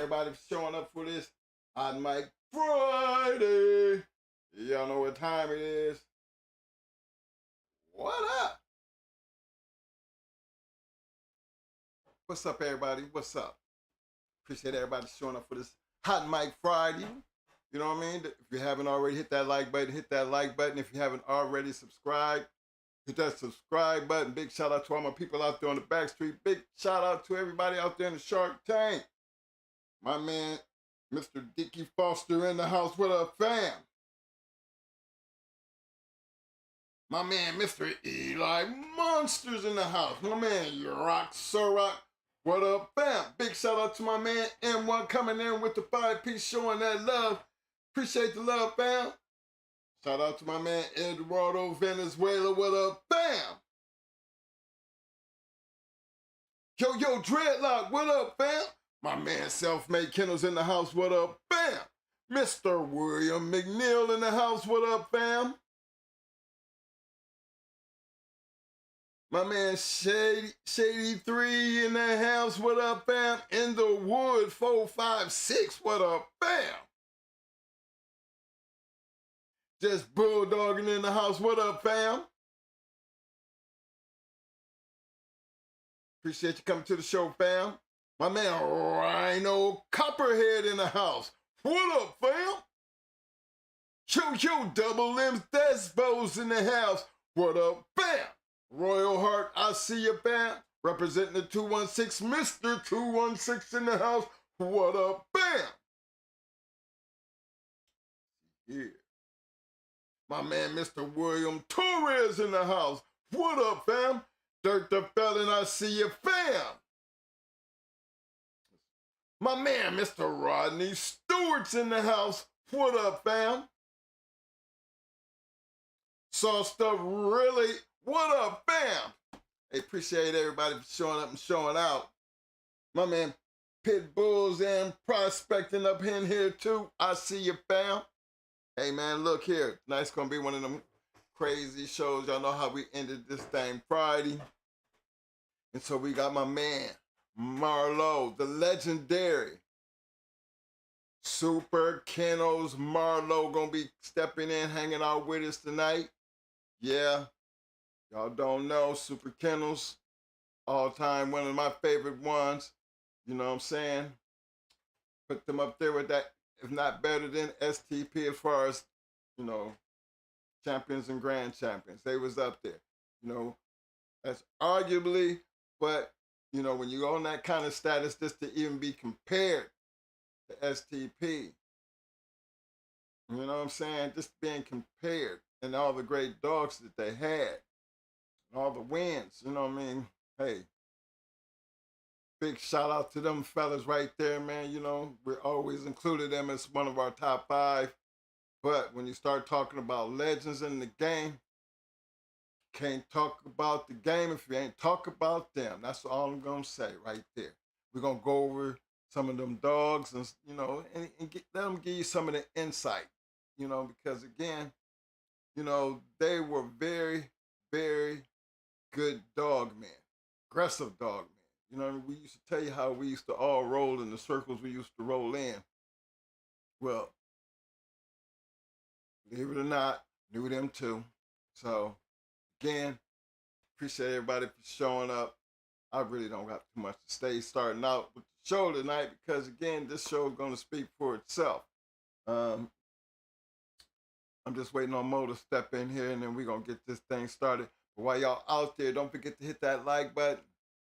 everybody for showing up for this Hot Mic Friday. Y'all know what time it is. What up? What's up, everybody? What's up? Appreciate everybody showing up for this Hot Mic Friday. You know what I mean? If you haven't already, hit that like button. Hit that like button. If you haven't already subscribed, hit that subscribe button. Big shout out to all my people out there on the back street. Big shout out to everybody out there in the Shark Tank. My man, Mr. Dickie Foster in the house. What up, fam? My man, Mr. Eli Monsters in the house. My man, GR.CH. What up, fam? Big shout out to my man M1 coming in with the 5-piece showing that love. Appreciate the love, fam. Shout out to my man Eduardo Venezuela. What up, fam? Yo, Dreadlock. What up, fam? My man Self-Made Kennels in the house. What up, fam? Mr. William McNeil in the house. What up, fam? My man Shady 3 in the house. What up, fam? In the Wood 456. What up, fam? Just bulldogging in the house. What up, fam? Appreciate you coming to the show, fam. My man Rhino Copperhead in the house. What up, fam? Yo, Double Limbs Desbos in the house. What up, fam? Royal Heart, I see you, fam. Representing the 216, Mr. 216 in the house. What up, fam? Yeah. My man, Mr. William Torres in the house. What up, fam? Dirk the Felon, I see you, fam. My man, Mr. Rodney Stewart's in the house. What up, fam? Saw stuff really. What up, fam? Hey, appreciate everybody for showing up and showing out. My man, Pit Bulls and Prospecting up in here too. I see you, fam. Hey, man, look here. Tonight's going to be one of them crazy shows. Y'all know how we ended this thing Friday. And so we got my man, MARLO, the legendary Super Kennels MARLO going to be stepping in, hanging out with us tonight. Yeah, y'all don't know, Super Kennels, all time, one of my favorite ones. You know what I'm saying? Put them up there with that, if not better than S.T.P as far as, you know, champions and grand champions. They was up there. You know, that's arguably, but, you know, when you're on that kind of status, just to even be compared to S.T.P, you know what I'm saying? Just being compared and all the great dogs that they had, and all the wins, you know what I mean? Hey, big shout out to them fellas right there, man. You know, we always included them as one of our top 5. But when you start talking about legends in the game, can't talk about the game if you ain't talk about them. That's all I'm going to say right there. We're going to go over some of them dogs and, you know, and let them give you some of the insight, you know, because again, you know, they were very, very good dog men, aggressive dog men. You know, we used to tell you how we used to all roll in the circles we used to roll in. Well, believe it or not, knew them too. So, again, appreciate everybody for showing up. I really don't got too much to say starting out with the show tonight because, again, this show is going to speak for itself. I'm just waiting on Mo to step in here, and then we're going to get this thing started. But while y'all out there, don't forget to hit that like button.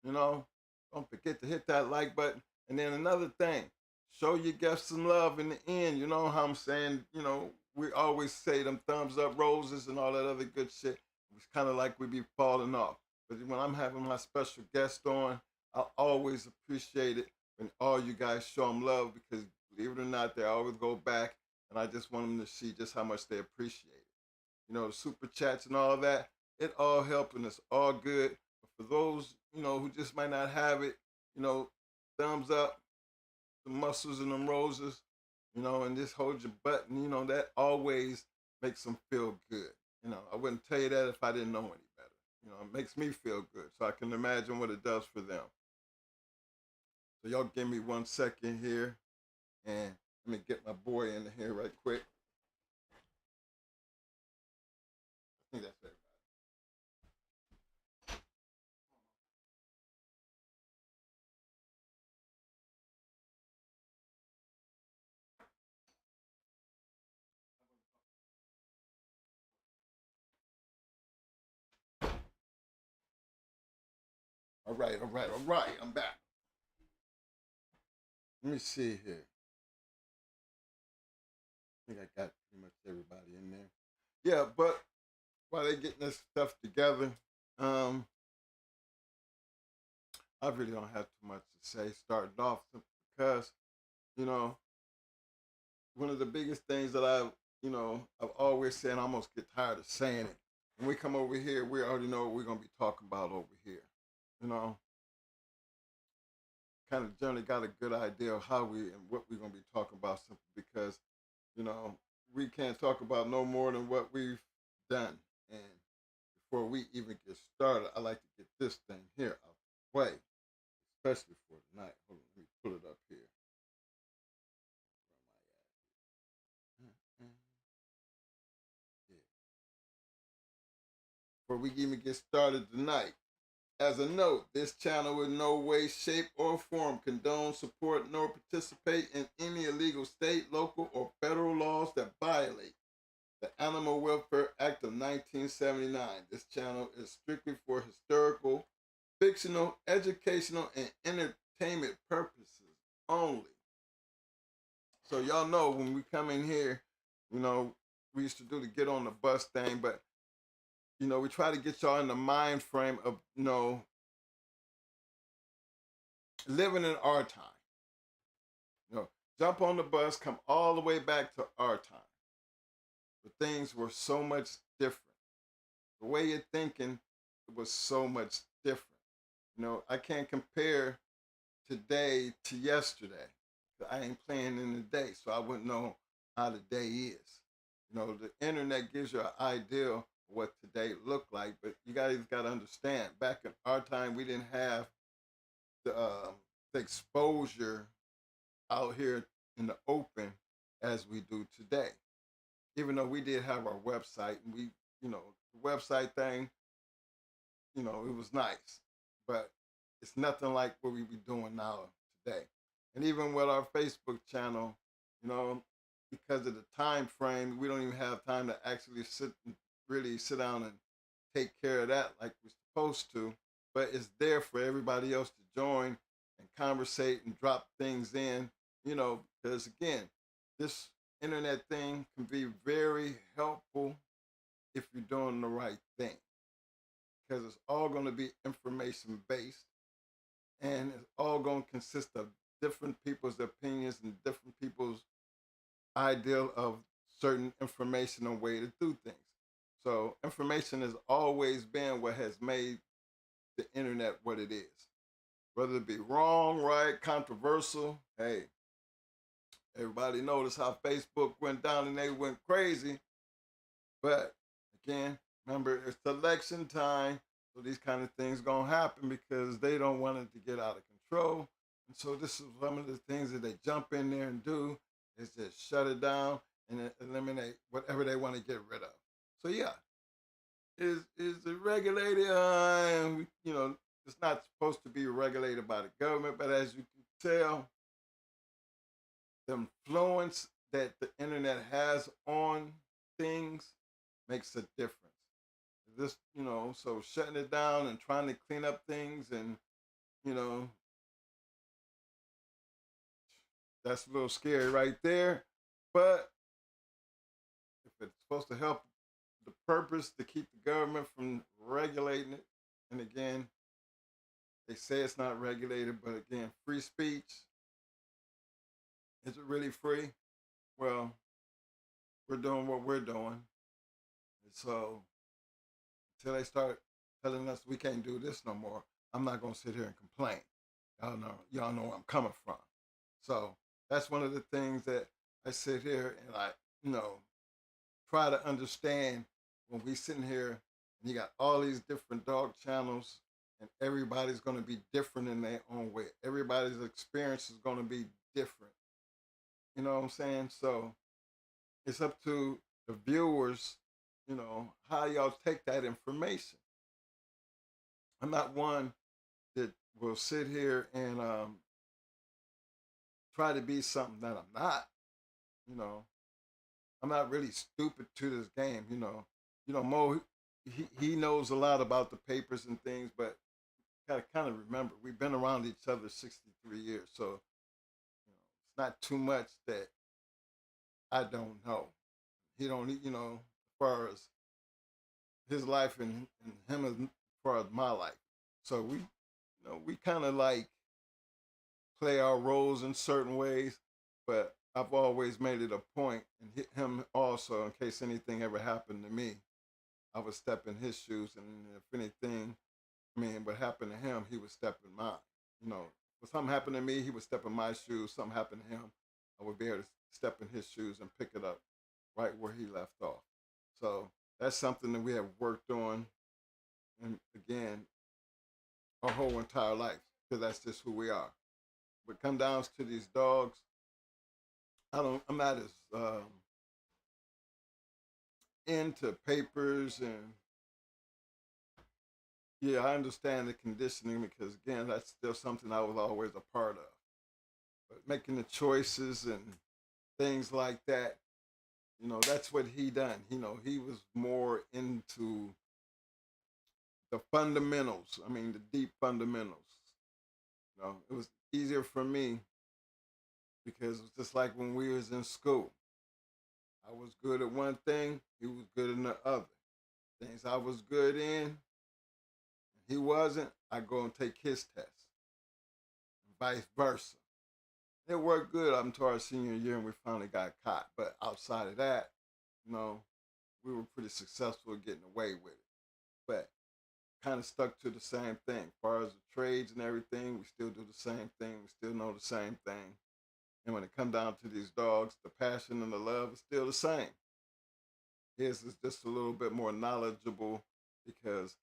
You know, don't forget to hit that like button. And then another thing, show your guests some love in the end. You know how I'm saying, you know, we always say them thumbs up roses and all that other good shit. It's kind of like we be falling off. But when I'm having my special guest on, I always appreciate it when all you guys show them love because, believe it or not, they always go back. And I just want them to see just how much they appreciate it. You know, the super chats and all that, it all helps and it's all good. But for those, you know, who just might not have it, you know, thumbs up, the muscles and them roses, you know, and just hold your button, you know, that always makes them feel good. You know, I wouldn't tell you that if I didn't know any better. You know, it makes me feel good. So I can imagine what it does for them. So y'all give me 1 second here, and let me get my boy in here right quick. I think that's it. All right, all right, all right. I'm back. Let me see here. I think I got pretty much everybody in there. Yeah, but while they getting this stuff together, um, I really don't have too much to say. Starting off because, you know, one of the biggest things that I've always said, and I almost get tired of saying it. When we come over here, we already know what we're gonna be talking about over here. You know, kind of generally got a good idea of how we and what we're gonna be talking about simply because, you know, we can't talk about no more than what we've done. And before we even get started, I like to get this thing here out of the way, especially for tonight. Hold on, let me pull it up here. Where am I at? Yeah. Before we even get started tonight, as a note, this channel in no way, shape, or form condone, support, nor participate in any illegal state, local, or federal laws that violate the Animal Welfare Act of 1979. This channel is strictly for historical, fictional, educational, and entertainment purposes only. So y'all know when we come in here, we used to do the get on the bus thing, but we try to get y'all in the mind frame of, living in our time. Jump on the bus, come all the way back to our time. But things were so much different. The way you're thinking was so much different. I can't compare today to yesterday. I ain't playing in the day, so I wouldn't know how the day is. The internet gives you an idea of what today looked like, but you guys got to understand, back in our time, we didn't have the exposure out here in the open as we do today. Even though we did have our website, and the website thing, it was nice, but it's nothing like what we be doing now today. And even with our Facebook channel, because of the time frame, we don't even have time to actually really sit down and take care of that like we're supposed to. But it's there for everybody else to join and conversate and drop things in, because again, this internet thing can be very helpful if you're doing the right thing, because it's all going to be information based, and it's all going to consist of different people's opinions and different people's ideal of certain information and way to do things. So information has always been what has made the internet what it is. Whether it be wrong, right, controversial, hey, everybody noticed how Facebook went down and they went crazy. But again, remember, it's election time, so these kind of things gonna happen because they don't want it to get out of control. And so this is one of the things that they jump in there and do, is just shut it down and eliminate whatever they want to get rid of. So yeah, is it regulated? It's not supposed to be regulated by the government, but as you can tell, the influence that the internet has on things makes a difference. This, so shutting it down and trying to clean up things, and you know, that's a little scary right there. But if it's supposed to help the purpose to keep the government from regulating it, and again, they say it's not regulated, but again, free speech, is it really free? Well, we're doing what we're doing. And so until they start telling us we can't do this no more, I'm not gonna sit here and complain. Y'all know where I'm coming from. So that's one of the things that I sit here and I, try to understand when we sitting here and you got all these different dog channels and everybody's going to be different in their own way. Everybody's experience is going to be different. You know what I'm saying? So it's up to the viewers, how y'all take that information. I'm not one that will sit here and try to be something that I'm not. You know, I'm not really stupid to this game. Mo, he knows a lot about the papers and things, but gotta kind of remember we've been around each other 63 years, so it's not too much that I don't know. He don't, as far as his life and him as far as my life. So we kind of like play our roles in certain ways, but I've always made it a point, and him also, in case anything ever happened to me, I would step in his shoes, and if anything, what happened to him, he would step in mine. If something happened to me, he would step in my shoes. Something happened to him, I would be able to step in his shoes and pick it up right where he left off. So that's something that we have worked on, and again, our whole entire life, because that's just who we are. But come down to these dogs, I'm not as into papers, and yeah, I understand the conditioning because again, that's still something I was always a part of. But making the choices and things like that, that's what he done. He was more into the fundamentals. The deep fundamentals. It was easier for me because it was just like when we was in school. I was good at one thing, he was good in the other. Things I was good in, he wasn't, I go and take his test. And vice versa. It worked good up until our senior year and we finally got caught. But outside of that, you know, we were pretty successful at getting away with it. But kind of stuck to the same thing. As far as the trades and everything, we still do the same thing. We still know the same thing. And when it comes down to these dogs, the passion and the love is still the same. His is just a little bit more knowledgeable because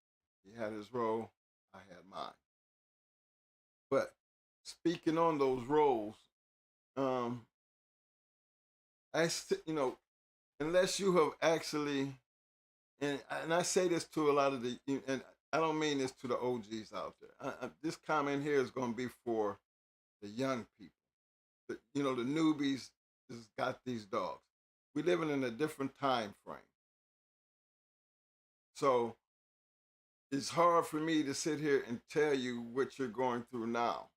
he had his role, I had mine. But speaking on those roles, um, unless you have actually, and I say this to a lot of and I don't mean this to the OGs out there. This comment here is going to be for the young people. The newbies has got these dogs. We're living in a different time frame. So it's hard for me to sit here and tell you what you're going through now.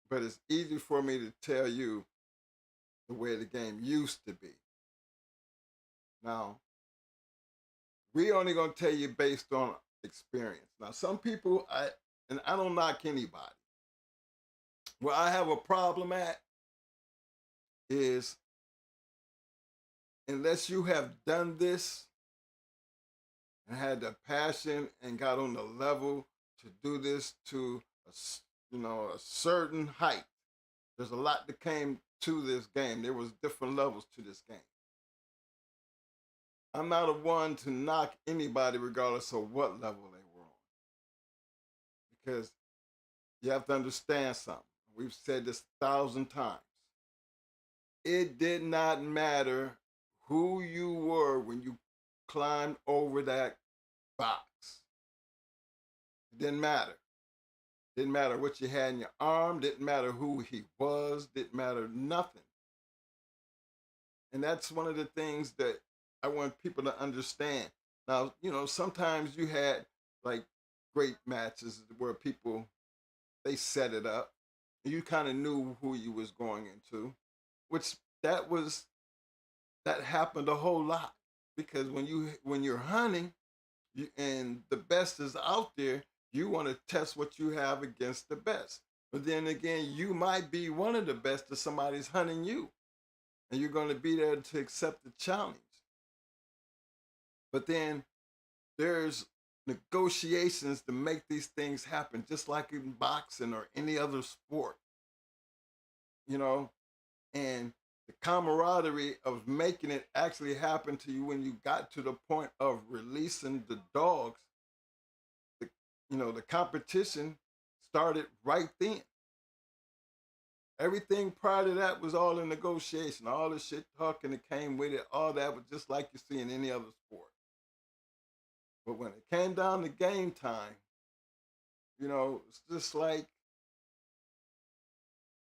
But it's easy for me to tell you the way the game used to be. Now, we only gonna tell you based on experience. Now, some people, I don't knock anybody. Where I have a problem at is unless you have done this and had the passion and got on the level to do this to a certain height. There's a lot that came to this game. There was different levels to this game. I'm not a one to knock anybody regardless of what level they were on. Because you have to understand something. We've said this 1,000 times. It did not matter who you were when you climbed over that box. It didn't matter. Didn't matter what you had in your arm. Didn't matter who he was. Didn't matter nothing. And that's one of the things that I want people to understand. Now, sometimes you had like great matches where people, they set it up and you kind of knew who you was going into, which that happened a whole lot because when you're hunting and the best is out there, you want to test what you have against the best. But then again, you might be one of the best if somebody's hunting you, and you're going to be there to accept the challenge. But then there's negotiations to make these things happen, just like in boxing or any other sport. And the camaraderie of making it actually happen to you when you got to the point of releasing the dogs, the competition started right then. Everything prior to that was all in negotiation. All the shit talking that came with it, all that was just like you see in any other sport. But when it came down to game time, it's just like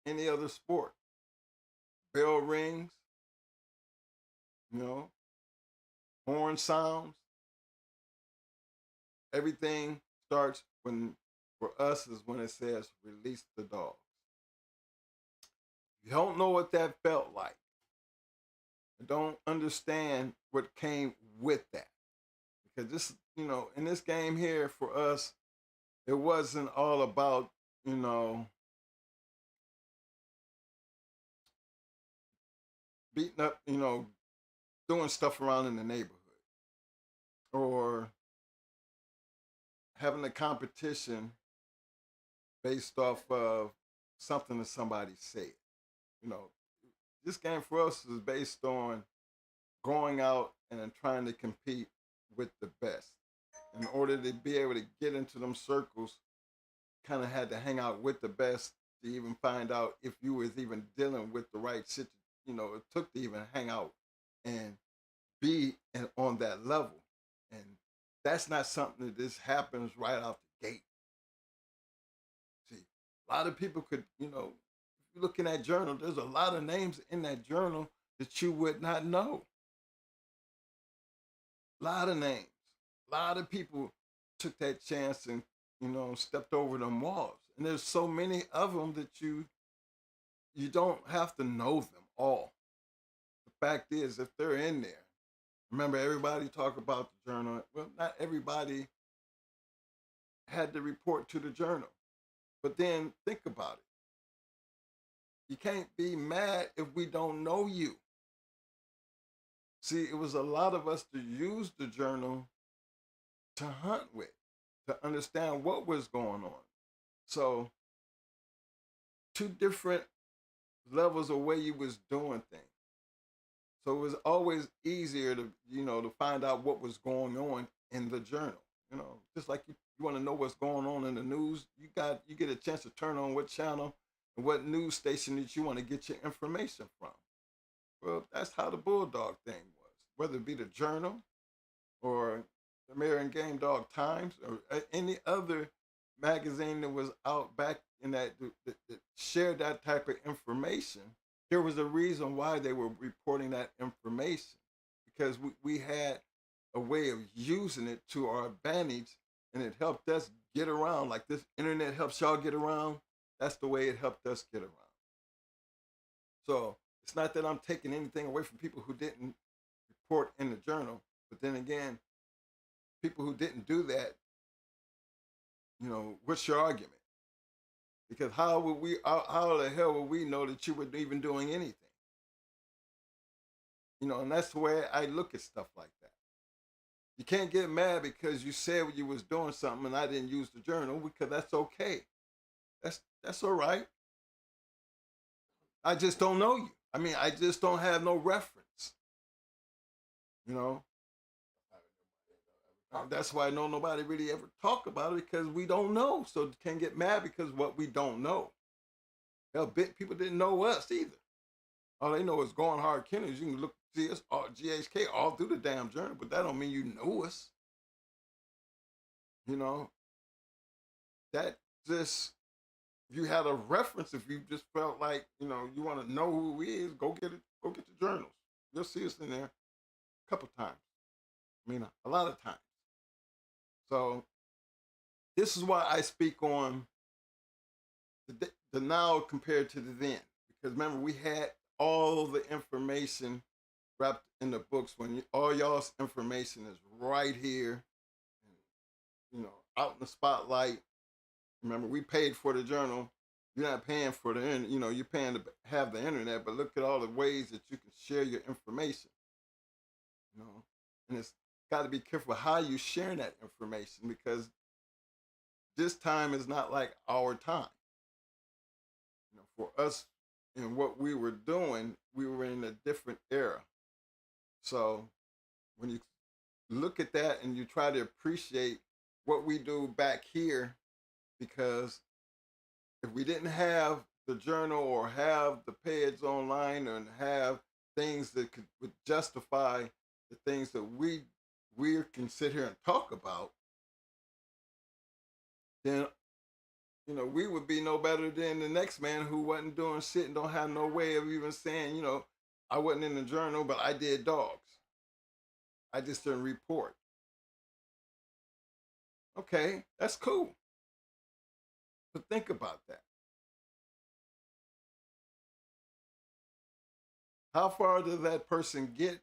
any other sport. Bell rings, you know, horn sounds. Everything starts when, for us, is when it says release the dogs. You don't know what that felt like. You don't understand what came with that. Because this, in this game here for us, it wasn't all about, beating up, doing stuff around in the neighborhood or having a competition based off of something that somebody said. You know, this game for us is based on going out and trying to compete with the best. In order to be able to get into them circles, kind of had to hang out with the best to even find out if you was even dealing with the right situation. It took to even hang out and be on that level. And that's not something that just happens right out the gate. See, a lot of people could, if you look in that journal, there's a lot of names in that journal that you would not know. A lot of names. A lot of people took that chance and, stepped over them walls. And there's so many of them that you don't have to know them all. The fact is, if they're in there, remember everybody talk about the journal. Well, not everybody had to report to the journal. But then think about it. You can't be mad if we don't know you. See, it was a lot of us to use the journal to hunt with, to understand what was going on. So, two different levels of way you was doing things. So it was always easier to, to find out what was going on in the journal. Just like you want to know what's going on in the news, you get a chance to turn on what channel and what news station that you want to get your information from. Well, that's how the Bulldog thing was. Whether it be the journal or the American Game Dog Times or any other magazine that was out back in that shared that type of information, there was a reason why they were reporting that information, because we had a way of using it to our advantage, and it helped us get around. Like this internet helps y'all get around, that's the way it helped us get around. So it's not that I'm taking anything away from people who didn't report in the journal, but then again, people who didn't do that, what's your argument? Because how the hell would we know that you were even doing anything? And that's the way I look at stuff like that. You can't get mad because you said you was doing something and I didn't use the journal, because that's okay. That's all right. I just don't know you. I mean, I just don't have no reference. That's why I know nobody really ever talk about it, because we don't know. So can't get mad because what we don't know. Hell, people didn't know us either. All they know is Going Hard Kennels. You can look, see us, GH.CH, all through the damn journal, but that don't mean you know us. That just, if you had a reference, if you just felt like, you want to know who he is, go get it, go get the journals. You'll see us in there a couple times. I mean, a lot of times. So this is why I speak on the now compared to the then. Because remember, we had all the information wrapped in the books when all y'all's information is right here, out in the spotlight. Remember, we paid for the journal. You're not paying for the internet. You're paying to have the internet, but look at all the ways that you can share your information. And it's got to be careful how you share that information, because this time is not like our time. For us and what we were doing, we were in a different era. So when you look at that and you try to appreciate, what we do back here, because if we didn't have the journal or have the page online and have things that would justify the things that we can sit here and talk about, then we would be no better than the next man who wasn't doing shit and don't have no way of even saying, I wasn't in the journal, but I did dogs. I just didn't report. Okay, that's cool. But think about that. How far does that person get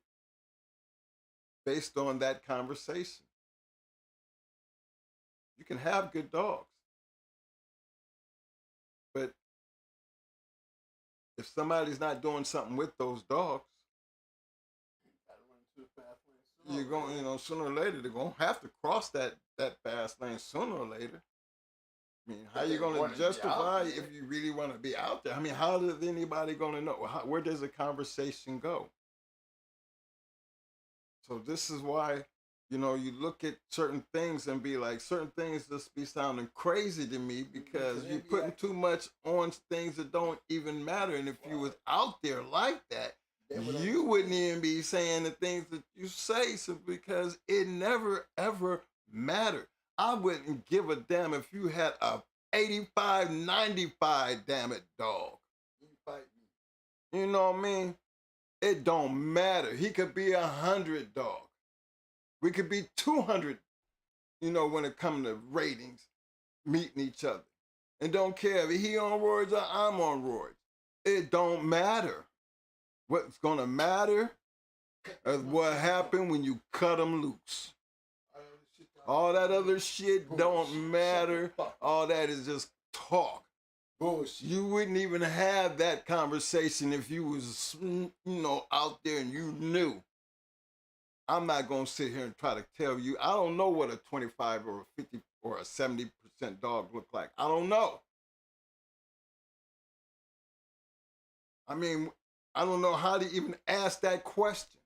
based on that conversation? You can have good dogs, but if somebody's not doing something with those dogs, you're going, sooner or later they're gonna have to cross that fast lane sooner or later. I mean, how you gonna justify if you really want to be out there? I mean, how is anybody gonna know? Where does the conversation go? So this is why, you look at certain things and be like, certain things just be sounding crazy to me because you're putting too much on things that don't even matter. And if you was out there like that, you wouldn't even be saying the things that you say, simply because it never ever mattered. I wouldn't give a damn if you had a 85, 95, damn it, dog. You know what I mean? It don't matter. He could be 100 dog. We could be 200, when it comes to ratings, meeting each other. And don't care if he on roids or I'm on roids. It don't matter. What's gonna matter is what happened when you cut them loose. All that other shit don't matter. All that is just talk. Bullshit. You wouldn't even have that conversation if you was, out there and you knew. I'm not gonna sit here and try to tell you. I don't know what a 25 or a 50 or a 70% dog look like. I don't know. I mean, I don't know how to even ask that question.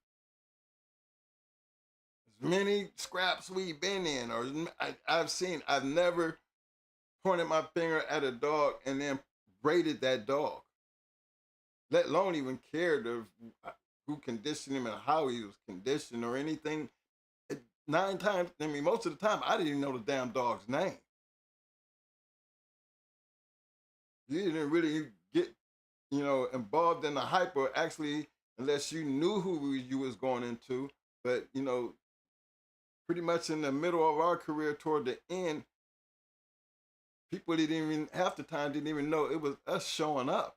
As many scraps we've been in, or I've never pointed my finger at a dog and then rated that dog. Let alone even cared of who conditioned him and how he was conditioned or anything. 9 times, most of the time, I didn't even know the damn dog's name. You didn't really get, involved in the hype, or actually, unless you knew who you was going into. But, pretty much in the middle of our career toward the end, people didn't even, half the time, didn't even know it was us showing up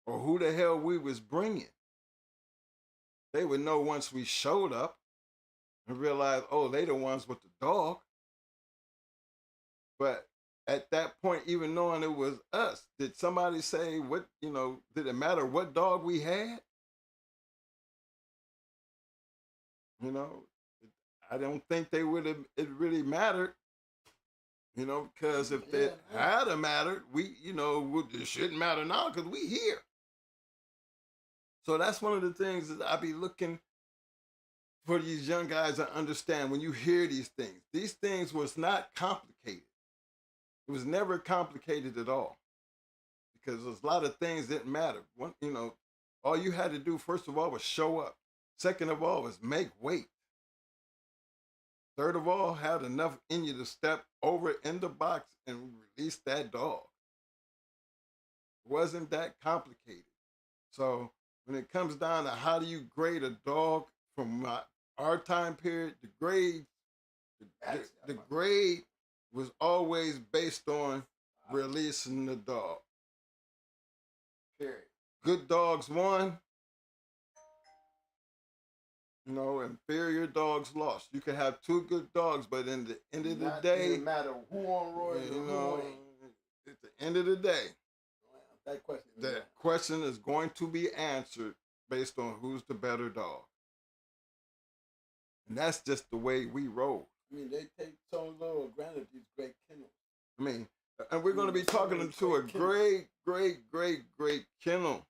or who the hell we was bringing. They would know once we showed up and realize, oh, they the ones with the dog. But at that point, even knowing it was us, did somebody say what, did it matter what dog we had? I don't think it really mattered, because if it had a mattered, it shouldn't matter now because we here. So that's one of the things that I be looking for these young guys to understand when you hear these things. These things was not complicated. It was never complicated at all, because there's a lot of things that didn't matter. One, all you had to do, first of all, was show up. Second of all, was make weight. Third of all, had enough in you to step over in the box and release that dog. It wasn't that complicated. So when it comes down to how do you grade a dog from our time period, the grade was always based on releasing the dog. Period. Good dogs won. Inferior dogs lost. You could have 2 good dogs, but in the end of the day, it doesn't matter who on road, who ain't. At the end of the day, that question is going to be answered based on who's the better dog. And that's just the way we roll. They take so little granted these great kennels. And we're going to be talking to a great kennel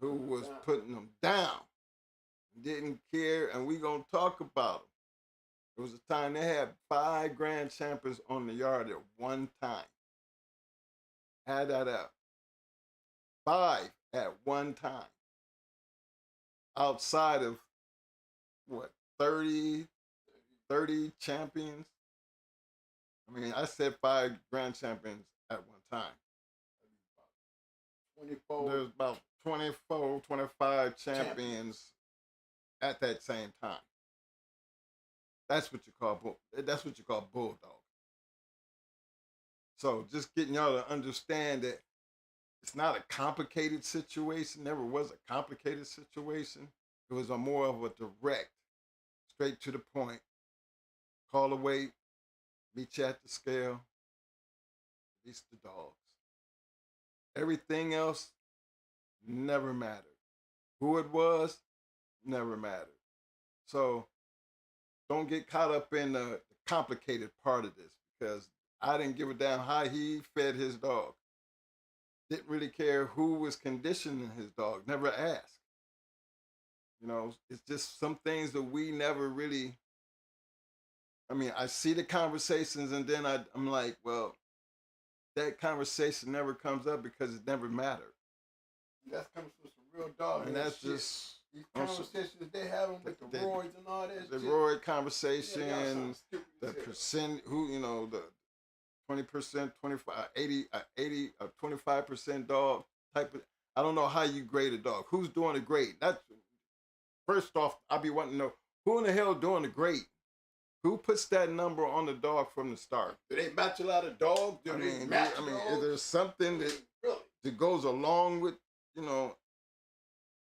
who was putting them down. Didn't care, and we're going to talk about them. It was a time they had 5 grand champions on the yard at one time. Add that up. 5 at one time. Outside of what, 30 champions? I mean, I said 5 grand champions at one time. 24. There's about 24, 25 champions at that same time. That's what you call bulldog. So just getting y'all to understand that it's not a complicated situation. Never was a complicated situation. It was a more of a direct, straight to the point. Call the weight, meet you at the scale, release the dogs. Everything else never mattered. Who it was never mattered. So don't get caught up in the complicated part of this, because I didn't give a damn how he fed his dog. Didn't really care who was conditioning his dog. Never asked. You know, it's just some things that we never really. I mean, I see the conversations and then I'm like, well, that conversation never comes up because it never mattered. That comes from some real dog. And that's shit. Just these conversations they having with the roids and all that. The shit. roid conversation, the percent, who, you know, the 20%, 25, 80, 25% dog type of. I don't know how you grade a dog. Who's doing a grade? That's first off. I be wanting to know who in the hell doing the grade. Who puts that number on the dog from the start? Do they match a lot of dogs? I mean, is there something that goes along with, you know,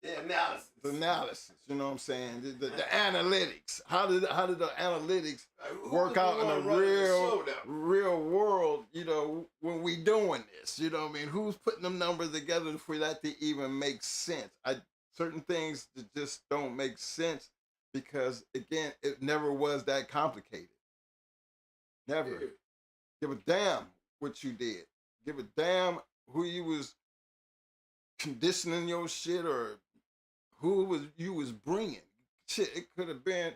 the analysis? The analysis, you know what I'm saying? The analytics. How did the analytics work out in the real world? You know, when we doing this, you know what I mean? Who's putting them numbers together for that to even make sense? Certain things that just don't make sense. Because, again, it never was that complicated. Never. Yeah. Give a damn what you did. Give a damn who you was conditioning your shit or who you was bringing. Shit, it could have been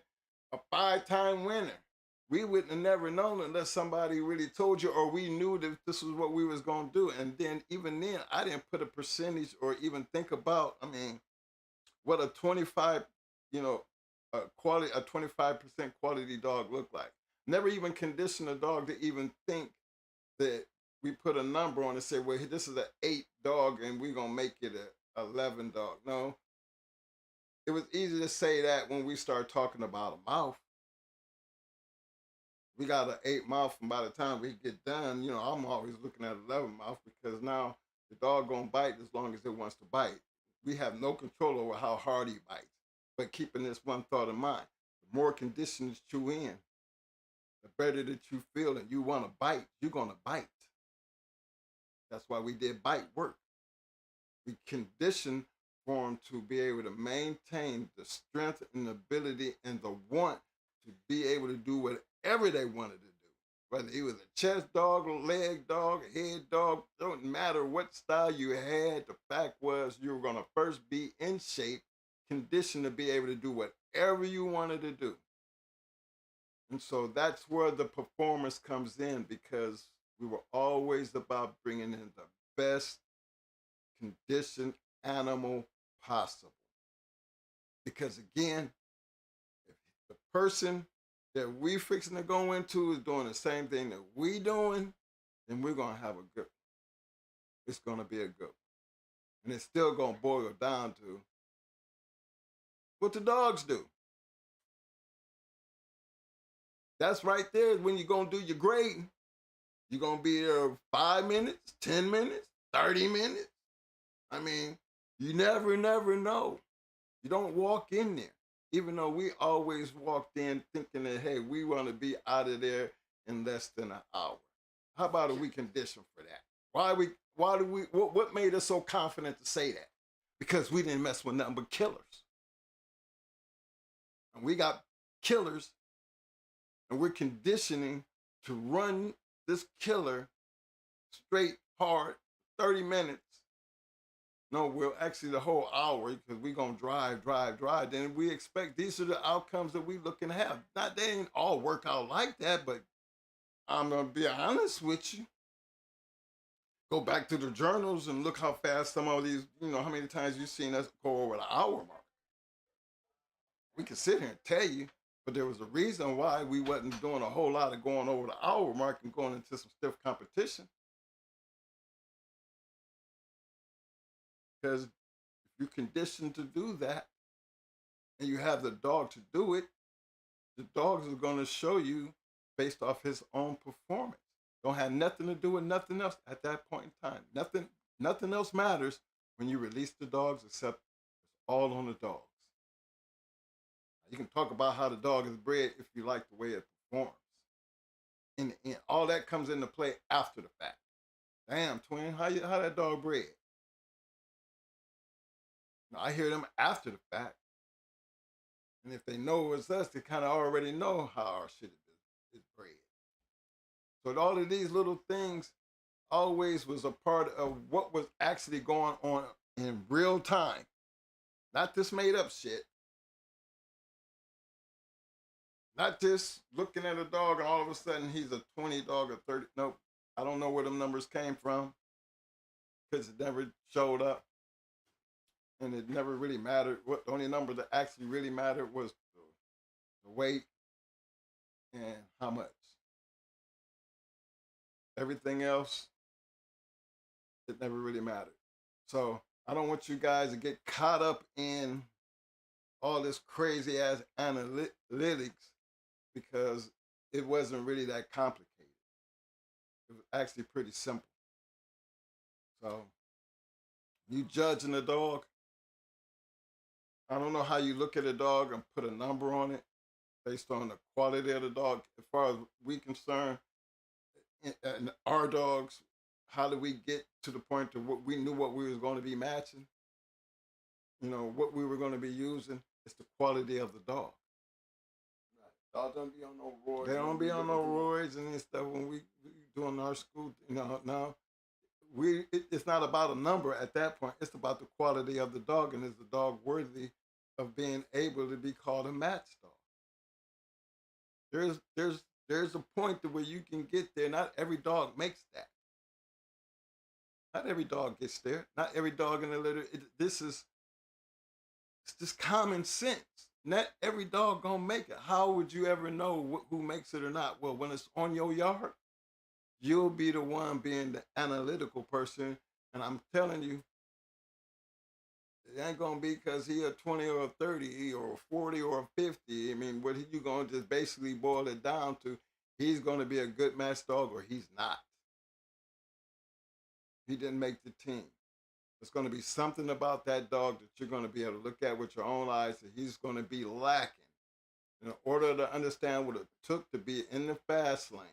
a 5-time winner. We wouldn't have never known unless somebody really told you or we knew that this was what we was going to do. And then, even then, I didn't put a percentage or even think about, I mean, what a 25, you know, a 25% quality dog look like. Never even condition a dog to even think that we put a number on and say, well, this is an 8 dog and we're going to make it a 11 dog. No. It was easy to say that when we start talking about a mouth. We got an 8 mouth, and by the time we get done, you know, I'm always looking at 11 mouth because now the dog going to bite as long as it wants to bite. We have no control over how hard he bites. But keeping this one thought in mind, the more conditions you in, the better that you feel and you want to bite, you're going to bite. That's why we did bite work. We conditioned for them to be able to maintain the strength and ability and the want to be able to do whatever they wanted to do. Whether it was a chest dog, a leg dog, a head dog, don't matter what style you had, the fact was you were going to first be in shape, conditioned to be able to do whatever you wanted to do. And so that's where the performance comes in, because we were always about bringing in the best conditioned animal possible. Because again, if the person that we fixing to go into is doing the same thing that we doing, then we're going to have a good one. It's going to be a good one. And it's still going to boil down to what the dogs do. That's right there when you're going to do your grading. You're going to be there 5 minutes, 10 minutes, 30 minutes. I mean, you never know. You don't walk in there. Even though we always walked in thinking that, hey, we want to be out of there in less than an hour. How about a we condition for that? What made us so confident to say that? Because we didn't mess with nothing but killers. And we got killers, and we're conditioning to run this killer straight, hard, 30 minutes No, well, actually the whole hour because we gonna drive. Then we expect these are the outcomes that we looking to have. Not they ain't all work out like that, but I'm gonna be honest with you. Go back to the journals and look how fast some of these, how many times you've seen us go over the hour mark. We can sit here and tell you, but there was a reason why we wasn't doing a whole lot of going over the hour mark and going into some stiff competition. Because if you're conditioned to do that and you have the dog to do it, the dog is going to show you based off his own performance. Don't have nothing to do with nothing else at that point in time. Nothing else matters when you release the dogs except it's all on the dogs. You can talk about how the dog is bred if you like the way it performs. And all that comes into play after the fact. Damn, twin, how that dog bred? Now, I hear them after the fact. And if they know it's us, they kind of already know how our shit is bred. So all of these little things always was a part of what was actually going on in real time. Not this made up shit. Not just looking at a dog and all of a sudden he's a 20 dog or 30. Nope. I don't know where them numbers came from because it never showed up. And it never really mattered. What the only number that actually really mattered was the weight and how much. Everything else, it never really mattered. So I don't want you guys to get caught up in all this crazy ass analytics because it wasn't really that complicated. It was actually pretty simple. So you judging a dog, I don't know how you look at a dog and put a number on it based on the quality of the dog. As far as we concerned, and our dogs, how did we get to the point to what we knew what we was going to be matching? What we were going to be using. It's the quality of the dog. Dogs don't be on no roids. They don't be on no roids and stuff when we doing our school. Now it's not about a number at that point. It's about the quality of the dog, and is the dog worthy of being able to be called a match dog? There's a point to where you can get there. Not every dog makes that. Not every dog gets there. Not every dog in the litter. It's just common sense. Not every dog gonna make it. How would you ever know who makes it or not? Well, when it's on your yard, you'll be the one being the analytical person. And I'm telling you, it ain't gonna be because he a 20 or a 30 or a 40 or a 50. I mean, what you gonna just basically boil it down to, he's gonna be a good match dog or he's not. He didn't make the team. There's gonna be something about that dog that you're gonna be able to look at with your own eyes that he's gonna be lacking. In order to understand what it took to be in the fast lane,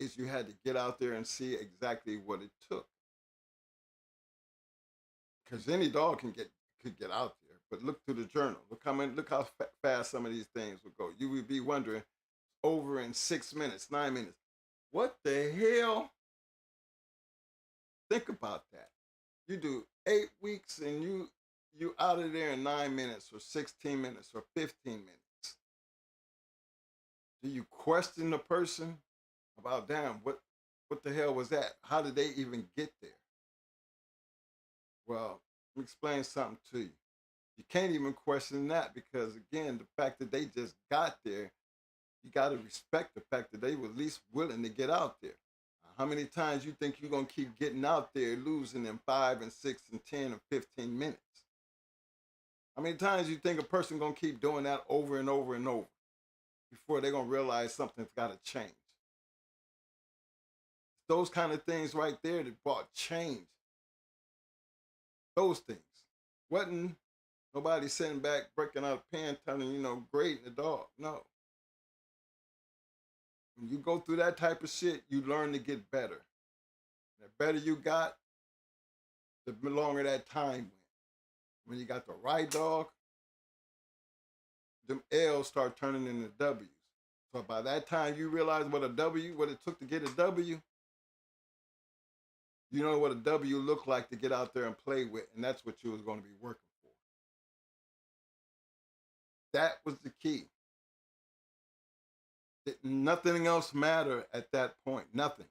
is you had to get out there and see exactly what it took. Because any dog could get out there, but look through the journal. Look how fast some of these things would go. You would be wondering, over in 6 minutes, 9 minutes, what the hell? Think about that. You do 8 weeks and you out of there in 9 minutes or 16 minutes or 15 minutes. Do you question the person about, damn, what the hell was that? How did they even get there? Well, let me explain something to you. You can't even question that because, again, the fact that they just got there, you got to respect the fact that they were at least willing to get out there. How many times you think you're going to keep getting out there losing in 5 and 6 and 10 and 15 minutes? How many times you think a person going to keep doing that over and over and over before they're going to realize something's got to change? Those kind of things right there that brought change. Those things. Wasn't nobody sitting back, breaking out a pen, telling grading the dog. No. When you go through that type of shit, you learn to get better. The better you got, the longer that time went. When you got the right dog, them L's start turning into W's. So by that time you realize what it took to get a W, You know what a W looked like to get out there and play with, and that's what you was going to be working for. That was the key. Nothing else mattered at that point. Nothing.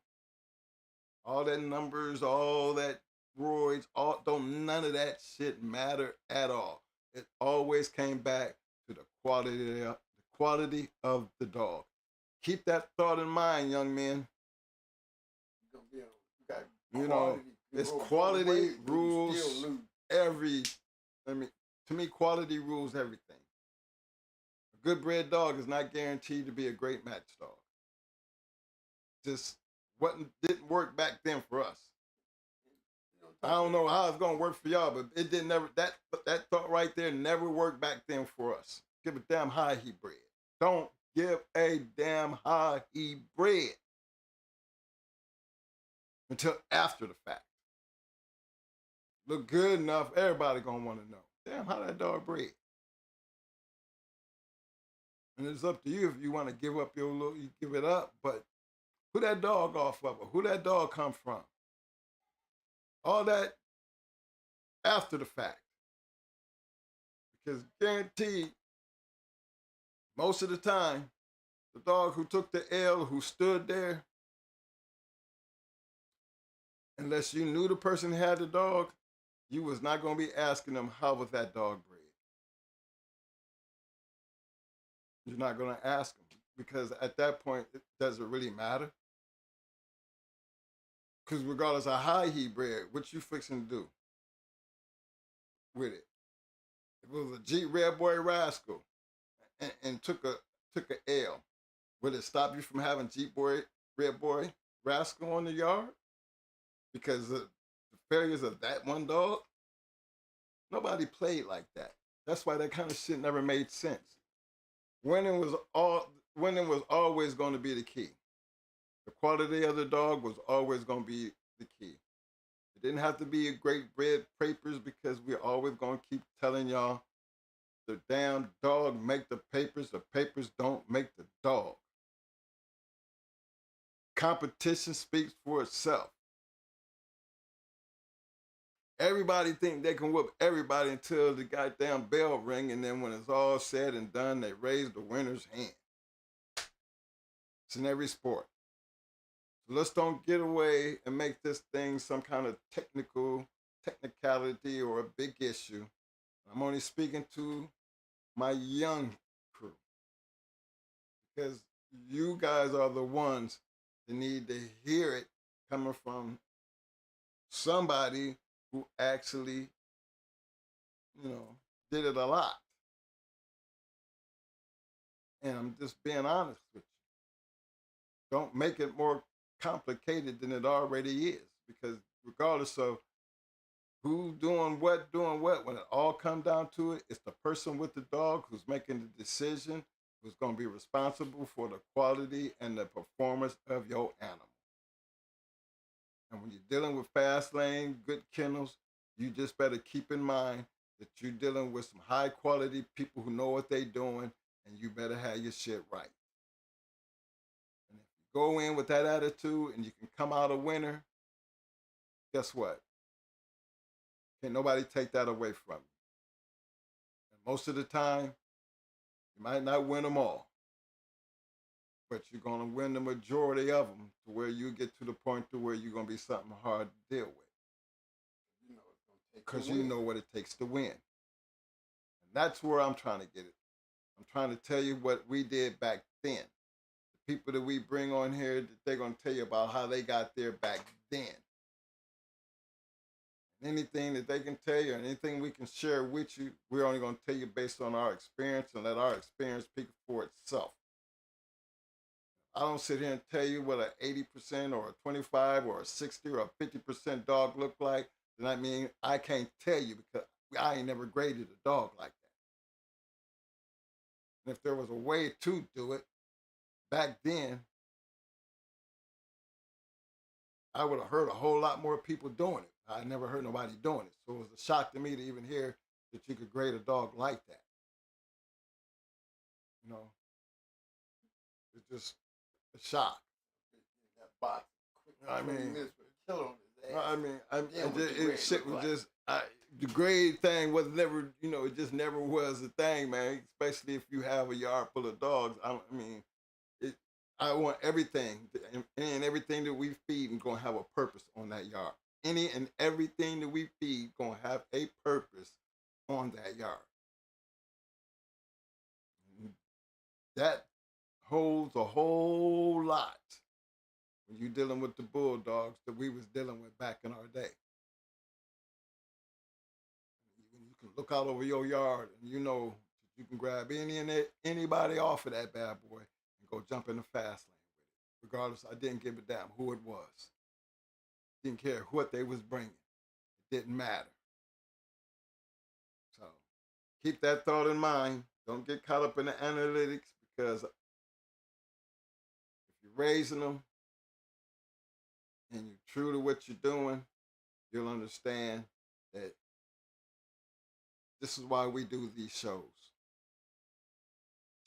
All that numbers, all that roids, none of that shit matter at all. It always came back to the quality of the dog. Keep that thought in mind, young men. You know, it's quality rules every. To me, quality rules everything. A good bred dog is not guaranteed to be a great match dog. Just didn't work back then for us. I don't know how it's gonna work for y'all, but it didn't never that thought right there never worked back then for us. Give a damn how he bred. Don't give a damn how he bred until after the fact. Look good enough, everybody gonna want to know. Damn, how that dog bred. And it's up to you if you want to give up your little, you give it up. But who that dog off of, or who that dog come from? All that after the fact. Because guaranteed, most of the time, the dog who took the L, who stood there, unless you knew the person who had the dog, you was not going to be asking them, how was that dog bred? You're not going to ask them, because at that point, it doesn't really matter. Because regardless of how he bred, what you fixing to do with it? If it was a Jeep Red Boy Rascal and took a L, would it stop you from having Jeep Red Boy Rascal on the yard? Because of the failures of that one dog? Nobody played like that. That's why that kind of shit never made sense. Winning was always going to be the key. The quality of the dog was always going to be the key. It didn't have to be a great bred papers, because we're always going to keep telling y'all the damn dog make the papers don't make the dog. Competition speaks for itself. Everybody think they can whoop everybody until the goddamn bell ring, and then when it's all said and done, they raise the winner's hand. It's in every sport. So let's don't get away and make this thing some kind of technicality or a big issue. I'm only speaking to my young crew, because you guys are the ones that need to hear it coming from somebody who actually, did it a lot. And I'm just being honest with you. Don't make it more complicated than it already is, because regardless of who's doing what, when it all comes down to it, it's the person with the dog who's making the decision, who's going to be responsible for the quality and the performance of your animal. And when you're dealing with fast lane, good kennels, you just better keep in mind that you're dealing with some high quality people who know what they're doing, and you better have your shit right. And if you go in with that attitude and you can come out a winner, guess what? Can't nobody take that away from you. And most of the time, you might not win them all, but you're going to win the majority of them to where you get to the point to where you're going to be something hard to deal with. Because you know what it takes to win. And that's where I'm trying to get it. I'm trying to tell you what we did back then. The people that we bring on here, they're going to tell you about how they got there back then. And anything that they can tell you, and anything we can share with you, we're only going to tell you based on our experience, and let our experience speak for itself. I don't sit here and tell you what an 80% or a 25 or a 60 or a 50% dog look like. Then I mean, I can't tell you, because I ain't never graded a dog like that. And if there was a way to do it back then, I would have heard a whole lot more people doing it. I never heard nobody doing it. So it was a shock to me to even hear that you could grade a dog like that. It's just a shock. That box. I mean, his ass. I mean, Then what the grade shit look was like? just the grade thing was never, it just never was a thing, man. Especially if you have a yard full of dogs. I mean, it. I want everything, and everything that we feed and gonna have a purpose on that yard. Any and everything that we feed gonna have a purpose on that yard. That holds a whole lot when you're dealing with the bulldogs that we was dealing with back in our day. You can look out over your yard and you can grab anybody off of that bad boy and go jump in the fast lane with it. Regardless, I didn't give a damn who it was. Didn't care what they was bringing. It didn't matter. So keep that thought in mind. Don't get caught up in the analytics because if you're raising them and you're true to what you're doing, you'll understand that this is why we do these shows.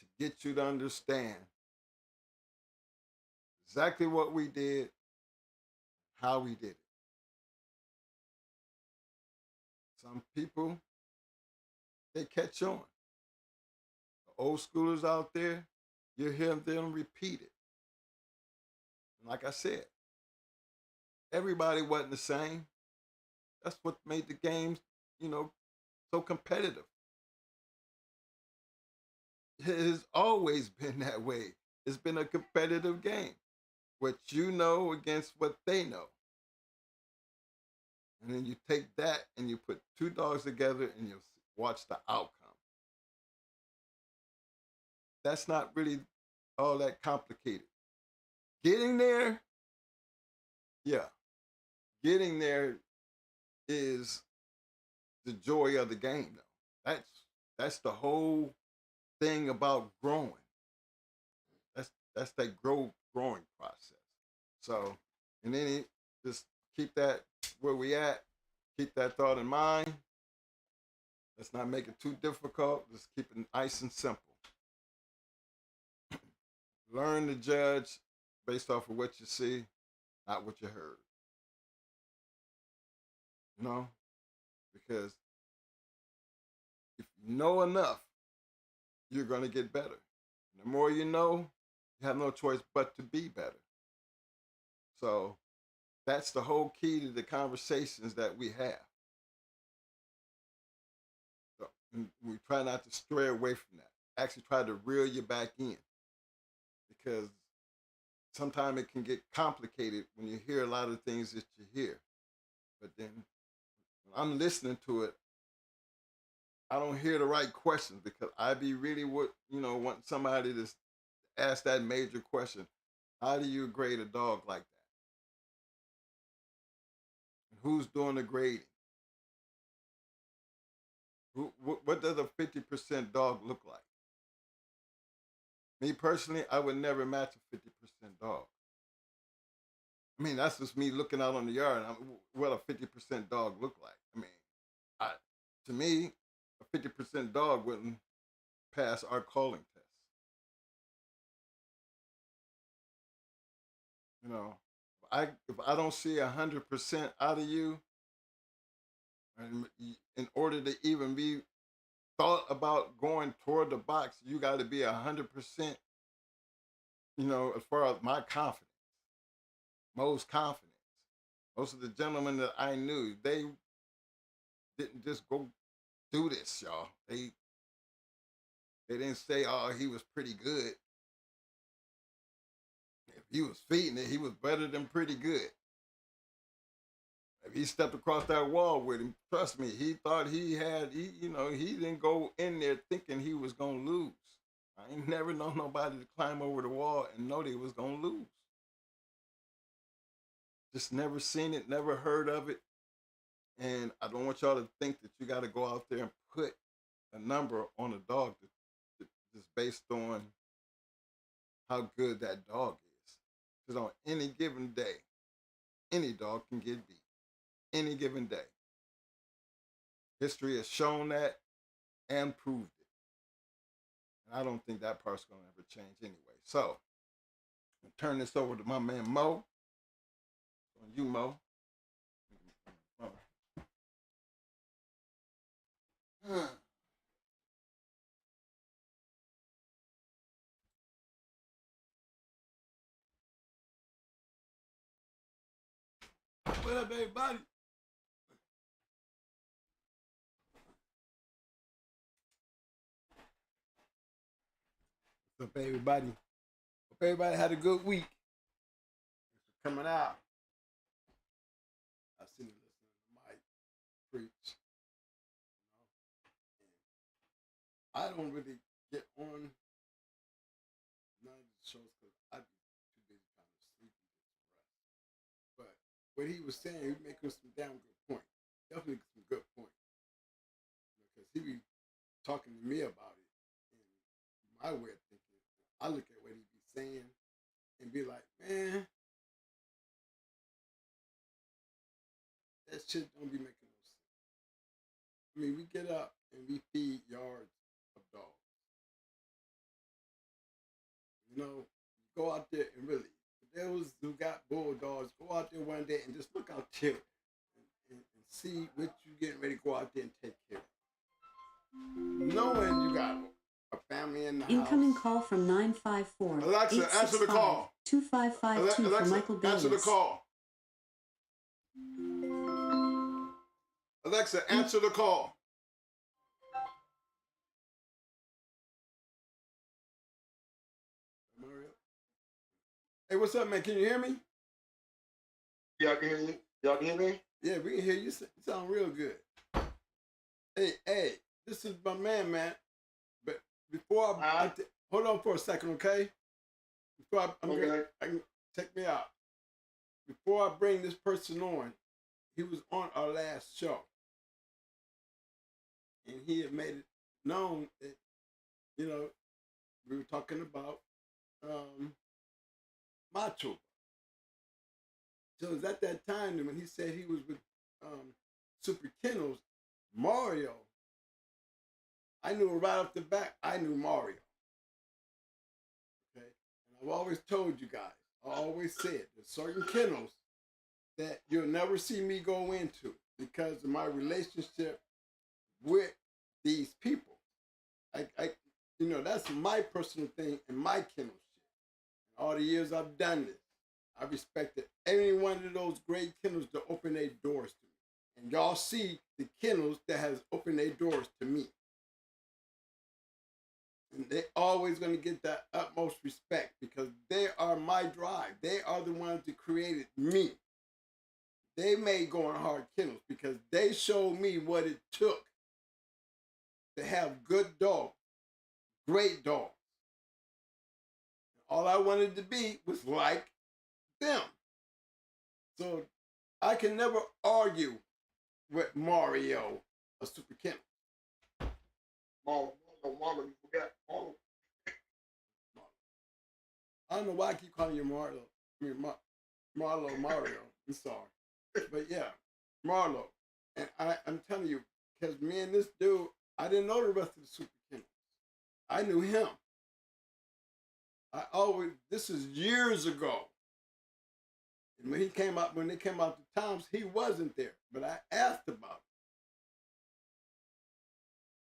To get you to understand exactly what we did, how we did it. Some people, they catch on. The old schoolers out there, you hear them repeat it. And like I said, everybody wasn't the same. That's what made the games, so competitive. It has always been that way. It's been a competitive game. What you know against what they know. And then you take that and you put two dogs together and you watch the outcome. That's not really all that complicated. Getting there, yeah. Getting there is the joy of the game, though. That's the whole thing about growing. That's that growing process. So, and then just keep that where we at. Keep that thought in mind. Let's not make it too difficult. Just keep it nice and simple. Learn to judge based off of what you see, not what you heard. You know, because if you know enough, you're going to get better. The more you know, you have no choice but to be better. So that's the whole key to the conversations that we have. So we try not to stray away from that. Actually, try to reel you back in because sometimes it can get complicated when you hear a lot of things that you hear. But then when I'm listening to it, I don't hear the right questions because I be really want somebody to ask that major question. How do you grade a dog like that? And who's doing the grading? What does a 50% dog look like? Me personally, I would never match a 50% dog. I mean, that's just me looking out on the yard. What a 50% dog look like. I mean, I, to me, a 50% dog wouldn't pass our calling test. You know, if I don't see 100% out of you, and in order to even be thought about going toward the box, you got to be 100%. As far as my confidence, most confidence. Most of the gentlemen that I knew, they didn't just go do this, y'all. They didn't say, "Oh, he was pretty good." If he was feeding it, he was better than pretty good. If he stepped across that wall with him, trust me, he thought he didn't go in there thinking he was gonna lose. I ain't never known nobody to climb over the wall and know they was gonna lose. Just never seen it, never heard of it. And I don't want y'all to think that you got to go out there and put a number on a dog just based on how good that dog is. Because on any given day, any dog can get beat. Any given day. History has shown that and proved it. And I don't think that part's going to ever change anyway. So, I'm turn this over to my man Mo. On you, Mo. What up, everybody? What's up, everybody? Hope everybody had a good week. Thanks for coming out. I see you listening to Mike preach. I don't really get on none of the shows because I'd be too busy trying to sleep and get some rest. But what he was saying, he was making some damn good points. Definitely some good points. Because he be talking to me about it. And my way of thinking, I look at what he be saying and be like, man, that shit don't be making no sense. I mean, we get up and we feed yards of dogs. You know, go out there and really, those who got bulldogs, go out there one day and just look out there and see what you getting ready to go out there and take care of. Knowing you got a family in the house. Incoming call from 954. Alexa, answer the call. 2552 for Alexa, Michael Baines. answer the call. Alexa, answer the call. Hey, what's up, man? Can you hear me? Yeah, I can hear you. Y'all can hear me? Yeah, we can hear you. You sound real good. Hey, this is my man. But before hold on for a second, okay? Before I can check me out. Before I bring this person on, he was on our last show. And he had made it known that, you know, we were talking about Macho. So it was at that time that when he said he was with Super Kennels, Mario, I knew right off the bat, I knew Mario. Okay? And I've always told you guys, I always said, there's certain kennels that you'll never see me go into because of my relationship with these people. You know, that's my personal thing and my kennel shit. All the years I've done this, I respected any one of those great kennels to open their doors to me. And y'all see the kennels that has opened their doors to me. And they always going to get that utmost respect because they are my drive. They are the ones that created me. They made Going Hard Kennels because they showed me what it took to have good dogs, great dogs. All I wanted to be was like them. So I can never argue with Mario or Super Kennel. Marlo, you forgot Marlo. I don't know why I keep calling you Marlo. I mean, Marlo, Mario. I'm sorry. But yeah, Marlo. And I'm telling you, because me and this dude, I didn't know the rest of the Super Kennels. I knew him. This is years ago. And when they came out to Tom's, he wasn't there. But I asked about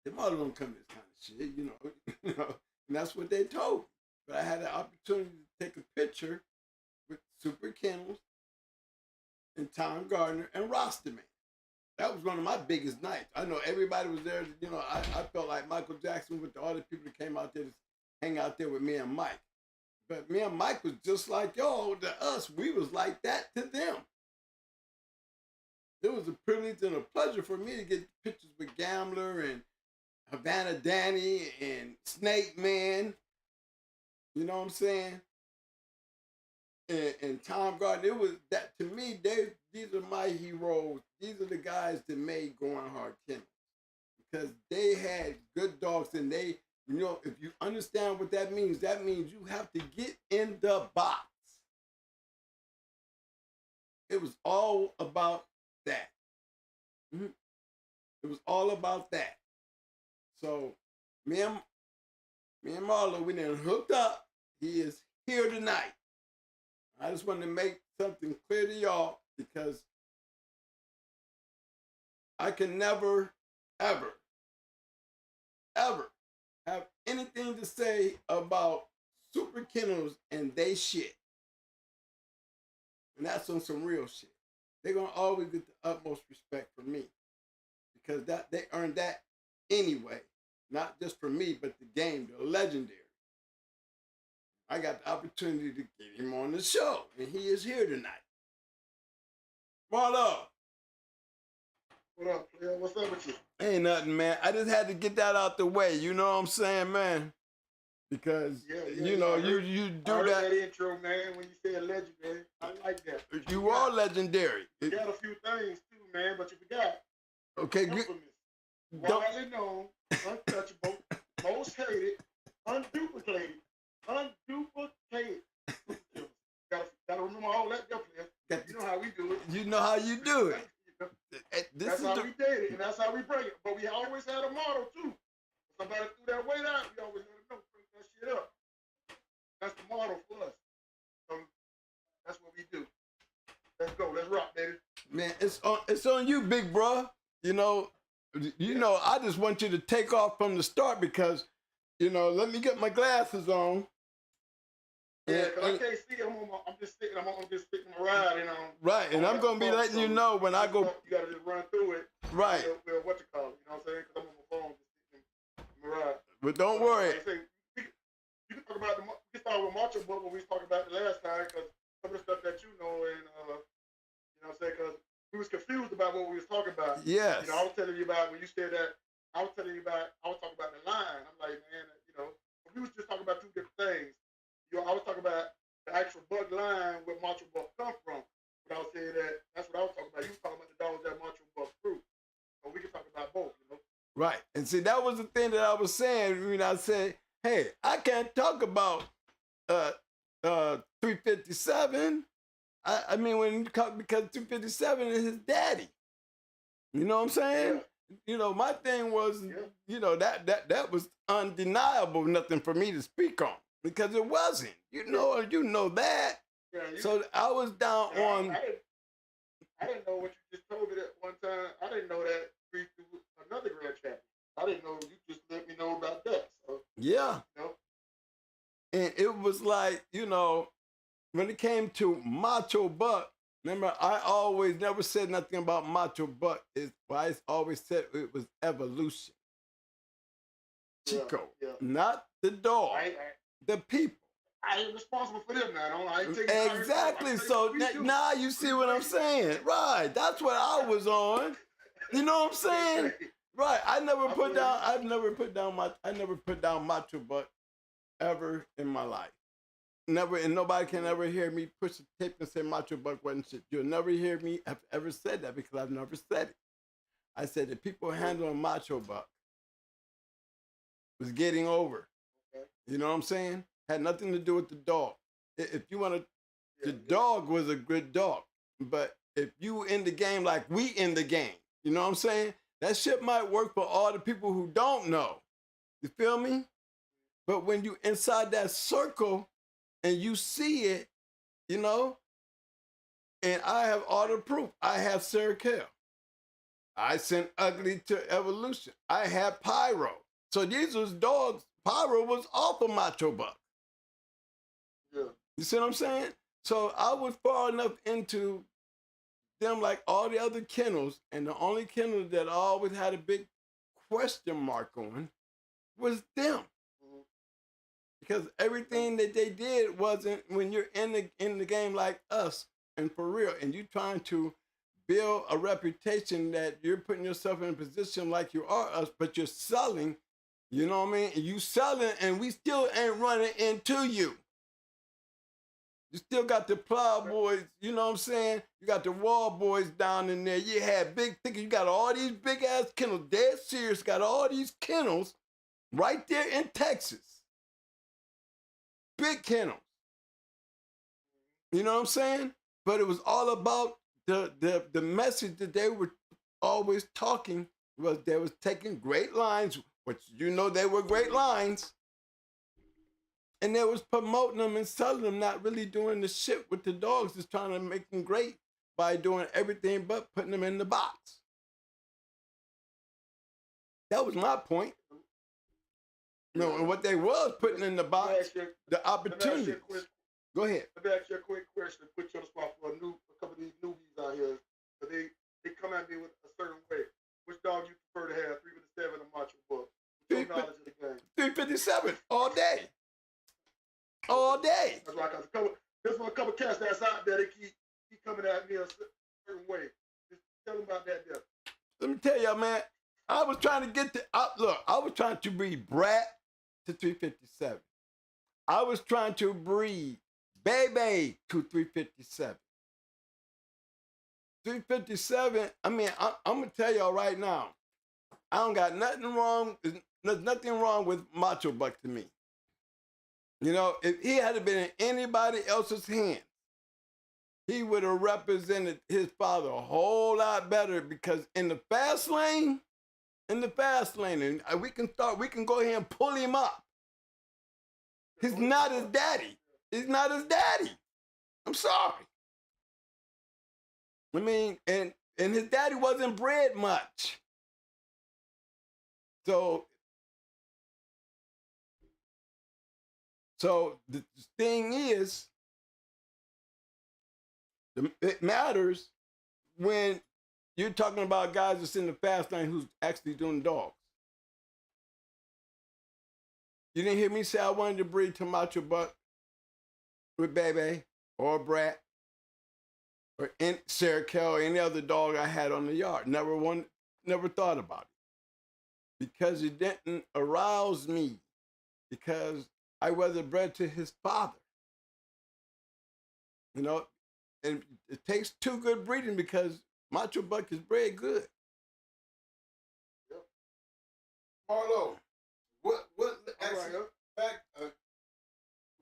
it. The mother don't come to this kind of shit, you know. And that's what they told me. But I had the opportunity to take a picture with Super Kennels and Tom Gardner and Rosterman. That was one of my biggest nights. I know everybody was there. You know, I felt like Michael Jackson with all the people that came out there to hang out there with me and Mike. But me and Mike was just like y'all to us. We was like that to them. It was a privilege and a pleasure for me to get pictures with Gambler and Havana Danny and Snake Man. You know what I'm saying? And Tom Gardner. It was that to me, these are my heroes. These are the guys that made Going Hard Kennels. Because they had good dogs and they, you know, if you understand what that means you have to get in the box. It was all about that. Mm-hmm. It was all about that. So me and Marlo, we done hooked up. He is here tonight. I just wanted to make something clear to y'all because I can never, ever have anything to say about Super Kennels and they shit. And that's on some real shit. they're gonna always get the utmost respect from me because that they earned that anyway, not just from me, but the game, the legendary. I got the opportunity to get him on the show, and he is here tonight. MARLO. What up, player? What's up with you? Ain't nothing, man. I just had to get that out the way. You know what I'm saying, man? Because you know, you do I heard that. that intro, man. When you said legendary, I like that. You are legendary. You got a few things too, man, but you forgot. Okay, good. Infamous, widely known, untouchable, most hated, unduplicated. Gotta remember all that, player. You know how we do it. You know how you do it. That's how we did it, and that's how we bring it. But we always had a motto too. If somebody threw that weight out, we always let them know, bring that shit up. That's the motto for us. So that's what we do. Let's go. Let's rock, baby. Man, it's on you, big bro. You know, I just want you to take off from the start because, let me get my glasses on. Yeah, because I can't see. I'm just sticking my ride, Right, and I'm gonna be letting you know when I go. You gotta just run through it. Right. What you call it? You know what I'm saying? Because I'm on my phone, just sticking my ride. But don't worry. You can talk about we can start with Macho Book when we was talking about it last time, because some of the stuff that you know, and you know what I'm saying? Because we was confused about what we was talking about. Yes. I was telling you about when you said that. I was talking about the line. I'm like, man, we was just talking about two different things. I was talking about the actual bug line where Macho Buck come from. But I was saying that's what I was talking about. You were talking about the dogs that Macho Buck grew. So we can talk about both, Right. And see, that was the thing that I was saying when I said, hey, I can't talk about 357. I mean, when you talk, because 257 is his daddy. You know what I'm saying? Yeah. My thing was, that was undeniable, nothing for me to speak on. Because it wasn't, you know that. Yeah, so I was down on. I didn't know what you just told me that one time. I didn't know that through another grand champion. I didn't know, you just let me know about that. So, yeah. And it was like, when it came to Macho Buck, remember, I always never said nothing about Macho Buck. I always said it was evolution. Chico, not the dog. The people. I ain't responsible for them now. I ain't taking exactly. So now you see what I'm saying. Right. That's what I was on. You know what I'm saying? Right. I never put down Macho Buck ever in my life. Never, and nobody can ever hear me push the tape and say Macho Buck wasn't shit. You'll never hear me have ever said that because I've never said it. I said that people handling Macho Buck was getting over. You know what I'm saying? Had nothing to do with the dog. If you want to, the dog was a good dog. But if you in the game like we in the game, you know what I'm saying? That shit might work for all the people who don't know. You feel me? But when you inside that circle and you see it, and I have all the proof. I have Sarah Kell. I sent Ugly to Evolution. I have Pyro. So these was dogs. Pyro was off of Macho Buck. Yeah. You see what I'm saying? So I was far enough into them like all the other kennels, and the only kennel that I always had a big question mark on was them. Mm-hmm. Because everything that they did wasn't, when you're in the game like us, and for real, and you trying to build a reputation that you're putting yourself in a position like you are us, but you're selling. You know what I mean? You selling, and we still ain't running into you. You still got the Plow Boys, you know what I'm saying? You got the Wall Boys down in there. You had big thinkers. You got all these big-ass kennels. Dead serious, got all these kennels right there in Texas. Big kennels. You know what I'm saying? But it was all about the message that they were always talking was they was taking great lines, which they were great lines, and they was promoting them and selling them, not really doing the shit with the dogs, just trying to make them great by doing everything but putting them in the box. That was my point. And what they was putting in the box, the opportunities. Go ahead. Let me ask you a quick question. Put you on the spot for a couple of these newbies out here but they come at me with a certain way. Which dog you prefer to have, 357 or Macho Buck? With your knowledge of the game. 357 all day. All day. That's right. There's a couple cats that's out there. They keep coming at me a certain way. Just tell them about that there. Let me tell y'all, man. I was trying to get to I was trying to breed Brat to 357. I was trying to breed Baby to 357. 357, I mean, I'm gonna tell y'all right now, I don't got nothing wrong. There's nothing wrong with Macho Buck to me. You know, if he had been in anybody else's hands, he would have represented his father a whole lot better, because in the fast lane, and we can go ahead and pull him up. He's not his daddy. He's not his daddy. I'm sorry. I mean, and his daddy wasn't bred much. So the thing is, it matters when you're talking about guys that's in the fast lane who's actually doing dogs. You didn't hear me say I wanted to breed to Macho Buck with Bebe or Brat or Sarah Kell or any other dog I had on the yard. Never thought about it, because it didn't arouse me, because I wasn't bred to his father. You know, and it takes two good breeding, because Macho Buck is bred good. Yep. Marlo, what actually, back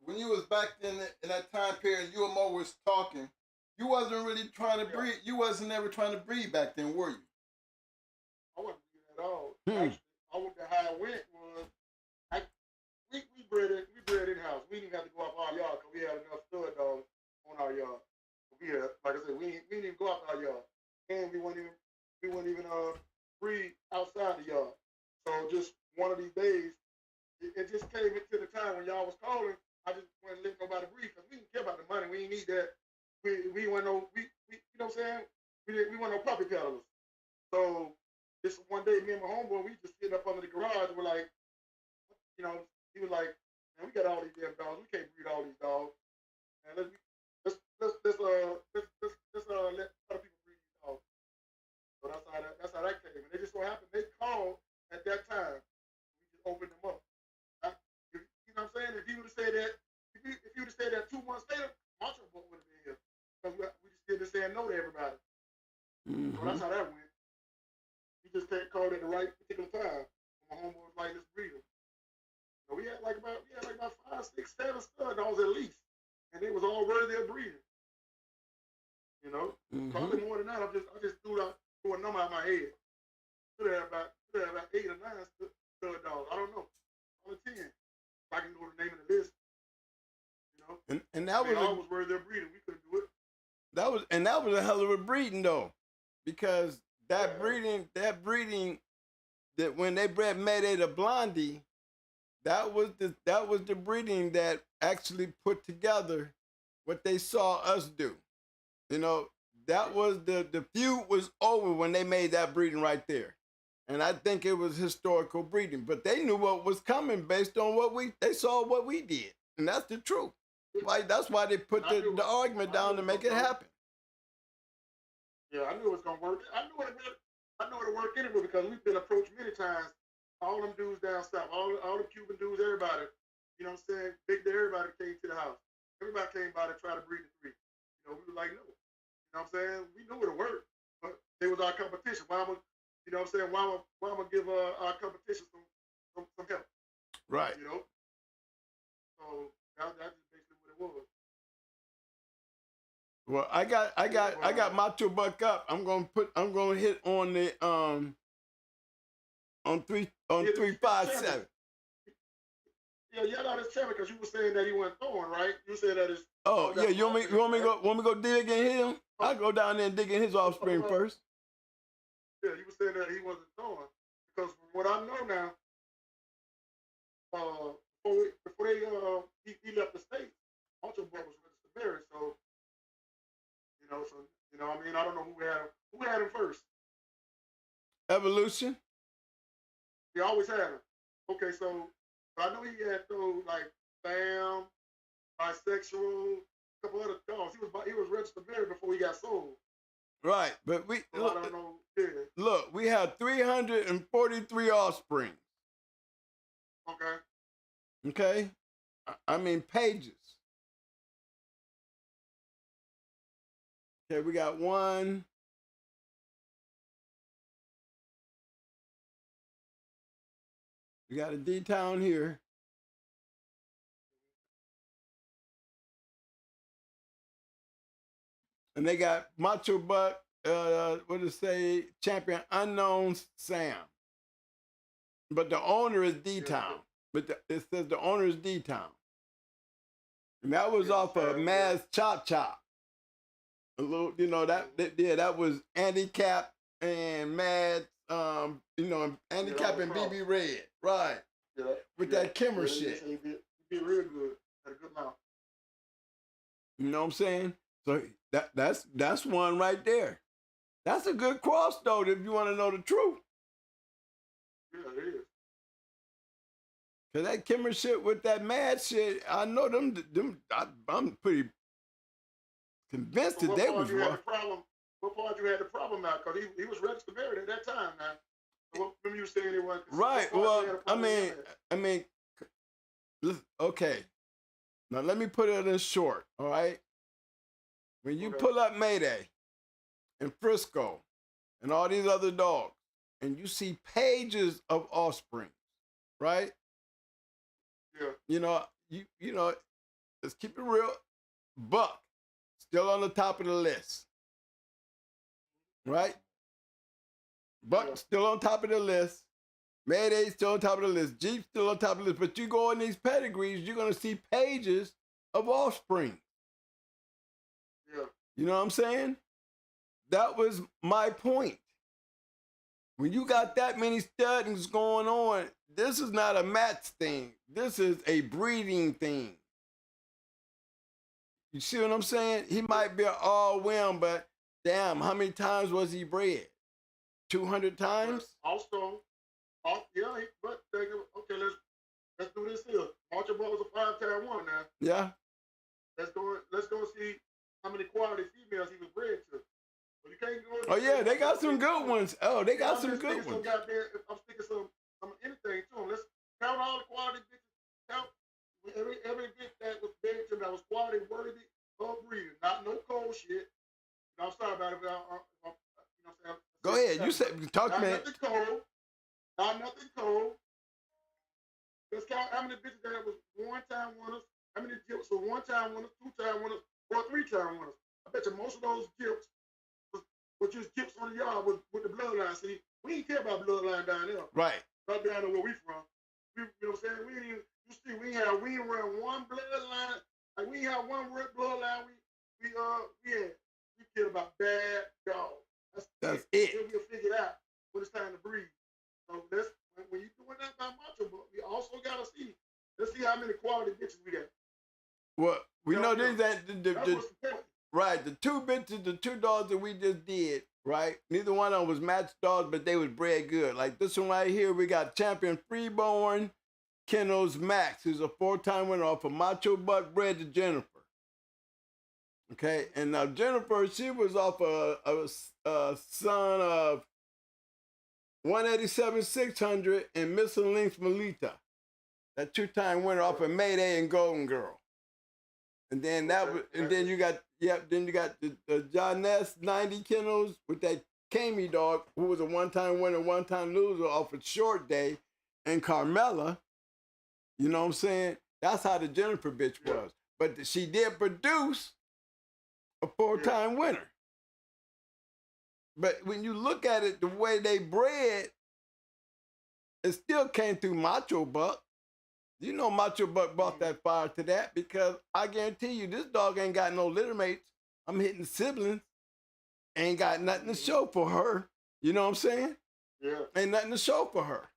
when you was back in that time period, you and Mo was talking, you wasn't really trying to breed. You wasn't ever trying to breed back then, were you? I wasn't breeding at all. Actually, how I went was, we bred in house. We didn't have to go up our yard because we had enough stud dogs on our yard. We had, like I said, we didn't even go up our yard, and we wouldn't even breed outside the yard. So just one of these days, it just came into the time when y'all was calling. I just wasn't letting nobody breed, because we didn't care about the money. We didn't need that. We weren't no, you know what I'm saying? We weren't no puppy peddlers. So this one day, me and my homeboy, we just sitting up under the garage. We're like, you know, he was like, man, we got all these damn dogs. We can't breed all these dogs. And let's let other people breed these dogs. So that's how that came. And it just so happened they called at that time. We just opened them up. You know what I'm saying? If you would have said that, if you would have said that 2 months later, Macho Buck would have been here. Because we just didn't say no to everybody. Mm-hmm. So that's how that went. He just called at the right particular time. My homeboy was like, let's breed them. So we had like about 5, 6, 7 stud dogs at least. And it was all worthy of breeding. You know? Mm-hmm. Probably more than that. I just threw a number out of my head. Could have about 8 or 9 stud dogs. I don't know. Only 10. If I can go to the name of the list. You know? And that was worthy of breeding. We couldn't do it. That was a hell of a breeding though, because that breeding that when they bred Mayday to Blondie, that was the breeding that actually put together what they saw us do. You know, that was the feud was over when they made that breeding right there. And I think it was historical breeding, but they knew what was coming based on they saw what we did. And that's the truth. Like, that's why they put the argument down to make it happen. Yeah, I knew it was gonna work. I know it'll work anyway, because we've been approached many times. All them dudes down south, all the Cuban dudes, everybody. You know what I'm saying? Big to everybody came to the house. Everybody came by to try to breed the 3. You know, we were like, no. You know what I'm saying? We knew it'll work, but it was our competition. Why am I give our competition some help? Right. You know. So that's just basically what it was. Well, I got Macho Buck up. I'm gonna hit on the on 357. Yeah, y'all got his champion, because you were saying that he went throwing, right? You said that his. Oh yeah, you want me to go dig in him? I'll go down there and dig in his offspring first. Yeah, you were saying that he wasn't throwing, because from what I know now, before he left the state, Macho Buck was registered married, so You know what I mean? I don't know who had him first. Evolution. He always had him. Okay, so I know he had those like Sam, bisexual, a couple other dogs. He was registered married before he got sold. Right, but we So I don't know. Yeah. look, we have 343 offspring. Okay. Okay, I mean pages. Okay, we got one. We got a D-town here. And they got Macho Buck, what does it say? Champion Unknown Sam. But the owner is D-Town. But it says the owner is D-Town. And that was off of Maz Chop Chop. A little, you know, that was Handicap and Mad, you know, Handicap and BB Red. Right. Yeah. With that Kimmer shit. He did real good. Had a good mouth. You know what I'm saying? So that's one right there. That's a good cross though, if you want to know the truth. Yeah, it is. Cause that Kimmer shit with that Mad shit, I know them. I'm pretty convinced that they was rough. What part you had the problem now? Because he was registered married at that time now. So what remember you saying it was Right. Well, I mean, okay. Now let me put it in short. All right. When you pull up Mayday and Frisco and all these other dogs, and you see pages of offspring, right? Yeah. You know, let's keep it real. Buck still on the top of the list, right? Buck still on top of the list. Mayday still on top of the list. Jeep still on top of the list. But you go in these pedigrees, you're gonna see pages of offspring. Yeah. You know what I'm saying? That was my point. When you got that many studdings going on, this is not a match thing. This is a breeding thing. You see what I'm saying? He might be an all-win, but damn, how many times was he bred? 200 times? Also, yeah, but okay, let's do this here. Macho Buck was a 5-time winner now. Yeah. Let's go see how many quality females he was bred to. But you can't go. Oh yeah, they got some good ones. Oh, they got some good ones. I'm sticking some anything to them. Let's count all the quality bitches. Count every bitch that was bred to that was quality worthy of breeding. Not no cold shit. I'm sorry about it. You know what I'm saying? Go ahead. You said talk to me. Not nothing cold. Not nothing cold. Let's count how many bitches that was 1-time winners. How many gifts were 1-time winners, 2-time winners, or 3-time winners? I bet you most of those gifts was just gifts on the yard with the bloodline. See, we ain't care about bloodline down there. Right. Right down there where we from. You know what I'm saying? We ain't run one bloodline. Like we ain't have one bloodline. We cared about bad dogs. That's it. We'll figure it out when it's time to breed. So when you doing that by Macho Buck, we also gotta see. Let's see how many quality bitches we got. Well, we know these right, the two bitches, the two dogs that we just did, right? Neither one of them was matched dogs, but they was bred good. Like this one right here, we got Champion Freeborn Kennels Max, who's a 4-time winner off of Macho Buck bred to Jennifer. Okay, and now Jennifer, she was off a son of 187-600 and Missing Links Melita. That 2-time winner off of Mayday and Golden Girl. And then then you got the John Ness 90 Kennels with that Kami dog, who was a 1-time winner, 1-time loser off of Short Day, and Carmella. You know what I'm saying? That's how the Jennifer bitch was. But she did produce a 4-time winner. But when you look at it, the way they bred, it still came through Macho Buck. You know Macho Buck brought that fire to that because I guarantee you this dog ain't got no litter mates. I'm hitting siblings. Ain't got nothing to show for her. You know what I'm saying? Yeah. Ain't nothing to show for her.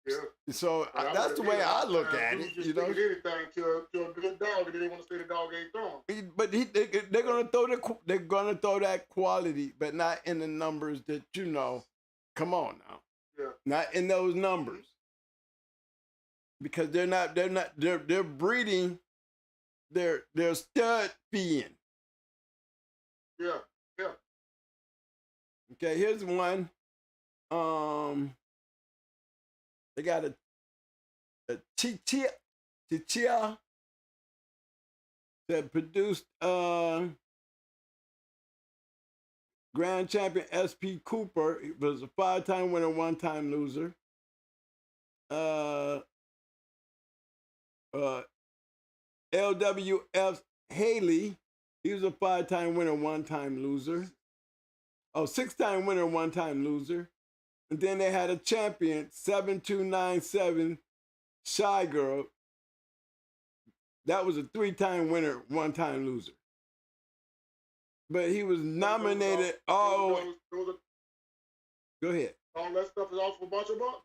Yeah. So But that's the way I look at it. Just You know, anything to a good dog, and they want to say the dog ain't throwing. but they're gonna throw that quality, but not in the numbers that you know. Come on now, Yeah. not in those numbers, because they're breeding, they're stud feeding. Yeah. Yeah. Okay, here's one. They got a chichia that produced grand champion S.P. Cooper. He was a 5-time winner, 1-time loser. LWF Haley, he was a 5-time winner, 1-time loser. Oh, 6-time winner, 1-time loser. And then they had a champion, 7297 Shy Girl. That was a 3-time winner, 1-time loser. But he was nominated. Go ahead. All that stuff is off for Macho Buck.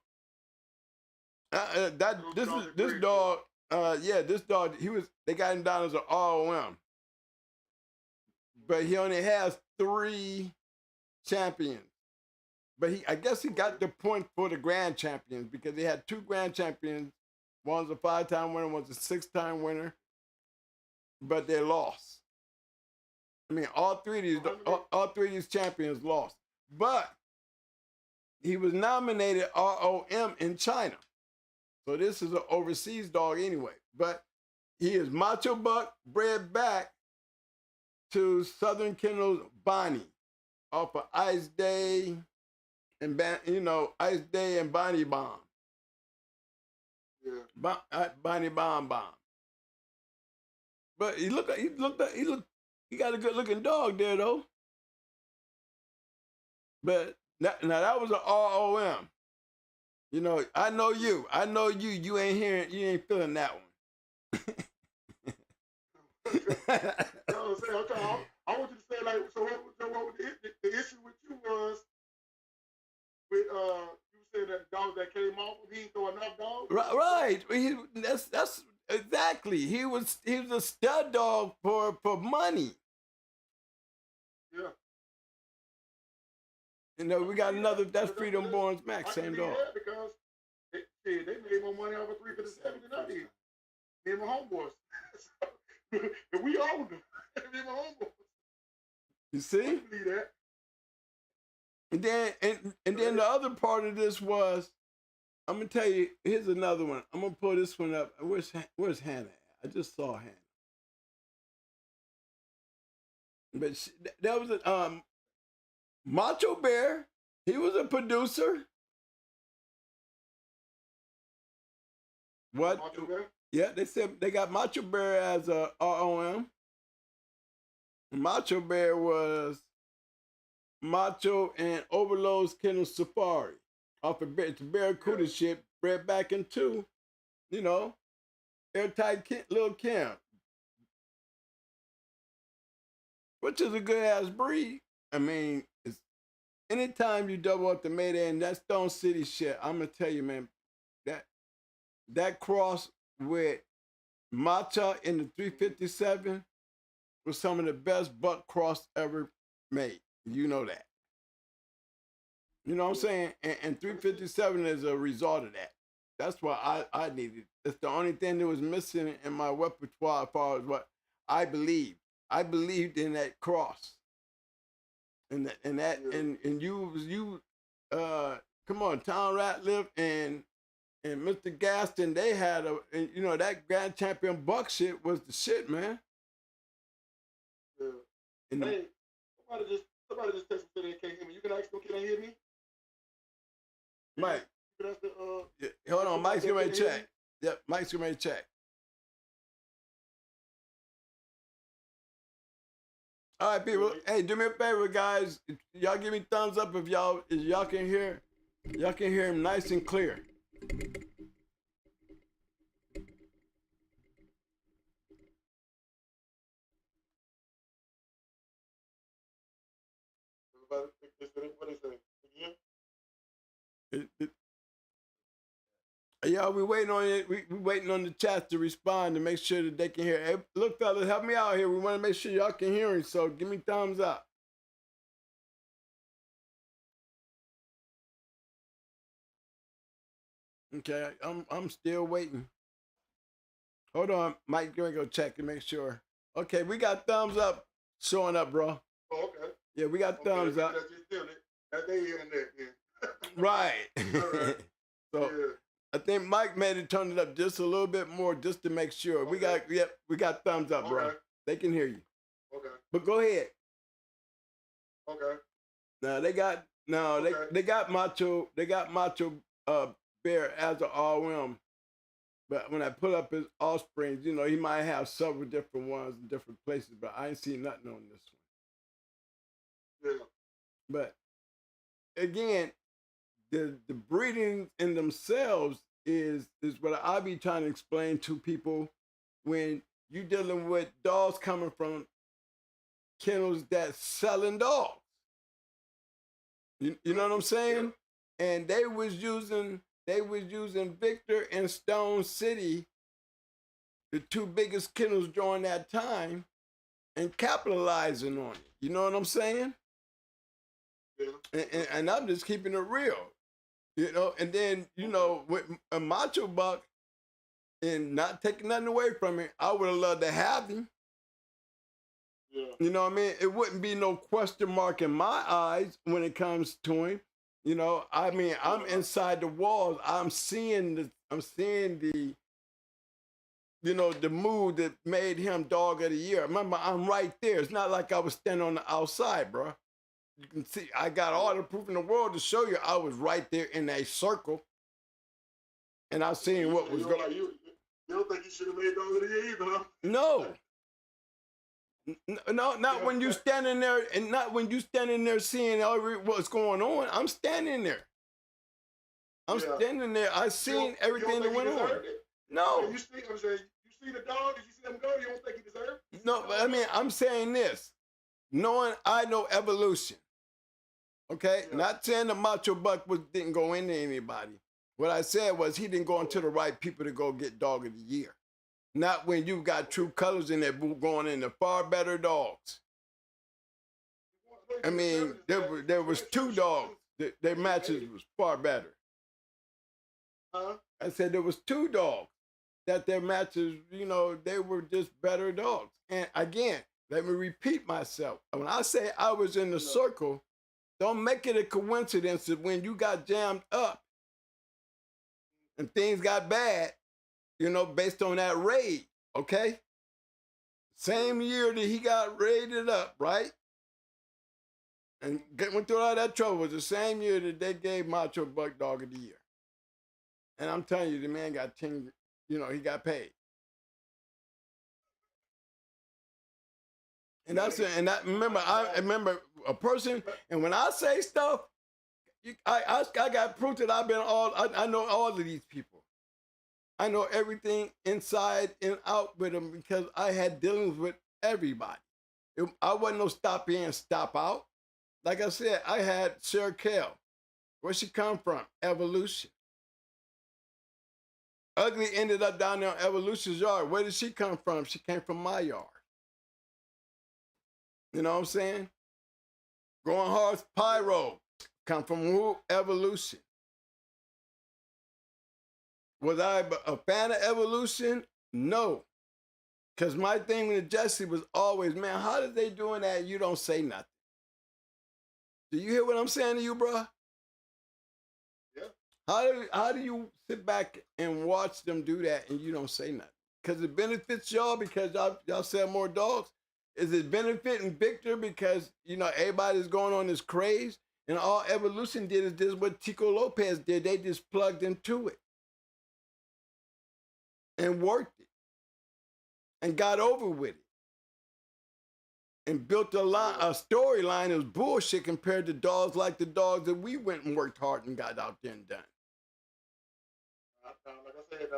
This dog. This dog. They got him down as an ROM, but he only has 3 champions. But I guess he got the point for the grand champions because he had 2 grand champions. One's a 5-time winner, one's a 6-time winner. But they lost. I mean, all three of these champions lost. But he was nominated ROM in China. So this is an overseas dog anyway. But he is Macho Buck bred back to Southern Kennels Bonnie off of Ice Day and Ice Day and Bonnie Bomb. Yeah. Bonnie Bomb Bomb. But he got a good looking dog there though. But now that was an ROM. You know, I know you. You ain't feeling that one. I want you to say like, so what the issue with you was with you said that dog that came off, he didn't throw enough dogs. Right. That's exactly. He was a stud dog for money. Yeah. You know, we got another. That's Freedom Born's Max, same dog. Because they made more money off of 357 than I did. Me and my homeboys. And we owned them. Me and my homeboys. You see? Believe that. And then the other part of this was, I'm gonna tell you. Here's another one. I'm gonna pull this one up. Where's Hannah? I just saw Hannah. But that was a Macho Bear. He was a producer. What? Macho Bear? Yeah, they said they got Macho Bear as a ROM. Macho Bear was Macho and Overload's Kennel Safari off of it's Barracuda shit, bred back into, airtight little Kim, which is a good ass breed. I mean, anytime you double up the Mayday and that Stone City shit, I'm gonna tell you, man, that cross with Matcha in the 357 was some of the best buck cross ever made. You know that. You know what I'm saying? And 357 is a result of that. That's why I needed. It's the only thing that was missing in my repertoire as far as what I believed. I believed in that cross. And you come on, Tom Ratliff and Mr. Gaston, they had that grand champion buck shit was the shit, man. Yeah. Hey, somebody just texted me they can't hear me. You can ask them, can they hear me? Mike. You can ask the, hold on, Mike's getting ready to check. Yep, Mike's getting ready to check. All right, people. Hey, do me a favor, guys. Y'all give me thumbs up if y'all can hear. Y'all can hear him nice and clear. What is it? Yeah, we waiting on it. We waiting on the chat to respond to make sure that they can hear. Hey, look, fellas, help me out here. We want to make sure y'all can hear him. So give me thumbs up. Okay, I'm still waiting. Hold on, Mike. Gonna go check and make sure. Okay, we got thumbs up showing up, bro. Oh, okay. Yeah, we got thumbs up. That's just doing it. That's their internet, then. Right. Right. So Yeah. I think Mike made it turn it up just a little bit more just to make sure. Okay. We got thumbs up, bro. Okay. They can hear you. Okay. But go ahead. Okay. Now they got they got Macho Bear as an RM. But when I pull up his offsprings, you know, he might have several different ones in different places, but I ain't seen nothing on this one. Yeah. But again, the breeding in themselves is what I be trying to explain to people when you dealing with dogs coming from kennels that selling dogs. You know what I'm saying? Yeah. And they was using Victor and Stone City, the two biggest kennels during that time, and capitalizing on it. You know what I'm saying? Yeah. And I'm just keeping it real. You know, and then, you know, with a Macho Buck and not taking nothing away from it, I would have loved to have him. Yeah. You know what I mean? It wouldn't be no question mark in my eyes when it comes to him. You know, I mean, I'm inside the walls. I'm seeing the, you know, the mood that made him dog of the year. Remember, I'm right there. It's not like I was standing on the outside, bro. You can see, I got all the proof in the world to show you I was right there in a circle. And I seen what was going on. You don't think you should have made dog of the year either, huh? No. No, not when you standing there, and not when you standing there seeing what's going on. I'm standing there. I'm standing there. I seen everything that went on. No. You see the dog? Did you see them go? You don't think he deserved it? No, but I mean, I'm saying this. Knowing I know evolution. Okay? Yeah. Not saying the Macho Buck didn't go into anybody. What I said was he didn't go into the right people to go get dog of the year. Not when you got true colors in there going into far better dogs. I mean, there was two dogs. Their matches was far better. Huh? I said there was two dogs that their matches, you know, they were just better dogs. And again, let me repeat myself. When I say I was in the circle, don't make it a coincidence that when you got jammed up and things got bad, you know, based on that raid, okay? Same year that he got raided up, right? And went through all that trouble was the same year that they gave Macho Buck Dog of the Year. And I'm telling you, the man got 10, you know, he got paid. And that's it. And that, I remember a person, and when I say stuff, I got proof that I know all of these people. I know everything inside and out with them because I had dealings with everybody. I wasn't no stop in, stop out. Like I said, I had Sarah Kell. Where she come from? Evolution. Ugly ended up down there on Evolution's yard. Where did she come from? She came from my yard. You know what I'm saying? Going Hard Pyro come from who? Evolution. Was I a fan of Evolution? No. Because my thing with Jesse was always, man, how did they doing that? You don't say nothing. Do you hear what I'm saying to you, bro? Yeah. How do you sit back and watch them do that and you don't say nothing? Because it benefits y'all because y'all sell more dogs? Is it benefiting Victor because, you know, everybody's going on this craze? And all Evolution did is this what Tico Lopez did. They just plugged into it. And worked it. And got over with it. And built a storyline that was bullshit compared to dogs like the dogs that we went and worked hard and got out there and done. Like I said,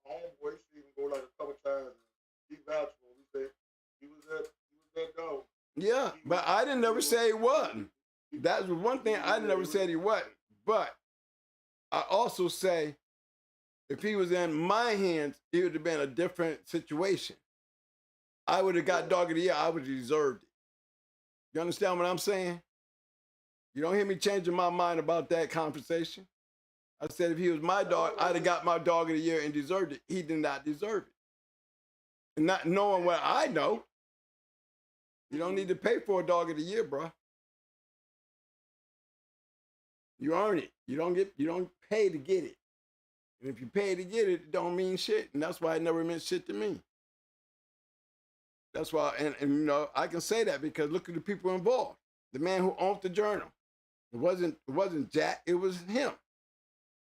homeboy used to even go like a couple times. He vouched for him. He said he was that dog. Yeah, but I didn't never say he wasn't. That was one thing I never said he wasn't. But I also say If he was in my hands, it would have been a different situation. I would have got dog of the year. I would have deserved it. You understand what I'm saying? You don't hear me changing my mind about that conversation. I said if he was my dog, I'd have got my dog of the year and deserved it. He did not deserve it. And not knowing what I know, you don't need to pay for a dog of the year, bro. You earn it. You don't pay to get it. And if you pay to get it, it don't mean shit. And that's why it never meant shit to me. That's why, and you know, I can say that because look at the people involved. The man who owned the journal. It wasn't Jack, it was him.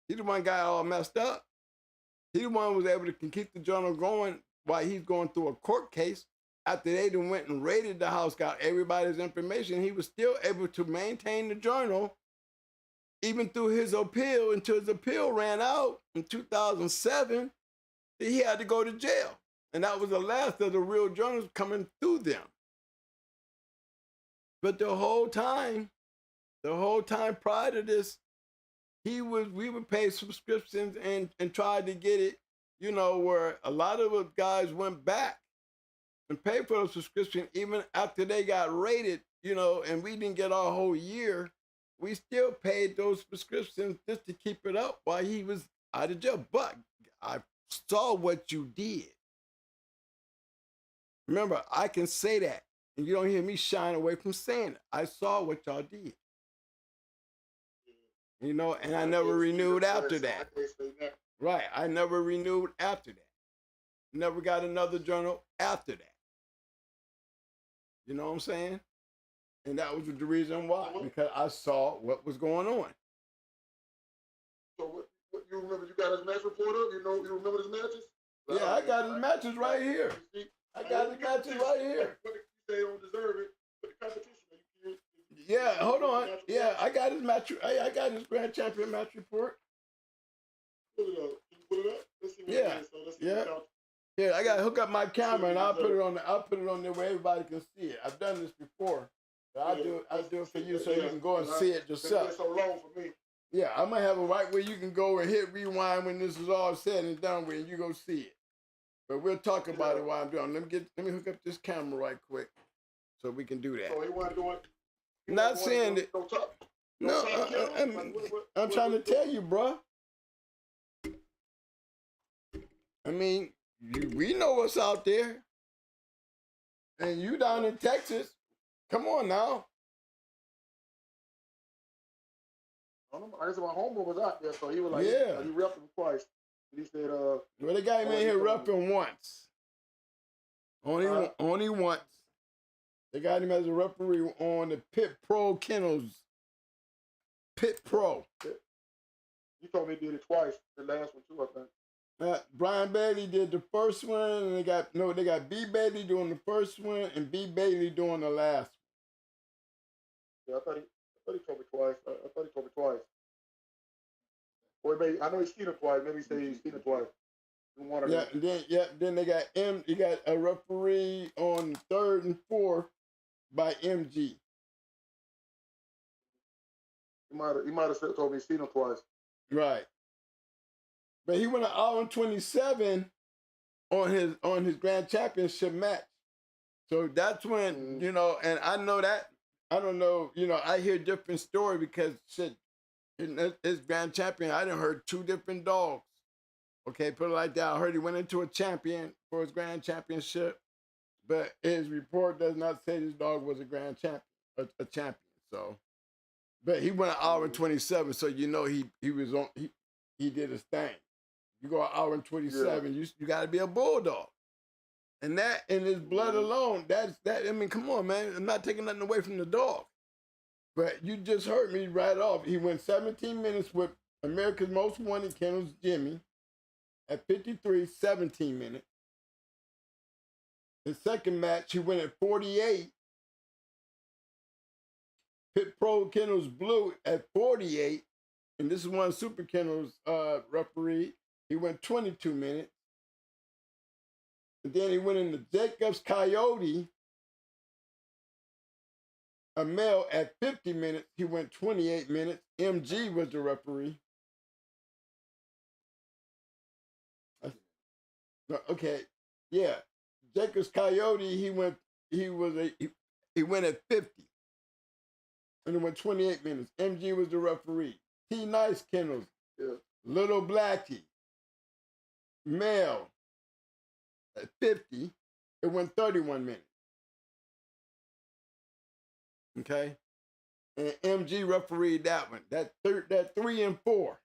He the one got all messed up. He the one who was able to keep the journal going while he's going through a court case. After they done went and raided the house, got everybody's information, he was still able to maintain the journal even through his appeal until his appeal ran out in 2007. He had to go to jail. And that was the last of the real journals coming through them. But the whole time prior to this, we would pay subscriptions and tried to get it, you know, where a lot of the guys went back and paid for the subscription even after they got raided, you know, and we didn't get our whole year. We still paid those subscriptions just to keep it up while he was out of jail. But I saw what you did. Remember, I can say that, and you don't hear me shying away from saying it. I saw what y'all did. You know, and I never renewed after that. Right, I never renewed after that. Never got another journal after that. You know what I'm saying? And that was the reason why, because I saw what was going on. So what you remember? You got his match report up? You remember his matches? Yeah, I got his matches right here. I got his matches right here. But you say don't deserve it, but the competition. Yeah, hold on. Yeah, I got his match. I got his grand champion match report. Pull it up. Can you pull it up? Let's see what Yeah, it is. So let's see yeah. Yeah, I gotta hook up my camera and I'll put it on there where everybody can see it. I've done this before. So I'll do it for you so you can go and see it yourself. It's so long for me. Yeah, I'm gonna have it right where you can go and hit rewind when this is all said and done with and you go see it. But we'll talk about it while I'm doing. Let me hook up this camera right quick so we can do that. So he wasn't doing. Not saying that. No, I'm trying to tell you, bro. I mean, we know what's out there. And you down in Texas. Come on now. I guess my homeboy was out there, so he was like, yeah. He repped him twice. He said, well, they got him in here repping once. Only once. They got him as a referee on the Pit Pro Kennels. Pit Pro. You told me he did it twice. The last one too, I think. Brian Bailey did the first one, and they got B. Bailey doing the first one, and B. Bailey doing the last one. Yeah, I thought he told me twice. I thought he told me twice. Or maybe I know he's seen it twice. Maybe he said he's seen it twice. Then they got you got a referee on third and fourth by MG. He might have told me he's seen it twice. Right. But he went an hour and 27 on his grand championship match. So that's when, you know, and I know that, I don't know, you know, I hear different story because shit, his grand champion, I done heard two different dogs. Okay, put it like that. I heard he went into a champion for his grand championship, but his report does not say this dog was a grand champion, a champion. So, but he went an hour and 27, so you know he was on, he did his thing. You go an hour and 27, you got to be a bulldog. And that, in his blood alone, that, I mean, come on, man. I'm not taking nothing away from the dog. But you just heard me right off. He went 17 minutes with America's Most Wanted Kennels, Jimmy, at 53, 17 minutes. The second match, he went at 48. Pit Pro Kennels Blue at 48. And this is one Super Kennels referee. He went 22 minutes. And then he went into Jacob's Coyote, a male at 50 minutes. He went 28 minutes. MG was the referee. No, okay, yeah. Jacob's Coyote, he went at 50. And it went 28 minutes. MG was the referee. T Nice Kennels. Yeah. Little Blackie. Male. At 50, it went 31 minutes. Okay? And MG refereed that one. That 3 and 4.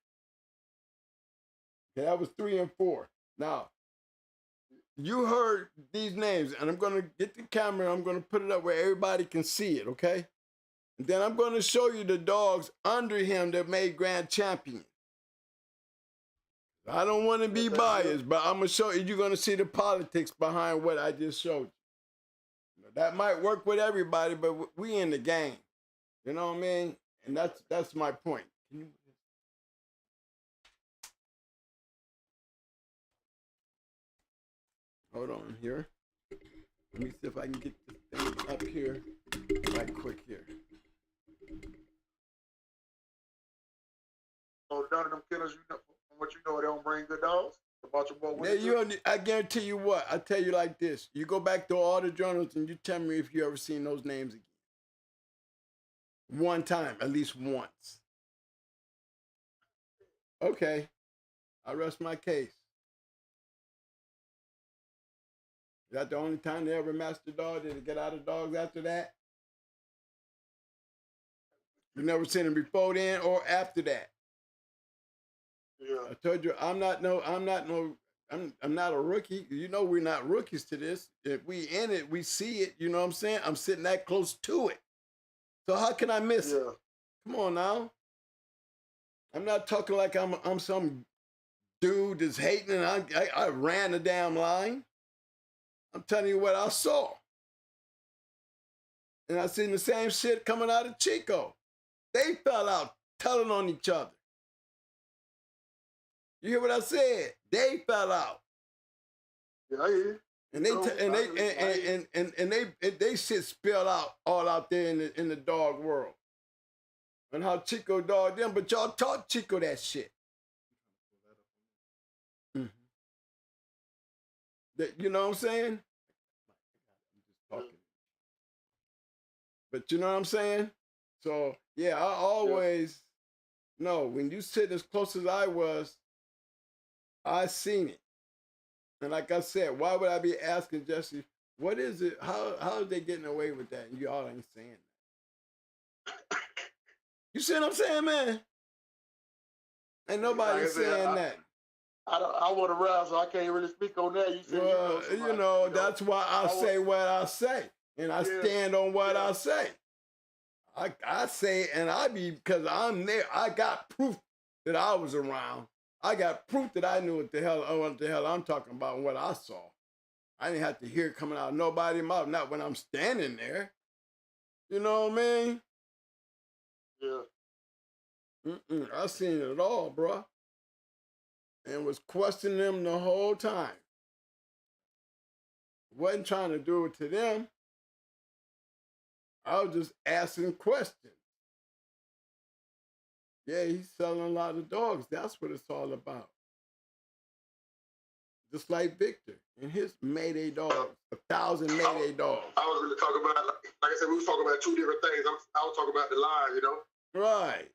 Okay, that was 3 and 4. Now, you heard these names, and I'm going to get the camera, I'm going to put it up where everybody can see it, okay? And then I'm going to show you the dogs under him that made grand champion. I don't want to be biased, but I'm going to show you, you're going to see the politics behind what I just showed you. That might work with everybody, but we in the game. You know what I mean? And that's my point. Can you... Hold on here. Let me see if I can get this thing up here right quick here. So none of them killers, you know, from what you know, they don't bring good dogs. About your boy. I guarantee you what. I tell you like this. You go back to all the journals and you tell me if you ever seen those names again. One time, at least once. Okay. I rest my case. Is that the only time they ever matched the dog? Did they get out of dogs after that? You never seen them before then or after that. Yeah. I told you I'm not a rookie. You know we're not rookies to this. If we in it, we see it. You know what I'm saying? I'm sitting that close to it. So how can I miss it? Come on now. I'm not talking like I'm some dude that's hating and I ran the damn line. I'm telling you what I saw. And I seen the same shit coming out of Chico. They fell out telling on each other. You hear what I said? They fell out. Yeah, I hear. And they shit spilled out all out there in the dog world. And how Chico dogged them, but y'all taught Chico that shit. Mm-hmm. You know what I'm saying? I'm just talking. But you know what I'm saying? So yeah, I always know when you sit as close as I was, I seen it. And like I said, why would I be asking Jesse, what is it? How are they getting away with that? And y'all ain't saying that. You see what I'm saying, man? Ain't nobody saying that. I want to rap, so I can't really speak on that. You said, that's why I say what I say. And I stand on what I say. I say, and because I'm there, I got proof that I was around. I got proof that I knew what the hell I'm talking about and what I saw. I didn't have to hear it coming out of nobody's mouth, not when I'm standing there. You know what I mean? Yeah. I seen it all, bro. And was questioning them the whole time. Wasn't trying to do it to them. I was just asking questions. Yeah, he's selling a lot of dogs. That's what it's all about. Just like Victor and his Mayday dogs, 1,000 Mayday dogs. I was really talking about, like I said, we was talking about two different things. I was talking about the line, you know? Right.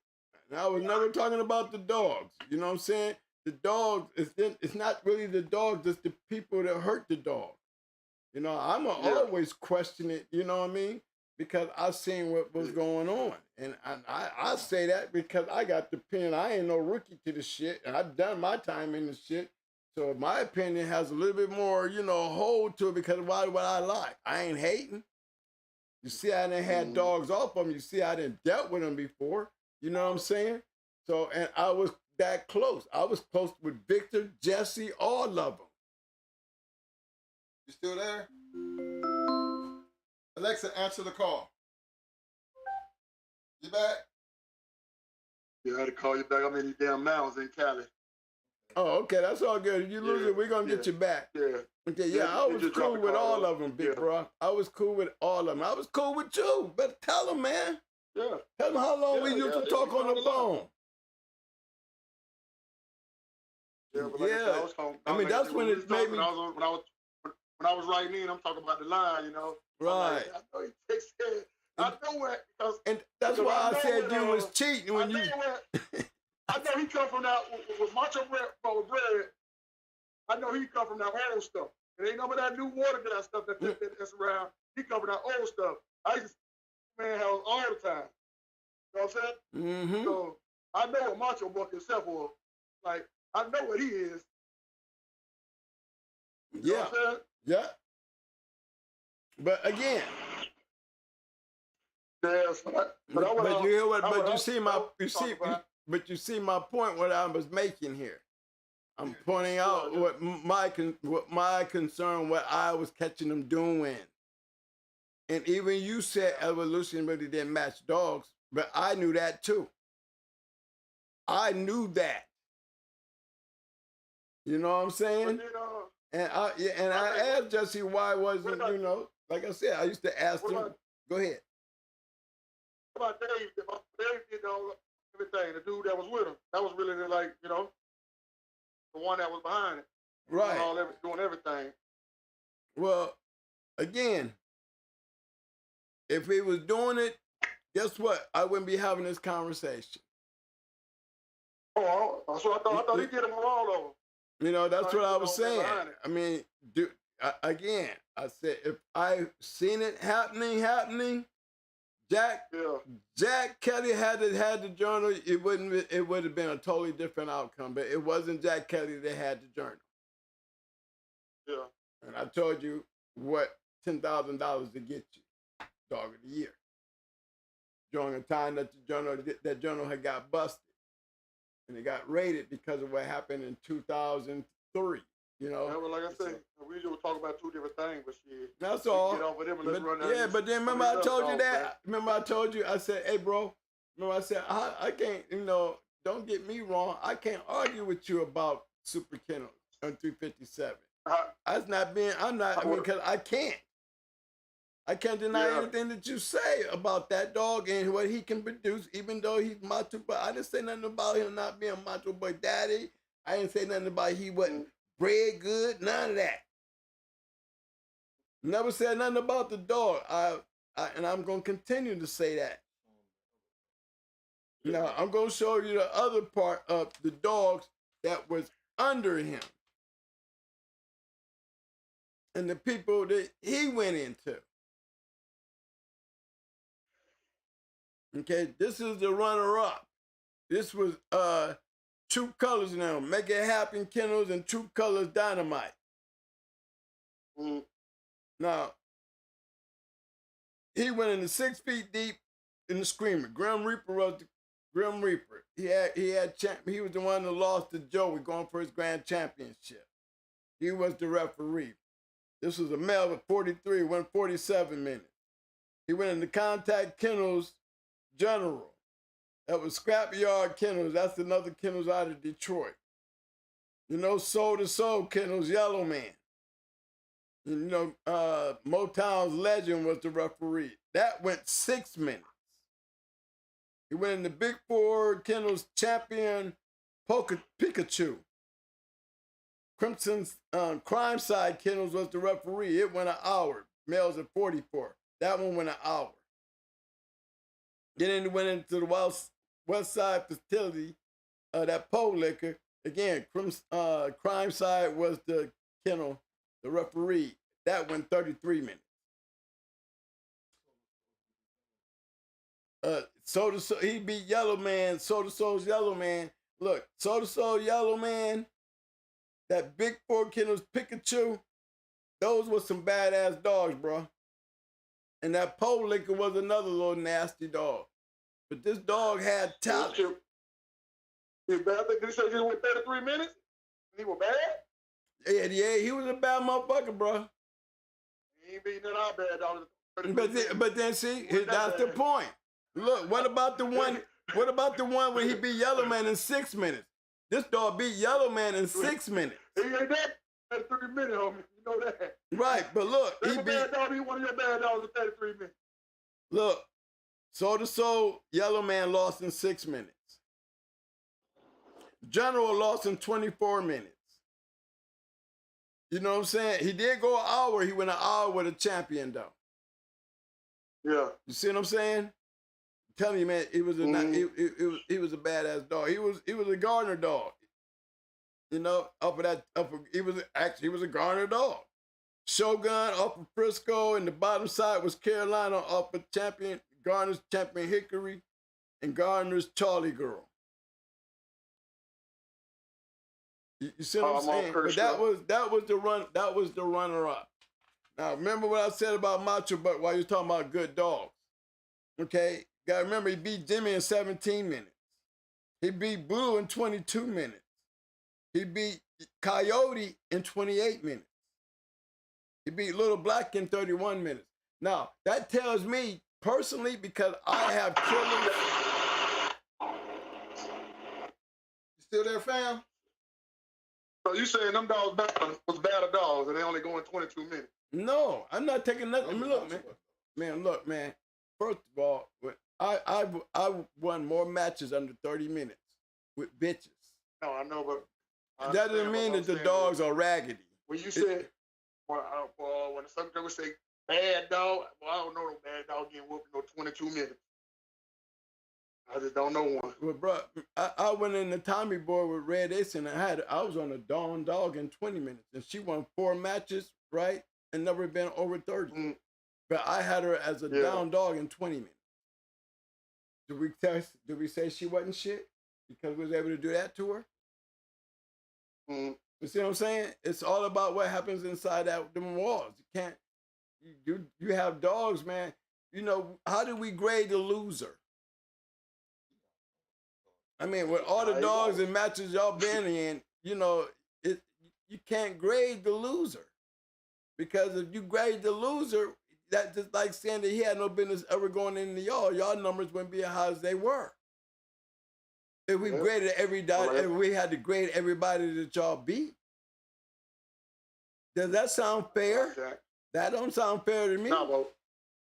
And I was never talking about the dogs. You know what I'm saying? The dogs, it's not really the dogs, it's the people that hurt the dog. You know, I'm always question it, you know what I mean? Because I seen what was going on. And I say that because I got the opinion. I ain't no rookie to the shit. And I've done my time in the shit. So my opinion has a little bit more, hold to it because why would I lie? I ain't hating. You see, I done had dogs off them. You see, I done dealt with them before. You know what I'm saying? So, and I was that close. I was close with Victor, Jesse, all of them. You still there? Alexa, answer the call. You back? Yeah, I had to call you back. I'm in these damn mountains in Cali. Oh, okay, that's all good. If you lose it, we're going to get you back. Yeah. Okay, I was cool with all of them, big bro. I was cool with all of them. I was cool with you. Better tell them, man. Yeah. Tell them how long we used to talk on the phone. Yeah, but like I said, I was talking. I mean, that's when it made me. When I was writing in, I'm talking about the line, you know. Right. Like, I know he takes care. I know it and that's why I said you was cheating when you. I know he come from that with macho bread, bread. I know he come from that old stuff. It ain't none of that new water gas stuff that's around. He come from that old stuff. I used to man house all the time. You know what I'm saying? Mm-hmm. So I know what macho buck himself was. Like I know what he is. You know what I'm saying? Yeah. But again. Yes, but you hear what? But you see my point. What I was making here. I'm pointing out what my concern, what I was catching them doing. And even you said evolution really didn't match dogs, but I knew that too. I knew that. You know what I'm saying? And I asked Jesse why wasn't, you know, like I said, I used to ask him. Go ahead. What about Dave? Dave did everything. The dude that was with him. That was really like, you know, the one that was behind it. Right. Doing everything. Well, again, if he was doing it, guess what? I wouldn't be having this conversation. Oh, so I thought he did him all over. You know, that's what I was saying. I mean, again, I said if I seen it happening, Jack Kelly had the journal, it would have been a totally different outcome. But it wasn't Jack Kelly that had the journal. Yeah. And I told you what $10,000 to get you, dog of the year. During a time that that journal had got busted. And it got raided because of what happened in 2003. You know. Yeah, well, like I said, we usually talk about two different things, but shit. That's all. Get off of them and let's run but then remember I told you that. Man. Remember I told you, I said, hey, bro. Remember I said, I can't, you know, don't get me wrong. I can't argue with you about Super Kennels on 357. Because I can't. I can't deny anything that you say about that dog and what he can produce, even though he's macho. But I didn't say nothing about him not being macho boy daddy. I didn't say nothing about he wasn't bred good, none of that. Never said nothing about the dog. And I'm going to continue to say that. Now, I'm going to show you the other part of the dogs that was under him. And the people that he went into. Okay, this is the runner-up. This was True Colors now. Make It Happen Kennels and True Colors Dynamite. Mm-hmm. Now, he went into 6 feet deep in the Screamer. Grim Reaper was the Grim Reaper. He was the one that lost to Joey going for his grand championship. He was the referee. This was a male at 43, went 47 minutes. He went into Contact Kennels General. That was Scrapyard Kennels. That's another Kennels out of Detroit. You know, Soul to Soul Kennels, Yellow Man. You know, Motown's Legend was the referee. That went 6 minutes. He went in the Big Four Kennels Champion Pikachu. Crimson's Crime Side Kennels was the referee. It went an hour. Males at 44. That one went an hour. Then he went into the West Side facility, that pole liquor. Again, Crime Side was the kennel, the referee. That went 33 minutes. He beat Yellow Man, Soda Soul's Yellow Man. Look, Soda Soul, Yellow Man, that Big Four Kennels Pikachu, those were some badass dogs, bro. And that pole liquor was another little nasty dog. But this dog had talent. He bad. Did he say he went 33 minutes? He was bad? Yeah, he was a bad motherfucker, bro. He ain't beating that out bad dog. But then see, that's the point. Look, what about the one where he beat Yellow Man in 6 minutes? This dog beat Yellow Man in 6 minutes. He ain't that 33 minutes, homie. You know that. Right, but look, he beat bad dog. He one of your bad dogs in 33 minutes. Look, Soda Soul, Yellow Man lost in 6 minutes. General lost in 24 minutes. You know what I'm saying? He did go an hour. He went an hour with a champion, though. Yeah. You see what I'm saying? I'm telling you, man, it was a he was a badass dog. He was a Gardner dog. You know, he was a Gardner dog. Shogun up of Frisco, and the bottom side was Carolina up of champion, Gardner's champion Hickory, and Gardner's Charlie Girl. You see what I'm saying? But that was the runner up. Now remember what I said about Macho Buck while you was talking about good dogs. Okay? Gotta remember he beat Jimmy in 17 minutes. He beat Blue in 22 minutes. He beat Coyote in 28 minutes. He beat Little Black in 31 minutes. Now, that tells me personally, because I have killers. You still there, fam? So you saying them dogs was better dogs and they only going 22 minutes? No, I'm not taking nothing. I mean, look, man. Look, man. First of all, I won more matches under 30 minutes with bitches. No, I know, but that doesn't mean that the dogs are raggedy. When you said, when some people say bad dog, well, I don't know no bad dog getting whooped in no 22 minutes. I just don't know one. Well, bro, I went in the Tommy boy with Red Ace, and I was on a Dawn dog in 20 minutes, and she won 4 matches, right, and never been over 30. Mm. But I had her as a down dog in 20 minutes. Did we say she wasn't shit because we was able to do that to her? Mm. You see what I'm saying? It's all about what happens inside them walls. You can't. You have dogs, man. You know, how do we grade the loser? I mean, with all the dogs and matches y'all been in, you know, you can't grade the loser. Because if you grade the loser, that's just like saying that he had no business ever going into y'all numbers wouldn't be as high as they were. If we graded if we had to grade everybody that y'all beat. Does that sound fair? That don't sound fair to me. No,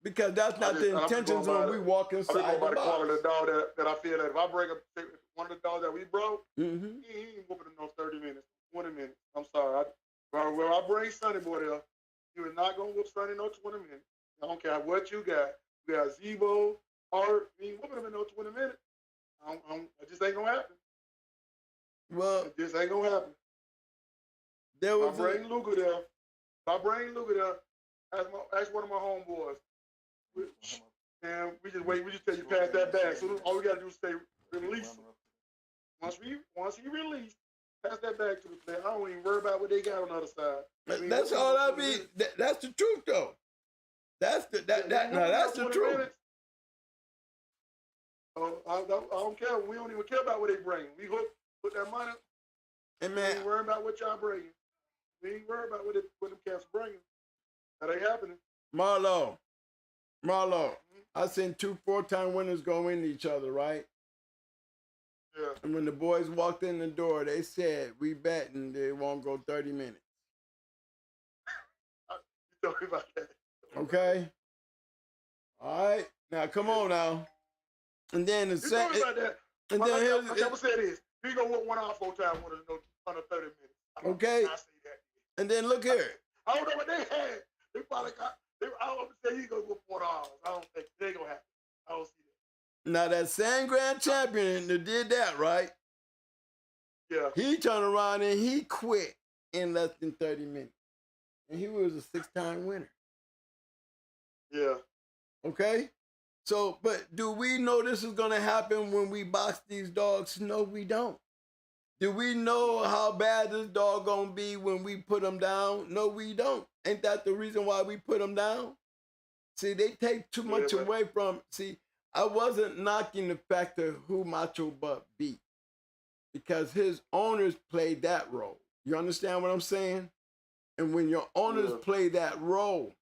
because that's not the intentions when we walk inside the box. I'm going by the quality of the dog that I feel that if I bring one of the dogs that we broke, he ain't whooping in no 30 minutes, 20 minutes. I'm sorry. When I bring Sonny Boy there, you are not going to whoop Sonny no 20 minutes. I don't care what you got. You got Zebo, Art, you ain't whooping him in no 20 minutes. It just ain't going to happen. Well, it just ain't going to happen. If I bring Luca there, ask one of my homeboys. And we just tell you pass that back. So all we gotta do is stay release him. Once he released, pass that back to the player. I don't even worry about what they got on the other side. That's all I mean. That's the truth, though. That's the truth. I don't care. We don't even care about what they bring. We put that money. And man, we ain't worrying about what y'all bringing. We ain't worried about what them cats bringing. That ain't happening. Marlo, I seen 2 4-time winners go into each other, right? Yeah. And when the boys walked in the door, they said, we betting they won't go 30 minutes. You told me about that. Okay? All right. Now, come on now. And then the second. You told me about that. And then here's the. I'm say this. You gonna whoop one out 4-time winners in under 30 minutes. Okay. I say that. And then look here. I don't know what they had. They probably got. I don't say he's gonna go $4. I don't think they gonna happen. I don't see that. Now that same grand champion that did that, right? Yeah. He turned around and he quit in less than 30 minutes. And he was a 6-time winner. Yeah. Okay? So, but do we know this is gonna happen when we box these dogs? No, we don't. Do we know how bad this dog gonna be when we put him down? No, we don't. Ain't that the reason why we put him down? See, they take too much away from. See, I wasn't knocking the fact of who Macho Buck beat because his owners played that role. You understand what I'm saying? And when your owners play that role,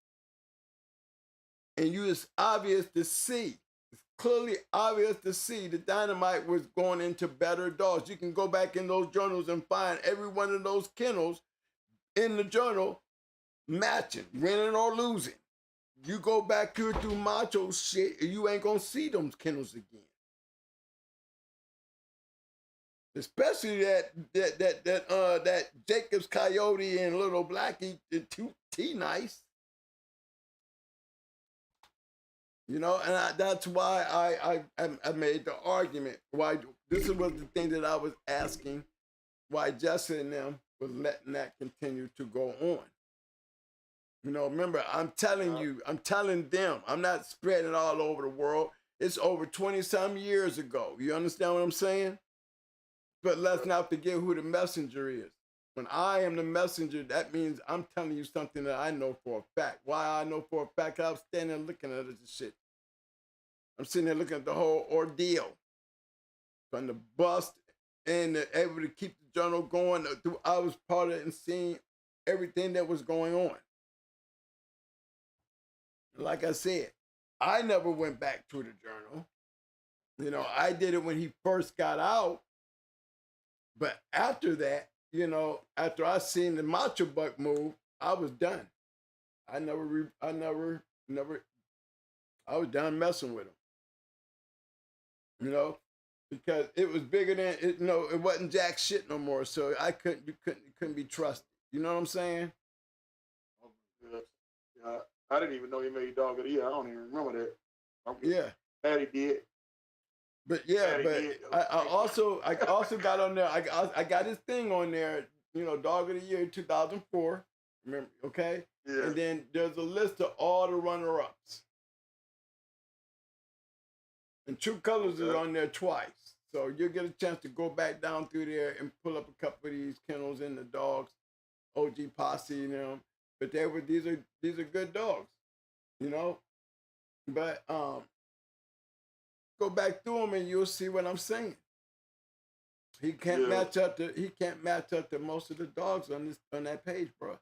and it's obvious to see, it's clearly obvious to see the Dynamite was going into better dogs. You can go back in those journals and find every one of those kennels in the journal matching, winning or losing. You go back here through Macho shit, and you ain't gonna see them kennels again. Especially that Jacob's Coyote and Little Blackie, the T nice. You know, and that's why I made the argument. Why this was the thing that I was asking, why Jesse and them was letting that continue to go on. You know, remember, I'm telling them, I'm not spreading it all over the world. It's over 20-some years ago. You understand what I'm saying? But let's not forget who the messenger is. When I am the messenger, that means I'm telling you something that I know for a fact. Why I know for a fact? I was standing there looking at this shit. I'm sitting there looking at the whole ordeal. From the bust and able to keep the journal going. I was part of it and seeing everything that was going on. Like I said, I never went back to the journal. You know, I did it when he first got out. But after that, you know, after I seen the Macho Buck move, I was done. I was done messing with him. You know, because it was bigger than it. You know, it wasn't jack shit no more. So you couldn't be trusted. You know what I'm saying? Oh my goodness. Yeah, I didn't even know he made Dog of the Year. I don't even remember that. Yeah. Glad he did. But yeah, I also got on there. I got his thing on there. You know, Dog of the Year 2004. Remember? Okay. Yeah. And then there's a list of all the runner-ups. And True Colors is on there twice. So you'll get a chance to go back down through there and pull up a couple of these Kennels and the dogs, OG Posse, you know. But these are good dogs, you know. But go back through them and you'll see what I'm saying. He can't match up to most of the dogs on that page, bro.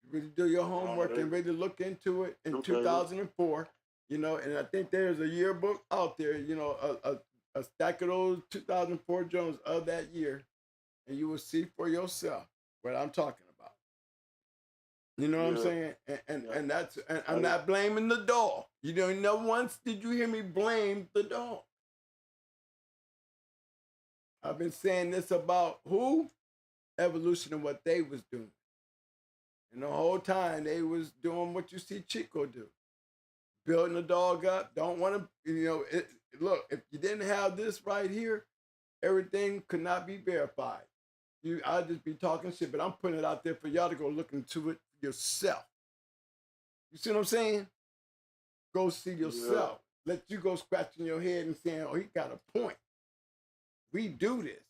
You really do your homework and really look into it in 2004. You know, and I think there's a yearbook out there, you know, a stack of those 2004 Jones of that year, and you will see for yourself what I'm talking about. You know what I'm saying? And that's, and I'm not blaming the dog. You know, never once did you hear me blame the dog. I've been saying this about who? Evolution and what they was doing. And the whole time they was doing what you see Chico do. Building the dog up, don't want to, you know, look, if you didn't have this right here, everything could not be verified. I'd just be talking shit, but I'm putting it out there for y'all to go look into it yourself. You see what I'm saying? Go see yourself. Yeah. Let you go scratching your head and saying, oh, he got a point. We do this.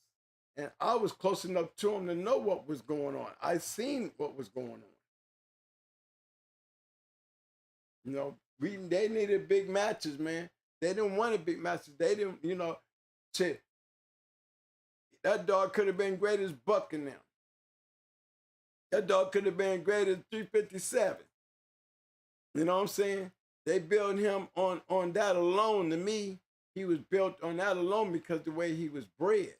And I was close enough to him to know what was going on. I seen what was going on. You know, they needed big matches, man. They didn't want a big matches. They didn't, you know, shit. That dog could have been great as Buck and them. That dog could have been great as 357. You know what I'm saying? They built him on that alone. To me, he was built on that alone because the way he was bred.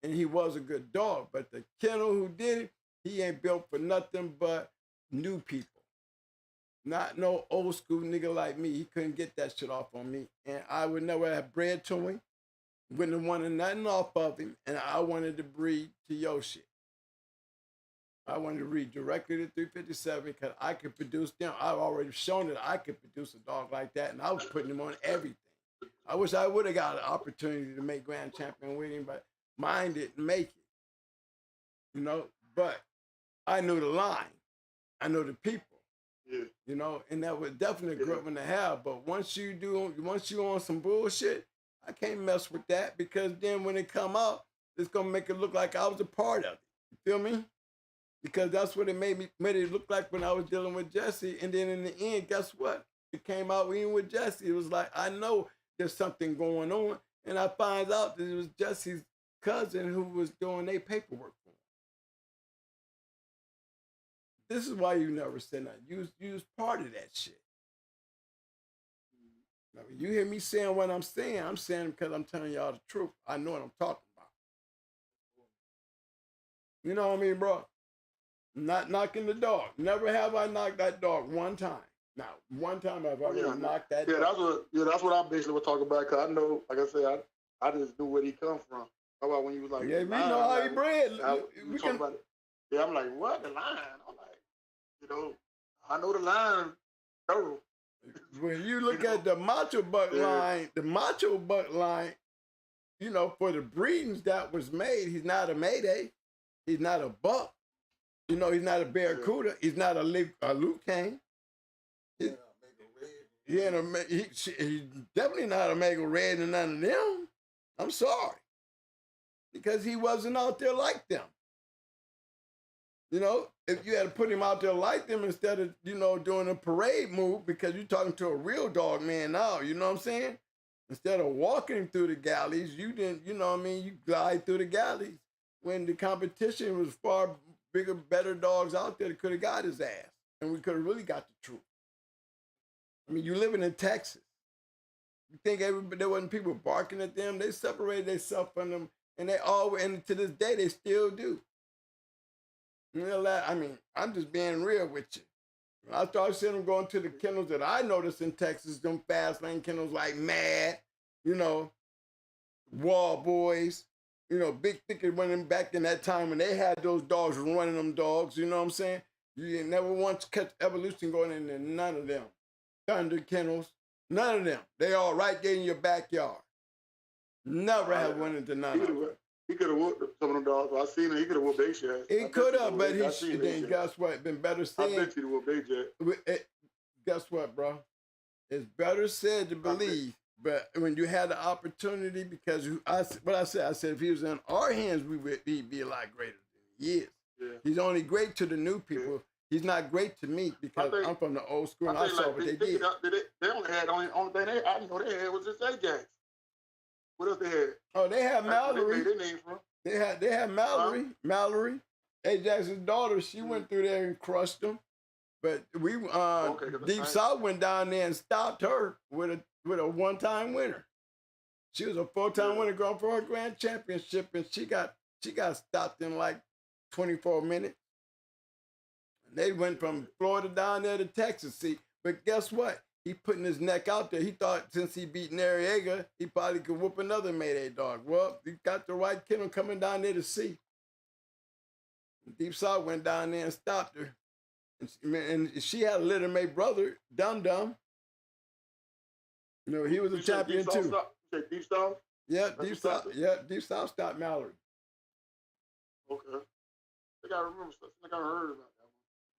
And he was a good dog. But the kennel who did it, he ain't built for nothing but new people. Not no old school nigga like me. He couldn't get that shit off on me. And I would never have bred to him. Wouldn't have wanted nothing off of him. And I wanted to breed to your shit. I wanted to breed directly to 357 because I could produce them. I've already shown that I could produce a dog like that. And I was putting him on everything. I wish I would have got an opportunity to make Grand Champion with him, but mine didn't make it. You know, but I knew the line. I know the people. Yeah. You know, and that was definitely a good one to have. But once you on some bullshit, I can't mess with that because then when it come out, it's gonna make it look like I was a part of it. You feel me? Because that's what it made it look like when I was dealing with Jesse. And then in the end, guess what? It came out even with Jesse. It was like, I know there's something going on. And I find out that it was Jesse's cousin who was doing their paperwork for him. This is why you never said that. You was part of that shit. Now, when you hear me saying what I'm saying because I'm telling y'all the truth. I know what I'm talking about. You know what I mean, bro? Not knocking the dog. Never have I knocked that dog one time. Now, one time I've ever knocked that dog. That's what I basically was talking about because I know, like I said, I just knew where he come from. How about when you was like, Yeah, the we line, know how he like, bred. we We talk can. about it. Yeah, I'm like, what? The line? I'm like, you know, I know the line thorough. When you look You know? at the macho buck Yeah. line, you know, for the breedings that was made, he's not a Mayday. He's not a buck. You know, he's not a barracuda. He's not a Luke Kane. He's definitely not a Mega Red and none of them. I'm sorry. Because he wasn't out there like them. You know, if you had to put him out there like them instead of, you know, doing a parade move, because you're talking to a real dog man now, you know what I'm saying? Instead of walking him through the galleys, you didn't, you know what I mean, you glide through the galleys when the competition was far bigger, better dogs out there that could have got his ass. And we could have really got the truth. I mean, you living in Texas. You think there wasn't people barking at them? They separated themselves from them, and they all, and to this day, they still do. You know, I mean, I'm just being real with you. When I started seeing them going to the kennels that I noticed in Texas, them fast lane kennels like Mad, you know, Wall Boys, you know, Big Thicket went back in that time when they had those dogs running them dogs, you know what I'm saying? You never once catch Evolution going into none of them. Thunder Kennels, none of them. They all right there in your backyard. Never have went into none of them. He could have whooped some of them dogs. I seen it. He could have whooped H.J. He could have, but then guess what? Been better said. I bet you to whoop H.J. Guess what, bro? It's better said to believe, but when you had the opportunity, because I said if he was in our hands, he'd be a lot greater than he is. Yeah. He's only great to the new people. Yeah. He's not great to me because I'm from the old school and I saw what they did. They only had, only thing I know they had was just Ajax. What else they had? Oh, they had Mallory. They name from. They had Mallory. Huh? Mallory, Ajax's daughter. She went through there and crushed them. But we Deep South went down there and stopped her with a one-time winner. She was a four-time winner going for her grand championship, and she got stopped in like 24 minutes. And they went from Florida down there to Texas. See, but guess what? He putting his neck out there. He thought since he beat Noriega, he probably could whoop another Mayday dog. Well, he got the right kennel coming down there to see. Deep South went down there and stopped her. And she had a Little May brother, Dum Dum. You know, he was a champion too. You say Deep South? Yeah, Deep South. Yeah, Deep South stopped Mallory. Okay. I think I remember something. I think I heard about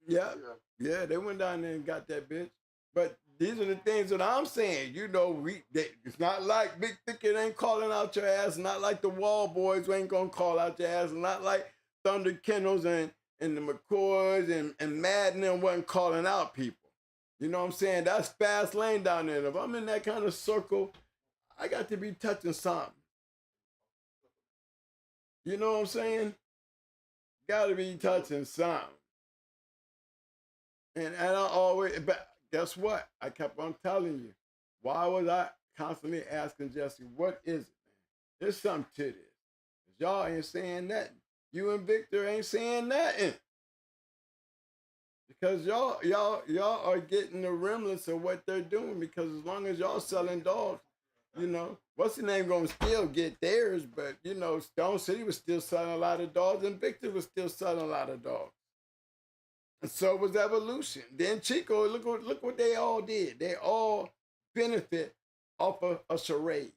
that one. Yeah, they went down there and got that bitch. But these are the things that I'm saying. You know, it's not like Big Thicket ain't calling out your ass. Not like the Wall Boys who ain't gonna call out your ass. Not like Thunder Kennels and the McCoys and Madden wasn't calling out people. You know what I'm saying? That's fast lane down there. If I'm in that kind of circle, I got to be touching something. You know what I'm saying? Got to be touching something. And I always, but guess what? I kept on telling you. Why was I constantly asking Jesse, what is it, man? There's something to this. Y'all ain't saying nothing. You and Victor ain't saying nothing. Because y'all are getting the remnants of what they're doing, because as long as y'all selling dogs, you know, what's the name gonna still get theirs, but you know, Stone City was still selling a lot of dogs and Victor was still selling a lot of dogs. And so was Evolution. Then Chico, look what they all did. They all benefit off of a charade.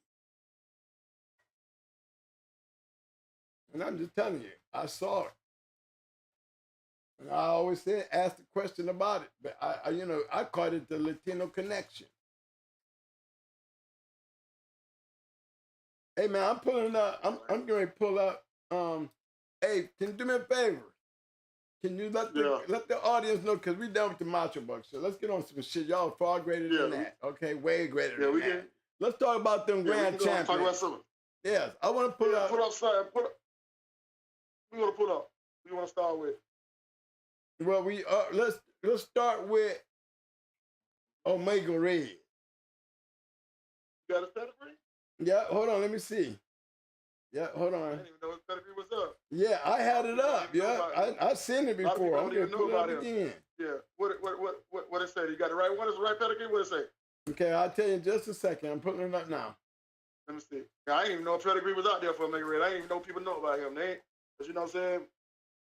And I'm just telling you, I saw it. And I always said, ask the question about it. But I called it the Latino connection. Hey man, I'm pulling up. I'm going to pull up. Hey, can you do me a favor? Can you let the audience know, because we done with the Macho Buck show. Let's get on some shit. Y'all far greater than that. Okay, way greater than that. Can. Let's talk about them grand champions. Talk about something. Yes, I want to pull up. Put up, son. Put up. We want to put up. We want to start with. Well, let's start with Omega Red. You got a pedigree? Yeah, hold on, let me see. Yeah, hold on. I didn't even know his pedigree was up. Yeah, I had it up. Yeah, I seen it before. I'm gonna pull it up again. Yeah. What it say? You got the right one? Is the right pedigree? What it say? Okay, I'll tell you in just a second. I'm putting it up now. Let me see. Yeah, I didn't even know Pedigree was out there for Omega Red. I didn't even know people know about him. They ain't, cause you know what I'm saying?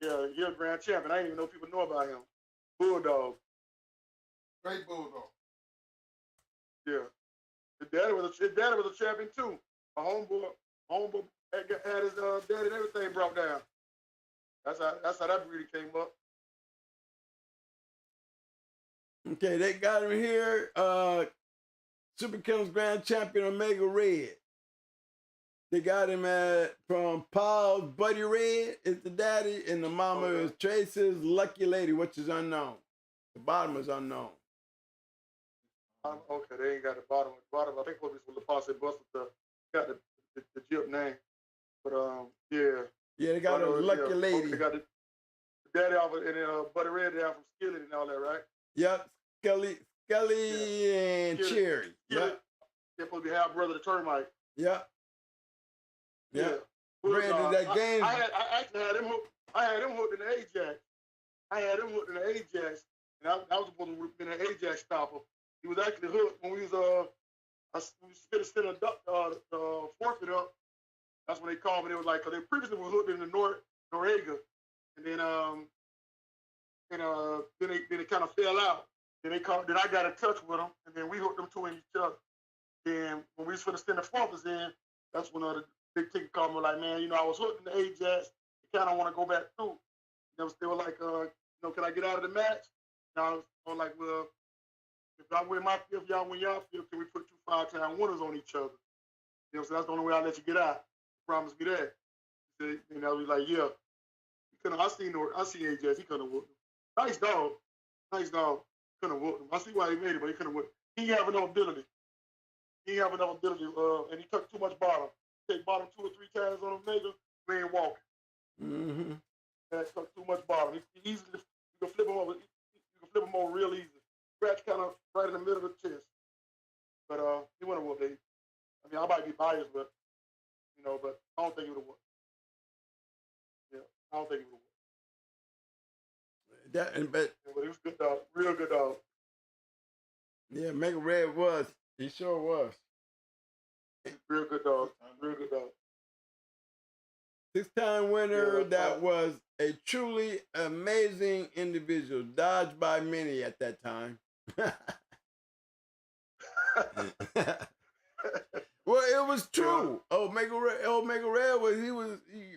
Yeah, you're a grand champion. I didn't even know people know about him. Bulldog. Great bulldog. Yeah. His daddy was a champion too. My homeboy had his daddy and everything brought down. That's how that breed came up. Okay, they got him here. Super Kennels Grand Champion Omega Red. They got him from Paul's Buddy Red is the daddy, and the mama is Trace's Lucky Lady, which is unknown. The bottom is unknown. Okay, they ain't got the bottom. The bottom, I think, what the Posse Buster got the Jip name. But yeah. Yeah, they got a Lucky Lady. They got the daddy off and Buddy Red down from Skillet and all that, right? Yep, Skelly and Cherry. Yep. They're supposed to be half brother to Termite. Yep. Yeah. Red did that game. I actually had him hooked. I had him hooked in the Ajax. And I was supposed to have been an Ajax stopper. He was actually hooked when we was spinning a forfeit up. That's when they called me. They was like, cause they previously was hooked in the Noriega, and then they kind of fell out. Then I got in touch with them, and then we hooked them two in each other. Then when we was finna send the forfeits in, that's when the big ticket called me like, man, I was hooked in the Ajax. You kind of want to go back through. They were like, can I get out of the match? And I was like, well, if I win my fifth, y'all win y'all fifth, can we put 2 5-time winners on each other? So that's the only way I'll let you get out. Promise me that. And I was like, yeah. I seen Ajax, he couldn't whoop him. Nice dog. Couldn't whoop him. I see why he made it, but he couldn't whoop him. He didn't have enough ability. And he took too much bottom. Take bottom 2 or 3 times on Omega, we ain't walking. Mm-hmm. That took too much bottom. He easily, you can flip him over real easy. Scratch kind of right in the middle of the chest. But he wouldn't have whooped it. I mean, I might be biased, but but I don't think he would have whooped. Yeah, I don't think he would have whooped. But he was a good dog, real good dog. Yeah, Mega Red was. He sure was. Real good dog. 6-time winner. That was a truly amazing individual, dodged by many at that time. Well, it was true. Omega Red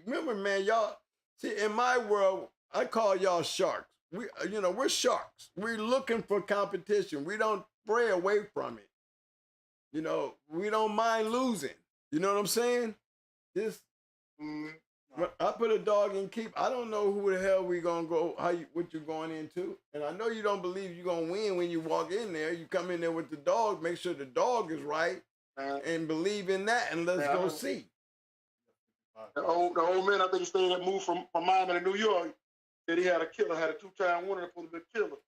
remember, man, y'all, see, in my world, I call y'all sharks. We're sharks. We're looking for competition. We don't stray away from it. We don't mind losing. You know what I'm saying? I put a dog in keep. I don't know who the hell we gonna go, what you're going into. And I know you don't believe you're gonna win when you walk in there. You come in there with the dog, make sure the dog is right, and believe in that, and let's go see. The old man, I think he stayed that move from Miami to New York. Said he had a killer, had a 2-time winner for the killer.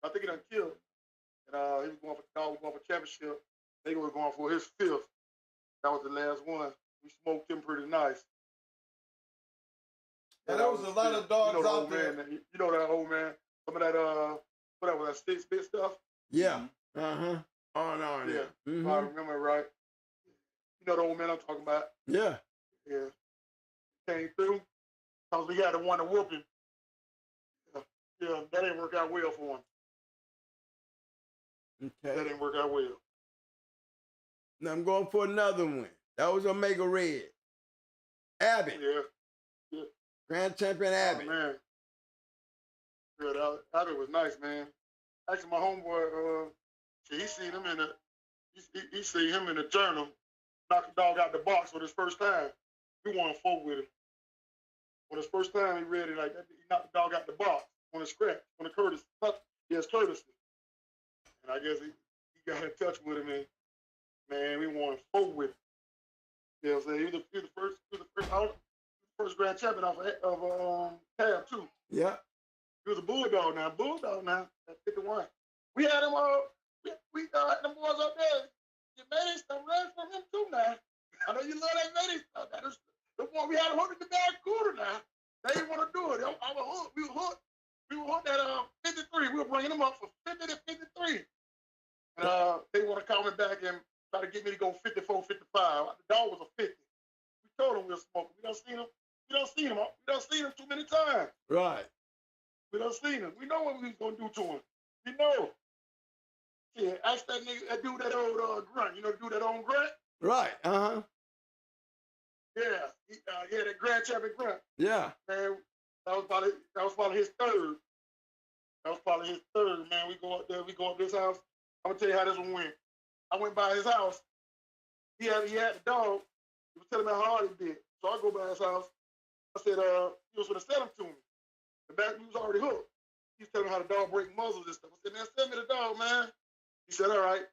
I think he done killed. And he was going for championship. They were going for his 5th. That was the last one. We smoked him pretty nice. Yeah, there was a lot of dogs out there. Man, you know that old man. Some of that, whatever, that stick stuff. Yeah. Uh-huh. On. Yeah. Mm-hmm. I remember right. You know the old man I'm talking about. Yeah. Yeah. Came through. Because we had the one to whoop him. Yeah, that didn't work out well for him. Okay. That didn't work out well. Now I'm going for another one. That was Omega Red. Abbott. Yeah. Grand Champion Abbott. Oh, man. Yeah, Abbott was nice, man. Actually, my homeboy, he seen him he seen him in the journal, knock the dog out the box for his first time. We won 4 with him. On his first time, he read it like that. He knocked the dog out the box on a scratch, on a courtesy. Yes, courtesy. And I guess he got in touch with him, and man, we won 4 with him. You know what I'm saying? He was the first grand champion of Tab too. Yeah. He was a bulldog now. At 51. We had him we had them boys up there. You made it some runs from him too now. I know you love that made stuff. That is the boy we had him hooked in the Barracuda now. They didn't want to do it. We were hooked. We were hooked at 53. We were bringing them up for 50 to 53. And they want to call me back and tried to get me to go 54, 55. The dog was a 50. We told him we were smoking. We done seen him. We done seen him too many times. Right. We done seen him. We know what we was gonna do to him. We know. Yeah, ask that nigga, that dude, that old grunt. You know, the dude that old grunt. Right. Yeah, that grand champion grunt. Yeah. Man, that was probably his third. That was probably his third, man. We go up there, we go up this house. I'm gonna tell you how this one went. I went by his house. He had the dog. He was telling me how hard he did. So I go by his house. I said, he was gonna sell him to me. The back he was already hooked. He's telling me how the dog break muzzles and stuff. I said, man, sell me the dog, man. He said, all right.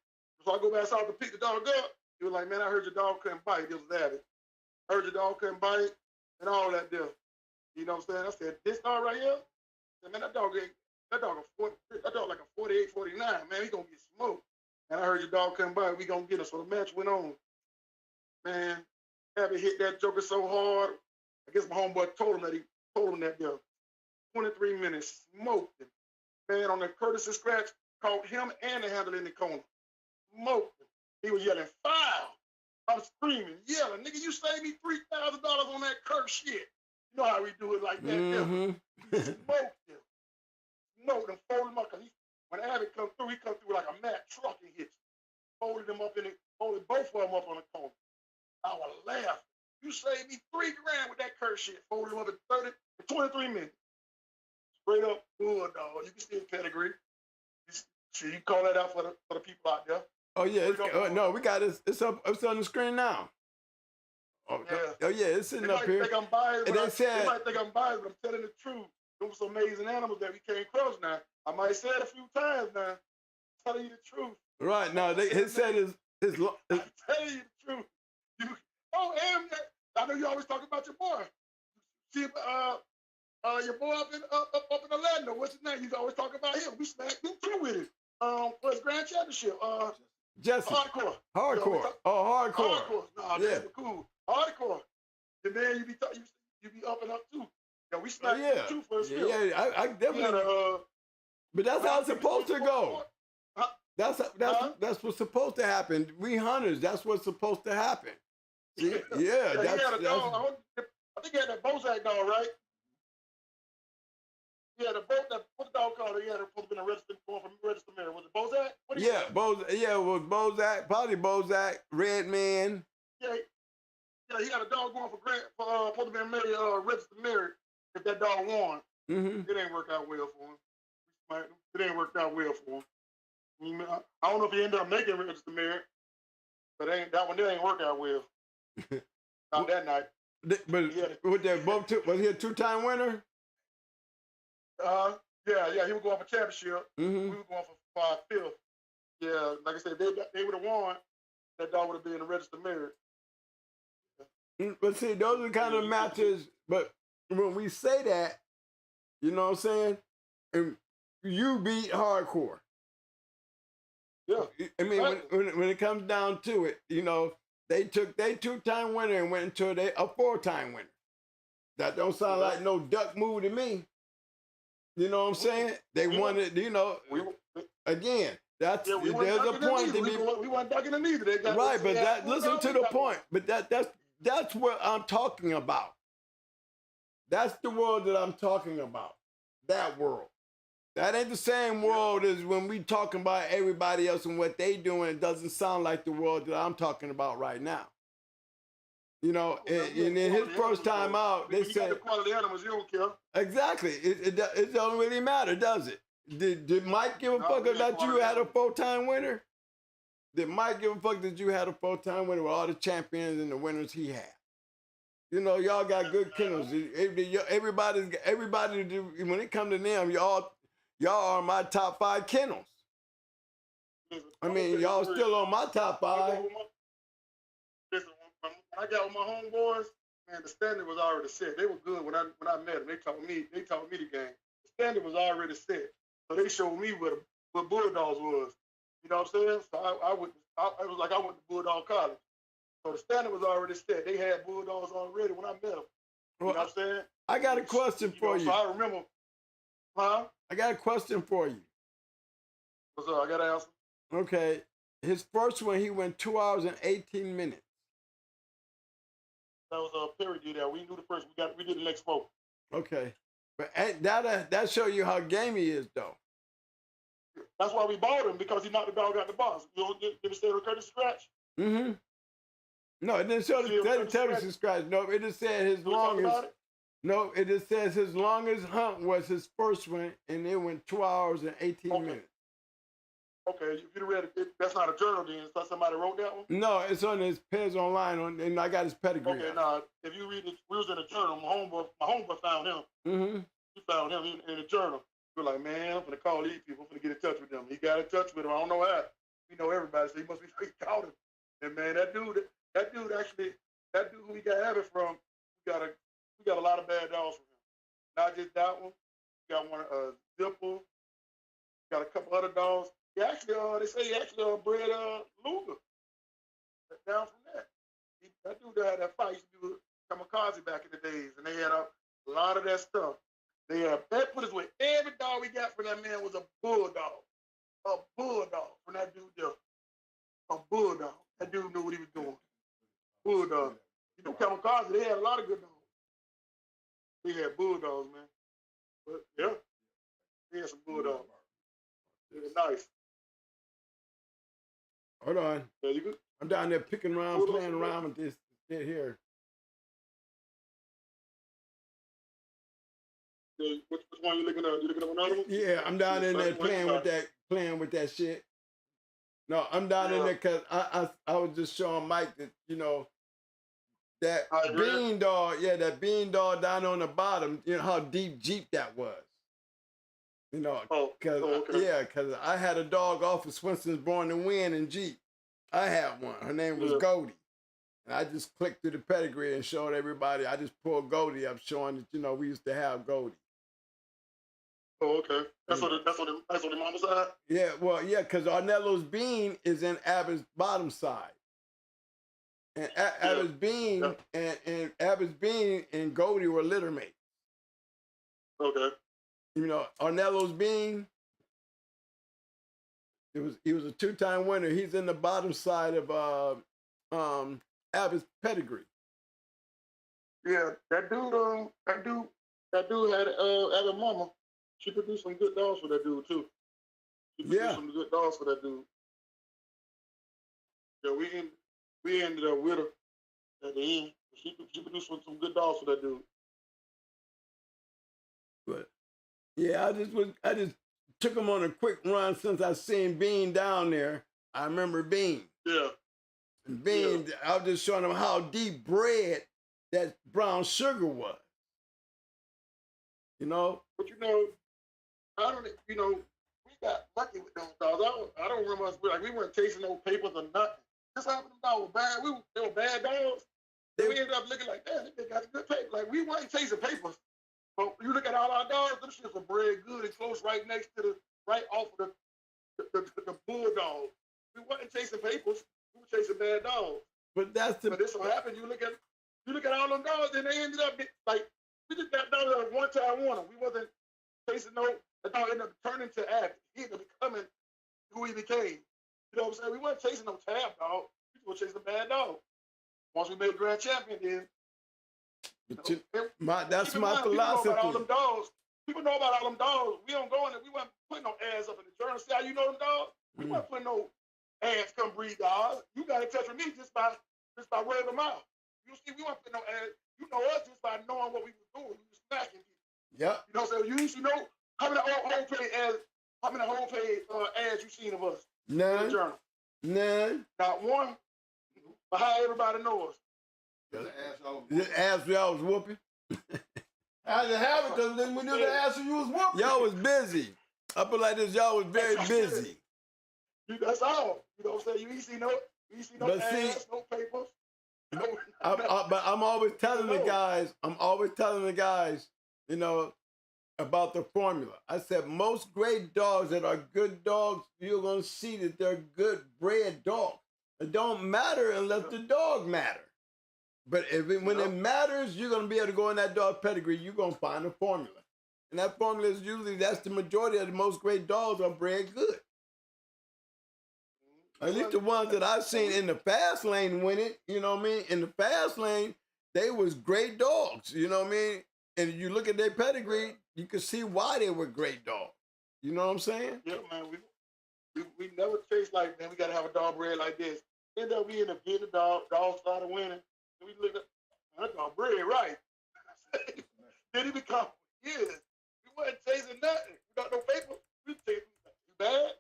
So I go back south to pick the dog up. He was like, man, I heard your dog couldn't bite. It was Abbott. I heard your dog couldn't bite and all that deal. You know what I'm saying? I said, this dog right here? I said, man, that dog like a 48, 49. Man, he gonna get smoked. And I heard your dog couldn't bite. We gonna get him. So the match went on. Man, Abbott hit that joker so hard. I guess my homeboy told him that deal. 23 minutes, smoked him. Man, on the Curtis's scratch, caught him and the handle in the corner. Smoked him. He was yelling, foul. I'm screaming, yelling, nigga, you saved me $3,000 on that curse shit. You know how we do it like that. Smoked him. Smoked him, folded him up. Cause when Abbott come through, he come through like a Mack truck and hit you. Folded them up folded both of them up on the corner. I was laughing. You saved me $3 grand with that curse shit. Folded them up in 23 minutes. Straight up bulldog. You can see the pedigree. You call that out for the people out there. Oh yeah, no, we got it. It's on the screen now. Oh yeah, it's sitting up here. They might think I'm biased, but I'm telling the truth. Those some amazing animals that we came across now. I might say it a few times now. I'm telling you the truth. Right now, he said his. I'm telling you the truth. I know you always talk about your boy. See, your boy up in Orlando. What's his name? You always talk about him. We smacked him too with it. For his grand championship. Jesse. Hardcore. Hardcore. Hardcore. Hardcore. Nah, yeah. That's cool. Hardcore. And then you be up and up too. Yeah, we smacked him too for his film. Yeah, I definitely. But that's how it's supposed to go. That's what's supposed to happen. We hunters. That's what's supposed to happen. Yeah, he had a dog. I think he had that Bozak dog, right? Yeah, what's the dog called? He had supposed to be a registered going from registered mirror. Was it Bozak? It was Bozak, probably Bozak, Red Man. Yeah, he got a dog going for supposed to be a registered mirror if that dog won. Mm-hmm. It ain't worked out well for him. It ain't worked out well for him. I don't know if he ended up making registered mirror, but that one ain't worked out well. Not that night. But with that was he a two-time winner? Yeah, he was going for championship. Mm-hmm. We were going for 5th. Yeah, like I said, they would have won. That dog would have been in the registered mirror. But see, those are the kind of matches. But when we say that, you know what I'm saying? And you beat hardcore. Yeah. I mean, when it comes down to it, you know, they took their two-time winner and went into a four-time winner. That don't sound like no duck move to me. You know what I'm saying? They wanted, you know, again, there's a point to be. We weren't ducking them either. Right, but listen to the point. But that's what I'm talking about. That's the world that I'm talking about. That world. That ain't the same world as when we talking about everybody else and what they doing. It doesn't sound like the world that I'm talking about right now. You know, and in his first time out, they said the quality animals, you don't care. Exactly. It don't really matter, does it? Did Mike give a fuck that you had a full-time winner? Did Mike give a fuck that you had a full-time winner with all the champions and the winners he had? You know, y'all got good kennels. Everybody, when it comes to them, y'all are my top 5 kennels. I mean, y'all still on my top 5. Listen, when I got with my homeboys, man, the standard was already set. They were good when I met them. They taught me the game. The standard was already set. So they showed me what Bulldogs was. You know what I'm saying? So it was like I went to Bulldog College. So the standard was already set. They had Bulldogs already when I met them. You know what I'm saying? I got a question for you. So I remember. Huh? I got a question for you. What's up? I got to answer. Okay. His first one, he went 2 hours and 18 minutes. That was a period there. We knew the first. We did the next 4. Okay. But that show you how game he is, though. That's why we bought him, because he knocked the dog out the box. You know, did it say Curtis scratch? Mm-hmm. No, it didn't show the Curtis scratch. No, it just said his longest. No, it just says his longest hunt was his first one, and it went 2 hours and 18 minutes. Okay, if you read it, that's not a journal then. So somebody wrote that one? No, it's on his page online, and I got his pedigree. Okay, now, if you read it, we was in a journal. My homeboy found him. Mm-hmm. He found him in the journal. We're like, man, I'm going to call these people. I'm going to get in touch with them. He got in touch with them. I don't know how. We know everybody, so he must be called him. And, man, that dude who we got it from, we got a lot of bad dogs from him. Not just that one. We got one, Zipper. Got a couple other dogs. He actually, they say he actually bred Luger. Down from that. That dude had that fight. He used to do kamikaze back in the days, and they had a lot of that stuff. That put us with every dog we got from that man was a bulldog. A bulldog from that dude there. A bulldog. That dude knew what he was doing. Bulldog. You know, kamikaze, they had a lot of good dogs. They had bulldogs, man. But yeah, they had some bulldogs. They were nice. Hold on. Yeah, you good? I'm down there picking around, playing around with this shit here. Which one you looking at? You looking at another one? Yeah, I'm down in there playing with that shit. No, I'm down in there because I was just showing Mike that, you know, that bean dog, that bean dog down on the bottom, you know how deep Jeep that was. You know, because I had a dog off of Swenson's Born to Win in Jeep. I had one. Her name was Goldie. And I just clicked through the pedigree and showed everybody. I just pulled Goldie up, showing that, you know, we used to have Goldie. Oh, okay. That's what the mama side? Yeah, well, yeah, because Arnello's Bean is in Abbott's bottom side. And Abbott's Bean and Abbott's Bean and Goldie were litter mates. Okay. You know, Arnello's Bean, he was a 2-time winner. He's in the bottom side of Abbott's pedigree. Yeah, that dude had Abbott mama. She produced some good dogs for that dude too. She produced some good dogs for that dude. Yeah, we ended up with her at the end. She produced some good dogs for that dude. But yeah, I just took him on a quick run since I seen Bean down there. I remember Bean. Yeah. And Bean, I was just showing him how deep bred that brown sugar was. You know? But you know, we got lucky with those dogs. I don't remember us, we weren't chasing no papers or nothing. This happened, them dogs were bad. They were bad dogs. We ended up looking like, damn, they got good paper. Like, we weren't chasing papers. But you look at all our dogs, them shits were bred good and close right next to right off of the bulldog. We wasn't chasing papers. We were chasing bad dogs. But this will happen. You look at all them dogs, and they ended up like, we just got down there one time one. We wasn't chasing the dog ended up turning to act. He ended up becoming who he became. You know what I'm saying? We weren't chasing no tab dog. We were chasing a bad dog. Once we made grand champion, then that's my philosophy. People know about all them dogs. We don't go in there. We weren't putting no ads up in the journal. See how you know them dogs? We weren't putting no ads come breed dogs. You got in touch with me just by word of mouth. You see, we weren't putting no ads. You know us just by knowing what we were doing. We were smacking people. Yep. You know what I'm saying? You used to know how many homepage ads you seen of us. None. In the journal. None. Not one. But how everybody knows us. The ass y'all was whooping. How'd it happen? Because then we knew the ass you was whooping. Y'all was busy. I put like this, y'all was very busy. That's all. You know what I'm saying? You ain't see no ads, no papers. But I'm always telling the guys, you know, about the formula. I said most great dogs that are good dogs, you're gonna see that they're good bred dogs. It don't matter unless the dog matter. But when it matters, you're going to be able to go in that dog pedigree, you're going to find a formula. And that formula is usually, that's the majority of the most great dogs are bred good. At least the ones that I've seen in the fast lane win it, you know what I mean? In the fast lane, they was great dogs, you know what I mean? And if you look at their pedigree, you can see why they were great dogs. You know what I'm saying? Yeah, man. We never chase like, man, we got to have a dog bred like this. End up we end up getting the dog started winning. And we look at that dog bred, right? Then he become years. We wasn't chasing nothing. We got no paper. We chasing you bad.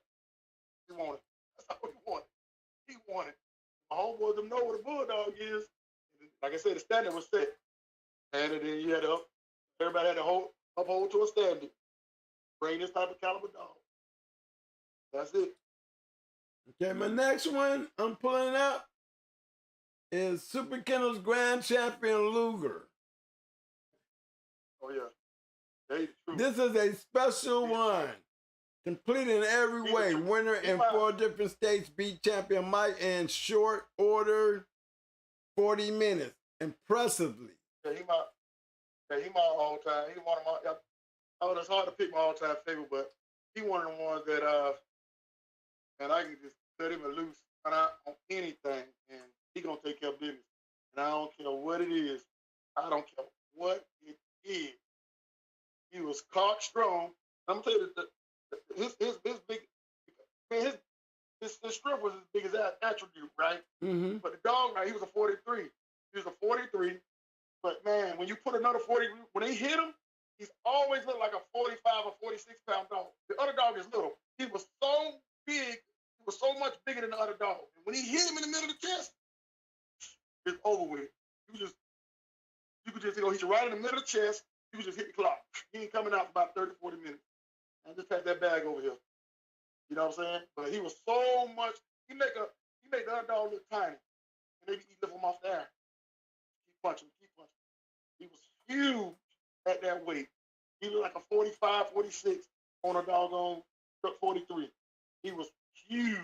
He wanted. That's all he wanted. He wanted. My homeboys them know what a bulldog is. Like I said, the standard was set. And then you had to everybody had to uphold to a standard. Bring this type of caliber dog. That's it. Okay, my next one I'm pulling up is Super Kennels Grand Champion Luger. Oh, yeah. They the truth. This is a special one. Complete in every way. Winner in 4 different states. Beat champion Mike in short order, 40 minutes. Impressively. Yeah, he my all-time. He one of my. Oh, it's hard to pick my all-time favorite, but he one of the ones that and I can just let him loose on anything, and he gonna take care of business. And I don't care what it is. I don't care what it is. He was cock strong. I'm gonna tell you that his big, man, his strength was his biggest attribute, right? Mm-hmm. But the dog, right, he was a 43. He was a 43. But man, when you put another 40, when they hit him, he's always looked like a 45 or 46 pound dog. The other dog is little. He was so big, he was so much bigger than the other dog. And when he hit him in the middle of the chest, it's over with. You could just, hit you right in the middle of the chest, you could just hit the clock. He ain't coming out for about 30, 40 minutes. I just had that bag over here. You know what I'm saying? But he was so much, he make the other dog look tiny. And they lift him off the air. Keep punching. He was huge at that weight. He looked like a 45, 46 on a doggone 43. He was huge.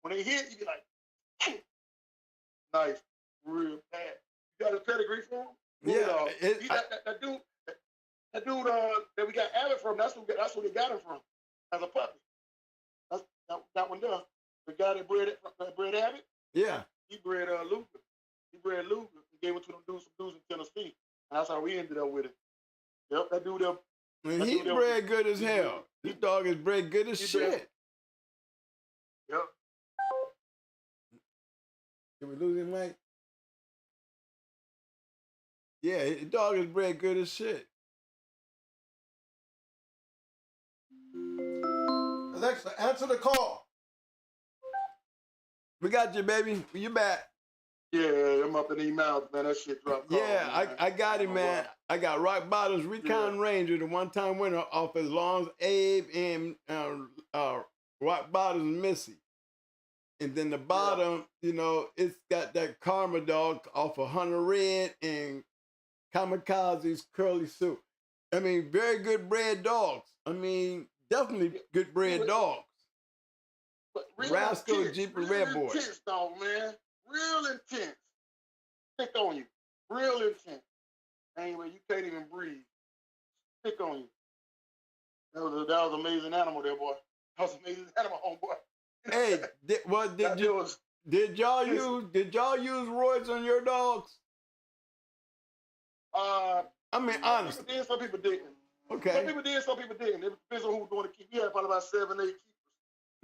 When they hit, you be like, nice, real bad. You got a pedigree for him? Yeah. That dude that we got Abbott from, that's who they got him from as a puppy. That's that one there. The guy that bred Abbott? Yeah. He bred Luger. He bred Luger and gave it to some dudes in Tennessee. And that's how we ended up with it. Yep, that dude there. And he's bred good as hell. This dog is bred good as shit. Yep. Did we lose him, Mike? Yeah, the dog is bred good as shit. Alexa, answer the call. We got you, baby. You back. Yeah, I'm up in these mouths, man. That shit dropped. Yeah, I got him, man. I got Rock Bottom's Recon Ranger, the one-time winner off as long as Abe and Rock Bottom's Missy. And then the bottom, you know, it's got that Karma dog off of Hunter Red and Kamikaze's Curly Sue. I mean, very good bred dogs. I mean, definitely good bred dogs. Rascal, Jeep, and Red Boy. Intense, dog, man. Real intense. Stick on you. Real intense. Anyway, you can't even breathe. Stick on you. That was an amazing animal there, boy. That was an amazing animal, homeboy. Hey, did y'all use roids on your dogs? I mean, honestly. Some people didn't. Okay. Some people did, some people didn't. It depends on who's doing the keep. We had probably about 7, 8 keepers.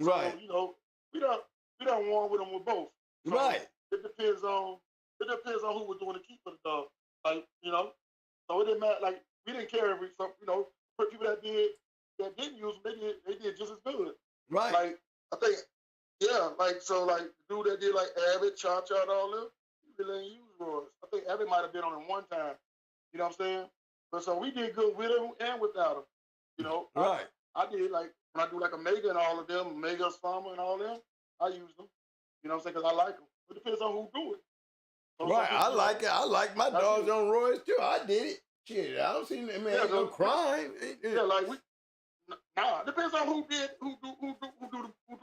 So, right. You know, we don't warn with them with both. So right. It depends on who was doing the keep for the dog. Like, you know, so it didn't matter. Like, we didn't care if for people that didn't use them, they did just as good. Right. Like, I think, the dude that did like Abbott, Cha-Cha, and all them, he really ain't use Royce. I think Abbott might have been on him one time. You know what I'm saying? But so we did good with him and without him. You know? Right. I did like, when I do like Omega and all of them, Omega, Farmer and all them, I use them. You know what I'm saying? Because I like them. It depends on who do it. So right. I like it. I like my dogs on Royce too. I did it. Shit, I don't see no crime. Yeah, like it depends on who do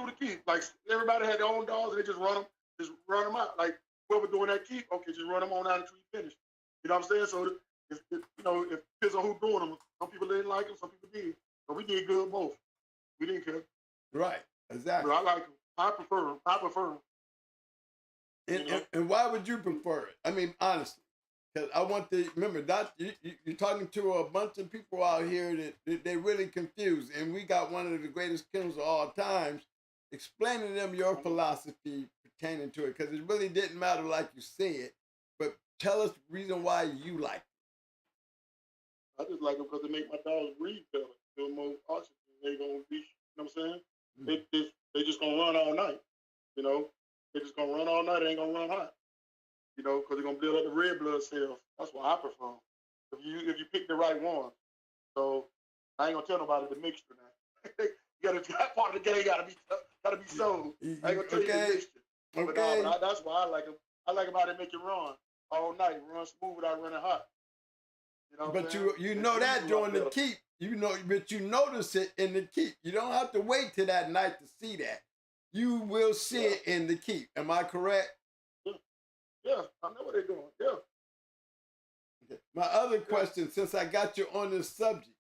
the keep. Like everybody had their own dogs and they just run them out. Like whoever doing that keep, okay, just run them on out until you finish. You know what I'm saying? So it depends on who doing them. Some people didn't like them, some people did. But we did good both. We didn't care. Right. Exactly. But I like them. I prefer them. I prefer them. And why would you prefer it? I mean, honestly, because I want to remember that you're talking to a bunch of people out here that they're really confused, and we got one of the greatest kennels of all times explaining to them your philosophy pertaining to it, because it really didn't matter like you said, but tell us the reason why you like it. I just like them because they make my dogs breathe better. Feel more oxygen. They gonna be, you know what I'm saying? Mm. They just gonna run all night. You know, they just gonna run all night. They ain't gonna run hot. You know, because they're gonna build up the red blood cells. That's why I prefer them. If you pick the right one. So I ain't gonna tell nobody the mixture now. You gotta, that part of the game gotta be sold. I ain't gonna tell you the mixture. Okay. But that's why I like them. I like them how they make you run all night, run smooth without running hot. You know but you know that during the keep, you know, but you notice it in the keep. You don't have to wait till that night to see that. You will see it in the keep. Am I correct? Yeah, I know what they're doing. Yeah. Okay. My other question, since I got you on this subject,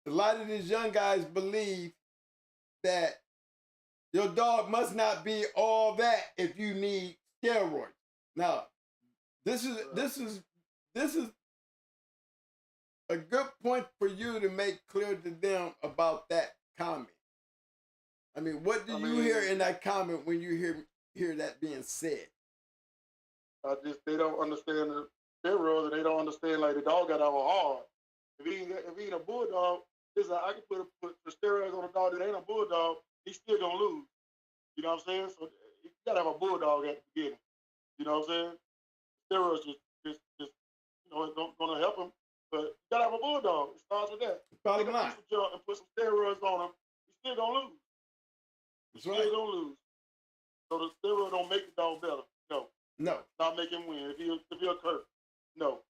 a lot of these young guys believe that your dog must not be all that if you need steroids. Now, this is a good point for you to make clear to them about that comment. I mean, what do you hear in that comment when you hear that being said? They don't understand the steroids, and they don't understand like the dog got our hard. If he ain't a bulldog, I can put the steroids on a dog that ain't a bulldog, he's still gonna lose. You know what I'm saying? So you gotta have a bulldog at the beginning. You know what I'm saying? Steroids just you know, it's gonna help him, but you gotta have a bulldog. It starts with that. Bottom line. And put some steroids on him, he's still gonna lose. That's right. Still gonna lose. So the steroid don't make the dog better. No. Not make him win. If he'll hurt. No.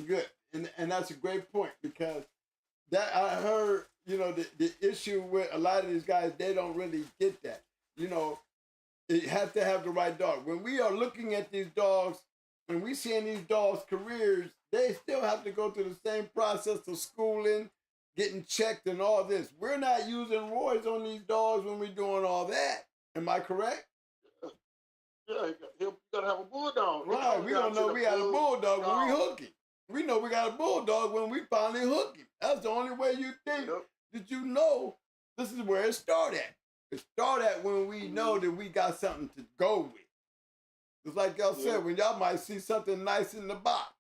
Good. And that's a great point, because that I heard, you know, the issue with a lot of these guys, they don't really get that. You know, it has to have the right dog. When we are looking at these dogs, when we seeing these dogs' careers, they still have to go through the same process of schooling, getting checked and all this. We're not using roids on these dogs when we're doing all that. Am I correct? Yeah, you gotta have a bulldog. Right, we don't know we got a bulldog when we hook him. We know we got a bulldog when we finally hook him. That's the only way you think that you know this is where it started at. It started at when we know that we got something to go with. Just like y'all said, when y'all might see something nice in the box,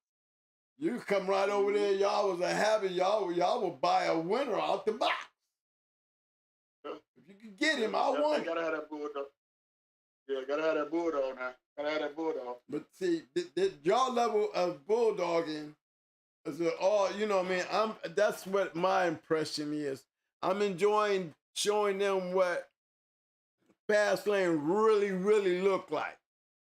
you come right over there, y'all was a habit, y'all would buy a winner out the box. If you could get him, I want it. Gotta have that bulldog. Yeah, gotta have that bulldog now. Gotta have that bulldog. But see, your level of bulldogging is all, you know what I mean? That's what my impression is. I'm enjoying showing them what fast lane really, really look like.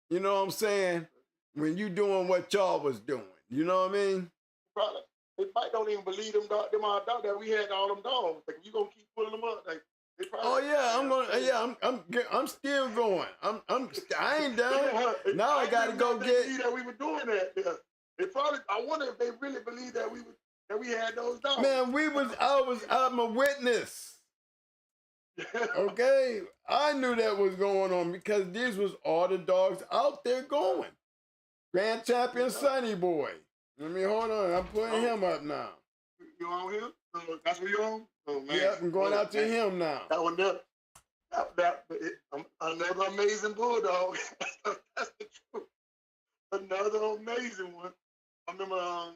You know what I'm saying? When you doing what y'all was doing. You know what I mean? Probably. They probably don't even believe them our dog that we had all them dogs. Like, you gonna keep pulling them up. Like, I'm still going. I ain't done. Now I gotta go get. That we were doing that. They probably. I wonder if they really believe that we had those dogs. Man, I'm a witness. Okay, I knew that was going on because these was all the dogs out there going. Grand Champion Sonny Boy. Let me hold on. I'm putting him up now. You on him? That's what you on? Oh, man. Yep, I'm going out to him now. That one there. Another amazing bulldog. That's the truth. Another amazing one. I remember, I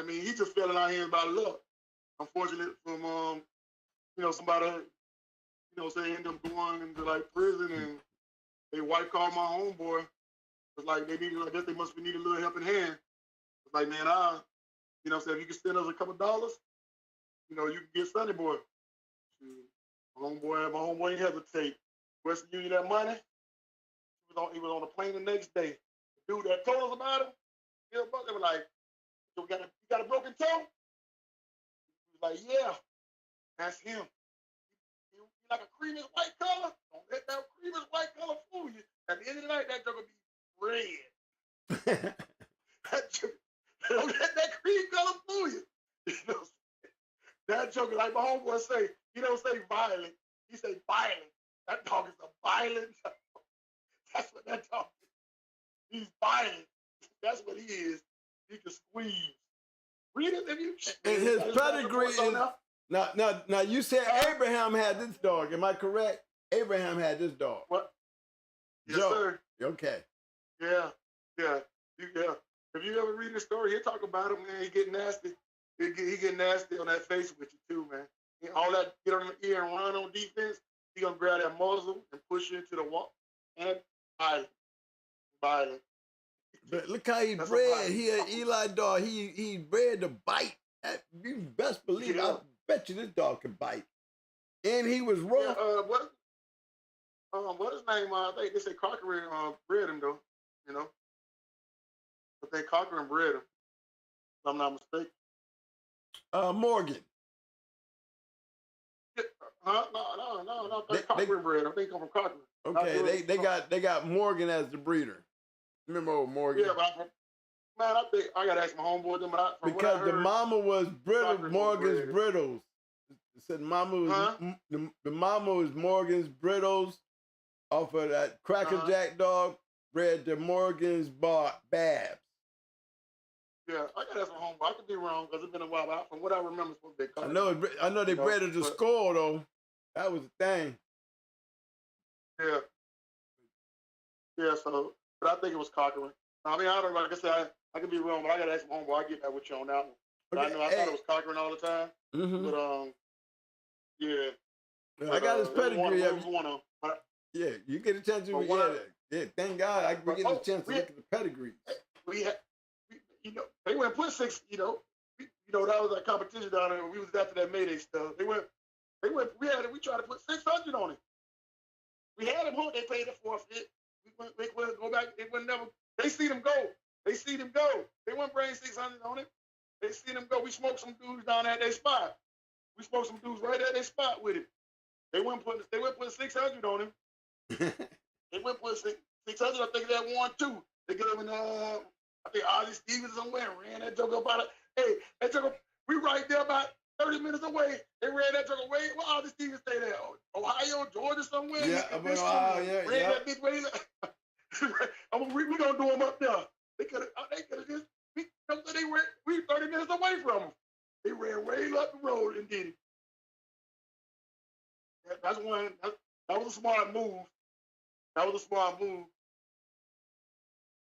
mean, he just fell in our hands by luck. Unfortunately, from somebody, say end up going into like prison, and they white called my homeboy. It's like I guess they must be needing a little helping hand. It's like, man, if you can send us a couple dollars, you can get Sonny Boy. My homeboy ain't hesitate. Western Union that money. He was on the plane the next day. The dude that told us about him, they were like, "You got a broken toe?" He was like, "Yeah, that's him. He like a creamish white color. Don't let that creamish white color fool you. At the end of the night, that joke will be red. Don't let that cream color fool you. That joker, like my homeboy say, he don't say violent. He say violent. That dog is a violent. That's what that dog is. He's violent. That's what he is. He can squeeze. Read it if you. And his pedigree is now. You said Abraham had this dog. Am I correct? Abraham had this dog. What? Yes, Joe. sir. Okay. Yeah. If you ever read the story, he'll talk about him, man. He get nasty. He get nasty on that face with you too, man. All that get on the ear and run on defense. He gonna grab that muzzle and push you into the wall. And violent. But look how he bred. He an Eli dog. He bred to bite. You best believe. I bet you this dog can bite. And he was raw. Yeah, what his name? I think they say Cochran bred him though. You know, but they Cochran bred him. If I'm not mistaken. Morgan. No. Cochran bred him. They come from Cochran. Okay, they got Morgan as the breeder. Remember old Morgan? Yeah, but man, I think I gotta ask my homeboy them. Because the mama was brittle, Morgan's brittles. It said mama was the mama was Morgan's brittles off of that Cracker Jack dog bred to Morgan's Babs. Yeah, I gotta ask my homeboy. I could be wrong because it's been a while. But from what I remember, it's supposed to be I know they bred it to score though. That was the thing. Yeah. Yeah. So, but I think it was Cochran. I mean, I don't know. Like I said, I could be wrong, but I gotta ask my homeboy. I'll get back with you on that one. But Okay, I thought it was Cochran all the time. Mm-hmm. But yeah. I got his pedigree. Yeah, you get a chance to thank God we get a chance to look at the pedigree. They went put six. That was that competition down there. We was after that Mayday stuff. We tried to put 600 on it. We had him hooked. They paid the forfeit. We went go back. They wouldn't never. They see them go. They wouldn't bring 600 on it. They see them go. We smoked some dudes down at their spot. We smoked some dudes right at their spot with it. They wouldn't put 600 on him. They wouldn't put 600. I think they had 1, 2. They get him in. I think Ozzie Stevens somewhere ran that joke about it. Hey, that joke. We right there about 30 minutes away. They ran that joke away. Well, Ozzie Stevens stay there. Ohio, Georgia, somewhere. Yeah, Ohio, ran that big way. We gonna do them up there. They could have just. We 30 minutes away from them. They ran way up the road and did it. That's one. That was a smart move.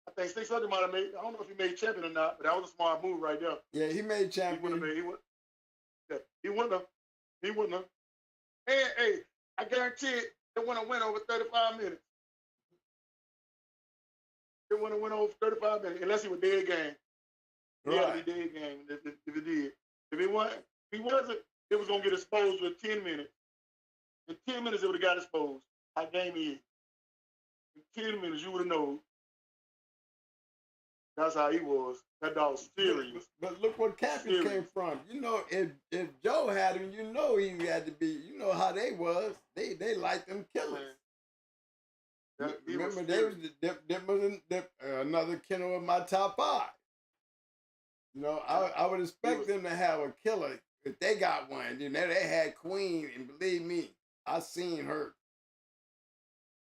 I think 600 might have made. I don't know if he made champion or not, but that was a smart move right there. Yeah, he made champion. He wouldn't have. And hey, I guarantee it. They wouldn't have went over 35 minutes. They wouldn't have went over 35 minutes unless he was dead game. He had to be dead game if he did. If he wasn't, it was gonna get exposed with 10 minutes. In 10 minutes, it would have got exposed. How game he is. In 10 minutes, you would have known. That's how he was. That dog was serious. But look where Cappy came from. If Joe had him, he had to be. You know how they was. They liked them killers. Remember, they was another kennel in my top 5. I would expect them to have a killer if they got one. They had Queen, and believe me, I seen her.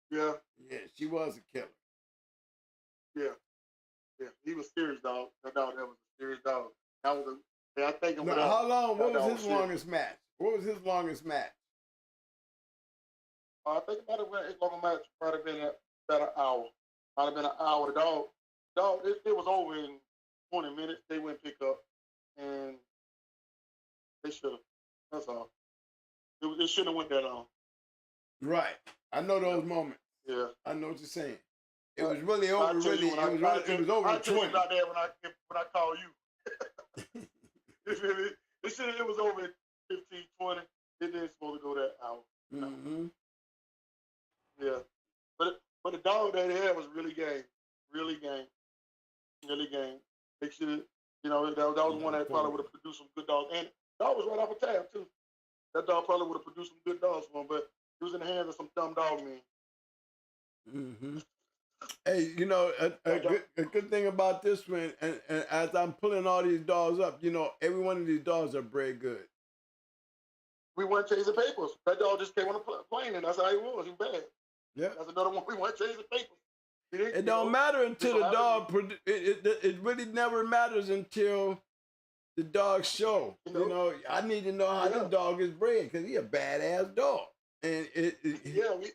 Yeah. Yeah, she was a killer. Yeah. Yeah, he was serious, dog. That was a serious dog. That was I think. How long? What was his longest match? I think about it. His longest match might have been about an hour. Might have been an hour. The dog. It was over in 20 minutes. They went pick up, and they should have. That's all. It shouldn't have went that long. Right. I know those moments. Yeah. I know what you're saying. It was really over. It was over. I told you about that when I called you. It was over at 15, 20. It didn't supposed to go that hour. Mm-hmm. Yeah, but the dog that he had was really game. They should, that was one that probably would have produced some good dogs. And dog was right off a tab too. That dog probably would have produced some good dogs for him, but he was in the hands of some dumb dog men. Mm-hmm. Hey, a good thing about this one, and as I'm pulling all these dogs up, every one of these dogs are bred good. we weren't chasing papers. That dog just came on a plane, and that's how he was. He was bad. Yeah. That's another one. We weren't chasing papers. It don't matter until the dog. It really never matters until the dog show. You know, I need to know how this dog is bred because he's a badass dog, and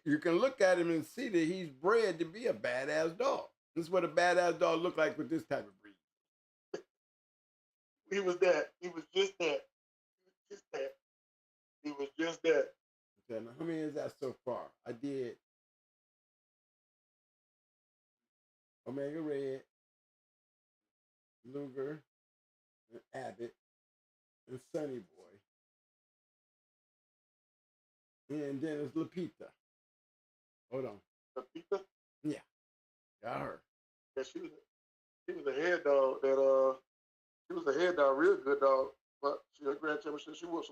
you can look at him and see that he's bred to be a badass dog. This is what a badass dog look like with this type of breed. He was that. He was just that. He was just that. He was just that. Okay, now how many is that so far? I did Omega Red, Luger, and Abbott, and Sunny Boy. And then it's Lapita. Hold on. Lapita? Yeah. Got her. Yeah, she was a head dog she was a head dog, real good dog. But she had a grand championship. She was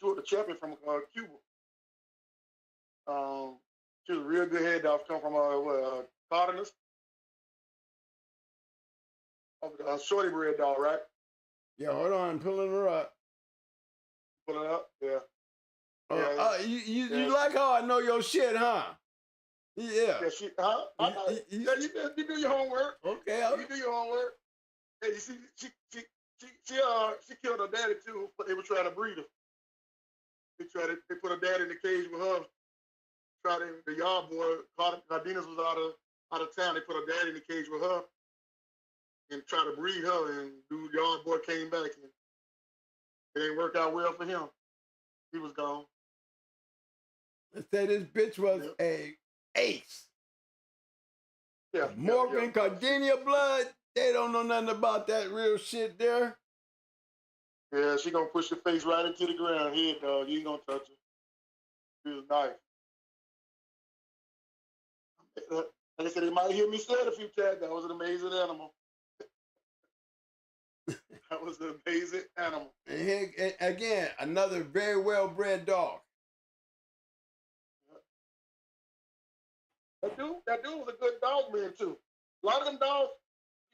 the champion from Cuba. She was a real good head dog, come from Cardenas. Shorty bred dog, right? Yeah, hold on, I'm pulling her up. Pulling her up, yeah. You like how I know your shit, huh? Yeah. Yeah, you do your homework. Okay. You do your homework. Hey, you see, she killed her daddy too, but they were trying to breed her. They put her dad in the cage with her. The yard boy, Cardenas was out of town. They put her dad in the cage with her and tried to breed her. And the yard boy came back and it didn't work out well for him. He was gone. Let's say this bitch was a ace. Yeah. Morgan Cardinia blood. They don't know nothing about that real shit there. Yeah, she gonna push your face right into the ground. Here, dog. You ain't gonna touch her. She was nice. Like I said, they might hear me say it a few times. That was an amazing animal. That was an amazing animal. And here, again, another very well-bred dog. That dude was a good dog man too. A lot of them dogs,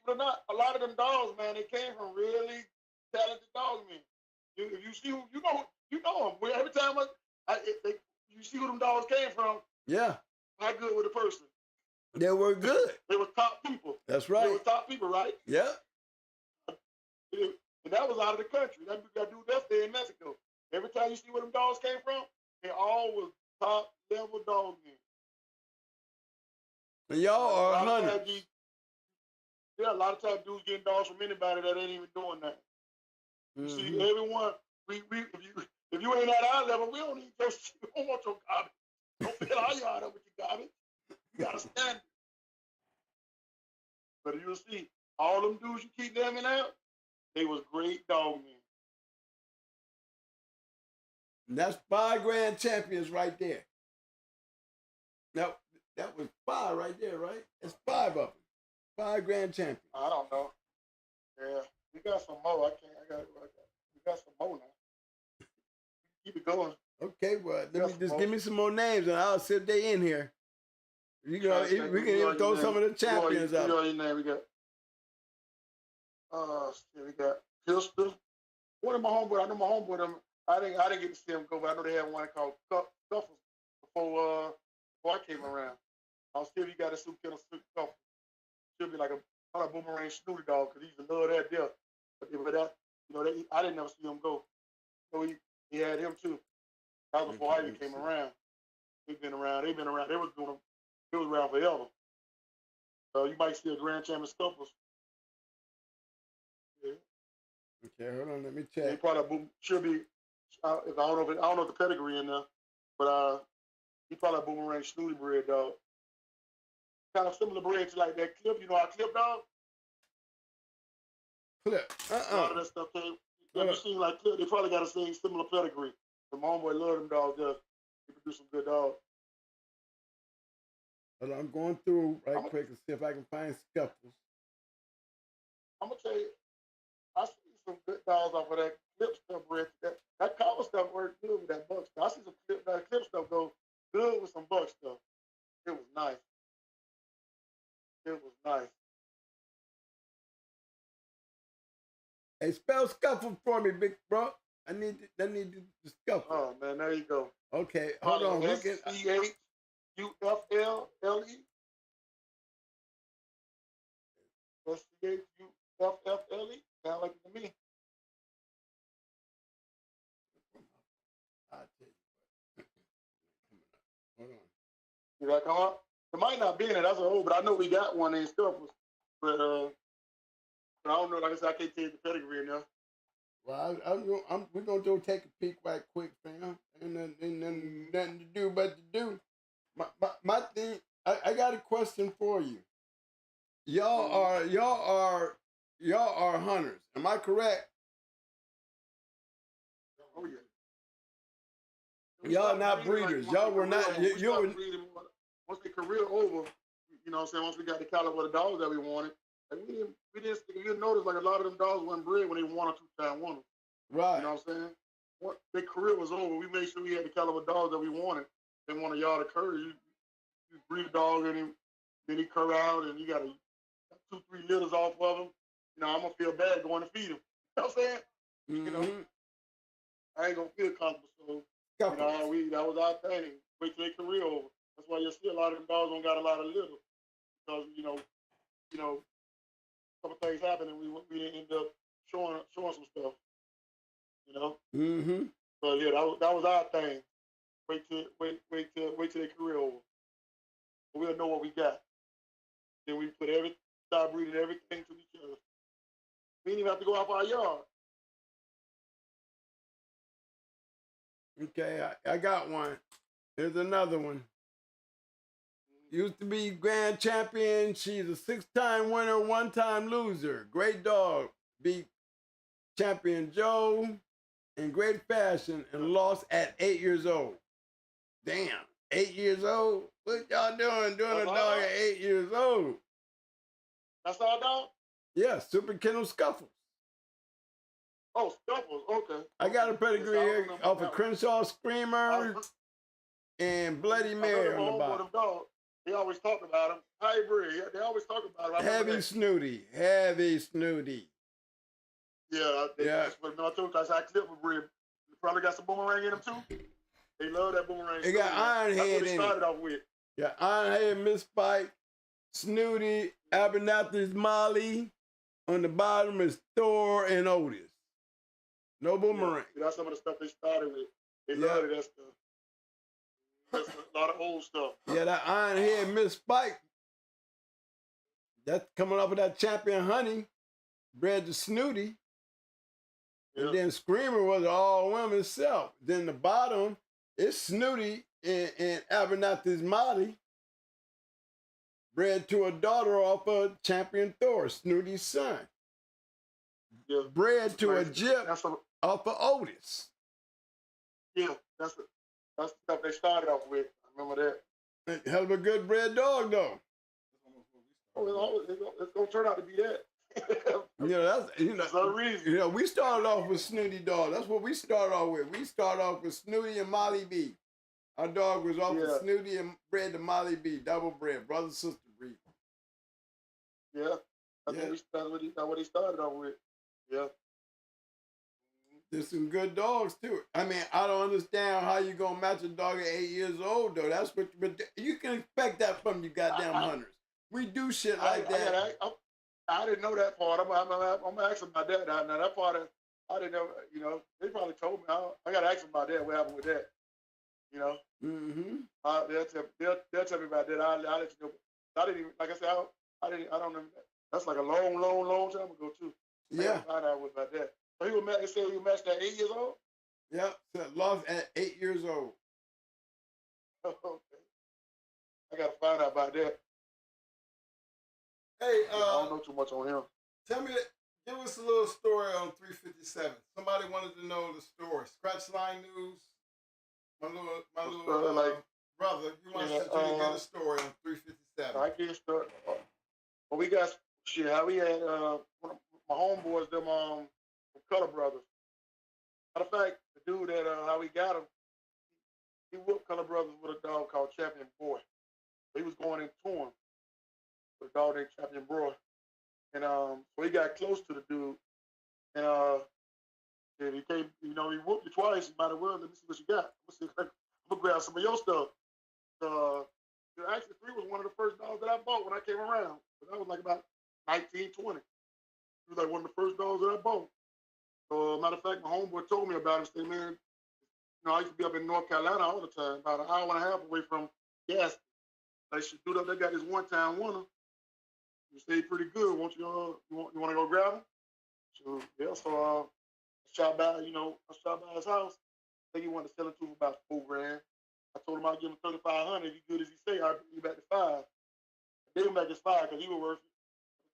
even not, a lot of them dogs, man, they came from really talented dog men. If you see who you know them. Every time you see who them dogs came from. Yeah. How good were the person? They were good. They were top people. That's right. They were top people, right? Yeah. And that was out of the country. That dude that's there in Mexico. Every time you see where them dogs came from, they all was top level dog men. And y'all are hunters. Yeah, a lot of times dudes getting dogs from anybody that ain't even doing that. You see, everyone, if you ain't at our level, we don't need your shit. We don't want your garbage. Don't fill our yard up with your garbage. You gotta stand it. But you'll see, all them dudes you keep naming out, they was great dog men. And that's 5 grand champions right there. Now, that was 5 right there, right? That's 5 of them. 5 grand champions. I don't know. Yeah, we got some more. We got some more now. Keep it going. Okay, well, give me some more names and I'll see if they in here. We can even throw some of the champions out. We got Pistol. One of my homeboys, I know my homeboy, I didn't get to see him go, but I know they had one called Cuffles before I came around. I'll see if you got a Super Kennel Cuffles. Should be like a boomerang snooty dog because he's a love that death. But I didn't never see him go. So he had him too. That was before I even came around. They've been around. They was around forever. So you might see a Grand Champion Scuffles. Yeah. Okay, hold on. Let me check. He probably should be. I don't know the pedigree in there, but he probably a boomerang snooty bred dog. Kind of similar breed to like that Clip. You know our Clip dog? Clip. A lot of that stuff came. You seen like Clip? They probably got the same similar pedigree. The homeboy love them dogs. They produce some good dogs. Well, I'm going through quick and see if I can find Scuffles. I'm gonna tell you, I see some good dogs off of that Clip stuff, Rick. That collar stuff worked good with that buck stuff. I see some Clip stuff go good with some buck stuff. It was nice. It was nice. Hey, spell Scuffles for me, big bro. I need to scuffle. Oh man, there you go. Okay, hold on. We can. SCHUFFLE. SCHUFFLE. Sound like it to me. I'll tell you. Hold on. Did that come up? It might not be in it as a whole, but I know we got one in stuff. But I don't know. Like I said, I can't tell you the pedigree now. Well, we're gonna go take a peek right quick, fam. And then nothing to do but to do. My thing. I got a question for you. Y'all are hunters. Am I correct? Oh yeah. Y'all not breeders. Y'all were not. You were. Once the career over, you know what I'm saying? Once we got the caliber of the dogs that we wanted, like we didn't you notice like a lot of them dogs wasn't bred when they 1 or 2 times won them. Right. You know what I'm saying? Once their career was over, we made sure we had the caliber of dogs that we wanted. They want a yard of curry. You breed a dog and then he cur out and you got 2, 3 litters off of him. You know, I'm gonna feel bad going to feed him. You know what I'm saying? Mm-hmm. You know, I ain't gonna feel comfortable. So you know, that was our thing. Wait till their career over. That's why you see a lot of them dogs don't got a lot of litter because you know, a couple things happened and we didn't end up showing some stuff. You know. Mm-hmm. So yeah, that was our thing. Wait till their career over. We'll know what we got. Then we start breeding everything to each other. We didn't even have to go out our yard. Okay, I got one. Here's another one. Used to be grand champion. She's a 6-time winner, 1-time loser. Great dog. Beat champion Joe in great fashion and lost at 8 years old. Damn, 8 years old? What y'all doing? Doing a dog at 8 years old? That's our dog? Yeah, Super Kennel Scuffles. Oh, Scuffles, okay. I got a pedigree here off of Crenshaw Screamer and Bloody Mary on the bottom. They always talk about him. Hybrid. They always talk about him. Heavy snooty. Yeah, I told you guys I clip a breed. Probably got some boomerang in them too. They love that boomerang. It got iron head in it. That's what it started off with. Yeah, iron head, misspike, snooty, APBT'S, Molly. On the bottom is Thor and Otis. No boomerang. Yeah, that's some of the stuff they started with. They love that stuff. That's a lot of old stuff. Yeah, that iron head misspike. That's coming off of that champion honey, bred to Snooty. Yep. And then Screamer was an all-women self. Then the bottom is Snooty and APBT'S Molly, bred to a daughter off of champion Thor, Snooty's son. Yeah. Bred to a Jip off of Otis. Yeah, that's the stuff they started off with. I remember that. Hell of a good bred dog, though. Oh, it's gonna turn out to be that. That's no reason. We started off with Snooty dog. That's what we started off with. We started off with Snooty and Molly B. Our dog was off of Snooty and bred to Molly B. Double bred, brother sister breed. Yeah, that's what he started off with. Yeah. There's some good dogs too. I mean, I don't understand how you gonna match a dog at 8 years old though. That's what you can expect that from you goddamn hunters. We do shit like that. I didn't know that part. I'm asking my dad now. Now that part I didn't know. You know, they probably told me. I got to ask my dad what happened with that. You know. Mm-hmm. They'll tell me about that. I'll let you know. I didn't even, like I said, I don't know. That's like a long time ago too. Yeah. I find out about that. So they said he was matched at 8 years old? Yeah, so lost at 8 years old. Okay. I gotta find out about that. Hey, I don't know too much on him. Tell me, give us a little story on 357. Somebody wanted to know the story. Scratch Line News. My little brother, he wants to get a story on 357. I get a story. Well, we got shit. How we had one of my homeboys, them Color Brothers. Matter of fact, the dude that how we got him, he whooped Color Brothers with a dog called Champion Boy. So he was going into him with a dog named Champion Boy, and so he got close to the dude, and And he came, you know, he whooped you twice. You might as well let me see what you got. I'm gonna grab some of your stuff. Actually, 3 was one of the first dogs that I bought when I came around. But that was like about 1920. He was like one of the first dogs that I bought. Matter of fact, my homeboy told me about him. Said, man, you know, I used to be up in North Carolina all the time, about an hour and a half away from Gaston. They should do that. They got this one-time winner. You stayed pretty good. Want you want to go grab him? So yeah, so I shot by, you know, I shot by his house. I think he wanted to sell it to him about $4,000. I told him I'd give him 3,500. If he's good as he say, I'll bring you back to 5. I gave him back his 5 because he was worth it.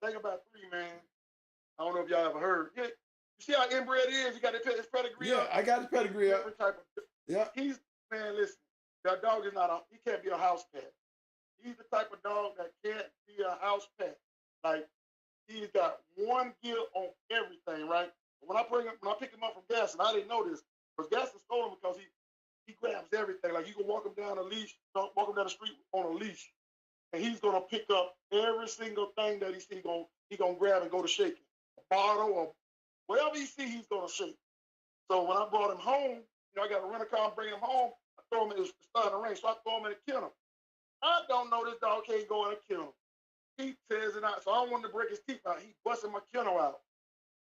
The thing about 3, man, I don't know if y'all ever heard. Yeah, you see how inbred he is? He got his pedigree up. Yeah, I got his pedigree up. Different type of. Yeah. He's, man, listen. That dog is not he can't be a house pet. He's the type of dog that can't be a house pet. Like, he's got one gear on everything, right? When I pick him up from Gaston, I didn't know this. Because Gaston stole him because he grabs everything. Like, you can walk him down a leash, walk him down the street on a leash, and he's gonna pick up every single thing that he see. He gonna grab and go to shaking. A bottle or whatever he see, he's gonna shake. So when I brought him home, you know, I got a rental car and bring him home. I throw him. It was starting to rain, so I throw him in a kennel. I don't know this dog can't go in a kennel. He tears it out, so I don't want him to break his teeth out. He busting my kennel out.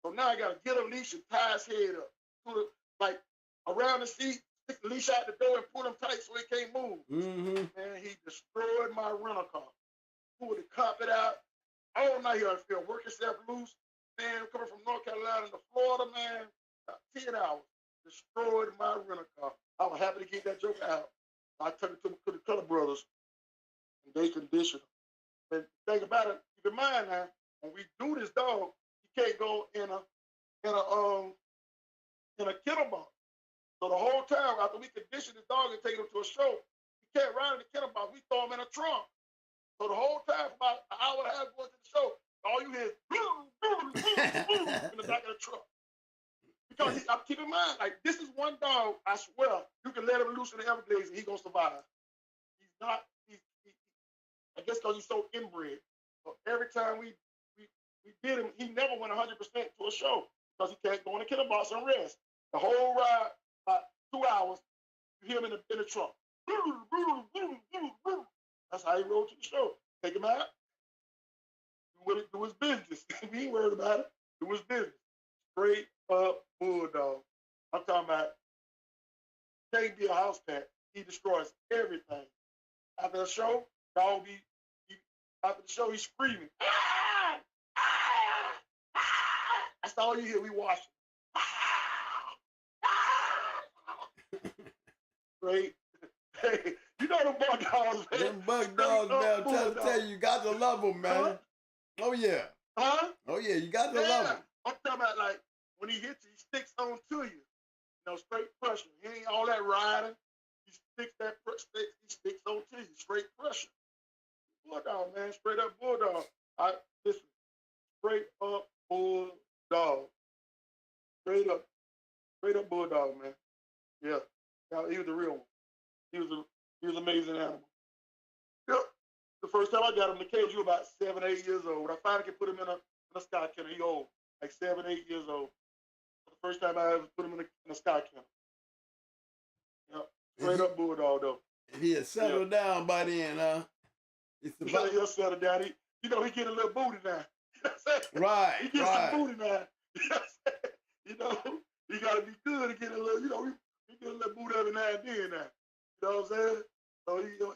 So now I gotta get a leash and tie his head up, put it like around the seat, stick the leash out the door and pull him tight so he can't move. Mm-hmm. Man, he destroyed my rental car. Pulled the carpet out. All night he had to feel work himself loose. Man, coming from North Carolina to Florida, man, 10 hours. Destroyed my rental car. I was happy to get that joke out. I took it to the Color Brothers, and they conditioned him. And think about it, keep in mind now, when we do this dog, you can't go in a kennel box. So the whole time after we condition this dog and take him to a show, he can't ride in the kennel box. We throw him in a trunk. So the whole time, for about an hour and a half going to the show, all you hear is in the back of the truck. Because keep in mind, like, this is one dog, I swear, you can let him loose in the Everglades and he's going to survive. He's not, I guess because he's so inbred. So every time we did him, he never went 100% to a show because he can't go in the kennel box and rest. The whole ride, about 2 hours, you hear him in the trunk. That's how he rode to the show. Take him out, do his business. We ain't worried about it. Do his business. Straight up bulldog. I'm talking about, can't be a house pet. He destroys everything. After the show, dog after the show, he's screaming. Ah! Ah! Ah! That's all you hear. We watch him. Ah! Great. Hey, you know the bug dogs, man. Them bug dogs, man. I'm tell you, you got to love them, man. Huh? Oh, yeah. Huh? Oh, yeah, you got to love them. I'm talking about, like, when he hits you, he sticks on to you. You know, straight pressure. He ain't all that riding. He sticks on to you. Straight pressure. Bulldog, man. Straight up bulldog. Listen. Straight up bulldog. Straight up bulldog, man. Yeah. He was the real one. He was an amazing animal. Yep. The first time I got him in the cage, he was about 7, 8 years old. When I finally could put him in a sky kennel, he old, like 7, 8 years old. The first time I ever put him in a sky kennel. Yep. Straight up bulldog, though. He had settled down by then, huh? He'll settle down. He get a little booty now. You know what I'm saying? Right. He gets some booty now. You know what I'm saying? He got to be good to get a little, he get a little booty every now and then now. You know what I'm saying? So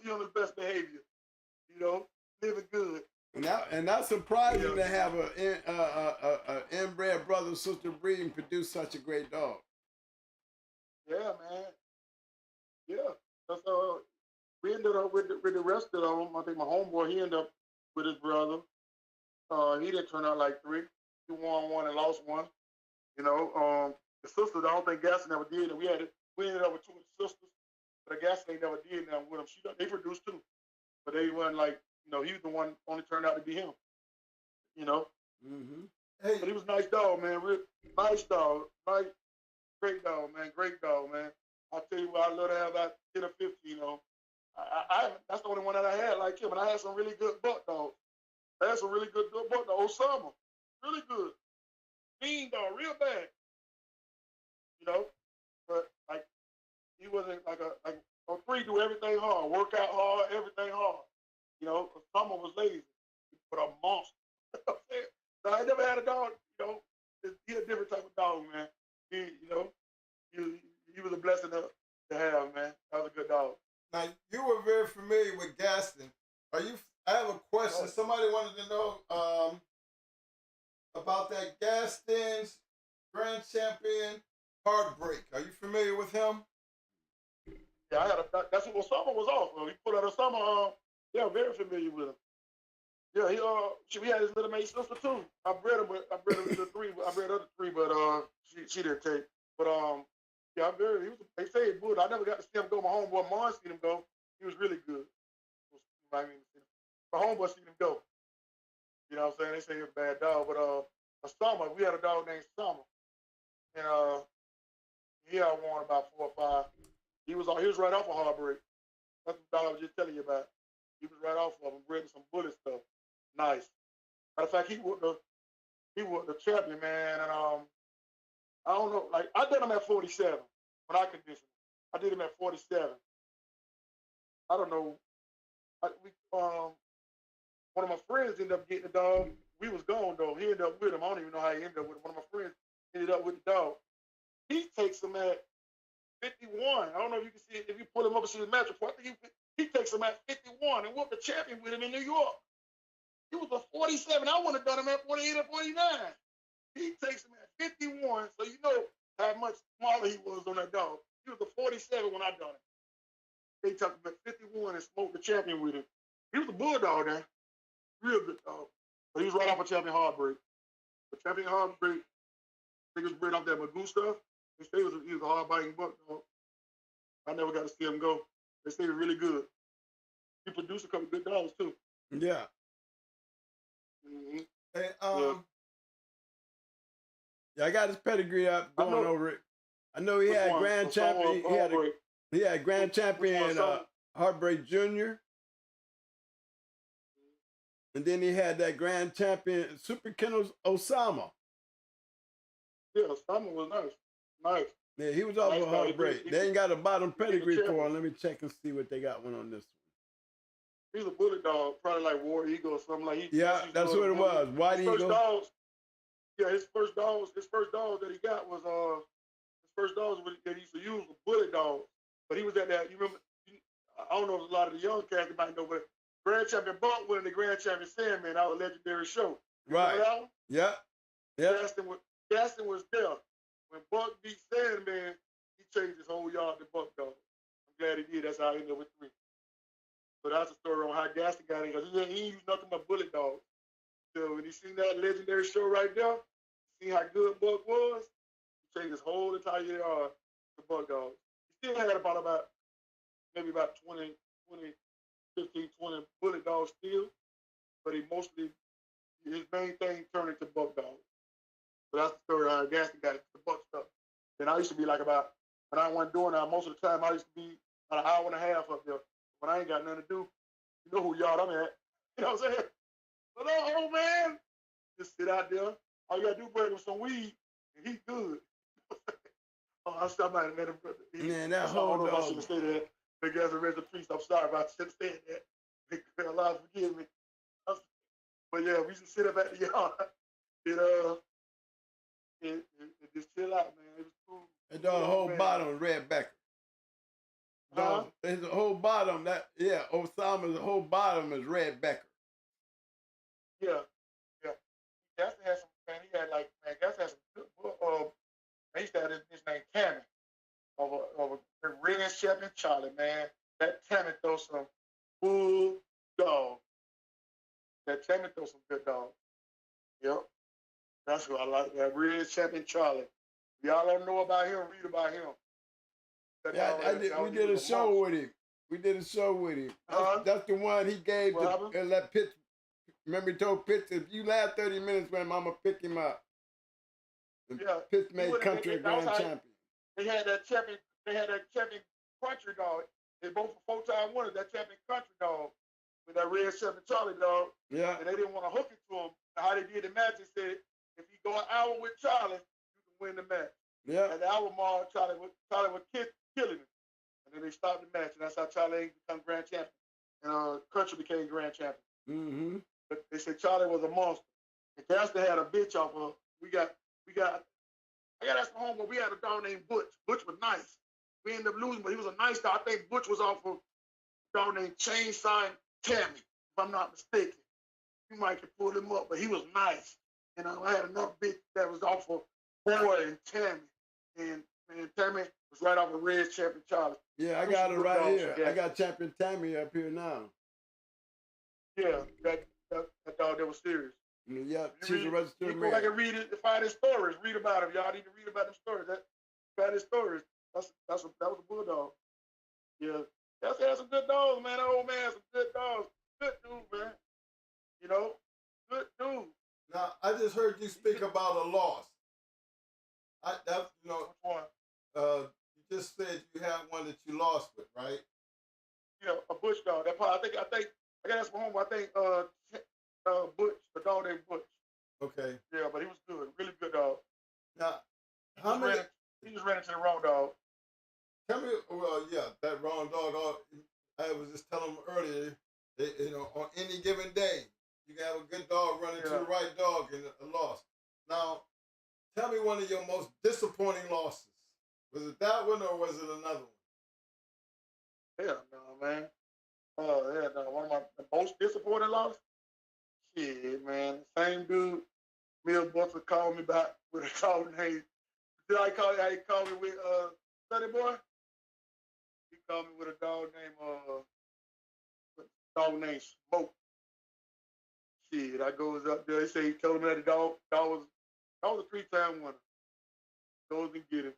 he on his best behavior. Living good. And that's surprising to have an inbred brother sister breed and produce such a great dog. Yeah, man. Yeah. That's we ended up with the rest of them. I think my homeboy, he ended up with his brother. He didn't turn out like 3. He won 1 and lost 1. The sisters, I don't think Gaston ever did it. We ended up with 2 of the sisters, but Gaston ain't never did nothing with them. They produced 2, but they weren't like, he was the one only turned out to be him. Mm-hmm. Hey, but he was a nice dog, man. Nice dog. Nice, great dog, man. Great dog, man. I'll tell you what, I love to have about 10 or 15, that's the only one that I had like him, and I had some really good buck dogs. I had some really good buck dogs. Osama, really good. Mean dog, real bad. you know. But like he wasn't like a three do everything hard, work out hard, everything hard. You know, Summer was lazy, but a monster. So I never had a dog. You know, he a different type of dog, man. He, you know, he was a blessing to have, man. That was a good dog. Now you were very familiar with Gaston. Are you? I have a question. Oh. Somebody wanted to know about that Gaston's Grand Champion Heartbreak. Are you familiar with him? Yeah, that's what Summer was off. He put out a Summer. Yeah, I'm very familiar with him. Yeah, we had his little mate sister too. I bred him the three. I bred other three, but she didn't take. But yeah, they say he good. I never got to see him go. My homeboy Mon seen him go. He was really good. I mean, my homeboy seen him go. You know what I'm saying? They say he was a bad dog, but a Summer, we had a dog named Summer, and he had won about 4 or 5. He was right off of Heartbreak. That's the dog I was just telling you about. He was right off of him, bred some bullet stuff. Nice. Matter of fact, he was the champion, man. And I don't know, like I did him at 47 when I conditioned him. I did him at 47. I don't know. One of my friends ended up getting the dog. We was gone though. He ended up with him. I don't even know how he ended up with him. One of my friends ended up with the dog. He takes him at 51. I don't know if you can see it. If you pull him up and see the match report, I think he takes him at 51 and whooped the champion with him in New York. He was a 47. I would have done him at 48 or 49. He takes him at 51, so you know how much smaller he was on that dog. He was a 47 when I done it. They took him at 51 and smoked the champion with him. He was a bulldog then. Real good dog. But he was right off of Champion Heartbreak. The Champion Heartbreak, I think he was bred off that Magoo stuff. They say he was a hard-biting buck dog. I never got to see him go. They say he was really good. He produced a couple good dogs too. Yeah. Mm-hmm. Hey, yeah, I got his pedigree up going over it. I know he had Grand Champion. He had Grand Champion Heartbreak Jr. And then he had that Grand Champion Super Kennels Osama. Yeah, Osama was nice. Nice. Yeah, he was off of Heartbreak. They ain't got a bottom pedigree for him. Let me check and see what they got one on this one. He's a bullet dog, probably like War Eagle or something like. Yeah, that's what it was. White Eagle. Dogs. Yeah, his first dogs that he got was his first dogs that he used to use were bullet dogs. But he was at that. You remember? I don't know if a lot of the young cats might know, but Grand Champion Buck winning the Grand Champion Sandman, our legendary show. Right. That one? Yeah. Yeah. Gaston was there. When Buck beat Sandman, he changed his whole yard to Buck dog. I'm glad he did. That's how I ended up with 3. So that's a story on how Gaston got in, because he ain't used nothing but bullet dogs. So when he seen that legendary show right there, see how good Buck was, he changed his whole entire yard to Buck dogs. He still had maybe about 20 bullet dogs still, but his main thing turned into Buck dogs. So that's the story how Gaston got it, the Buck stuff. And I used to be like when I wasn't doing that, most of the time I used to be about an hour and a half up there. When I ain't got nothing to do, you know who yard I'm at. You know what I'm saying? But old man, just sit out there. All you gotta do is bring him some weed, and he's good. I might have met him. Man, that whole dog. I should have said that. Big ass rest in peace. I'm sorry if I should have said that. Big Allah forgive me. But yeah, we used to sit up at the yard and just chill out, man. It was cool. And the whole bottom was Red Becker. His whole bottom, Osama's whole bottom is Red Becker. Yeah. Gaston had some, man, Gaston had some good, he used to have this name Tammy, of a ringing champion Charlie, man. That Tammy throws some good dog. That Tammy throws some good dog. Yep. That's what I like, that ringing champion Charlie. Y'all don't know about him, read about him. We did a show with him. That's the one he gave that pitch. Remember he told Pitts, if you last 30 minutes with him, I'm going to pick him up. Pitts made country a grand champion. They had that champion country dog. They both were 4-time winners, that champion country dog with that red champion Charlie dog. Yeah. And they didn't want to hook it to him. How they did the match, they said, if you go an hour with Charlie, you can win the match. Yeah. And the Albemarle, Charlie was killing him. And then they stopped the match, and that's how Charlie became grand champion. And Country became grand champion. Mm-hmm. But they said Charlie was a monster. And Gaston had a bitch off of. I got that's my home, but we had a dog named Butch. Butch was nice. We ended up losing, but he was a nice dog. I think Butch was off of a dog named Chainsaw Tammy, if I'm not mistaken. You might can pull him up, but he was nice. And I had another bitch that was off of Boy and Tammy. And Tammy was right off of Red Champion Charlie. Yeah, I got it right here. I got Champion Tammy up here now. Yeah, that dog that was serious. Yeah, she's a registered you go back and read it to find his stories. Read about him. Y'all need to read about them stories. Find his stories. That was a bulldog. Yeah. That's had some good dogs, man. That old man had some good dogs. Good dude, man. You know? Good dude. Now, I just heard you speak about a loss. Which one? You just said you had one that you lost with, right? Yeah, a Bush dog. I think I got that's my home. I think Butch, the dog named Butch. Okay. Yeah, but he was good. Really good dog. Now, He just ran into the wrong dog. Tell me, well, yeah, that wrong dog. I was just telling him earlier, that, on any given day, you can have a good dog run into the right dog and a loss. Now, tell me one of your most disappointing losses. Was it that one or was it another one? Hell no, man. Yeah, no. One of my most disappointing losses? Shit, man. Same dude, Bill Buster called me back with a call name. Did I call you how he called me with Sunny Boy? He called me with a dog named Smoke. Shit, I goes up there. He said he told me that the dog was a 3-time winner. Goes and get him.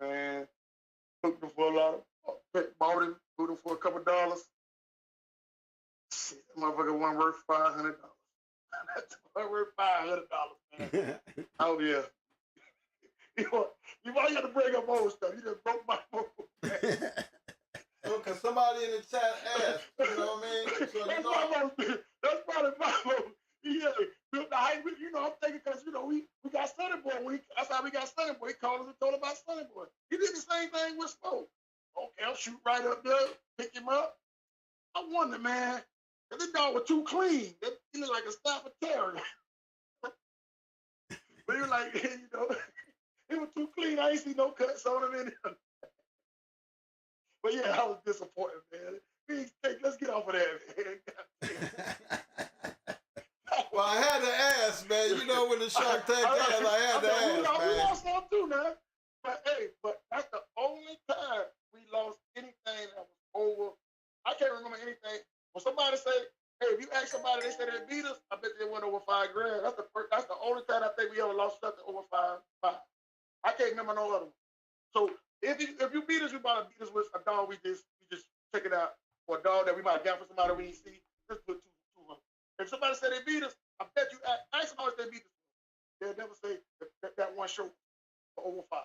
And took him for a lot of, bought him, put him for a couple dollars. Shit, that motherfucker wasn't worth $500. That wasn't worth $500, man. Oh yeah. You might have to bring up old stuff. You just broke my phone. Because somebody in the chat asked, you know what I mean? So, that's probably my phone. Yeah, I'm thinking because, we got Sunny Boy. That's how we got Sunny Boy. He called us and told about Sunny Boy. He did the same thing with Smoke. Okay, I'll shoot right up there, pick him up. I wonder, man, if this dog was too clean. He looked like a Stafford Terrier. But he was like, he was too clean. I ain't see no cuts on him in him. But yeah, I was disappointed, man. Let's get off of that, man. Well, I had to ask, man. When the Shark Tank asked, I had to ask, man. We lost some too, man. But that's the only time we lost anything that was over. I can't remember anything. When somebody say, hey, if you ask somebody, they say they beat us, I bet they went over $5,000. That's the only time I think we ever lost something over five. I can't remember no other one. So if you beat us, you might beat us with a dog we just check it out, or a dog that we might have got for somebody we didn't see. Just put 200. If somebody say they beat us, I bet you ask somebody if they beat us. They'll never say that one show for over 5.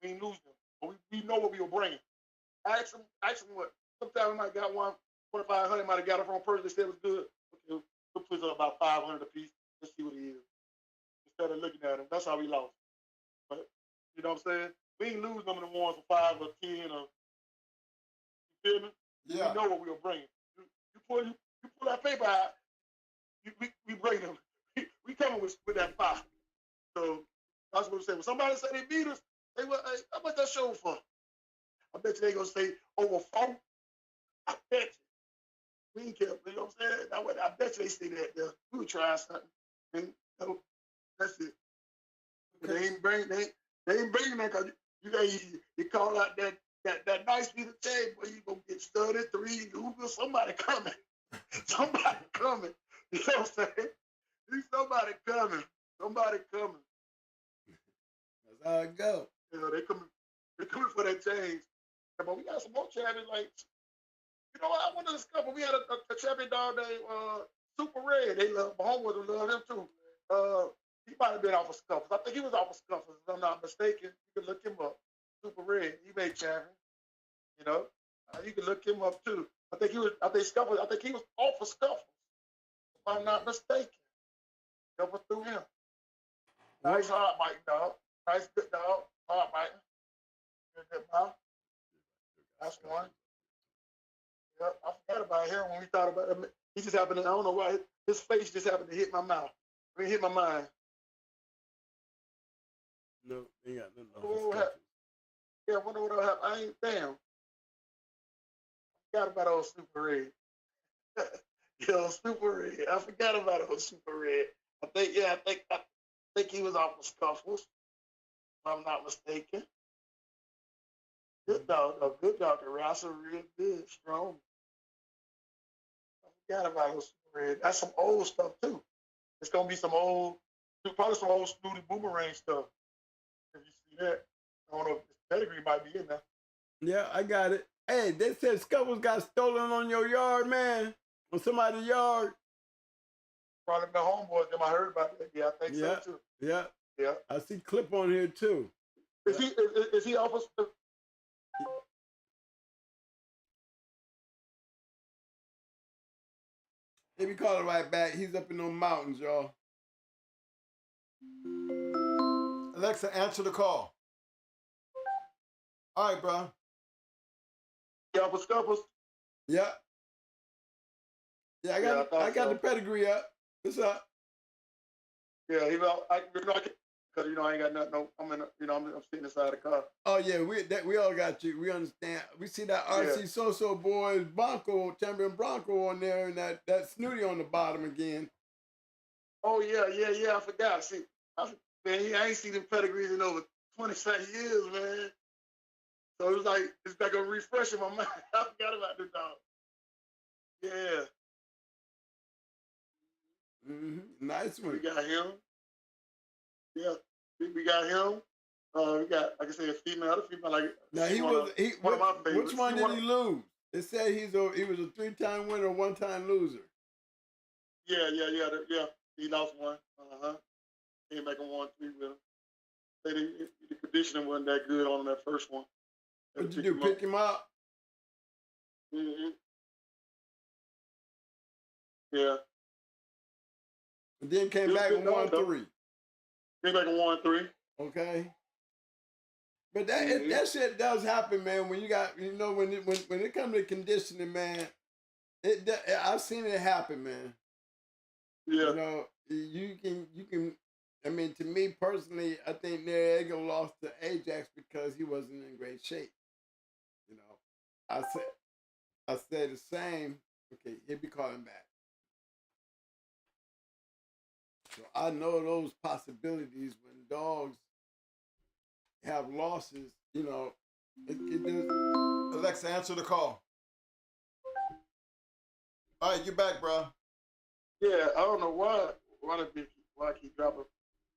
We ain't lose them, but we know what we were bringing. Ask them what. Sometimes we might got one 2,500. Might have got it from a person that said it was good. Okay, we'll put it about 500 a piece. Let's see what he is. Instead of looking at him, that's how we lost. But you know what I'm saying? We ain't lose them in the ones for 5 or 10 or. You feel me? Yeah. We know what we were bringing. You pull that paper out. We bring them. We coming with that 5. So that's what I'm saying. When somebody say they beat us, they were, hey, how much that show for? I bet you they gonna say over 4. I bet you. We ain't care. You know what I'm saying? I bet you they say that there. We would try something. And that's it. But they ain't bringing that because you call out that nice piece of chain, boy, you gonna get studded 3 Google. Somebody coming. Somebody coming. You know what I'm saying? Somebody coming. Somebody coming. That's how it go. They coming for that change. But we got some more champions. Like, you know what? I went to this couple. We had a champion dog named Super Red. They love my homeboys love him too. He might have been off of Scuffles. I think he was off of Scuffles, if I'm not mistaken. You can look him up. Super Red. He made champion. You can look him up too. I think he was off of Scuffles. If I'm not mistaken. Never threw him. Nice hard bite, dog. Nice, good dog. All right, good mouth. That's one. Yep, I forgot about him when we thought about him. He just happened to, I don't know why, his face just happened to hit my mouth. I mean, hit my mind. No, they got Yeah, I wonder what happened. I ain't, damn. I forgot about old Super Red. Yo, Super Red. I forgot about old Super Red. I think he was off of Scuffles, if I'm not mistaken. Good dog, a good dog to wrestle real good, strong. I forgot about old Super Red. That's some old stuff too. It's gonna be some old, probably some old Snooty Boomerang stuff. If you see that, I don't know if this pedigree might be in there. Yeah, I got it. Hey, they said Scuffles got stolen on your yard, man. On somebody's yard. Probably my homeboys, them I heard about that. Yeah, I think so too. Yeah. Yeah. I see Clip on here too. Is he off of? He be calling right back. He's up in those mountains, y'all. Alexa, answer the call. All right, bro. Yeah, for Scuffles. Yeah. Yeah, I got the pedigree up. What's up? Yeah, because I ain't got nothing. No, I'm sitting inside the car. Oh yeah, we all got you. We understand. We see that RC Soso boys Bronco, champion Bronco on there, and that Snooty on the bottom again. Oh yeah. I forgot. See, man, I ain't seen them pedigrees in over 27 years, man. So it's like a refresh in my mind. I forgot about this dog. Yeah. Mm-hmm. Nice one. We got him. Yeah, we got him. We got, like I said, a female. Other female, like now one of my favorites. Which one did he lose? It said he was a 3-time winner, 1-time loser. Yeah. He lost one. Came back and won 3 with him. The conditioning wasn't that good on that first one. What'd you do? Pick him up? Mm-hmm. Yeah. And then came back and won 3. Came back and won 3. Okay. But that shit does happen, man. When you got, when it comes to conditioning, man, I've seen it happen, man. Yeah. You can. I mean, to me personally, I think Noriega lost to Ajax because he wasn't in great shape. I say the same. Okay, he'll be calling back. So I know those possibilities when dogs have losses, it does. Alexa, answer the call. All right, you back, bro. Yeah, I don't know why I keep dropping.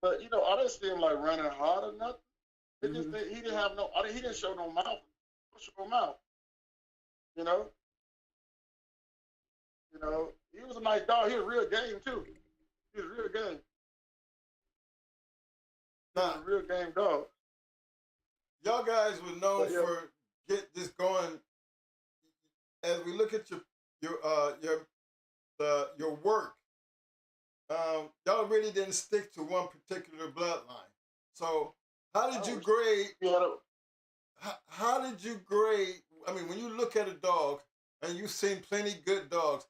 But I didn't see him like running hard or nothing. It just he didn't have no. He didn't show no mouth. He was a nice dog. He was real game too. He was real game. Nah, a real game dog. Y'all guys were known for get this going. As we look at your work, y'all really didn't stick to one particular bloodline. So how did you grade? How did you grade? I mean, when you look at a dog and you've seen plenty good dogs,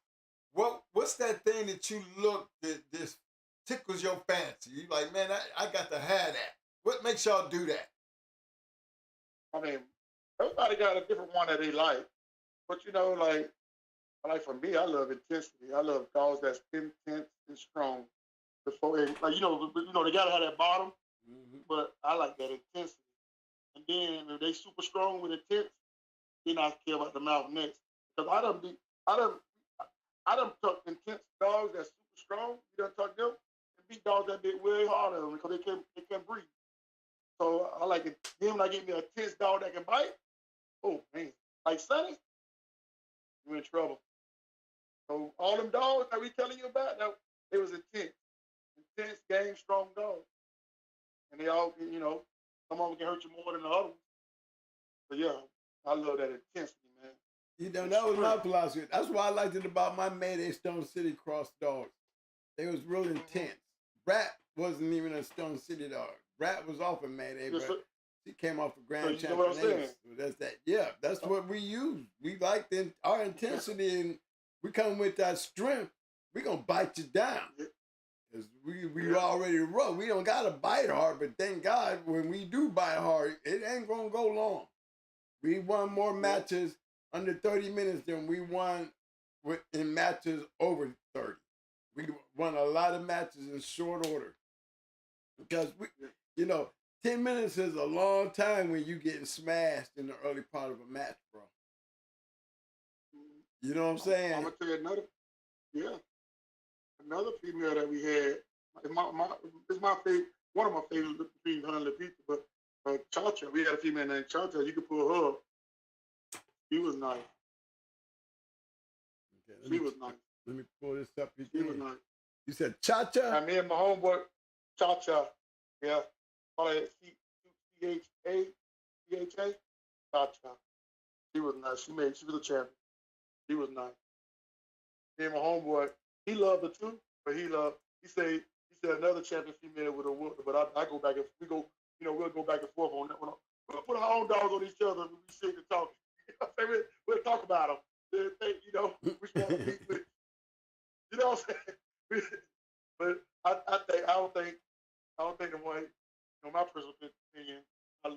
what's that thing that you look that just tickles your fancy? You like, man, I got to have that. What makes y'all do that? I mean, everybody got a different one that they like. But like for me, I love intensity. I love dogs that's intense and strong. Before, they gotta have that bottom. But I like that intensity. And then if they super strong with intense, then I care about the mouth next. Because I done tuck intense dogs that's super strong. You done tuck them and beat dogs that bit way harder because they can't breathe. So I like it. Then when I get me a tense dog that can bite, oh man, like Sonny, you in trouble. So all them dogs that we telling you about, they was intense game, strong dogs, and they all, some of them can hurt you more than the other ones. But yeah, I love that intensity, man. That was my philosophy. That's what I liked it about my Mayday Stone City cross dogs. They was real intense. Rat wasn't even a Stone City dog. Rat was off of Mayday, Yes, but sir. she came off of So Grand you know what I'm saying? Champions. So that's that. Yeah, that's what we use. We like our intensity, and we come with that strength. We gonna bite you down. Yeah. Cause we already rough. We don't gotta bite hard, but thank God when we do bite hard, it ain't gonna go long. We won more matches under 30 minutes than we won in matches over 30. We won a lot of matches in short order. Because, 10 minutes is a long time when you getting smashed in the early part of a match, bro. You know what I'm saying? I'm going to tell you another female that we had. It's my favorite, one of my favorites between her and Lupita, but Cha-Cha, we had a female named Cha-Cha. You could pull her up. She was nice. Okay, She was nice. Let me pull this up again. She was nice. You said Cha-Cha? And me and my homeboy, Cha-Cha, yeah, call it C-H-A, C-H-A, Cha-Cha. She was nice. She was a champion. She was nice. Me and my homeboy, he loved her too, but he said another champion female would have whooped her, but I go back and we'll go back and forth on that. We'll put our own dogs on each other and we sit and talk. We'll talk about them. Which one we beat with. You know what I'm saying? But I don't think the one, my personal opinion, I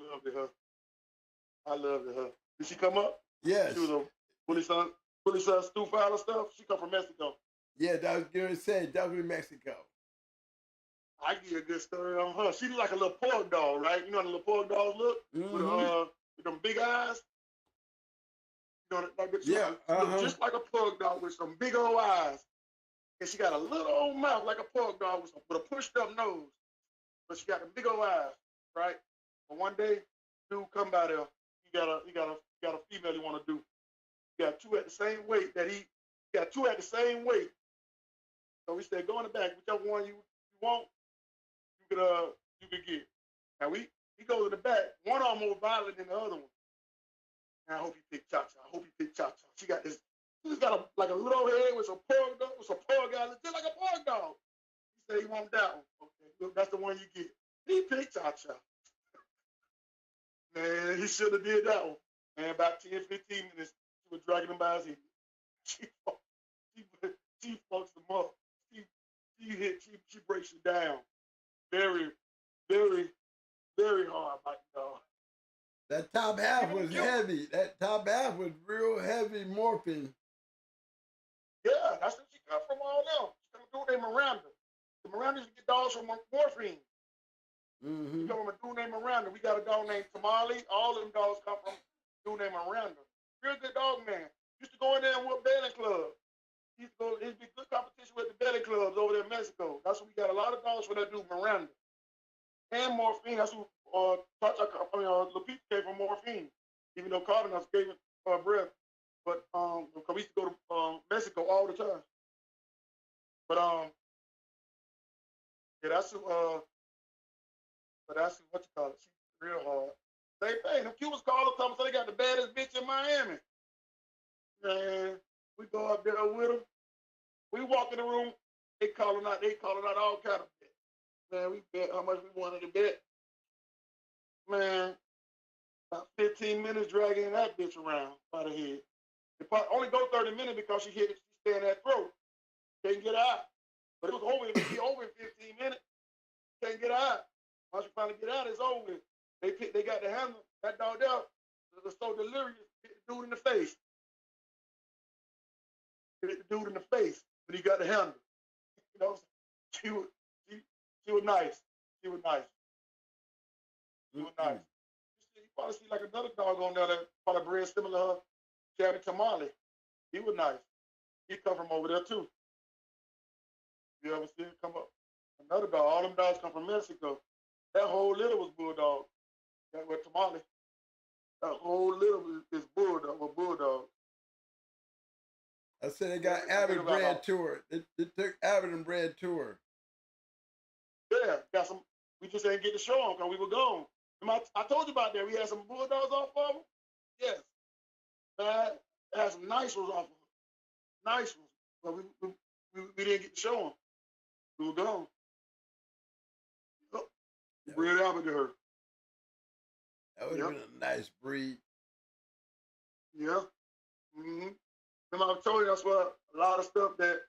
loved her. Did she come up? Yes. She was a Willie Son Stu Fowler stuff. She come from Mexico. Yeah, that was going to say, definitely Mexico. I give you a good story on her. She look like a little pork dog, right? You know how the little pork dogs look? Mm-hmm. With them big eyes? You know, she uh-huh. look just like a pork dog with some big old eyes. And she got a little old mouth like a pork dog with a pushed up nose. But she got them big old eyes, right? But one day, dude come by there. He got a female he want to do. He got two at the same weight So we said, go in the back, whichever one you want, you could get. Now he goes in the back. One of them more violent than the other one. And I hope he picked Cha-Cha. She got this. She's got like a little head with some pork dog, just like a pork dog. He said he wants that one. Okay, look, that's the one you get. He picked Cha-Cha. Man, he should have did that one. Man, about 10, 15 minutes, she was dragging him by his head. She fucks him up. She breaks it down. Very, very, very hard, Mike, dog. That top half was heavy. That top half was real heavy morphine. Yeah, that's where she come from all them. She come from a dude named Miranda. The Mirandas get dogs from morphine. Mm-hmm. She come from a dude named Miranda. We got a dog named Tamale. All of them dogs come from a dude named Miranda. Real good dog, man. Used to go in there and whoop belly club. It'd be good competition with the belly clubs over there in Mexico. That's what we got a lot of dogs for that dude, Miranda. And morphine. That's who Lupita came from morphine. Even though Cardenas gave it breath. But because we used to go to Mexico all the time. But that's what you call it. She's real hard. Same thing. Them Cubans call her something, so they got the baddest bitch in Miami. Man, we go up there with them. We walk in the room, they calling out all kind of bets. Man, we bet how much we wanted to bet. Man, about 15 minutes dragging that bitch around by the head. It only go 30 minutes because she stay in that throat. Can't get out. But it was over in 15 minutes. Can't get out. Once you finally get out, it's over. They got the handle. That dog there was so delirious, hit the dude in the face. Hit the dude in the face, but he got the handle. You know, she was nice. She was nice. You probably see like another dog on there that probably bred similar to her, Chaddy Tamale. He was nice. He come from over there too. You ever see him come up? Another dog. All them dogs come from Mexico. That whole litter was bulldog. That was Tamale. That whole litter is bulldog. I said they got Abbott bred to her. They took Abbott and bred to her. Yeah, got some. We just ain't get to show them because we were gone. I told you about that. We had some bulldogs off of them. Yes. Had some nice ones off of them. Nice ones. But we didn't get to show them. We were gone. Breed Albert to her. That would have been a nice breed. Yeah. Mm-hmm. Remember I told you that's what a lot of stuff that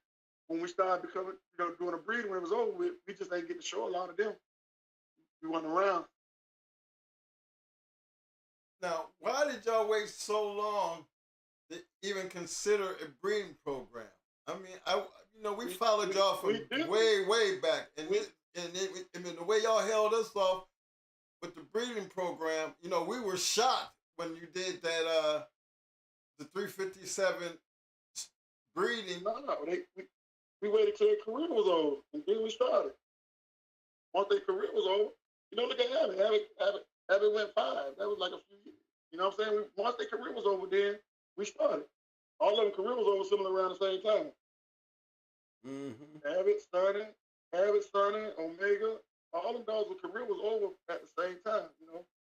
when we started becoming, doing a breeding when it was over with, we just ain't get to show a lot of them. We went around. Now, why did y'all wait so long to even consider a breeding program? I mean, we followed y'all from way back, and the way y'all held us off with the breeding program, we were shocked when you did that the 357 breeding. No, we waited till their career was over, and then we started. Once their career was over, look at Abbott. Abbott went 5. That was like a few years. You know what I'm saying? Once their career was over, then we started. All of them career was over similar around the same time. Mm-hmm. Abbott, Stunning, Omega, all them dogs' career was over at the same time,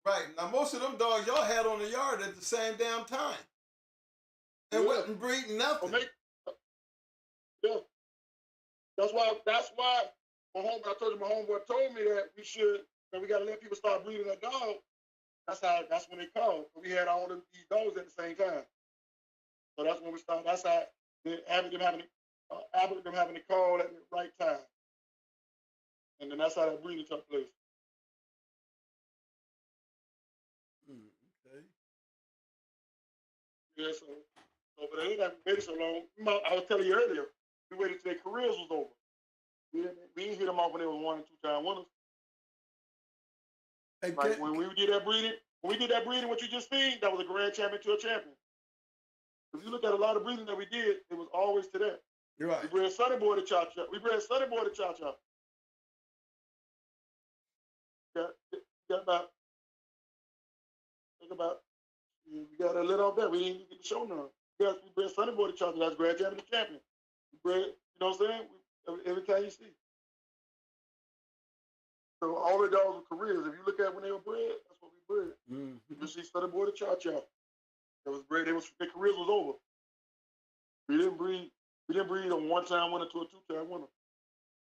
Right. Now, most of them dogs y'all had on the yard at the same damn time. And wasn't breeding nothing. Yeah. That's why my homeboy told me that we got to let people start breeding that dog. That's when they called. We had all of these dogs at the same time. So that's when we started. That's how Abbott them having to call at the right time. And then that's how that breeding took place. Okay. Yeah, so but they didn't wait so long. I was telling you earlier, we waited till their careers was over. We didn't hit them off when they were 1 and 2 time winners. Hey, like when we did that breeding, what you just seen, that was a grand champion to a champion. If you look at a lot of breeding that we did, it was always to that. You're right. We bred Sonny Boy to Cha-Cha. We got a little off that. We didn't get the show none. Yes, we bred Sonny Boy to Cha-Cha. That's grand champion to champion. We bred, you know what I'm saying? Every time you see. So all the dogs with careers, if you look at when they were bred, that's what we bred. Mm-hmm. You see Sonny Boy to Cha-Cha. That was bred. Their careers was over. We didn't breed a 1-time winner to a 2-time winner.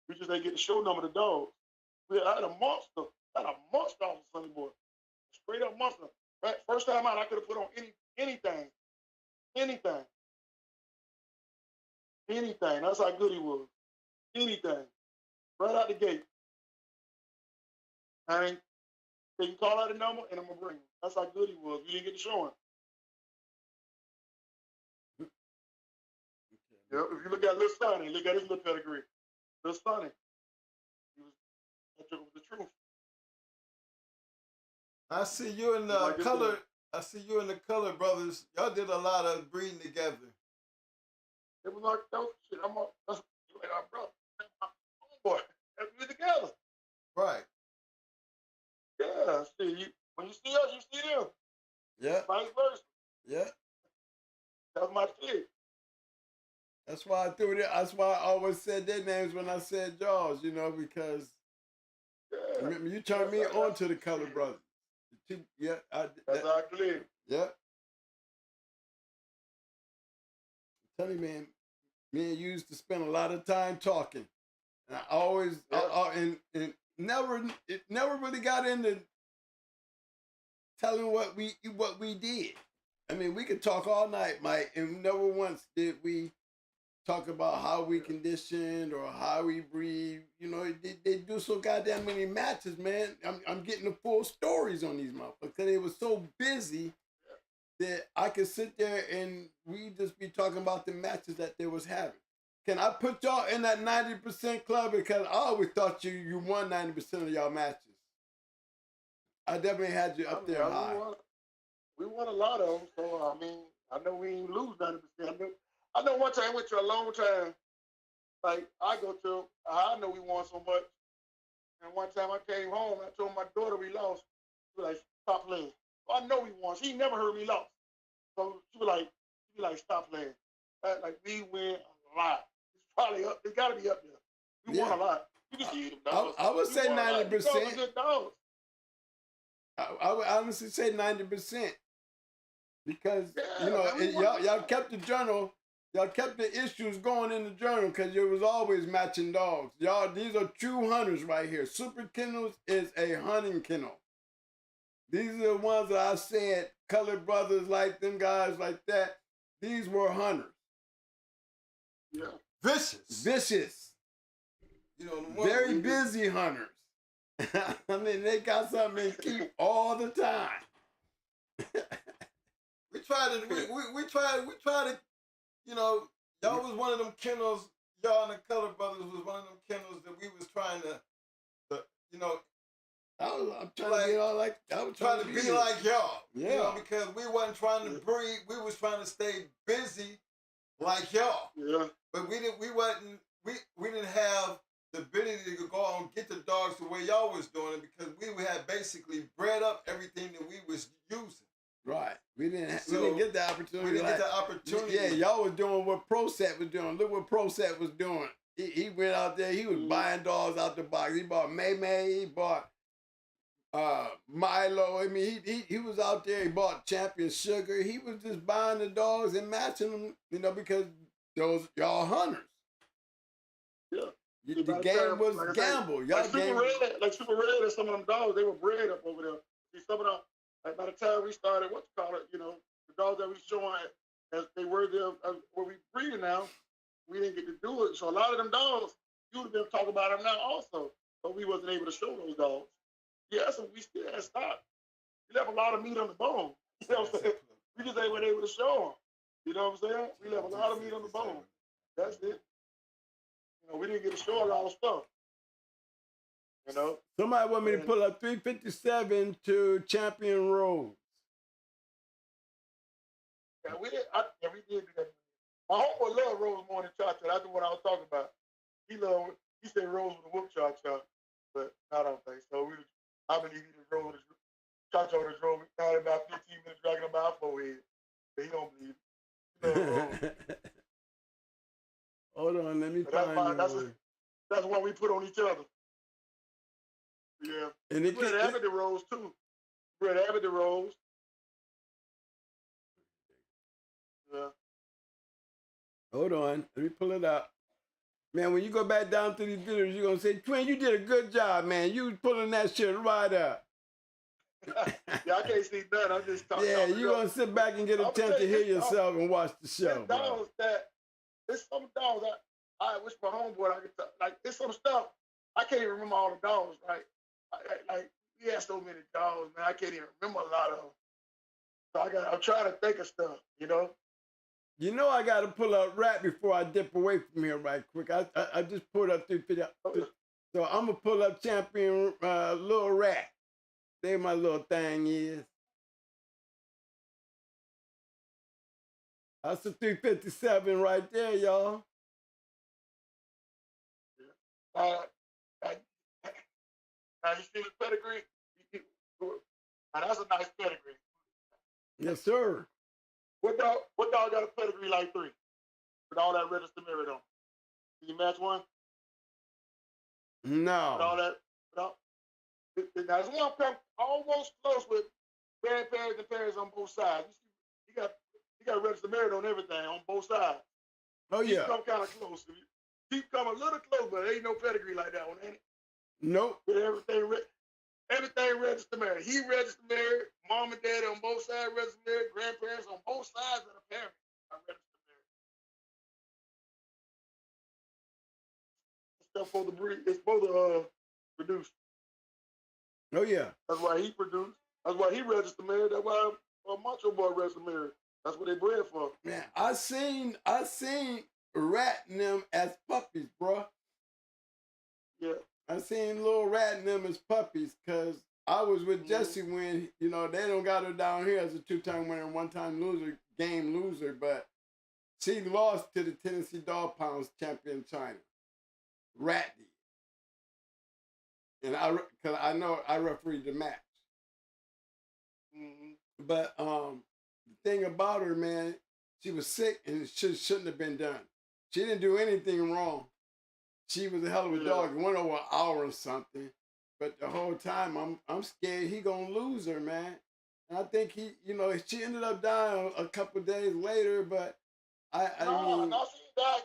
We just didn't get the show number of the dogs. I had a monster. Off of Sonny Boy. Straight up monster. Right? First time out, I could have put on anything. That's how good he was. Anything. Right out the gate. They can call out the number and I'm gonna bring him. That's how good he was. We didn't get to show him. Yeah, if you look at Lil Sonny, look at his little pedigree. Lil Sonny. That was the truth. I see you in the color. I see you and the Color Brothers. Y'all did a lot of breeding together. It was like that was shit. That's like our brother. That's my homeboy. We together. Right. Yeah. See, when you see us, you see them. Yeah. Vice versa. Yeah. That's my shit. That's why I threw it. That's why I always said their names when I said Jaws, because remember you turned me on to the Color Brothers. Yeah, that's how I clear. Yeah. I'm telling you, man, me and you used to spend a lot of time talking. And I always, and never really got into telling what we did. I mean, we could talk all night, Mike, and never once did we talk about how we conditioned or how we breed. They do so goddamn many matches, man. I'm getting the full stories on these motherfuckers because they were so busy that I could sit there and we just be talking about the matches that they was having. Can I put y'all in that 90% club? Because I always thought you won 90% of y'all matches. I definitely had you up there high. We won a lot of them, so I know we ain't lose 90%. I know one time I went to a long time. Like I know we won so much. And one time I came home, I told my daughter we lost. She was like, stop playing. So I know we won. She never heard me lost. So she was like, stop playing. Like we win a lot. It's probably up. It's gotta be up there. We won a lot. You can see the dogs. I would say 90%. Good dogs. I would honestly say 90%. Because y'all kept the journal Y'all kept the issues going in the journal because you was always matching dogs. Y'all, these are true hunters right here. Super Kennels is a hunting kennel. These are the ones that I said, colored brothers like them guys like that. These were hunters. Yeah. Vicious. You know, Very busy hunters. I mean, they got something to keep all the time. we try to, you know, y'all was one of them kennels, y'all and the Color Brothers was one of them kennels that we was trying to you know, I'm trying to get all like, I was trying to be like y'all. Yeah. You know, because we wasn't trying to breed, we was trying to stay busy like y'all. Yeah. But we didn't have the ability to go out and get the dogs the way y'all was doing it because we had basically bred up everything that we was using. Right. We didn't get the opportunity. We didn't get the opportunity. Yeah, y'all was doing what ProSet was doing. Look what ProSet was doing. He went out there, he was buying dogs out the box. He bought May, he bought Milo. I mean, he was out there, he bought Champion Sugar. He was just buying the dogs and matching them, you know, because those y'all hunters. Yeah. The game was like gamble. Y'all Super Red and some of them dogs, they were bred up over there. See, some of them, like by the time we started, you know, the dogs that we showing as they were there, what we breeding now, we didn't get to do it. So a lot of them dogs, you would have been talking about them now also, but we wasn't able to show those dogs. Yeah, so we still had stock. We left a lot of meat on the bone. You know what I'm saying? We just ain't able to show them. You know what I'm saying? We left a lot of meat on the bone. That's it. You know, we didn't get to show a lot of stuff. You know? Somebody want me to pull up 357 to Champion Road. Yeah, we did do that. My homeboy loved Rose more than Cha-Cha. That's what I was talking about. He said Rose with a whoop Cha-Cha, but I don't think so. I believe he just rode Cha-Cha would have drove me about 15 minutes dragging him by our forehead. But he don't believe it. Hold on, let me find that's what we put on each other. Yeah. And we bred Abbott the Rose too. Bred Abbott the Rose. Yeah. Hold on, let me pull it up. Man, when you go back down to these videos, you're going to say, Twin, you did a good job, man. You was pulling that shit right up. Yeah, I can't see nothing. I'm just talking. Yeah, you're going to sit back and get a chance to hear yourself and watch the show. There's some dogs I wish my homeboy I could talk. Like, there's some stuff, I can't even remember all the dogs, right? Like, we had so many dogs, man. I can't even remember a lot of them. So I'm trying to think of stuff, you know? You know I got to pull up Rat before I dip away from here right quick. I just pulled up 350. So I'm going to pull up Champion Little Rat. There my little thing is. That's the 357 right there, y'all. Now you see the pedigree? Now that's a nice pedigree. Yes, sir. What dog got a pedigree like 3? With all that registered merit on? Can you match one? No. With all that, now this one come almost close with grandparents and parents on both sides. You got registered merit on everything on both sides. Oh yeah. He come kind of close. He come a little close, but there ain't no pedigree like that one, ain't it? Nope. With everything registered married. He registered married. Mom and dad on both sides registered married. Grandparents on both sides of the parents are registered married. It's supposed to breed. It's supposed to produce. Oh yeah. That's why he produced. That's why he registered married. That's why Macho Boy registered married. That's what they bred for. Man, I seen Rat and them as puppies, bro. Yeah. I seen Little Rat and them as puppies because I was with Jesse when, you know, they don't got her down here as a 2-time winner and 1-time loser, but she lost to the Tennessee Dog Pounds champion China. Rat did. And because I know I refereed the match. Mm-hmm. But the thing about her, man, she was sick and it shouldn't have been done. She didn't do anything wrong. She was a hell of a dog. It went over an hour or something. But the whole time, I'm scared he gonna lose her, man. And I think she ended up dying a couple of days later, but I no, she died.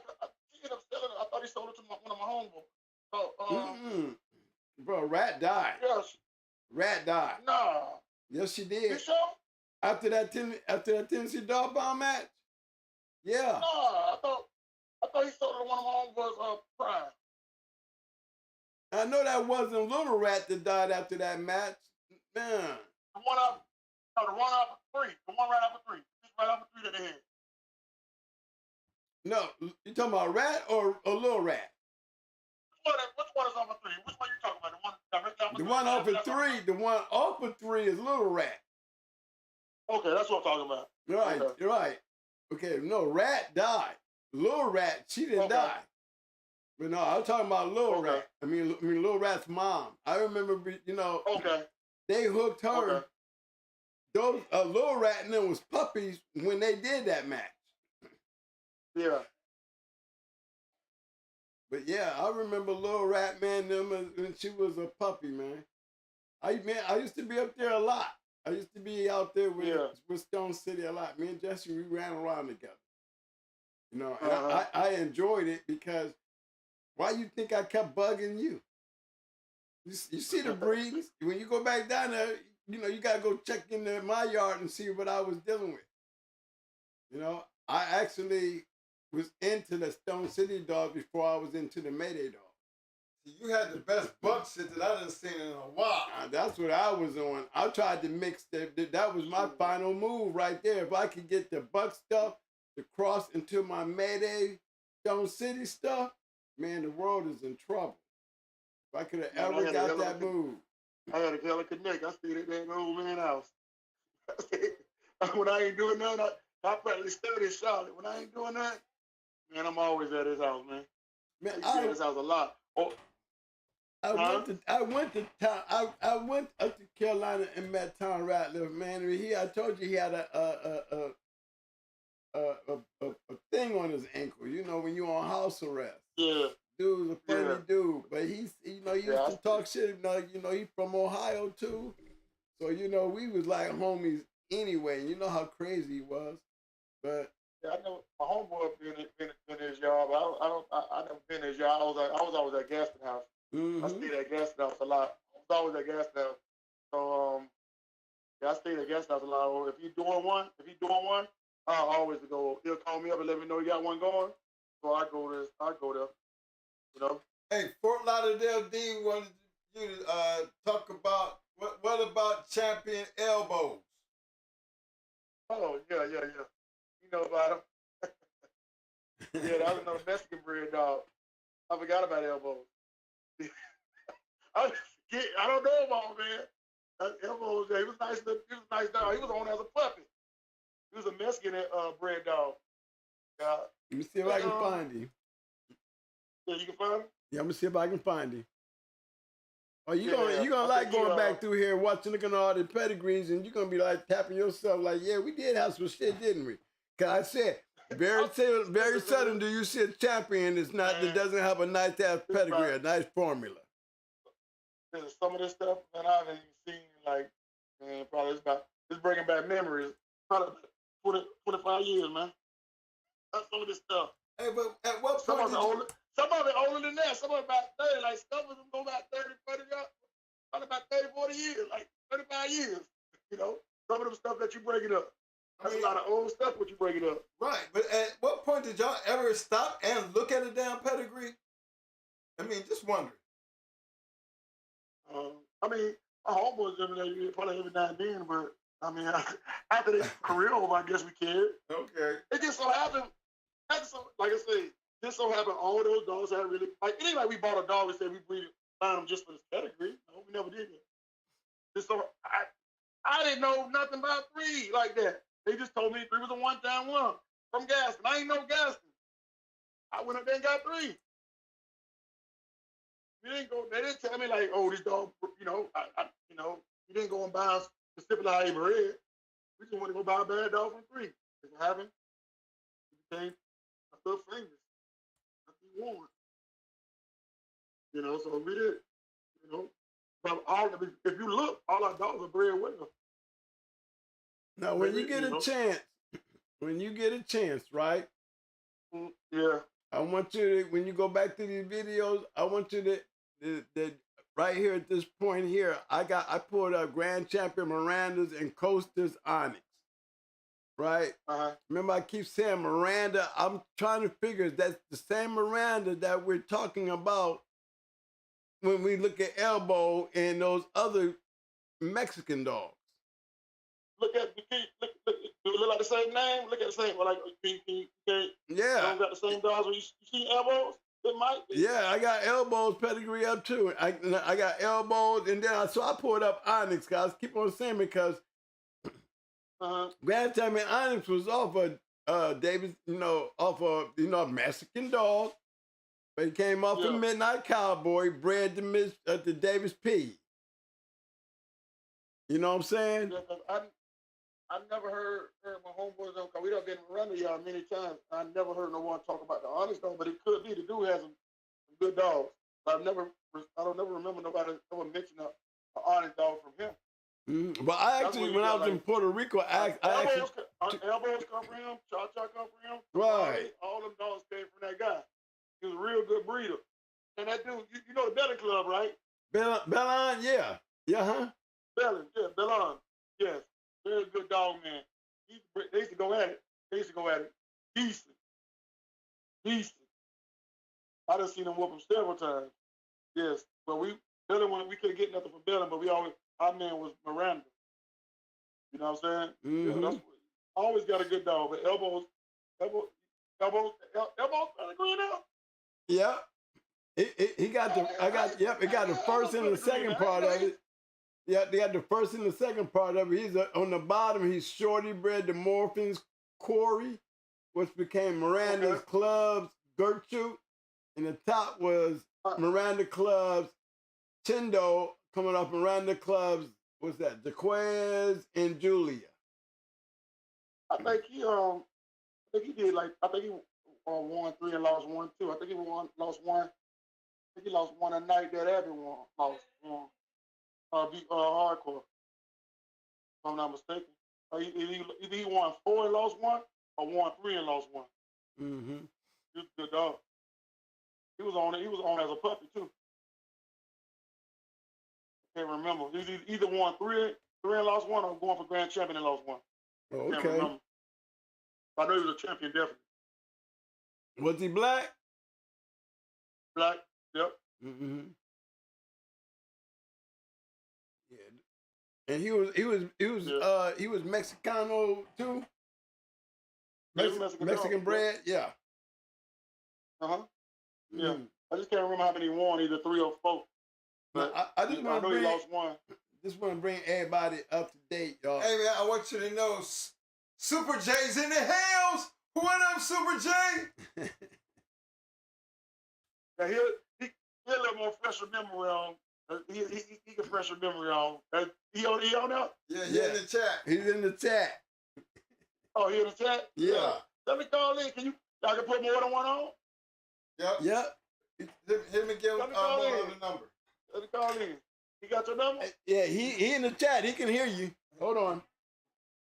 She ended up selling it. I thought he sold it to one of my homeboys. So, bro, Rat died. yes. Rat died. Nah. Yes, she You did. sure? After that Tennessee dog bomb match. Yeah. Nah. I thought he sold it to one of my homeboys. Prime. I know that wasn't Little Rat that died after that match. Man. The one up. No, the one up for 3. The one right after 3. Just right after 3 that they had. No, you talking about Rat or a Little Rat? Which one is over 3? Which one you talking about? The one directly after The 3? one off of 3. The one off of 3 is Little Rat. Okay, that's what I'm talking about. Right, Okay. you're right. Okay, no, Rat died. Little Rat, she didn't die. But no, I'm talking about Little Rat. I mean, Little Rat's mom. I remember, Okay. they hooked her. Okay. Those Little Rat and them was puppies when they did that match. Yeah. But yeah, I remember Little Rat, man, them when she was a puppy, man. I used to be up there a lot. I used to be out there with Stone City a lot. Me and Jesse, we ran around together. You know, and I enjoyed it because why you think I kept bugging you? You see the breeds. When you go back down there, you got to go check in my yard and see what I was dealing with. You know, I actually was into the Stone City dog before I was into the Mayday dog. You had the best buck shit that I done seen in a while. That's what I was on. I tried to mix that was my final move right there. If I could get the buck stuff to cross into my Mayday Stone City stuff, man, the world is in trouble. If I could have ever got that move. I had a hell of a connect. I stayed at that old man house. When I ain't doing nothing, I practically stayed in Charlotte. When I ain't doing that, man, I'm always at his house, man. Man, I at his house a lot. Oh. I went up to Carolina and met Tom Ratliff, man. I told you he had a thing on his ankle. You know, when you're on house arrest. Yeah. Dude's a funny dude, but he used to talk shit. He's from Ohio too, so we was like homies anyway. You know how crazy he was, but. Yeah, I know my homeboy been in his yard, but I never been in his yard. I was always at Gaston House. Mm-hmm. I stayed at Gaston House a lot. I was always at Gaston House. So I stayed at Gaston House a lot. If he's doing one, I'll always go. He'll call me up and let me know he got one going. So I go there. You know. Hey, Fort Lauderdale D wanted you to talk about what about Champion Elbows? Oh yeah. You know about him. Yeah, that was another Mexican breed dog. I forgot about Elbows. I don't know about him, man. Elbows, he was nice. He was a nice dog. He was on as a puppy. He was a Mexican bred dog. Let me see if I can find him. Yeah, you can find him? Yeah, I'm gonna see if I can find him. Oh, you gonna like going back through here, looking at all the pedigrees, and you're gonna be like tapping yourself like, yeah, we did have some shit, didn't we? Cause I said, very sudden do you see a champion that doesn't have a nice ass pedigree, a nice formula. Some of this stuff, man, I haven't even seen man, probably it's bringing back memories. Probably 25 years, man. That's some of this stuff. Hey, but at what some point of it older than that. Some of it about 30. Like some of them go back 30, 40 years. Probably about 30, 40 years, like 35 years. You know, some of them stuff that you breaking up. That's a lot of old stuff what you breaking up. Right, but at what point did y'all ever stop and look at a damn pedigree? I mean, just wondering. I mean, my homeboys probably every now and then, but I mean, after their career over, I guess we cared. Okay. It just so happened, like I say, just so happened all those dogs had really, like, it ain't like we bought a dog and said we found him just for this pedigree. No, we never did that. Just so, I didn't know nothing about 3 like that. They just told me 3 was a one-time one from Gaston. I ain't know Gaston. I went up there and got 3. They didn't tell me like, oh, this dog, you didn't go and buy specifically how he bred. We just want to go buy a bad dog from 3. If it happened, it became a little famous. That's what he wanted. You know, so we did, but if you look, all our dogs are bred well. Now, when you get a chance, right? Yeah. I want you to, when you go back to these videos, I want you to right here at this point here, I pulled up Grand Champion Miranda's and Coaster's Onyx. Right? Remember, I keep saying Miranda. I'm trying to figure that's the same Miranda that we're talking about when we look at Elbow and those other Mexican dogs. Look, do it look like the same name? Look at the same, like, yeah. Don't got the same dogs when you see Elbows? It might be. Yeah, I got Elbows pedigree up too. I got Elbows, and then I pulled up Onyx, guys. Keep on saying because Grand Champion Onyx was off of Davis, off of a Mexican dog, but he came off of Midnight Cowboy, bred to Davis P. You know what I'm saying? Yeah, I never heard my homeboys on, because we done been around y'all many times. I never heard no one talk about the Onyx dog, but it could be. The dude has some good dogs. But I don't never remember nobody ever mentioning an Onyx dog from him. But I actually, when I was in Puerto Rico, Elbows come from him, Cha-Cha come from him. Right. All them dogs came from that guy. He was a real good breeder. And that dude, you know the Belly Club, right? Bellon, yeah. Yeah, huh? Bellon, yes. Very good dog, man. They used to go at it. Decent. I done seen them whoop him several times. Yes. But we couldn't get nothing from Bellon, but our man was Miranda. You know what I'm saying? Mm-hmm. Yeah, always got a good dog, but Elbows green out. Yeah. It got the first and the second part of it. Yeah, they got the first and the second part of it. He's on the bottom. He's Shorty bred to Morphin's Corey, which became Miranda's Club's Gertrude, and the top was Miranda Club's Chindo, coming off Miranda Club's, what's that? Jaquez and Julia. I think he did won 3 and lost 1 too. I think he lost 1. I think he lost 1 a night that Abby lost 1. Hardcore. If I'm not mistaken. Either he won 4 and lost 1 or won 3 and lost 1. Mm-hmm. He was a good dog. He was on as a puppy too. I can't remember. He either won 3 and lost 1 or going for Grand Champion and lost 1. Oh, I can't okay. remember. I know he was a champion, definitely. Was he black? Black, yep. Mm-hmm. Yeah. And he was Mexicano too? Mexican bread? Yeah. Uh-huh. Yeah. I just can't remember how many he won, either 3 or 4. But I just want to bring, he lost 1. Just want to bring everybody up to date, y'all. Hey man, I want you to know Super J's in the house. What up, Super J? Yeah, he a little more fresher memory on. He can fresher memory on. He on there? Yeah, he in the chat. He's in the chat. Oh, he in the chat? Yeah. Let me call in. Y'all can put more than one on? Yep. Hit me, give him the number. Let me call in. He got your number? Yeah, he in the chat. He can hear you. Hold on.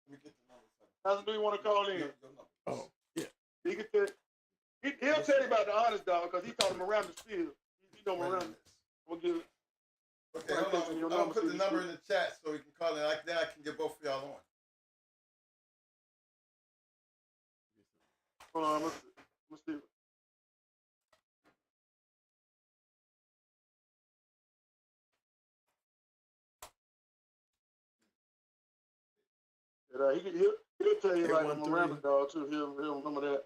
Let me get the number. How do you want to call in? Oh, yeah. He can tell. He'll tell you about the honest dog because he called Miranda still. He know Miranda. We'll give it. Okay, hold on. I'm gonna put the number in the chat so we can call in. Then I can get both of y'all on. Hold on, let's see. He'll tell you about the Miranda dog too. He'll remember that.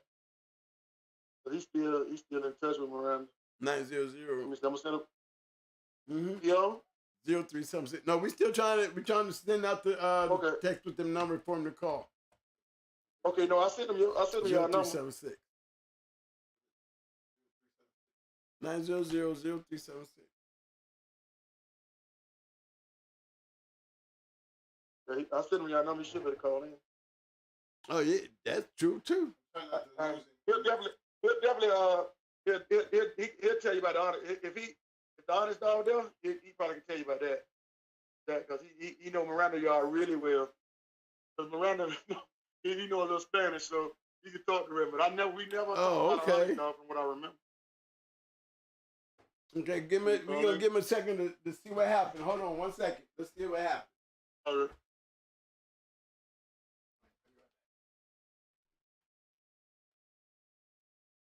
But he's still in touch with Miranda. 900. I'm gonna send him. Mm-hmm. Yo. 0376. No, we're trying to send out the text with them number for him to call. Okay, no, I sent him your number. 0376. 900-0376. Yeah, I sent him your number. You should better call in. Oh yeah, that's true too. He'll definitely tell you about the honest. If the honest dog there, he probably can tell you about that. Because he know Miranda y'all really well. Because Miranda, he know a little Spanish, so You can talk to him, but we never Oh, talked about okay. an dog from what I remember. Okay, we're gonna give him a second to see what happened. Hold on 1 second. Let's see what happened. Okay.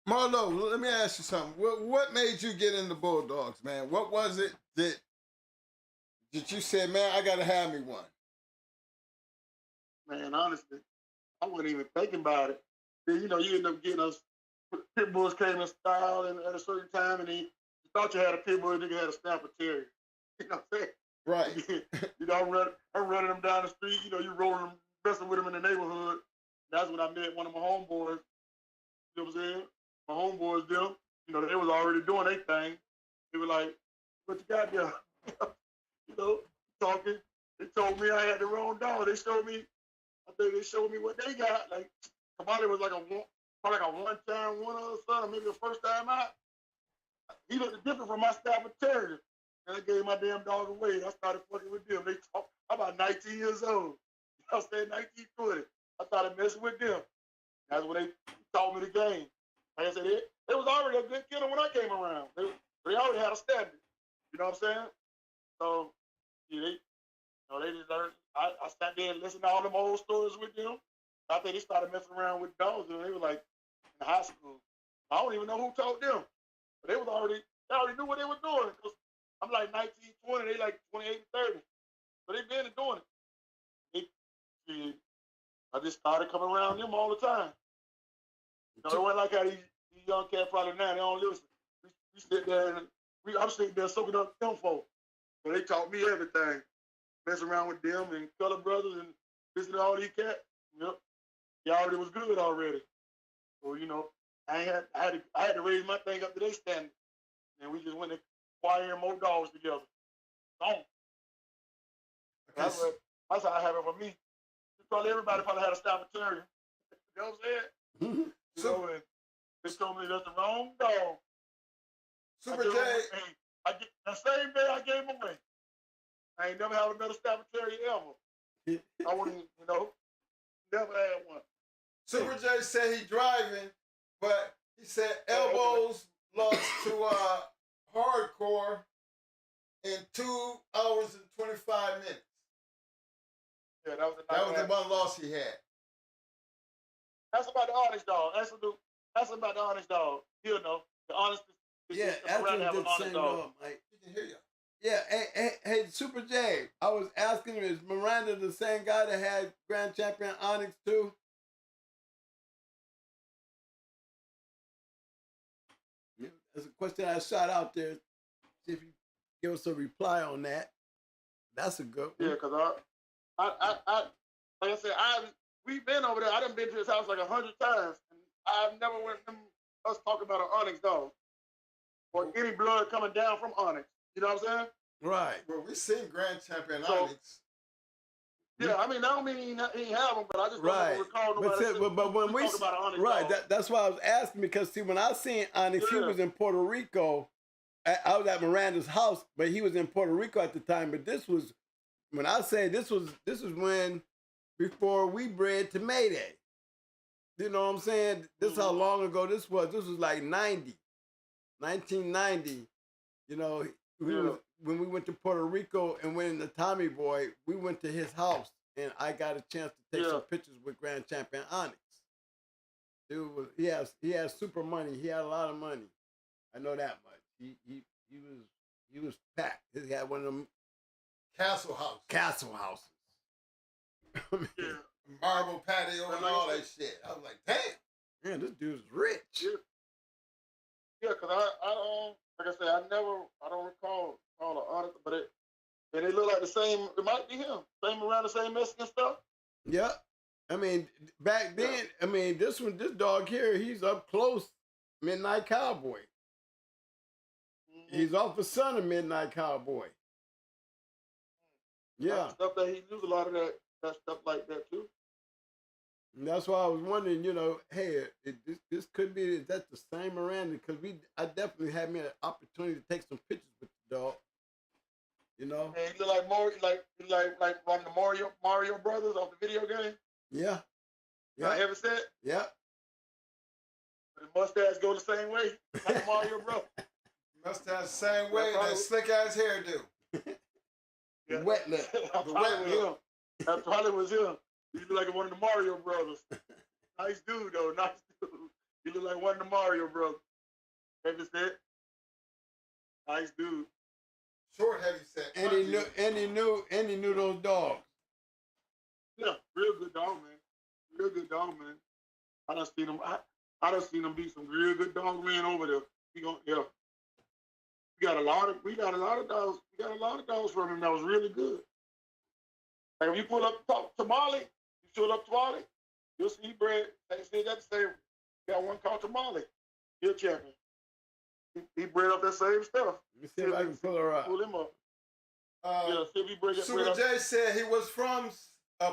Marlo, let me ask you something. What made you get into Bulldogs, man? What was it that you said, man, I gotta have me one? Man, honestly, I wasn't even thinking about it. Then, you end up getting us. Pit bulls came in style and at a certain time, and you thought you had a pit bull, and nigga had a Stafford Terrier. You know what I'm saying? Right. I'm running them down the street. You rolling them, messing with them in the neighborhood. That's when I met one of my homeboys. You know what I'm saying? My homeboys, them, they was already doing their thing. They were like, what you got there? Talking. They told me I had the wrong dog. I think they showed me what they got. Like, somebody was like probably like a one-time one other son, maybe the first time out. He looked different from my Stafford Terrier. And I gave my damn dog away. And I started fucking with them. I'm about 19 years old. I was saying 19, 20. I started messing with them. That's when they taught me the game. Like I said, it was already a good killer when I came around. They already had a standard. You know what I'm saying? So, yeah, they just learned. I sat there and listened to all them old stories with them. I think they started messing around with dogs when they were like in high school. I don't even know who taught them. But they already knew what they were doing. Cause I'm like 19, 20, they like 28 and 30. So they been doing it. I just started coming around them all the time. It wasn't like how these young cats probably now, they don't listen. We sit there and I'm sitting there soaking up them folks. So they taught me everything. Messing around with them and Color Brothers and listening to all these cats. Yep. He already was good already. So, I had to raise my thing up to their standard. And we just went to acquiring more dogs together. That's how I have it for me. Everybody probably had a Stafford Terrier. You know what I'm saying? And they told me that's the wrong dog. Super J. The same day I gave him away. I ain't never had another Stafford Terrier ever. I wouldn't, never had one. Super J said he driving, but he said elbows lost to hardcore in 2 hours and 25 minutes. Yeah, that was the one loss he had. That's about the honest dog. That's about the honest dog. He'll know. The honest. Yeah, Ashton did the same dog, Mike. He can hear you. Yeah, hey, Super J. I was asking him, is Miranda the same guy that had Grand Champion Onyx too? Yeah, that's a question I shot out there. See if you give us a reply on that. That's a good one. Yeah, because I like I said, we've been over there. I done been to his house like 100 times. And I've never went us talking about an Onyx dog or any blood coming down from Onyx. You know what I'm saying? Right. Well, we seen Grand Champion Onyx. Yeah, I mean, I don't mean he have them, but I just don't recall nobody. But when we talk about an Onyx right, dog. that's why I was asking, because see, when I seen Onyx, he was in Puerto Rico. I was at Miranda's house, but he was in Puerto Rico at the time. But this was, when I say this was when, before we bred to Mayday. You know what I'm saying? This is how long ago this was. This was like 1990. You know, when we went to Puerto Rico and went in the Tommy Boy, we went to his house and I got a chance to take some pictures with Grand Champion Onyx. Dude he has super money. He had a lot of money. I know that much. He was packed. He had one of them Castle houses. Marble patio and all that shit. I was like, damn. Man, this dude's rich. Yeah, because I like I said, I don't recall all the Onyx, but they look like the same. It might be him. Same around the same Mexican stuff. Yeah. I mean, back then, I mean, this dog here, he's up close, Midnight Cowboy. He's off the son of Midnight Cowboy. Yeah. Stuff that he used a lot of that stuff like that too. And that's why I was wondering, hey, this could be, is that the same Miranda? Because I definitely had me an opportunity to take some pictures with the dog. And he look like like one of the Mario brothers off the video game. Yeah. Yeah. Ever said? Yeah. The mustache go the same way. Like Mario, bro. Mustache the same way. That slick ass hairdo. The wet lip. The wet lip. That probably was him. He look like one of the Mario brothers. Nice dude though. Nice dude. He look like one of the Mario brothers. Heavy set. Nice dude. Short, heavy set. And he knew those dogs. Yeah, real good dog, man. Real good dog, man. I done seen him. I done seen him beat some real good dog man over there. Yeah. We got a lot of dogs. We got a lot of dogs from him that was really good. Like if you pull up Tamale, you pull up Tamale, you'll see he bred. They say that the same. Got one called Tamale. He's a champion. He bred up that same stuff. Let me see if I can pull her up. Pull him up. Yeah, see if he bred Super up. J said he was from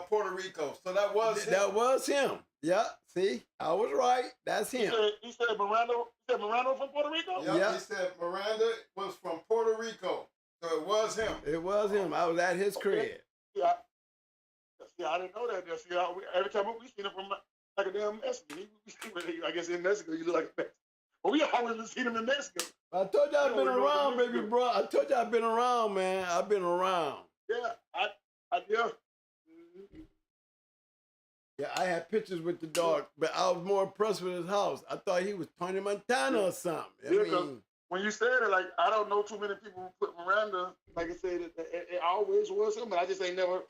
Puerto Rico, so that was him. That was him. Yeah, see, I was right. That's him. He said Miranda. He said Miranda from Puerto Rico. Yeah, he said Miranda was from Puerto Rico, so it was him. It was him. I was at his crib. Yeah. See, I didn't know that. See, every time we seen him from like a damn Mexican. I guess in Mexico you look like a Mexican. But we always seen him in Mexico. I told you I've been around, baby bro. I told you I've been around, man. I've been around. Yeah, yeah. Yeah, I had pictures with the dog, but I was more impressed with his house. I thought he was Tony Montana or something. I mean, when you said it, like, I don't know too many people who put Miranda, like I said, it always was him, but I just we never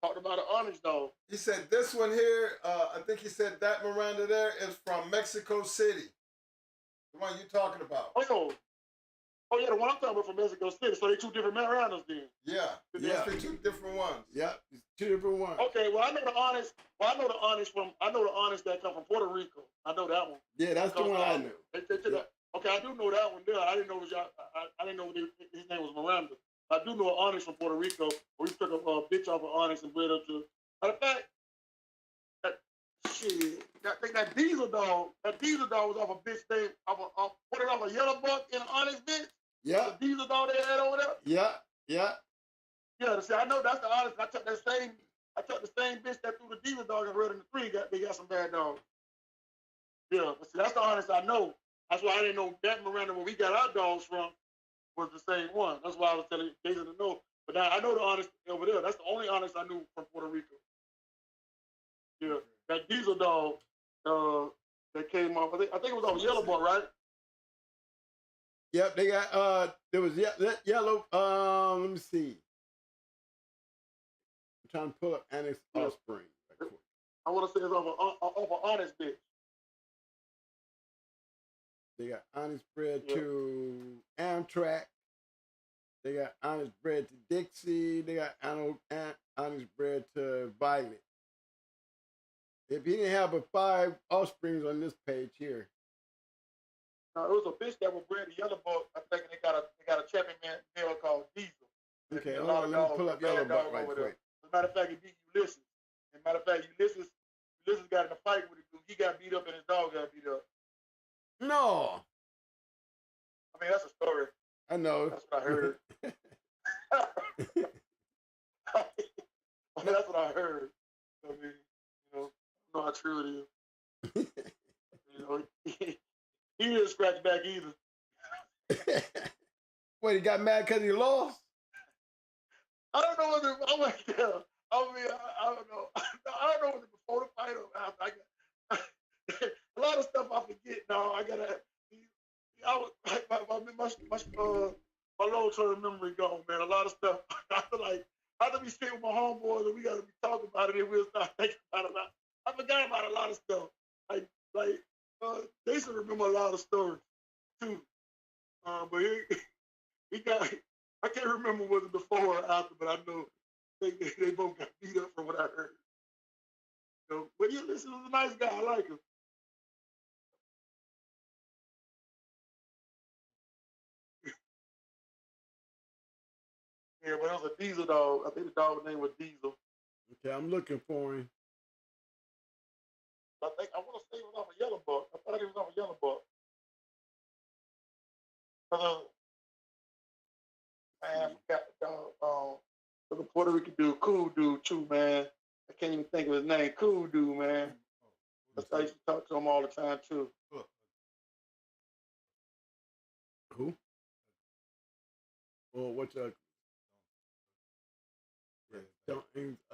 talked about an orange dog. He said this one here, I think he said that Miranda there is from Mexico City. The one you talking about. Oh, yeah, the one I'm talking about from Mexico City. So they two different Mirandas then. Yeah, they're two different ones. Yeah, it's two different ones. Okay, well I know the honest that come from Puerto Rico. I know that one. Yeah, that's the one I knew. Okay, I do know that one there. I didn't know I didn't know his name was Miranda. I do know an Onyx from Puerto Rico. We took a bitch off of Onyx and bred up to. Matter of fact, that diesel dog was off a bitch named put it off a yellow buck in an Onyx bitch. Yeah. The diesel dog they had over there. Yeah. Yeah. See, I know that's the Onyx. I took the same bitch that threw the diesel dog and rode in the tree. They got some bad dogs. Yeah, but see, that's the Onyx I know. That's why I didn't know that Miranda where we got our dogs from was the same one. That's why I was telling Jason to know. But now I know the Onyx over there. That's the only Onyx I knew from Puerto Rico. Yeah, that diesel dog that came off. I think it was off Yellow Buck, right? Yep, they got there was yellow. Let me see. I'm trying to pull up Annex Offspring. Right quick. I want to say it's off an Onyx bitch. They got Onyx bred to Amtrak. They got Onyx bred to Dixie. They got Onyx bred to Violet. If he didn't have 5 offsprings on this page here. It was a bitch that was bred to Yellow Buck. I think they got a champion male called Diesel. Okay, hold on. Let me pull up Yellow Buck right quick. As a matter of fact, he beat Ulysses. As a matter of fact, Ulysses got in a fight with him. He got beat up and his dog got beat up. No. I mean, that's a story. I know. That's what I heard. That's what I heard. I mean, I don't know how true it is. He didn't scratch back either. Wait, he got mad because he lost? I don't know whether I went there. I mean, I don't know. I don't know whether before the fight or after. A lot of stuff I forget now. I gotta. My long-term memory gone, man. A lot of stuff. I feel like after we sit with my homeboys and we gotta be talking about it, and we'll start thinking about it. I forgot about a lot of stuff. Jason remember a lot of stories too. But he got. I can't remember whether before or after, but I know they both got beat up from what I heard. So, but yeah, listen, he's a nice guy. I like him. Yeah, but it was a Diesel dog. I think the dog's name was Diesel. Okay, I'm looking for him. I want to say it was off a Yellow Buck. I thought it was off a Yellow Buck. Man, I forgot the dog. The Puerto Rican dude, cool dude too, man. I can't even think of his name. Cool dude, man. I used to talk to him all the time too. Who? Well, what's ugly? Yeah,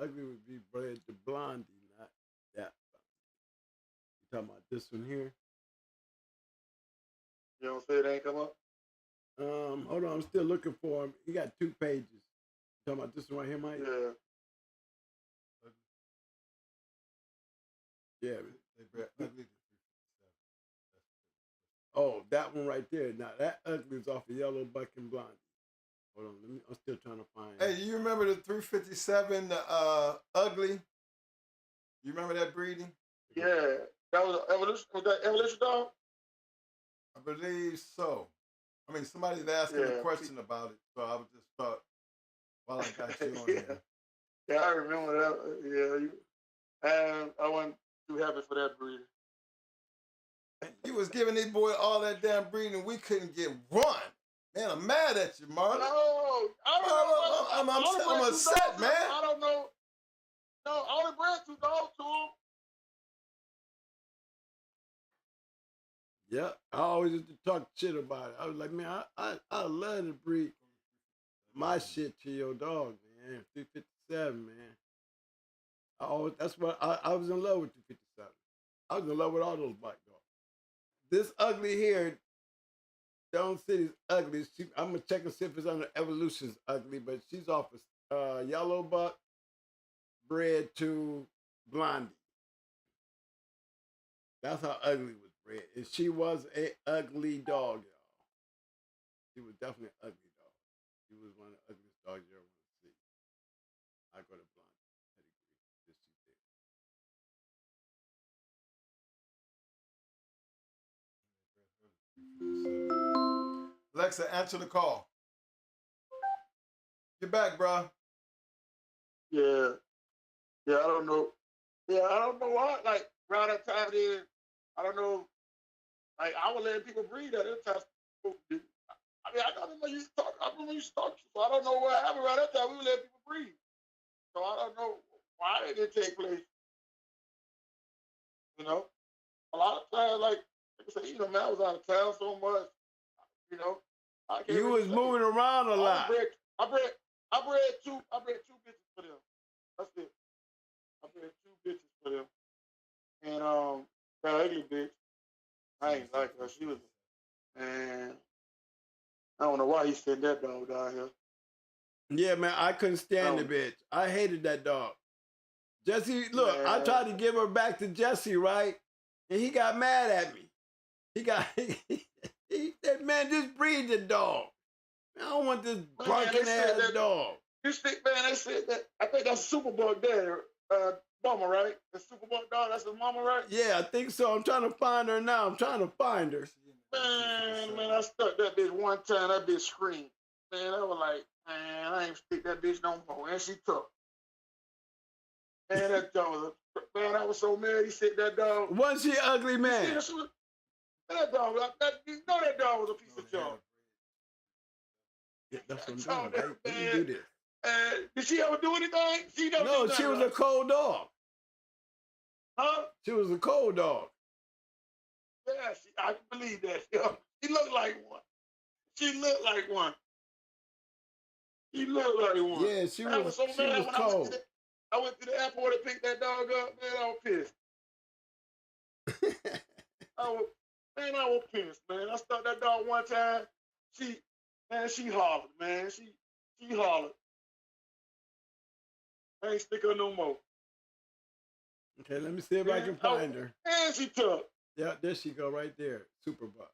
ugly would be bred to Blondie, not that. You talking about this one here? You don't say it ain't come up? Hold on, I'm still looking for him. He got 2 pages. You talking about this one right here, Mike? Yeah. Yeah. Ugly. Oh, that one right there. Now that ugly is off of Yellow Buck and Blondie. Hold on, I'm still trying to find. Hey, you remember the 357 ugly? You remember that breeding? Yeah. That was evolution. Was that evolution dog? I believe so. I mean, somebody's asking a question about it, so I was just thought while I got you on here. Yeah, I remember that. Yeah, and I wasn't too happy for that breeding. You was giving these boys all that damn breeding, and we couldn't get one. Man, I'm mad at you, Marlon. No, I don't know. I'm upset, man. I don't know. No, I only bred 2 dogs to him. Yeah, I always used to talk shit about it. I was like, man, I love to breed my shit to your dog, man. 357, man. That's what I was in love with 257. I was in love with all those black dogs. This ugly here, Stone City's ugly. I'm gonna check and see if it's under Evolution's ugly, but she's off of Yellow Buck, bred to Blondie. That's how ugly was bred. And she was a ugly dog, y'all. She was definitely an ugly dog. She was one of the ugliest dogs you ever want to see. I go to Blondie pedigree. This she did. Alexa, answer the call. Get back, bro. Yeah. Yeah, I don't know. Yeah, I don't know why. Like, around that time then, I don't know. Like, I was letting people breed at that time. I mean, I remember you used to talk. I remember you used to talk. So I don't know what happened around that time. We were letting people breed. So I don't know why it didn't take place. You know, a lot of times, like I say, man, I was out of town so much. You know, I can't. You was moving around a lot. I bred 2 bitches for them. That's it. I bred 2 bitches for them. And that ugly bitch, I ain't like her. She was, and I don't know why he sent that dog down here. Yeah, man, I couldn't stand the bitch. I hated that dog. Jesse, look, I tried to give her back to Jesse, right? And he got mad at me. He said, man, just breed the dog. I don't want this barking ass dog. You see, man, they said that, I think that's Superbug there, mama, right? The Superbug dog, that's his mama, right? Yeah, I think so. I'm trying to find her now. Man, I stuck that bitch one time, that bitch screamed. Man, I was like, man, I ain't stick that bitch no more. And she took. Man, that dog, man, I was so mad he said that dog. Was she ugly, man? That dog, you know that dog was a piece of junk. Yeah, that's what I'm doing, right? Let me do this. Did she ever do anything? No, she was a cold dog. Huh? She was a cold dog. Yeah, I can believe that. She looked like one. Yeah, she was so mad when cold. I went to the airport and picked that dog up. Man, I was pissed. I was pissed, man. I stuck that dog one time. She hollered, man. She hollered. I ain't stick her no more. Okay, let me see if I can find her. And she took. Yeah, there she go right there. Superbug.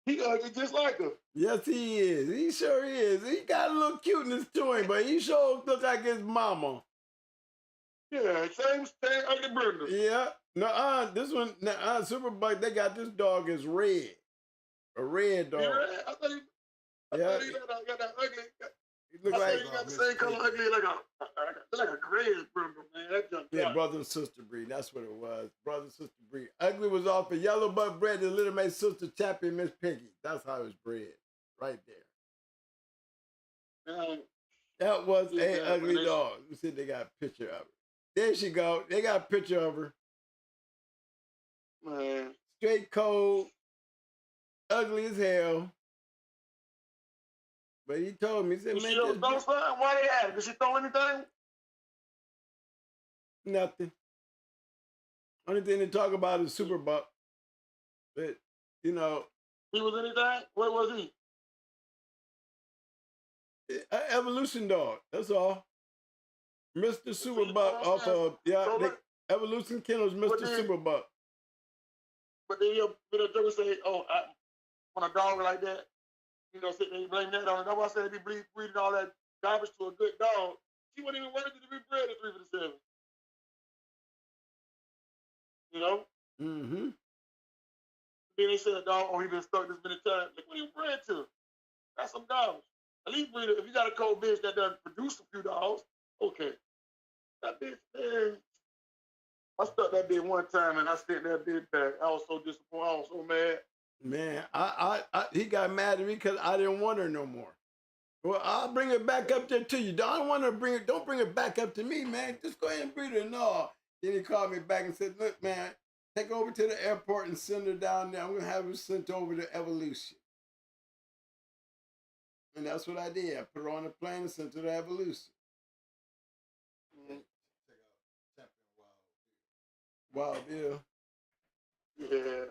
He ugly just like her. Yes, he is. He sure is. He got a little cuteness to him, but he sure look like his mama. Yeah, same ugly Brenda. Yeah. This one, Superbug, they got this dog as red. A red dog. I thought you got that ugly. He look like you got the same color ugly like a gray Brenda, man. That junk. Yeah, brother and sister breed. That's what it was. Brother and sister breed. Ugly was off of Yellow Buck bred to Little May sister Chappie and Miss Piggy. That's how it was bred. Right there. That was a ugly dog. You see, they got a picture of it. There she go. They got a picture of her. Man. Straight cold, ugly as hell. But he told me, he said, Did man, she ever just throw something? Why they at it? Did she throw anything? nothing. Only thing they talk about is Super Buck. But, you know. He was anything? Where was he? An evolution dog. That's all. Mr. Super Buck off of, Evolution Kennels, Mr. Super Buck. But then you'll just say, oh, on a dog like that, you know, sitting there and blame that on it. Nobody said he be breeding all that garbage to a good dog. She wasn't even worthy to be bred at 3 for the 7. You know? Mm-hmm. Then they said a dog, oh, he been stuck this many times. Look what he was bred to. That's some garbage. At least breed it. If you got a cold bitch that doesn't produce a few dogs, okay. That bitch, man. I stuck that bitch one time and I sent that bitch back. I was so disappointed. I was so mad. Man, he got mad at me because I didn't want her no more. Well, I'll bring it back up there to you. Don't bring it back up to me, man. Just go ahead and breed her. No. Then he called me back and said, look, man, take her over to the airport and send her down there. I'm going to have her sent over to Evolution. And that's what I did. I put her on the plane and sent her to Evolution. Mm-hmm. Wild Bill. Yeah.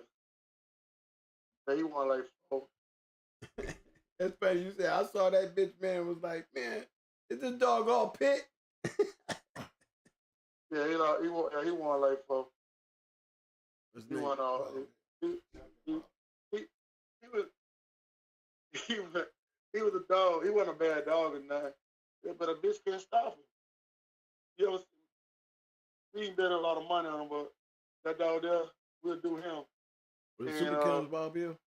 He want like, oh. That's funny you said. I saw that bitch, man, was like, man, is this dog all pit? Yeah, he want like, oh. He want all. He was a dog. He wasn't a bad dog or nothing. Yeah, but a bitch can't stop him. You ever we ain't bet a lot of money on him, but that dog there, we'll do him. Was it Super Kennels, Bob Bill?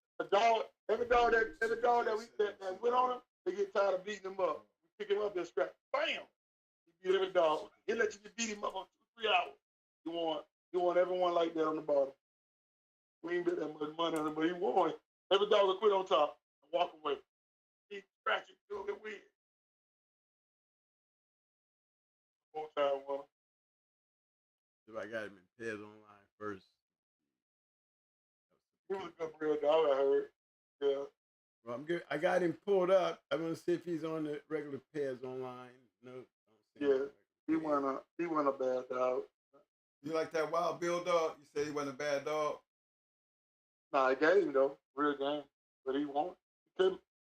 Every dog that went on him, they get tired of beating him up. We pick him up and scrap. Bam! You beat every dog. He let you beat him up on 2-3 hours. You want everyone like that on the bottom. We ain't bet that much money on him, but he won. Every dog will quit on top and walk away. He scratching, do it weird. Whole time one. If I got him in Pez Online first. He was a good real dog, I heard. Yeah. Well, I'm good. I got him pulled up. I'm gonna see if he's on the regular Pez Online. No. Yeah. He wasn't a bad dog. You like that Wild Bill dog? You said he wasn't a bad dog? Nah, he game though. Real game. But he won't.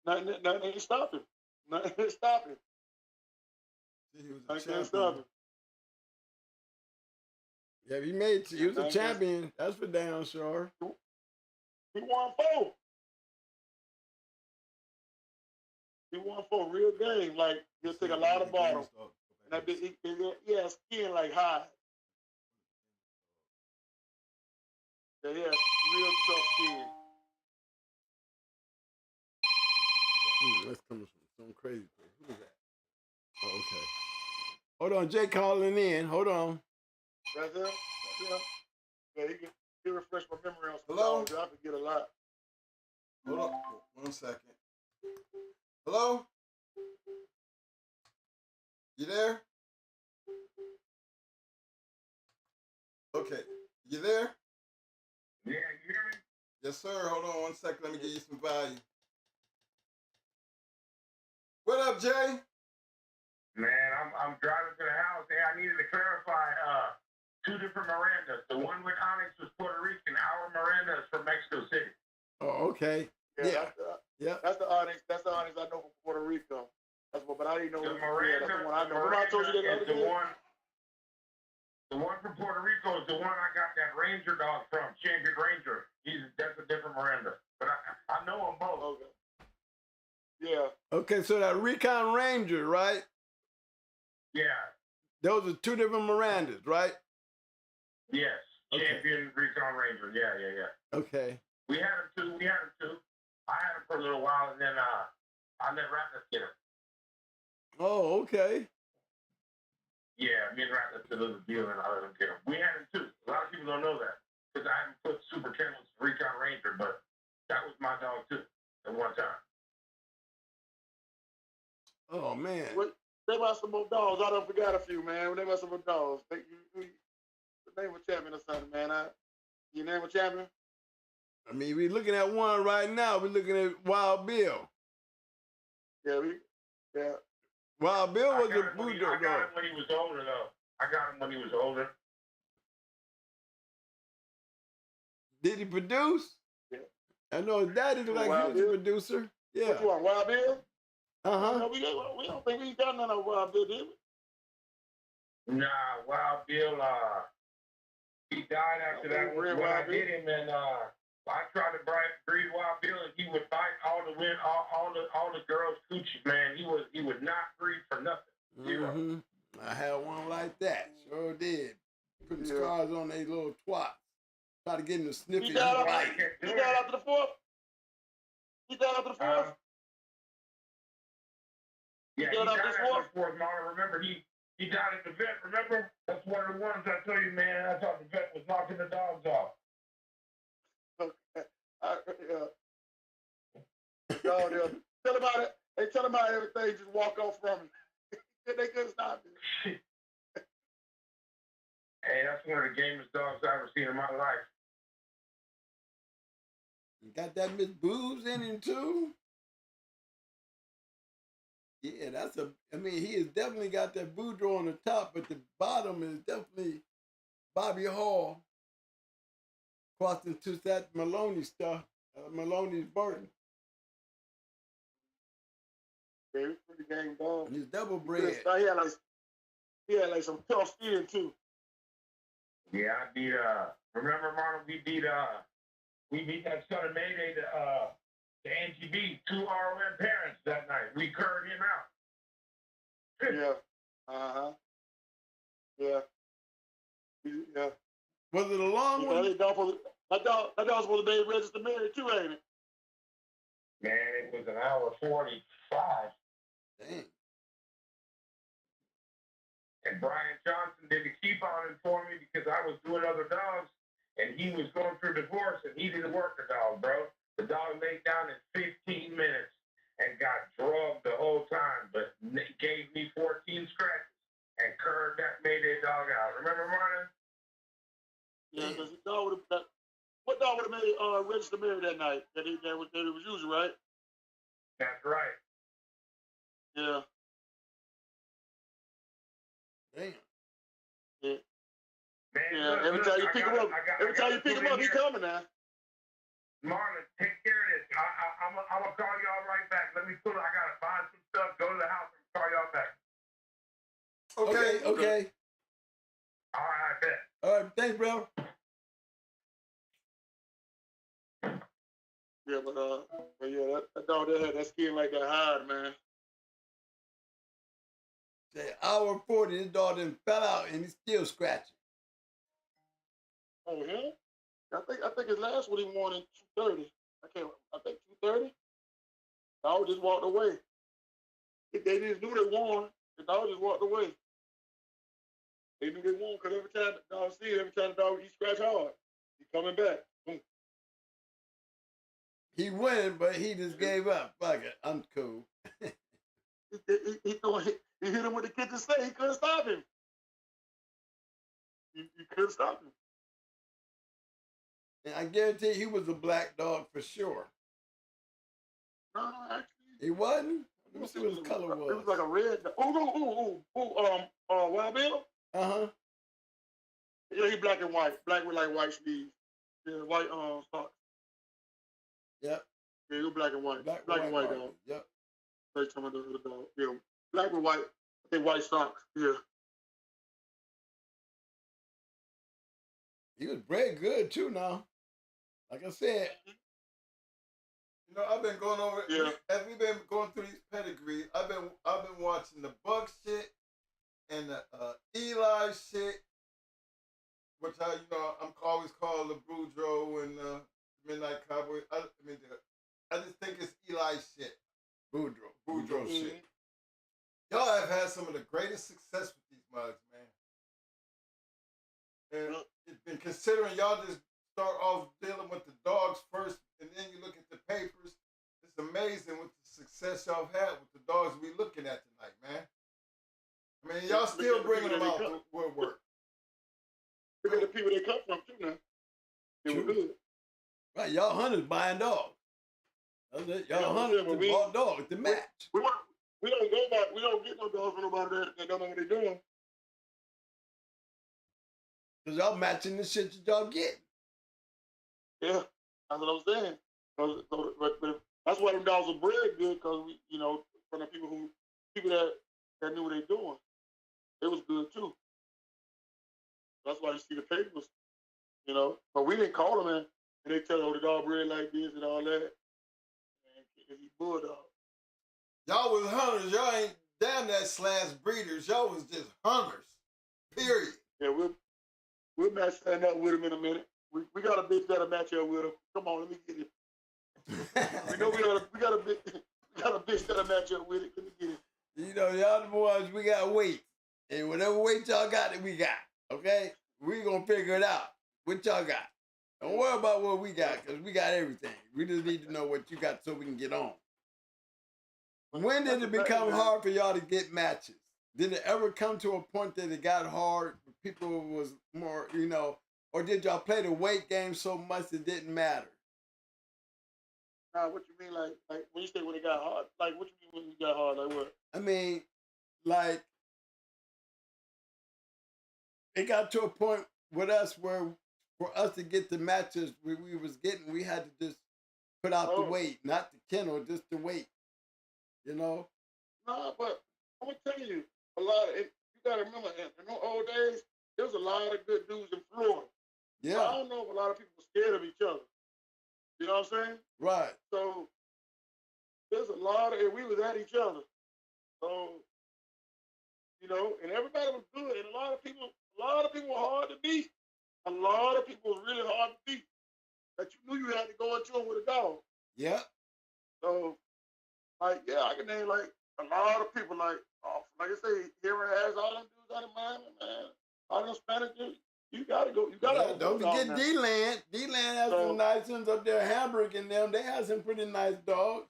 Nothing ain't stop him. Nothing ain't stop him. See, he was a Nothing can't champion. stop him. Yeah, he was a champion. That's for damn sure. He won 4. He won 4 real game. Like, he'll take a lot of bottles. And that bitch, he has skin like hide. Yeah, he has real tough skin. That's coming from some crazy place. Who is that? Oh, okay. Hold on, Jay calling in. Hold on. That's him? Yeah, he refresh my memory on some Hello? dogs. I forget a lot. Hold on. 1 second. Hello? You there? Okay. You there? Yeah, you hear me? Yes, sir. Hold on 1 second. Let me give you some value. What up, Jay? Man, I'm driving to the house. Hey, I needed to clarify 2 different Mirandas. The one with Onyx was Puerto Rican. Our Miranda is from Mexico City. Oh, okay. Yeah. That's the Onyx. That's the Onyx I know from Puerto Rico. That's what, but I didn't know. The Miranda, that's the one I know. Remember I told you that is the one from Puerto Rico is the one I got that Ranger dog from, Champion Ranger. That's a different Miranda. But I know them both. Okay. Yeah. Okay, so that Recon Ranger, right? Yeah. Those are 2 different Mirandas, right? Yes. Okay. Champion Recon Ranger. Yeah. Okay. We had them too. I had them for a little while, and then I let Rattlers get them. Oh, okay. Yeah, me and Rattlers did a little deal, and I let them get them. We had them too. A lot of people don't know that because I haven't put Super Kennels Recon Ranger, but that was my dog too at one time. Oh man. They must some more dogs. I done forgot a few, man. They must some more dogs. name a champion or something, man. You name a champion? I mean, we're looking at one right now. We're looking at Wild Bill. Yeah, yeah. Wild Bill was a I voodoo got dog. him when he was older, though. I got him when he was older. Did he produce? Yeah. I know his daddy looked like he was a producer. Yeah. What you want, Wild Bill? Uh-huh. No, we don't think we got none of Wild Bill, did we? Nah, Wild Bill, he died after that when I did him, and I tried to breed Wild Bill, and he would bite all the girls' coochies, man. He would not breed for nothing. Zero. Mm-hmm. I had one like that. Sure did. Putting scars on their little twats. Try to get him to sniff it. He died after the fourth? He died after the fourth? Yeah, he died after the fourth. Mama, remember, he died at the vet, remember? That's one of the ones I tell you, man. I thought the vet was knocking the dogs off. Okay. No, tell him about it. They tell him about everything. Just walk off from him. They couldn't stop it. Hey, that's one of the gamest dogs I've ever seen in my life. You got that Miss Boobs in him too? Yeah, he has definitely got that Boudreaux on the top, but the bottom is definitely Bobby Hall crossed into that Maloney stuff, Maloney's Burton. Yeah, he was pretty game dog. And his double bred. He had like some tough skin too. Yeah, I beat remember, Marlon, we beat that son of Mayday to NGB, 2 ROM parents that night. We curved him out. Yeah. Uh-huh. Yeah. Yeah. Was it a long one? That dog was supposed to be registered married too, ain't it? Man, it was an hour 45. Dang. And Brian Johnson did the keep on him for me because I was doing other dogs, and he was going through divorce, and he didn't work the dog, bro. The dog laid down in 15 minutes and got drugged the whole time, but gave me 14 scratches and curved that Mayday dog out. Remember, Martin? Yeah, because what dog would have made register married that night? That it was using, right? That's right. Yeah. Damn. Yeah. Man, Yeah. look, Every time you pick him up, he's coming now. Marlon, take care of this. I'm gonna call y'all right back. I gotta find some stuff, go to the house, and call y'all back. Okay. All right, I bet. All right, thanks, bro. Yeah, but yeah, that dog that had that skin like that hide, man. Say hour 40, this dog done fell out and he's still scratching. Oh yeah? I think his last one he won in 230. I think 230. Dog just walked away. They just knew they won. The dog just walked away. They knew they won because every time the dog he scratch hard, he coming back. Boom. He win, but he just gave up. Fuck it, I'm cool. He hit him with the kitchen sink. He couldn't stop him. He couldn't stop him. And I guarantee he was a black dog for sure. No, actually. He wasn't? Let me see what his color was. It was like a red. Wild Bill? Uh-huh. Yeah, he black and white. Black with like white sleeves. Yeah, white socks. Yep. Yeah, he was black and white. Black and white dog. Yep. Like some of the other dog. Yeah. Black with white. I think white socks. Yeah. He was bred good too now. Like I said. You know, I've been going over. Yeah. As we've been going through these pedigrees, I've been watching the Buck shit and the Eli shit, which I'm always called the Boudreaux and Midnight Cowboy. I just think it's Eli shit. Boudreaux shit. Y'all have had some of the greatest success with these mugs, man. And it's been considering y'all just start off dealing with the dogs first, and then you look at the papers. It's amazing with the success y'all have had with the dogs we looking at tonight, man. I mean, y'all still bringing them out to woodwork. Look at the people they come from too now. They were True. good. Right, y'all hunters buying dogs. That's it. Y'all Yeah, hunters but just we- bought dogs to match. We don't go back. We don't get no dogs from nobody that don't know what they're doing. Because y'all matching the shit that y'all get. Yeah, that's what I'm saying. But that's why them dogs are bred good, because we, you know, from the people that knew what they're doing, it was good too. That's why you see the papers, you know. But we didn't call them and they tell, oh, the dog bred like this and all that. And he bulldog. Y'all was hunters. Y'all ain't damn that slash breeders. Y'all was just hunters. Period. Yeah, we'll match stand up with him in a minute. We got a bitch that'll match up with him. Come on, let me get it. We know we got a bitch that'll match up with it. Let me get it. You know, y'all the boys, we got weight. And whatever weight y'all got, we got. Okay? We gonna figure it out. What y'all got? Don't worry about what we got, because we got everything. We just need to know what you got so we can get on. When did it become hard for y'all to get matches? Did it ever come to a point that it got hard? People was more, you know, or did y'all play the weight game so much it didn't matter? Nah, what you mean, like when you say when it got hard? Like, what you mean when it got hard? Like what? I mean, like, it got to a point with us where for us to get the matches we was getting, we had to just put out the weight, not the kennel, just the weight. You know? Nah, but I'm gonna tell you, you gotta remember, in those old days, there was a lot of good dudes in Florida. Yeah. I don't know if a lot of people were scared of each other. You know what I'm saying? Right. So there's a lot of, and we was at each other. So, you know, and everybody was good, and a lot of people were hard to beat. A lot of people was really hard to beat. That you knew you had to go into them with a dog. Yeah. So, like, yeah, I can name like a lot of people, like I say, here has all them dudes out of Miami, man. All them Spanish dudes. You gotta go. You gotta. Yeah, don't forget D-Land. D-Land has some nice ones up there. Hamburg and them, they have some pretty nice dogs.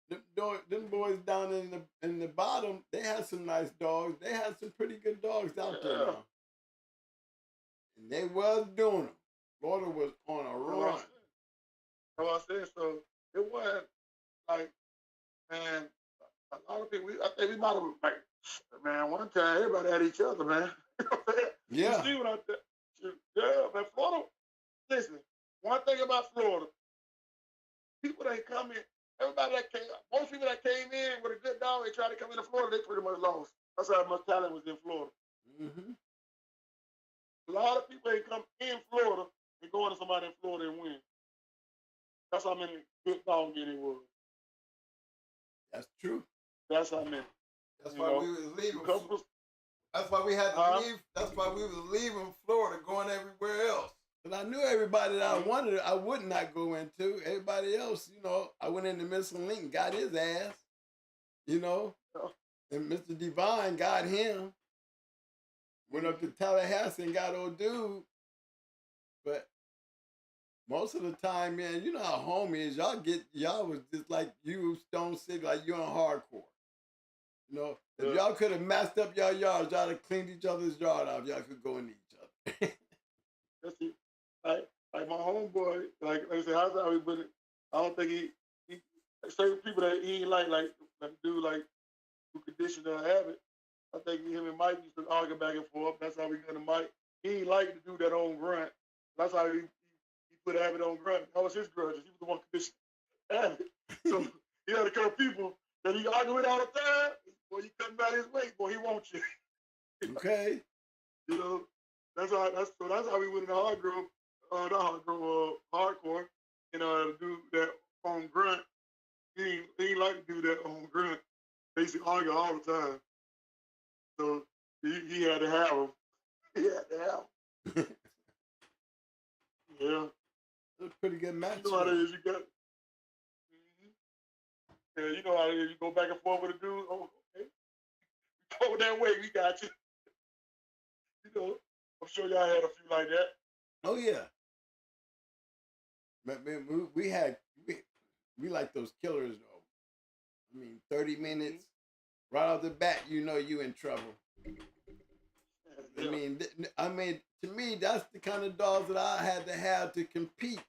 Them boys down in the bottom, they have some nice dogs. They have some pretty good dogs out there now. And they was doing them. Florida was on a run. That's what I said. So it wasn't like, man, a lot of people, I think we might have, like, man, one time everybody had each other, man. Yeah. You see what I said? Yeah, man, Florida, listen, one thing about Florida, people that come in, most people that came in with a good dog, they tried to come into Florida, they pretty much lost. That's how much talent was in Florida. Mm-hmm. A lot of people ain't come in Florida and go into somebody in Florida and win. That's how many good dog getting was. That's true. That's how many. That's why we was leaving. That's why we had to leave. That's why we was leaving Florida, going everywhere else. But I knew everybody that I wanted, I would not go into. Everybody else, you know, I went into Mr. Lincoln, got his ass, you know, and Mr. Divine got him. Went up to Tallahassee and got old dude. But most of the time, man, you know how homie is. Y'all was just like you, Stone City, like you on hardcore. You know, if y'all could have messed up y'all yards, y'all have cleaned each other's yard off. Y'all could go into each other. That's it. Like my homeboy, like I said, how's how he put it? I don't think he certain people that he ain't like do like who condition or habit. I think him and Mike used to argue back and forth. That's how we got to Mike. He ain't like to do that on grunt. That's how he put habit on grunt. That was his grudges. He was the one conditioning habit. So he had a couple people that he argue with all the time. Boy, you come back his way, boy, he wants you. Okay. You know, that's how we went into hardcore. You know, to do that on grunt. He ain't like to do that on grunt. They used to argue all the time. So he had to have him. He had to have him. Yeah. That's a pretty good match. You know how it is. You got. Yeah, you know how it is. You go back and forth with a dude. Oh, okay. You go that way. We got you. You know, I'm sure y'all had a few like that. Oh yeah. But we like those killers though. I mean, 30 minutes right off the bat, you know you in trouble. I mean, to me, that's the kind of dogs that I had to have to compete,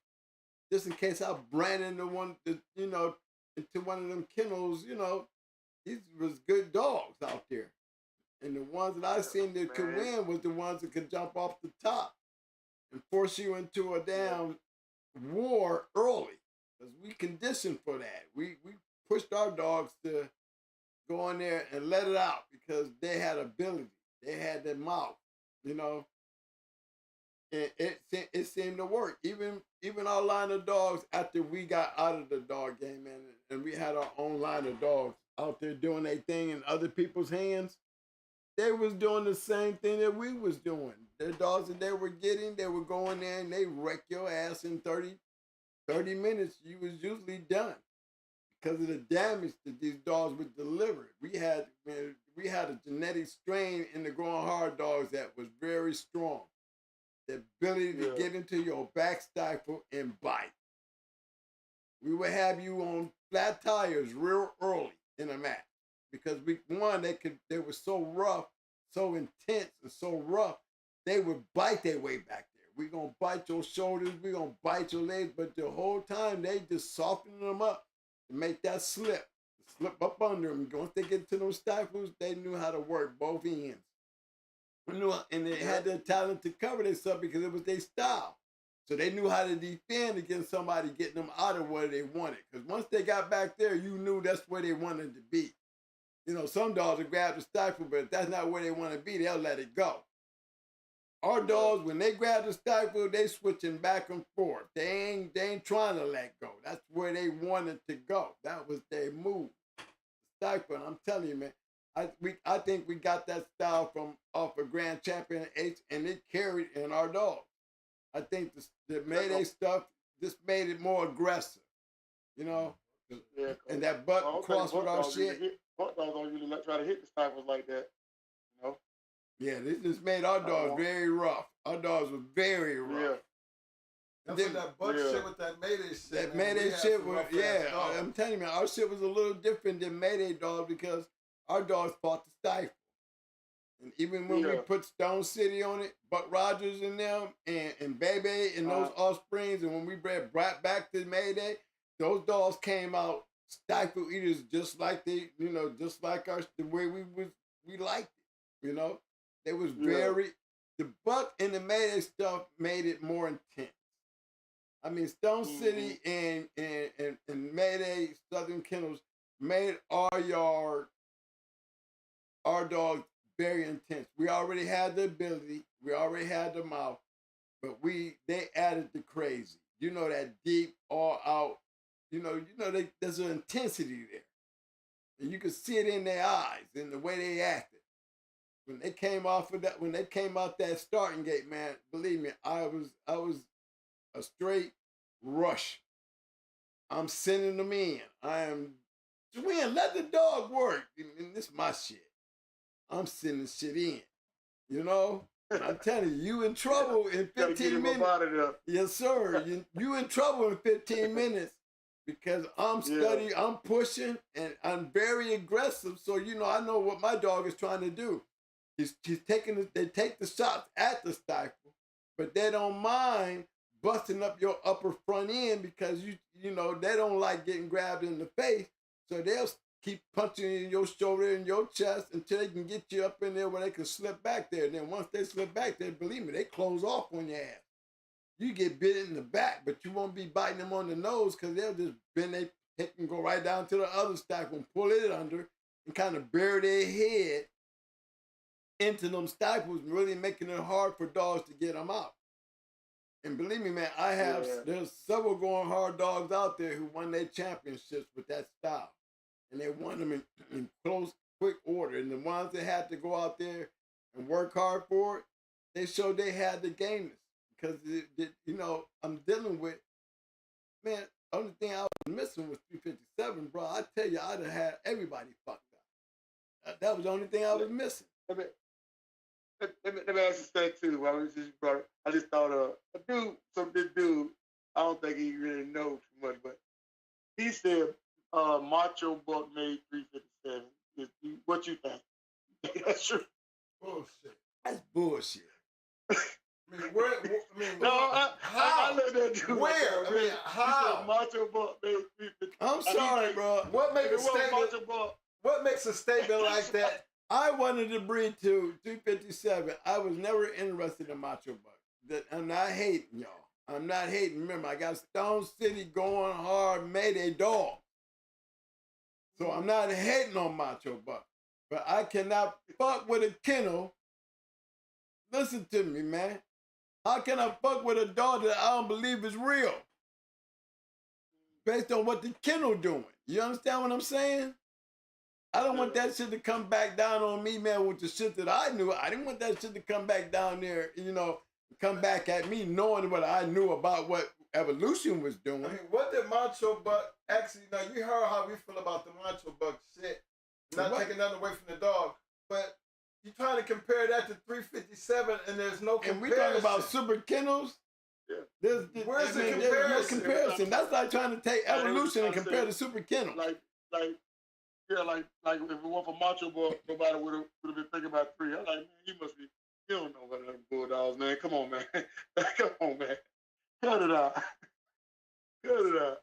just in case I ran into one, into one of them kennels. These was good dogs out there, and the ones that I seen that could win was the ones that could jump off the top and force you into a damn war early, because we conditioned for that. We pushed our dogs to go in there and let it out because they had ability. They had their mouth, and it seemed to work. Even our line of dogs, after we got out of the dog game, and we had our own line of dogs out there doing their thing in other people's hands, they was doing the same thing that we was doing. The dogs that they were getting, they were going there and they wreck your ass in 30 minutes. You was usually done because of the damage that these dogs would deliver. We had a genetic strain in the growing hard dogs that was very strong. The ability to get into your back stifle and bite. We would have you on flat tires real early in a match because they were so rough, so intense, and so rough, they would bite their way back there. We're gonna bite your shoulders, we're gonna bite your legs, but the whole time they just softening them up to make that slip up under them. Once they get to those stifles, they knew how to work both ends. And they had the talent to cover themselves because it was their style. So they knew how to defend against somebody getting them out of where they wanted. Because once they got back there, you knew that's where they wanted to be. Some dogs will grab the stifle, but if that's not where they want to be, they'll let it go. Our dogs, when they grab the stifle, they switching back and forth. They ain't trying to let go. That's where they wanted to go. That was their move. Stifle, and I'm telling you, man, I think we got that style off of Grand Champion H, and it carried in our dogs. I think the Mayday stuff just made it more aggressive, and that butt cross with our shit. Buck dogs don't usually try to hit the stifles like that, Yeah, this just made our dogs very rough. Our dogs were very rough. Yeah. That's what that butt shit with that Mayday shit. That Mayday shit was, I'm telling you, man, our shit was a little different than Mayday dogs because our dogs fought the stifle. And even when we put Stone City on it, Buck Rogers and them, and Bebe and those offsprings, and when we brought back to Mayday, those dogs came out stifle eaters just like the way we liked it, They was very, the Buck and the Mayday stuff made it more intense. I mean, Stone City and Mayday Southern Kennels made our dogs very intense. We already had the ability, we already had the mouth, but they added the crazy. That deep, all out. There's an intensity there, and you could see it in their eyes and the way they acted. When they came out that starting gate, man, believe me, I was a straight rush. I'm sending them in. I am, Joanne, let the dog work. And this is my shit. I'm sending shit in. I'm telling you in trouble in 15 minutes. Yes, sir. You in trouble in 15 minutes because I'm studying, I'm pushing, and I'm very aggressive. So, I know what my dog is trying to do. They take the shots at the stifle, but they don't mind busting up your upper front end because they don't like getting grabbed in the face. So they'll keep punching in your shoulder and your chest until they can get you up in there where they can slip back there. And then once they slip back there, believe me, they close off on your ass. You get bit in the back, but you won't be biting them on the nose because they'll just bend their head and go right down to the other stifle and pull it under and kind of bury their head into them stifles, really making it hard for dogs to get them out. And believe me, man, there's several going hard dogs out there who won their championships with that style. And they won them in close, quick order. And the ones that had to go out there and work hard for it, they showed they had the gameness. Because, I'm dealing with, man, the only thing I was missing was 357, bro. I tell you, I'd have had everybody fucked up. That was the only thing I was missing. Let me ask you that too. I just thought of this dude, I don't think he really knows too much, but he said Macho Buck made 357. What you think? That's true. Bullshit. That's bullshit. I mean, where? I mean, No, how? I let that dude. Where? I mean, how? Macho Buck, I'm sorry, bro. What makes a it wasn't statement? Macho Buck. What makes a statement like that? I wanted to breed to 357. I was never interested in Macho Buck. I'm not hating y'all. I'm not hating. Remember, I got Stone City going hard, Mayday dog. So I'm not hating on Macho Buck. But I cannot fuck with a kennel. Listen to me, man. How can I fuck with a dog that I don't believe is real? Based on what the kennel doing. You understand what I'm saying? I don't want that shit to come back down on me, man, with the shit that I knew. I didn't want that shit to come back down there, you know, come back at me knowing what I knew about what evolution was doing. I mean, what did Macho Buck actually? Now you heard how we feel about the Macho Buck shit. Not taking nothing away from the dog, but you trying to compare that to 357, and there's no comparison. And we talking about super kennels. Yeah. Where's the comparison? There's no comparison. That's like trying to take evolution and compare to super kennels. Like if it weren't for Macho Buck, nobody would have been thinking about 3. I'm like, man, he don't know about them bulldogs, man. Come on, man. Come on, man. Cut it out. Cut it out.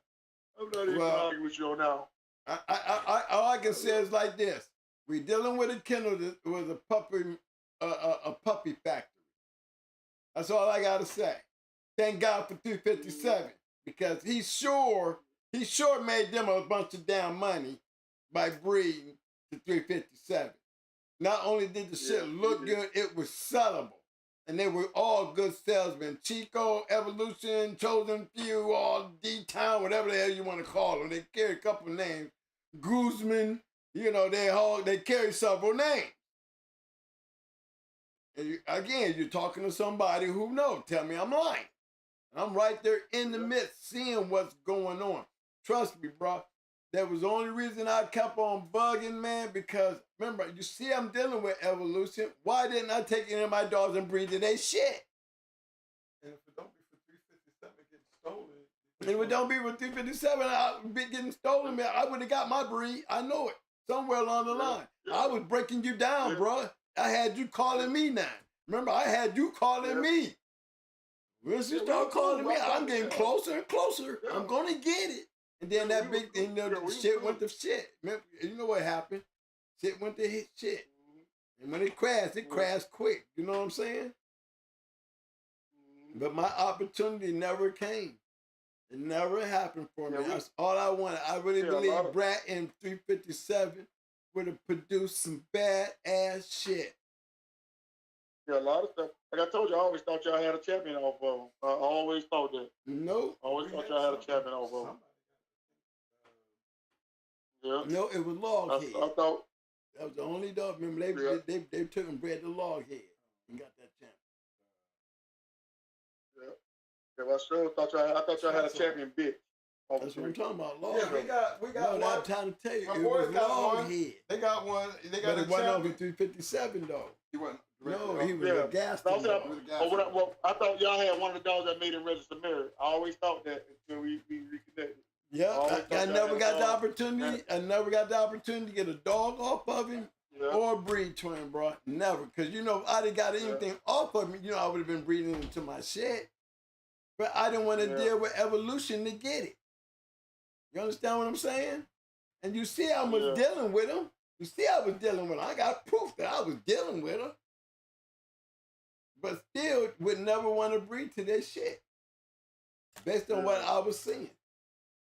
I'm not even arguing with you now. All I can say is like this: we dealing with a kennel that was a puppy factory. That's all I gotta say. Thank God for 357 because he sure made them a bunch of damn money by breeding to 357. Not only did the shit look good, it was sellable. And they were all good salesmen. Chico, Evolution, Chosen Few, all D-Town, whatever the hell you want to call them. They carry a couple names. Guzman, you know, they carry several names. And again, you're talking to somebody who knows. Tell me I'm lying. I'm right there in the midst, seeing what's going on. Trust me, bro. That was the only reason I kept on bugging, man, because remember, you see I'm dealing with evolution. Why didn't I take any of my dogs and breed to their shit? And if it don't be for 357 getting stolen. And if it don't be for 357, I would be getting stolen, man. I would have got my breed. I know it. Somewhere along the line. I was breaking you down, bro. I had you calling me now. Remember, I had you calling me. Once you start calling me, I'm getting closer and closer. I'm going to get it. And then that big, you know, shit went to shit. You know what happened? Shit went to hit shit. And when it crashed quick. You know what I'm saying? But my opportunity never came. It never happened for me. That's all I wanted. I really believe Brat in 357 would have produced some bad-ass shit. Yeah, a lot of stuff. Like I told you, I always thought y'all had a champion off of them. I always thought that. Nope. I always thought y'all had a champion off of them. Yeah. No, it was Loghead. I thought that was the only dog. Remember, they took and bred the Loghead and got that champion. Yeah, I sure thought y'all had a champion bitch. That's what I'm talking about. Loghead. Yeah, we got no, one. I'm trying to tell you, My it boys was got Loghead. They got one. They got but it wasn't over 357 though. He wasn't. No, he was a Gaston dog. I thought y'all had one of the dogs that made him register married. I always thought that until we reconnected. Yeah, I never got the opportunity. I never got the opportunity to get a dog off of him or a breed twin, bro. Never. Because, you know, if I'd have got anything off of me, you know, I would have been breeding into my shit. But I didn't want to deal with evolution to get it. You understand what I'm saying? And you see I was dealing with him. You see I was dealing with him. I got proof that I was dealing with him. But still would never want to breed to that shit. Based on what I was seeing.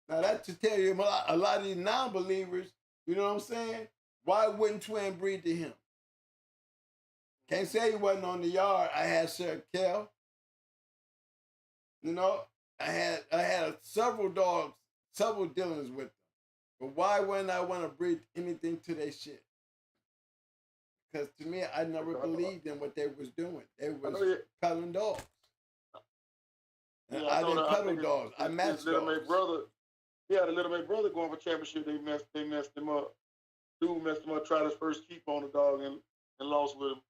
Now that to tell you a lot of these non-believers, you know what I'm saying? Why wouldn't twin breed to him? Can't say he wasn't on the yard. I had Sir Kel. You know, I had several dogs, several dealings with them. But why wouldn't I want to breed anything to their shit? Because to me, I never believed in what they was doing. They was peddling dogs. And I didn't peddle dogs. I matched dogs. He had a little bit brother going for championship. They messed him up. Dude messed him up, tried his first keep on the dog and lost with him.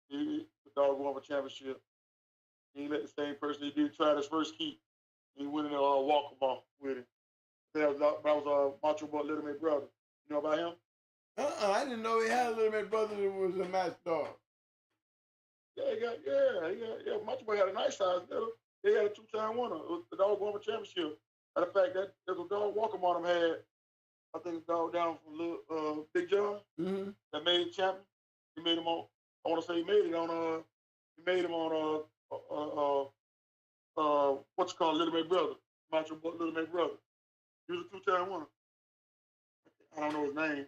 The dog won for championship. He let the same person he did try his first keep. He went in there walkabout with him. That was Macho Buck Little Mate brother. You know about him? I didn't know he had a Little Mate brother that was a match dog. Yeah. Macho Boy had a nice size little. They had a 2-time winner. The dog won the championship. Matter of fact, that there's a dog Walker on him had. I think the dog down from Big John that made champion. He made him on. I want to say he made it on. He made him on. What's it called? Little Big Brother. Macho Boy, Little Big Brother. He was a 2-time winner. I don't know his name,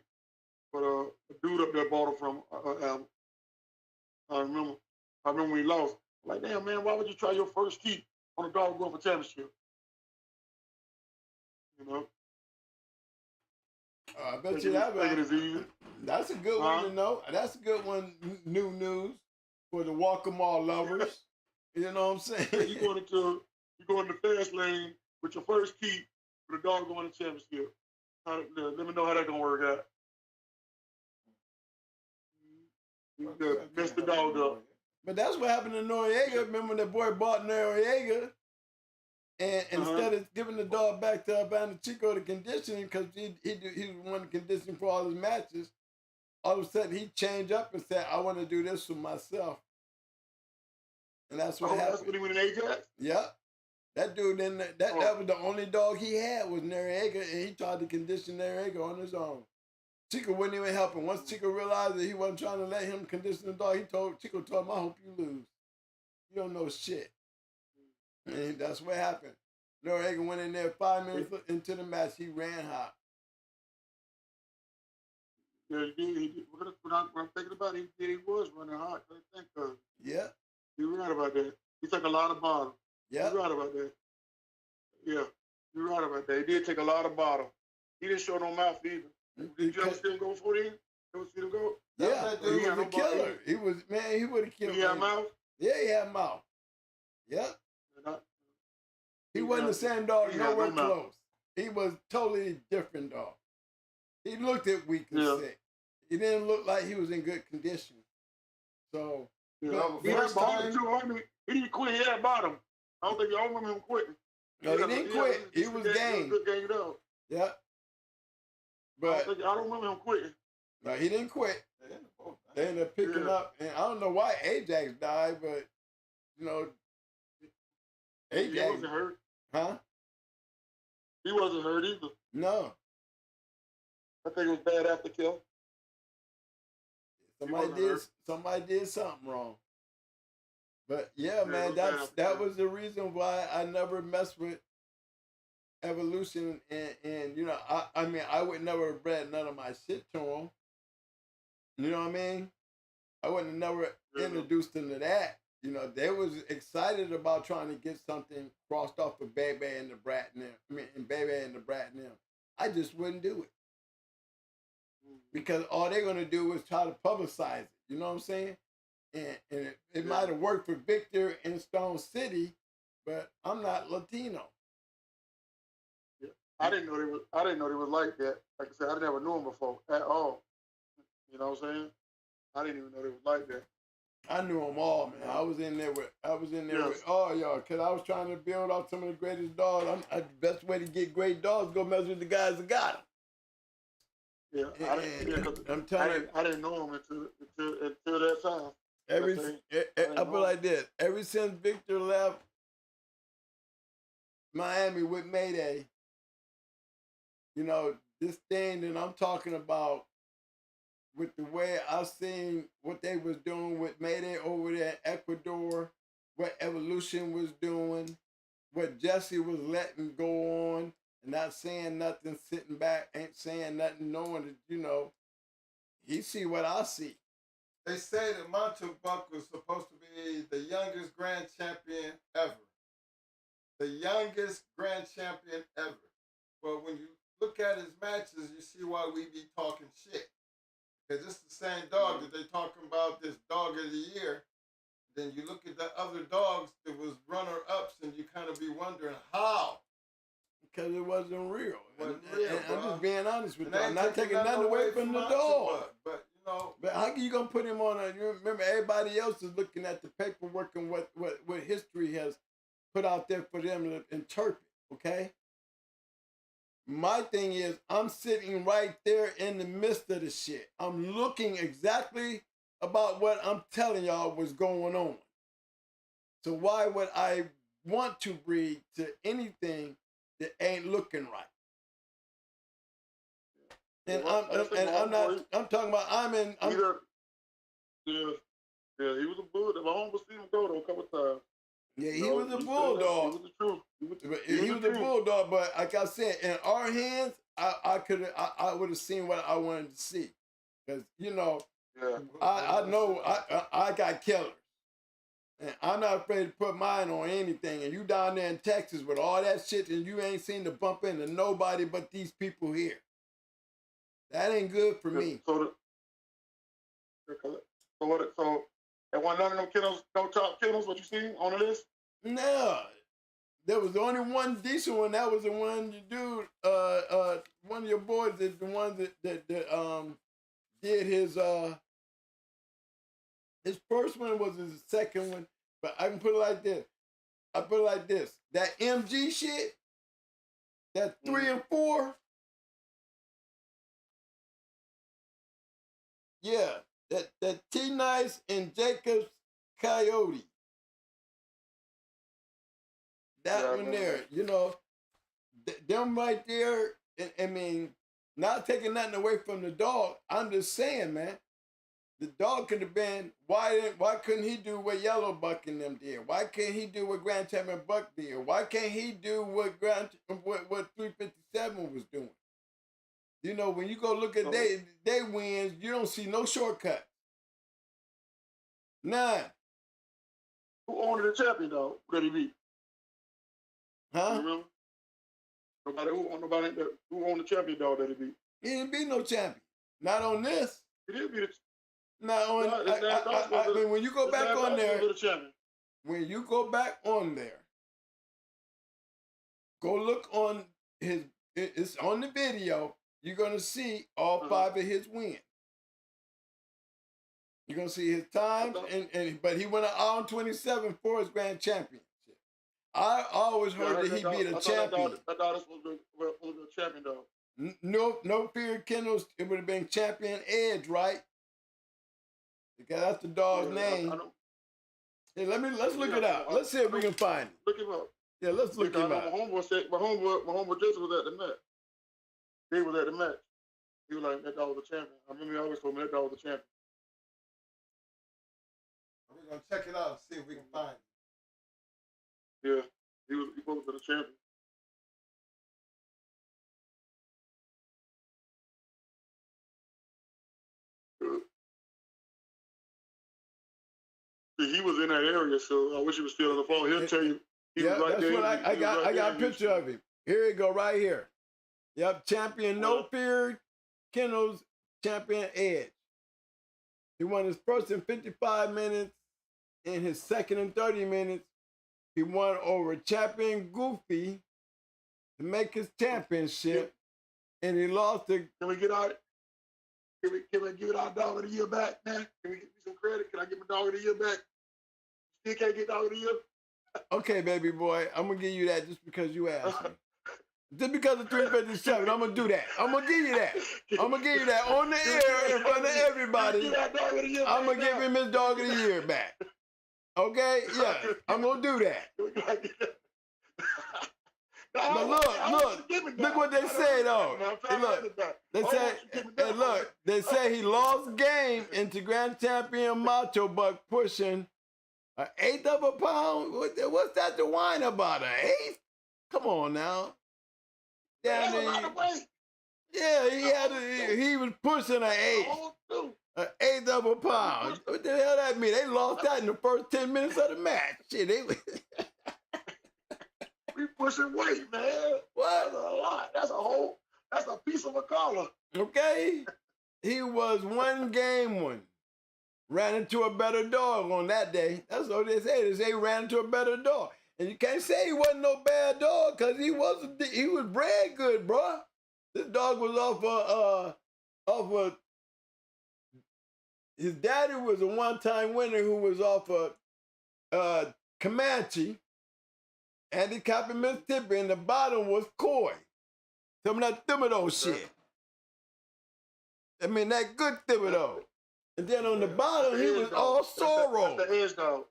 but a dude up there bought him from Alabama. I remember when he lost. Like, damn man, why would you try your first keep on a dog going for championship? You know. I bet you that is easy. That's a good one to know. That's a good one. New news for the Walk-em-all lovers. You know what I'm saying? You go in the fast lane with your first keep with a dog going to championship. Let me know how that's gonna work out. Mess the dog up. But that's what happened to Noriega. Remember that boy bought Noriega, and instead of giving the dog back to Havana Chico to conditioning, because he was one conditioning for all his matches, all of a sudden he changed up and said, "I want to do this for myself." And that's what happened. That's when he went in Ajax? Yep. That dude, that was the only dog he had was Noriega, and he tried to condition Noriega on his own. Chico wouldn't even help him. Once Chico realized that he wasn't trying to let him condition the dog, Chico told him, "I hope you lose. You don't know shit." And that's what happened. Noriega went in there 5 minutes into the match. He ran hot. Yeah, he did. When I'm thinking about it, he was running hot. I think Yeah. you're right about that. He took a lot of bottom. Yeah. You're right about that. Yeah, you're right about that. He did take a lot of bottom. He didn't show no mouth either. Did you ever see him go for him? You ever see him go? Yeah, he was a killer. He would have killed. He had mouth? Yeah, he had mouth. Yeah. He wasn't the same dog, nowhere close. He was totally different dog. He looked at weak and sick. He didn't look like he was in good condition. So, he had bottom too. I mean, he didn't quit. He had bottom. I don't remember him quitting. No, he didn't quit. He was game. Good game dog. Yeah. But I don't remember him quitting. No, he didn't quit. They ended up picking up, and I don't know why Ajax died, but you know, Ajax. He wasn't hurt. Huh? He wasn't hurt either. No. I think it was bad after kill. Somebody did something wrong. But yeah, man, that was the reason why I never messed with Evolution, and you know, I mean, I would never have bred none of my shit to them. You know what I mean? I wouldn't have never introduced them to that. You know, they was excited about trying to get something crossed off with Bebe and the Brat and them. I mean, and Bebe and the Brat and them. I just wouldn't do it. Because all they're gonna do is try to publicize it. You know what I'm saying? And it might have worked for Victor in Stone City, but I'm not Latino. I didn't know they was like that. Like I said, I never knew them before at all. You know what I'm saying? I didn't even know they was like that. I knew them all, man. I was in there with all y'all, cause I was trying to build out some of the greatest dogs. The best way to get great dogs, go mess with the guys that got them. Yeah, I'm telling you, I didn't know them until that time. I feel like this. Ever since Victor left Miami with Mayday, you know, this thing that I'm talking about, with the way I seen what they was doing with Mayday over there in Ecuador, what Evolution was doing, what Jesse was letting go on, and not saying nothing, sitting back, ain't saying nothing, knowing that, you know, he see what I see. They say that Macho Buck was supposed to be the youngest grand champion ever. The youngest grand champion ever. But when you look at his matches, you see why we be talking shit. Because it's the same dog that they talking about, this dog of the year. Then you look at the other dogs that was runner-ups and you kind of be wondering how. Because it wasn't real. I'm just being honest with you. I'm not taking nothing away from the dog. But you know. But how can you gonna put him on you remember everybody else is looking at the paperwork and what history has put out there for them to interpret, okay? My thing is, I'm sitting right there in the midst of the shit. I'm looking exactly about what I'm telling y'all was going on. So why would I want to breed to anything that ain't looking right? And I'm talking about Yeah, he was a bulldog. My home was seen him go though a couple times. Yeah, he was a bulldog. He was the truth. He was a bulldog, but like I said, in our hands, I would have seen what I wanted to see. Because, you know, I got killers. And I'm not afraid to put mine on anything. And you down there in Texas with all that shit and you ain't seen to bump into nobody but these people here. That ain't good for me. So and one none of them kennels, no top kennels, what you see on the list? No. There was only one decent one. That was the one you do. One of your boys is the one that did his first one was his second one. But I can put it like this. I put it like this. That MG shit, that 3 and 4. Yeah, that T-Nice and Jacob's Coyote. That one there, you know, them right there, I mean, not taking nothing away from the dog. I'm just saying, man, the dog could have been, why couldn't he do what Yellow Buck and them did? Why can't he do what Grand Champion Buck did? Why can't he do what 357 was doing? You know, when you go look at they wins, you don't see no shortcut. None. Who owned the champion dog? Who did he beat? Huh? You remember? Who owned the champion dog that he beat? He didn't beat no champion. Not on this. He did beat it. Not on. I mean, when you go back on there, when you go back on there, go look on his. It's on the video. You're gonna see all 5 of his wins. You're gonna see his times, but he went an hour and 27 for his grand championship. I always heard that he beat a champion. I thought this was a champion dog. No fear, Kennels. It would have been Champion Edge, right? Because that's the dog's name. Hey, let's look it up. Let's see if we can find it. Look him up. Yeah, let's look him up. My homeboy Jason was at the match. He was at the match. He was like, that dog was a champion. I remember he always told me that dog was a champion. We're gonna check it out and see if we can find it. Yeah, he was the champion. He was in that area, so I wish he was still on the phone. He'll tell you. That's what I got a picture of him. Here we go, right here. Yep, champion No Fear, Kennels, champion Edge. He won his first in 55 minutes. In his second in 30 minutes, he won over champion Goofy to make his championship, and he lost to. Can we give it our dog of the year back, man? Can we get me some credit? Can I get my dog of the year back? Still can't get dog of the year? Okay, baby boy, I'm gonna give you that just because you asked me. Just because of 357, I'm gonna do that. I'm gonna give you that. I'm gonna give you that on the air in front of everybody. I'm gonna give him his dog of the year back. Okay? Yeah, I'm gonna do that. But look what they say though. They say he lost game into Grand Champion Macho Buck pushing an 1/8 of a pound. What's that to whine about? An 1/8? Come on now. Yeah, he was pushing an 1/8. An 1/8 of a pound. What the hell that mean? They lost that in the first 10 minutes of the match. Shit, we pushing weight, man. What? That's a lot. That's a piece of a collar. Okay. He was one game one. Ran into a better dog on that day. That's what they say. They say he ran into a better dog. And you can't say he wasn't no bad dog because he was bred good, bro. This dog was off of his daddy was a one-time winner who was off of Comanche, handicapped in Mississippi, and the bottom was Coy. Some of that Thibodeau shit. I mean, that good Thibodeau. And then on the bottom, he was all That's sorrow. the edge dog.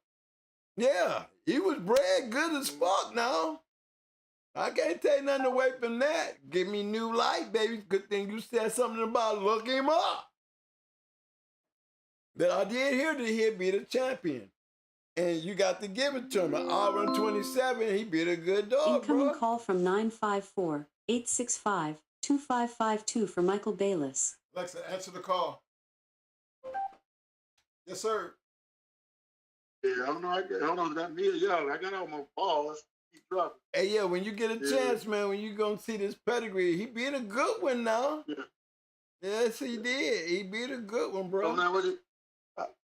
Yeah, he was bred good as fuck now. I can't take nothing away from that. Give me new life, baby. Good thing you said something about look him up. But I did hear that he'd be the champion. And you got to give it to him. An hour and 27, he beat a good dog, Incoming bro. call from 954-865-2552 for Michael Bayless. Alexa, answer the call. Yes, sir. Yeah, I don't know. I don't know if that's me or y'all. I got all my balls. Keep dropping. Hey, yeah, when you get a chance, man, when you gonna see this pedigree, he beat a good one now. Yeah. Yes, he did. He beat a good one, bro. So now what you?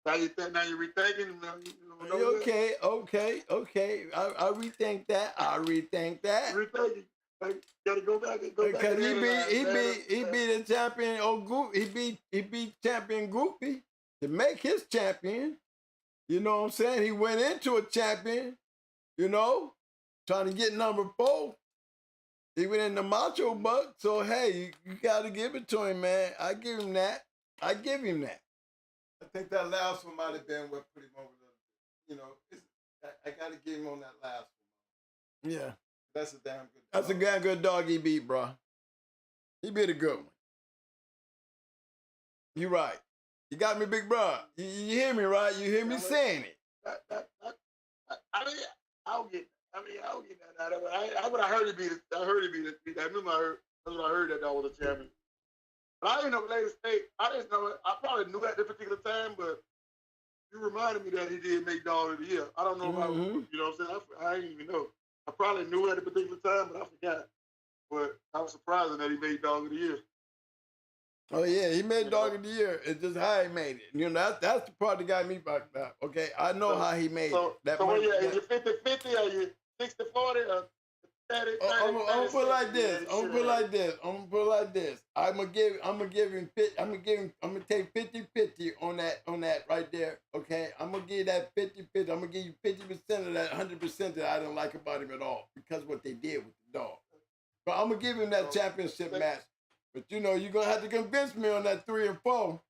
Now you think? Now you rethinking? You know Okay. I rethink that. rethinking. Like, gotta go back and go back. Because he and beat a champion. He beat champion Goofy to make his champion. You know what I'm saying? He went into a champion. You know, trying to get number 4. He went in the Macho Buck. So hey, you got to give it to him, man. I give him that. I think that last one might have been what put him over the. You know, I got to give him on that last one. Yeah. That's a damn good dog. That's a damn good dog he beat, bro. He beat a good one. You right. You got me, big bro. You hear me, right? You hear me saying it. I mean, I'll get that out of it. I heard he beat it. I remember that's what I heard that dog was a champion. But I didn't know later state. I didn't know it. I probably knew at this particular time, but you reminded me that he did make dog of the year. I don't know if you know what I'm saying? I didn't even know. I probably knew at a particular time, but I forgot. But I was surprised that he made dog of the year. Oh yeah, he made dog of the year. It's just how he made it. You know, that's the part that got me back now. Okay, I know how he made it. That so money, is you 50-50 or you 60-40 or 30? I'm gonna put it like this. I'm gonna take 50-50 on that right there. Okay, I'm gonna give that 50-50. I'm gonna give you 50% of that 100% that I didn't like about him at all because of what they did with the dog. But I'm gonna give him that championship match. But you know, you're gonna have to convince me on that 3 and 4.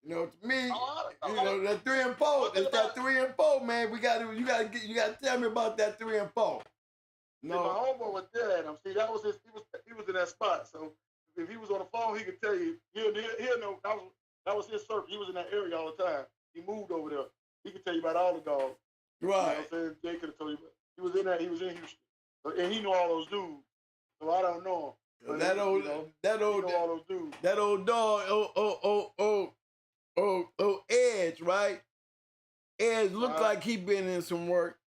You know, to me, you know, that 3 and 4. It's that 3 and 4, man. You gotta tell me about that 3 and 4. No, my homeboy was there at him. See, that was his. He was in that spot. So if he was on the phone, he could tell you. He'll know that was his circle. He was in that area all the time. He moved over there. He could tell you about all the dogs. Right. You know what I'm saying? Jay could have told you. But he was in that. He was in Houston, and he knew all those dudes. So I don't know him. That old dog, Edge, right? Edge looked like he been in some work.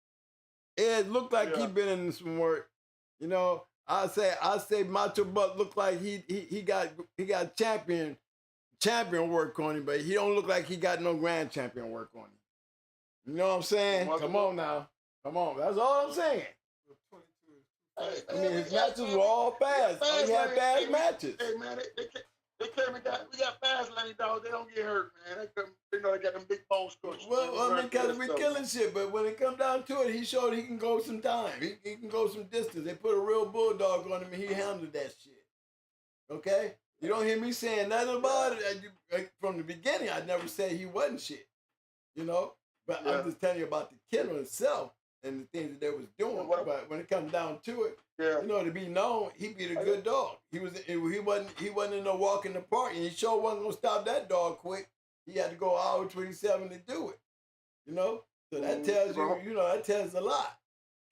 Edge looked like he been in some work. You know, I say Macho Buck looked like he got champion work on him, but he don't look like he got no grand champion work on him. You know what I'm saying? Come on now. Come on. That's all I'm saying. I mean, his matches were all fast. He had fast matches. Hey, man, they came and we got fast lane dogs. They don't get hurt, man. They know they got them big bone scratches. Well, I mean, because we killing shit, but when it comes down to it, he showed he can go some time. He can go some distance. They put a real bulldog on him, and he handled that shit. Okay? You don't hear me saying nothing about it. From the beginning, I never said he wasn't shit. You know? But I'm just telling you about the kennel itself and the things that they was doing. But when it comes down to it, you know, to be known, he beat a good dog. He wasn't in no walk in the park, and he sure wasn't gonna stop that dog quick. He had to go hour 27 to do it. You know? So that tells you, that tells a lot.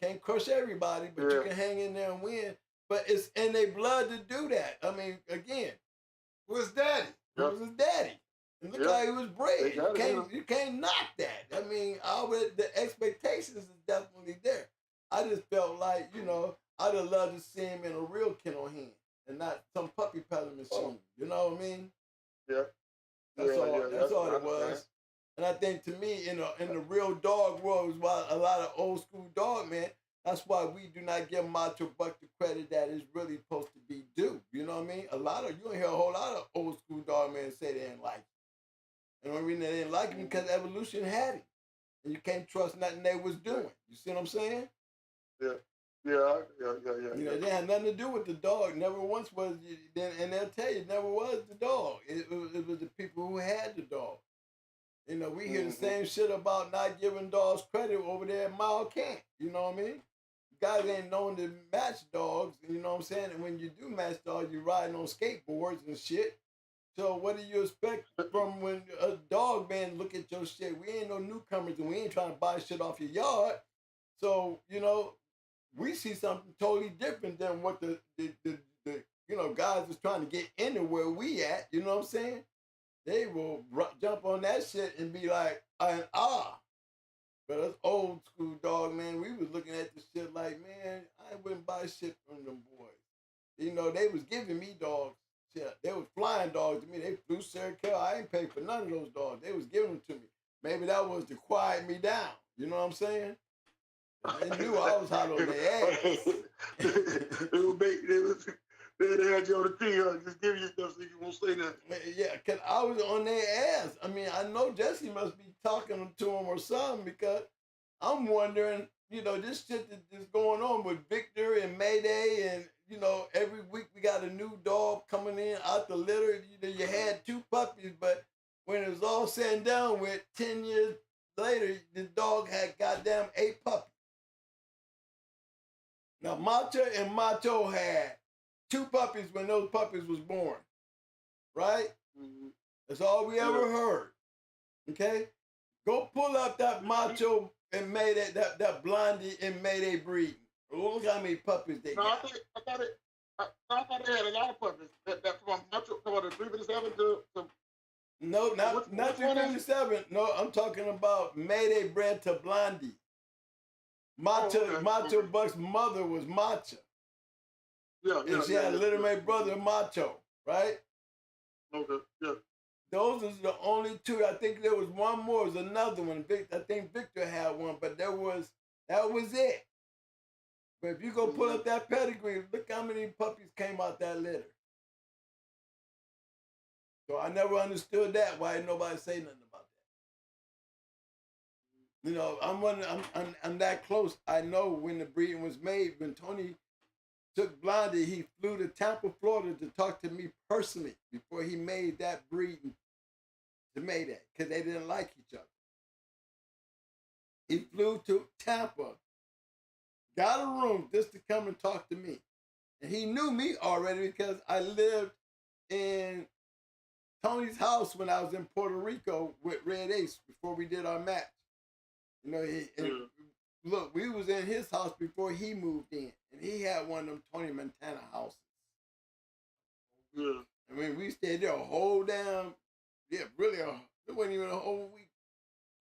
Can't crush everybody, but you can hang in there and win. But it's in their blood to do that. I mean, again, who was daddy? Who was his daddy? And look how he was bred. You can't knock that. I mean, the expectations is definitely there. I just felt like, I'd have loved to see him in a real kennel hand and not some puppy pellet machine. You know what I mean? Yeah. That's all it was. And I think to me, in the real dog world, is why a lot of old school dog, man, that's why we do not give Macho Buck the credit that is really supposed to be due. You know what I mean? You don't hear a whole lot of old school dog men say they didn't like him. And the only reason they didn't like him because evolution had him. And you can't trust nothing they was doing. You see what I'm saying? Yeah. They had nothing to do with the dog. Never once was, and they'll tell you, it never was the dog. It was the people who had the dog. You know, we hear the same shit about not giving dogs credit over there at Mile Camp. You know what I mean? Guys ain't known to match dogs, you know what I'm saying? And when you do match dogs, you're riding on skateboards and shit. So what do you expect from when a dog man look at your shit? We ain't no newcomers and we ain't trying to buy shit off your yard. So, you know, we see something totally different than what the you know, guys is trying to get into where we at, you know what I'm saying? They will jump on that shit and be like, ah. But us old school dog, man, we was looking at the shit like, man, I wouldn't buy shit from them boys. You know, they was giving me dogs. Shit. They was flying dogs to me. They flew Sarah Kell. I ain't paid for none of those dogs. They was giving them to me. Maybe that was to quiet me down. You know what I'm saying? They knew I was hot on their ass. They had you on the thing, just give you stuff so you won't say nothing. Yeah, because I was on their ass. I mean, I know Jesse must be talking to him or something because I'm wondering, you know, this shit that's going on with Victor and Mayday and, you know, every week we got a new dog coming in out the litter. You know, you had 2 puppies, but when it was all said and done with, 10 years later, the dog had goddamn 8 puppies. Now, Macho and Macho had 2 puppies when those puppies was born, right? Mm-hmm. That's all we ever heard, okay? Go pull up that Macho and Mayday, that Blondie and Mayday breed. Look how many puppies they got. I thought they had a lot of puppies. That from Macho, from the 357 to No, not 357. No, I'm talking about Mayday bred to Blondie. Macho Buck's mother was Macho. And she had a little mate brother, Macho, right? Okay, yeah. Those are the only 2. I think there was one more. There was another one. I think Victor had one, but that was it. But if you go pull up that pedigree, look how many puppies came out that litter. So I never understood that. Why didn't nobody say nothing about that? You know, I'm that close. I know when the breeding was made. When Tony took Blondie, he flew to Tampa, Florida to talk to me personally before he made that breeding to Mayday, because they didn't like each other. He flew to Tampa, got a room just to come and talk to me. And he knew me already because I lived in Tony's house when I was in Puerto Rico with Red Ace before we did our match. You know, look, we was in his house before he moved in, and he had one of them Tony Montana houses. Yeah. I mean, we stayed there a whole damn, really, it wasn't even a whole week.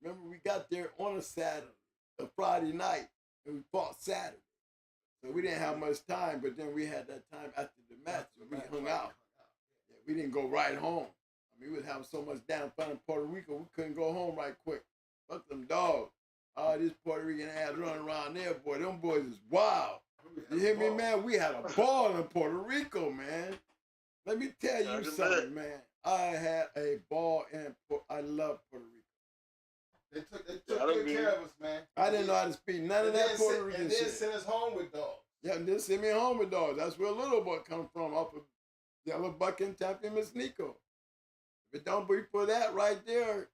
Remember, we got there on a Friday night, and we fought Saturday. So we didn't have much time, but then we had that time after the match, and we hung out. Yeah, we didn't go right home. I mean, we was having so much damn fun in Puerto Rico, we couldn't go home right quick. Fuck them dogs. Oh, this Puerto Rican ass running around there, boy. Them boys is wild. You hear me, man? We had a ball in Puerto Rico, man. Let me tell you something, man. I had a ball I love Puerto Rico. They took good care of us, man. I didn't know how to speak none of that Puerto Rican shit. And then sent us home with dogs. Yeah, and then sent me home with dogs. That's where Little Buck come from, off of Yellow Buck and Taffy Miss Nico. If it don't be for that right there,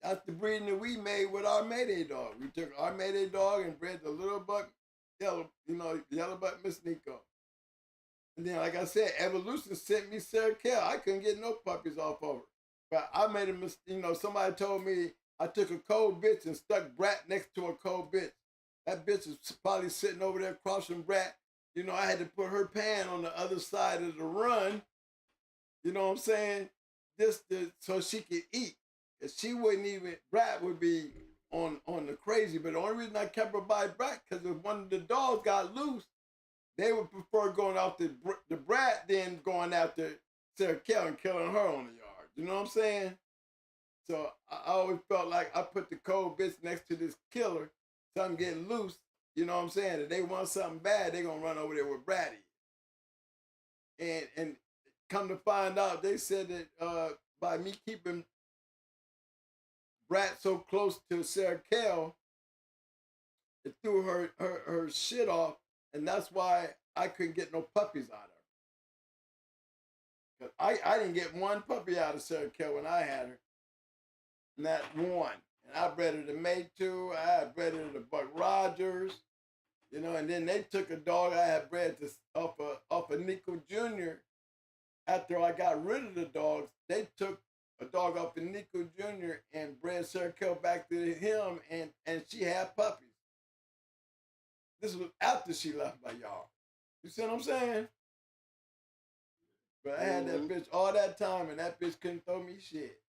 that's the breeding that we made with our Mayday dog. We took our Mayday dog and bred the Little Buck, Yellow Buck Miss Nico. And then, like I said, Evolution sent me Sarah Kell. I couldn't get no puppies off of her. But I made a mistake. You know, somebody told me I took a cold bitch and stuck Brat next to a cold bitch. That bitch is probably sitting over there across from Brat. You know, I had to put her pan on the other side of the run. You know what I'm saying? So she could eat. If she wouldn't even, Brat would be on the crazy. But the only reason I kept her by Brat, because if one of the dogs got loose, they would prefer going after the Brat than going after Sarah Kell and killing her on the yard. You know what I'm saying? So I always felt like I put the cold bitch next to this killer, something getting loose. You know what I'm saying? If they want something bad, they're going to run over there with Bratty. And come to find out, they said that by me keeping Brat so close to Sarah Kell, it threw her shit off, and that's why I couldn't get no puppies out of her. 'Cause I didn't get one puppy out of Sarah Kell when I had her. not one. And I bred her to Maytoo. I had bred her to Buck Rogers. You know, and then they took a dog I had bred to, off of Nico Jr. After I got rid of the dogs, they took a dog off of Nico Jr. and bred Sarah Kell back to him, and she had puppies. This was after she left my yard. You see what I'm saying? But I had that bitch all that time, and that bitch couldn't throw me shit.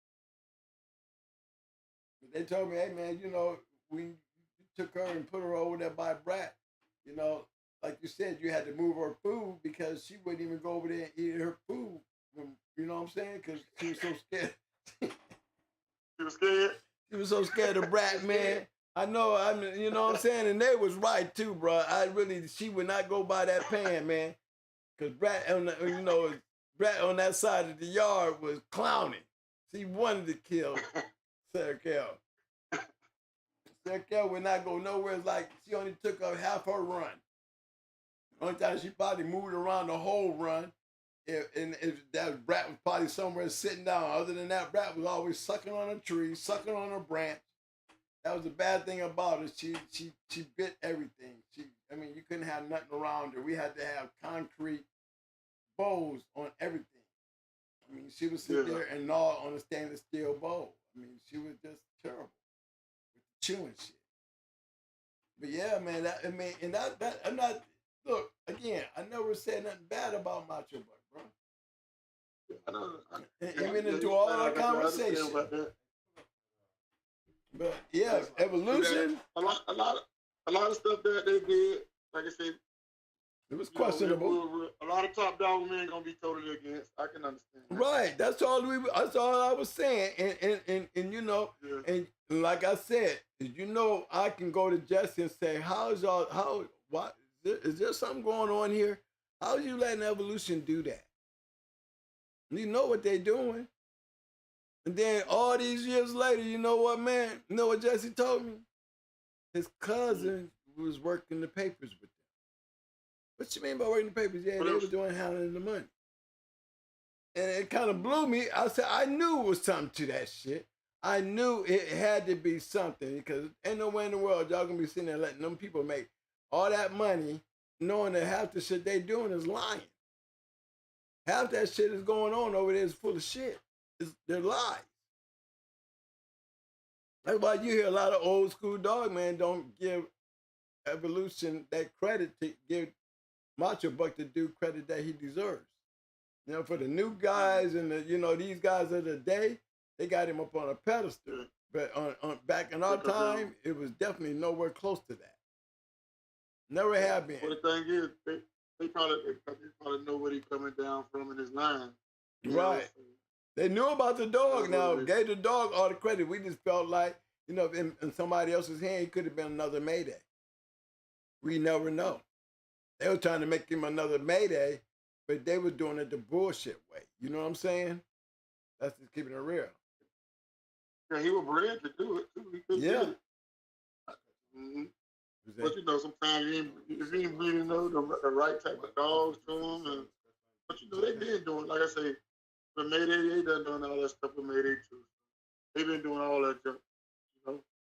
But they told me, hey, man, you know, we took her and put her over there by Brat. You know, like you said, you had to move her food because she wouldn't even go over there and eat her food. You know what I'm saying? Because she was so scared. You was scared? She was so scared of Brat, man. I know, I mean, you know what I'm saying? And they was right, too, bro. She would not go by that pan, man. Because Brat, you know, Brat on that side of the yard was clowning. She wanted to kill Sarah Kell. Sarah Kell would not go nowhere. It's like she only took up half her run. One time she probably moved around the whole run. And that Brat was probably somewhere sitting down. Other than that, Brat was always sucking on a tree, sucking on a branch. That was the bad thing about it. She bit everything. I mean, you couldn't have nothing around her. We had to have concrete bowls on everything. I mean, she would sit there and gnaw on a stainless steel bowl. I mean, she was just terrible with chewing shit. But yeah, man, I'm not. Look, again, I never said nothing bad about Macho Buck, bro. I know. Even into all our conversation. But yeah, evolution. A lot of stuff that they did, like I said, it was questionable. A lot of top dog men gonna be totally against. I can understand. Right. That's all I was saying. And you know, and like I said, you know, I can go to Jesse and say, what is there something going on here? How are you letting evolution do that? You know what they're doing. And then all these years later, you know what, man? You know what Jesse told me? His cousin was working the papers with them. What you mean by working the papers? Yeah, they were doing handling the money. And it kind of blew me. I said, I knew it was something to that shit. I knew it had to be something because ain't no way in the world y'all gonna be sitting there letting them people make all that money knowing that half the shit they doing is lying. Half that shit is going on over there is full of shit. They're lies. That's why you hear a lot of old school dog man don't give evolution that credit to give Macho Buck to do credit that he deserves. You know, for the new guys and these guys of the day, they got him up on a pedestal. But on back in our time, it was definitely nowhere close to that. Never have been. Well, the thing is, they probably know where he's coming down from in his line. Right. They knew about the dog now, gave the dog all the credit. We just felt like, you know, in somebody else's hand, he could have been another Mayday. We never know. They were trying to make him another Mayday, but they were doing it the bullshit way. You know what I'm saying? That's just keeping it real. Yeah, he was bred to do it, too. He couldn't do it. Mm-hmm. But, you know, sometimes if you ain't breeding the right type of dogs to them. But, you know, they been doing, like I say, with Mayday, they done doing all that stuff with Mayday, too. They been doing all that junk,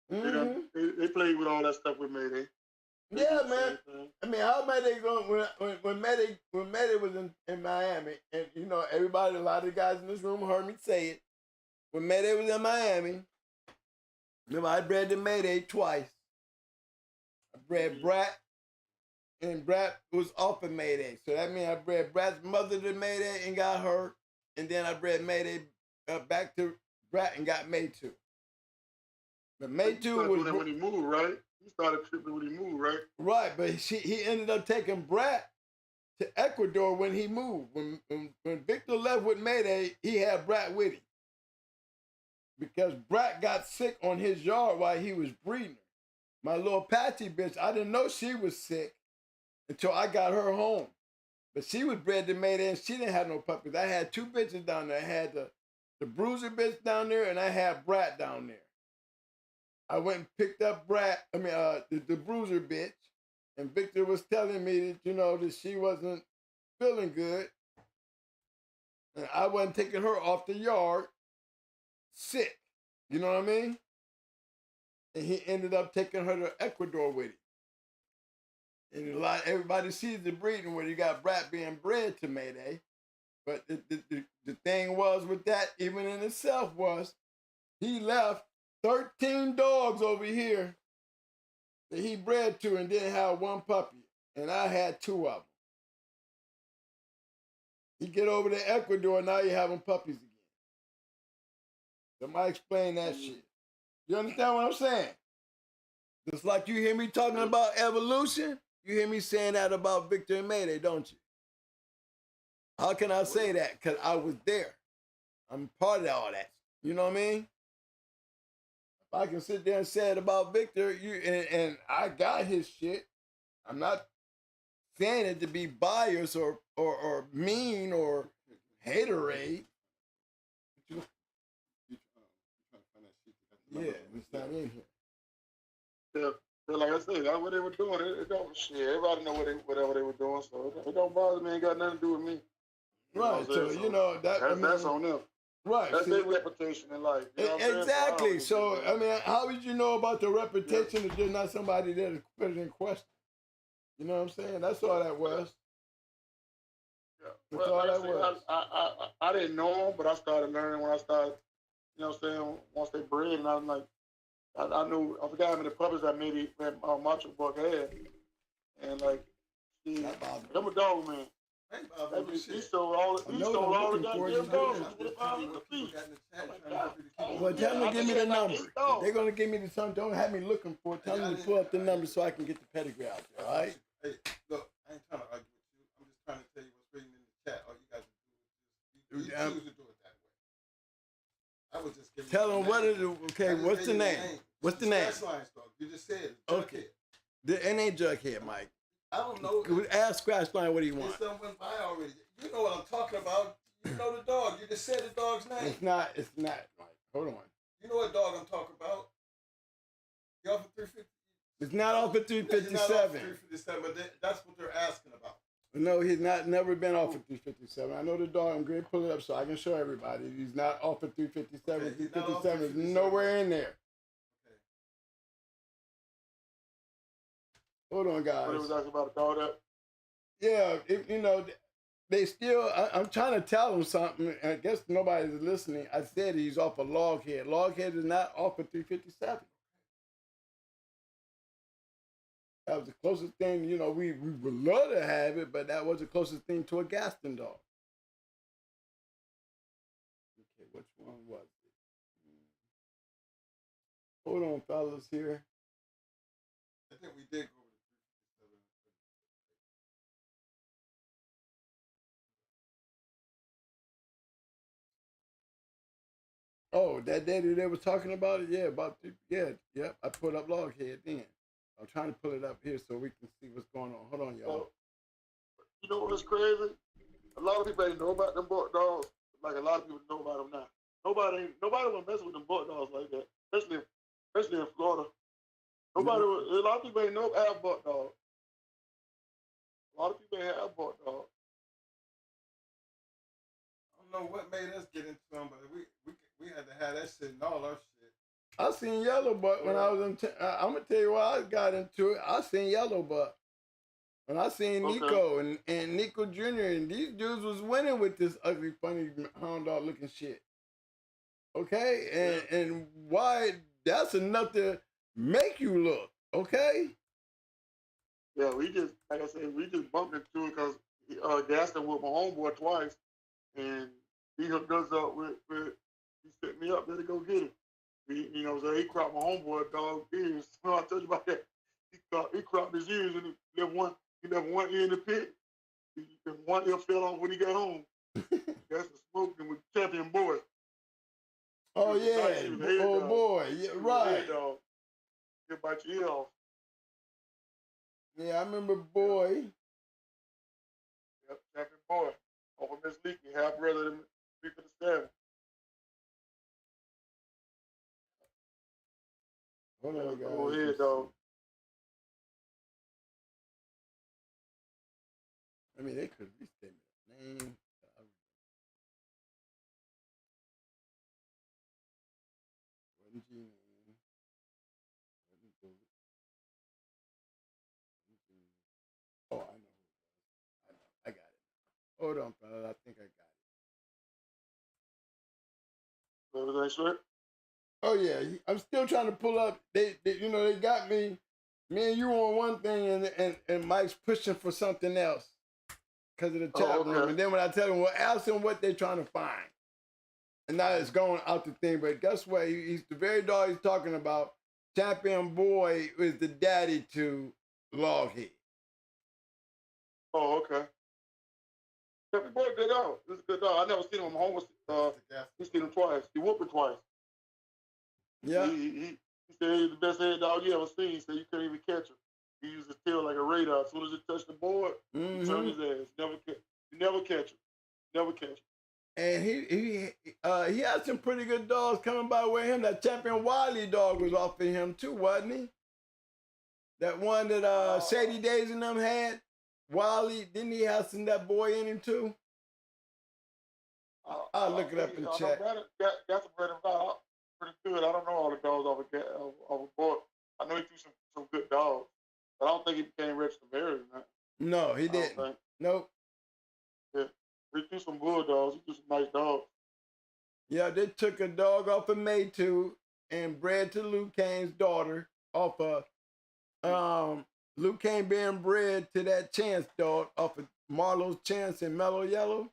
you know. They played with all that stuff with Mayday. Yeah, man. I mean, how Mayday going when Mayday was in Miami, and you know, a lot of the guys in this room heard me say it. When Mayday was in Miami, remember I bred the Mayday twice. I bred Brat, and Brat was off of Mayday. So that means I bred Brat's mother to Mayday and got her, and then I bred Mayday back to Brat and got Maytoo. But Maytoo was when he moved, right? He started tripping when he moved, right? Right, but he ended up taking Brat to Ecuador when he moved. When Victor left with Mayday, he had Brat with him. Because Brat got sick on his yard while he was breeding her. My little Patchy bitch, I didn't know she was sick until I got her home. But she was bred to Mayday and she didn't have no puppies. I had two bitches down there. I had the Bruiser bitch down there and I had Brat down there. I went and picked up the Bruiser bitch, and Victor was telling me that, you know, that she wasn't feeling good. And I wasn't taking her off the yard sick. You know what I mean? And he ended up taking her to Ecuador with him. And everybody sees the breeding where you got Brat being bred to Mayday. But the thing was with that, even in itself, was he left 13 dogs over here that he bred to and didn't have one puppy. And I had 2 of them. He get over to Ecuador, now you're having puppies again. Somebody explain that shit. You understand what I'm saying? Just like you hear me talking about evolution, you hear me saying that about Victor and Mayday, don't you? How can I say that? Because I was there. I'm part of all that. You know what I mean? If I can sit there and say it about Victor, and I got his shit. I'm not saying it to be biased or mean or haterade. Yeah, it's not in here. Yeah, so like I said, that's what they were doing. It don't shit. Everybody know whatever they were doing, so it don't bother me. Ain't got nothing to do with me. Right. So you know that's on them. Right. That's their reputation in life. You know what I'm exactly. saying? So I mean, how would you know about the reputation if there's not somebody there to put it in question? You know what I'm saying? That's all that was. Yeah. That's Well, all like that was. I didn't know them, but I started learning when I started. You know what I'm saying? Once they bred, and I was like, I knew, I forgot how many puppies that maybe that Macho Buck had, and like, them a dog man. He sold all the goddamn dogs for $25 a piece. Well, tell them to give me the number. If they're gonna give me the something, don't have me looking for it. Tell them to pull up the number so I can get the pedigree out there. All right? Hey, look, I ain't trying to argue with you. I'm just trying to tell you what's written in the chat. All you guys do is you choose to do it that way. I was just giving tell them what is it. Okay, what's the name? What's the name? You just said it. Okay. It ain't Jughead, Mike. I don't know. Ask Scratch Line what do you want. Something went by already. You know what I'm talking about. You know the dog. You just said the dog's name. It's not, Mike. Hold on. You know what dog I'm talking about. You off at 350? It's not off at 357. Not off 357, but that's what they're asking about. No, he's never been off at 357. I know the dog. I'm going to pull it up so I can show everybody. He's not off at 357. Okay, 357 is nowhere in there. Okay. Hold on, guys. What it was asking about a dog that? Yeah, you know, they still, I'm trying to tell them something. I guess nobody's listening. I said he's off a Loghead. Loghead is not off at 357. That was the closest thing, you know, we would love to have it, but that was the closest thing to a Gaston dog. Okay, which one was it? Hold on, fellas, here. I think we did go over the 357. Oh, that day that they were talking about it? Yeah, yep. I put up Loghead then. I'm trying to pull it up here so we can see what's going on. Hold on, y'all. You know what's crazy? A lot of people ain't know about them buck dogs. Like a lot of people know about them now. Nobody want to mess with them buck dogs like that, especially in Florida. A lot of people ain't know have buck dogs. A lot of people ain't have buck dogs. I don't know what made us get into them, but we had to have that shit in all our shit. I seen Yellow Buck when I was in. I'm gonna tell you why I got into it. I seen Yellow Buck when I seen Nico and Nico Jr. and these dudes was winning with this ugly, funny hound dog looking shit. Okay, and why? That's enough to make you look. Okay. Yeah, we just like I said, we just bumped into it because Gaston with my homeboy twice, and he hooked us up with he set me up there to go get him. You know, so he cropped my homeboy dog ears. You know, I told you about that. He cropped his ears and he left one ear in the pit. And one ear fell off when he got home. That's the smoke and with champion boys. Oh yeah, oh boy, yeah, right. Dog. He'll bite your ear off. Yeah, I remember boy. Yep, champion boy. Over Miss Leakey, half brother than 357. Hold on, guys. Go ahead, dog. I mean, they could restate my name. Oh, I know. I got it. Hold on, brother. I think I got it. Everything straight? Oh yeah, I'm still trying to pull up. They they got me. Me and you on one thing, and Mike's pushing for something else because of the chat room. And then when I tell him, well, ask him what they're trying to find, and now it's going out the thing. But guess what? He's the very dog he's talking about. Champion Boy is the daddy to Loghead. Oh, okay. Champion Boy, good dog. This is a good dog. I never seen him. I'm home with. He's seen him twice. He whooped him twice. Yeah. He said he's the best head dog you ever seen. He said you couldn't even catch him. He used his tail like a radar. As soon as it touched the board, he turned his ass. You never catch him. Never catch him. And he had some pretty good dogs coming by with him. That Champion Wiley dog was off of him too, wasn't he? That one that Shady Days and them had. Wiley, didn't he have some that boy in him too? I'll look it up in the chat. Got some pretty good. I don't know all the dogs off a board. I know he threw some good dogs, but I don't think he became registered married. No, he didn't. Nope. Yeah, he threw some bulldogs. He threw some nice dogs. Yeah, they took a dog off of Maytu and bred to Luke Kane's daughter off of Luke Kane being bred to that Chance dog off of Marlo's Chance and Mellow Yellow.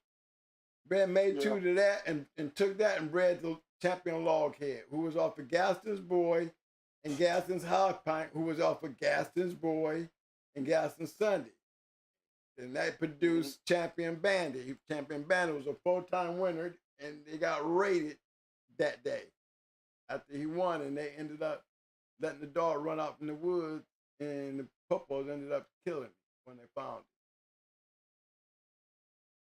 Bred Maytu to that and took that and bred to Champion Loghead, who was off of Gaston's Boy and Gaston's Hog Pint, who was off of Gaston's Boy and Gaston's Sunday. And that produced Champion Bandit. Champion Bandit was a 4-time winner, and they got raided that day after he won, and they ended up letting the dog run out in the woods, and the puppos ended up killing him when they found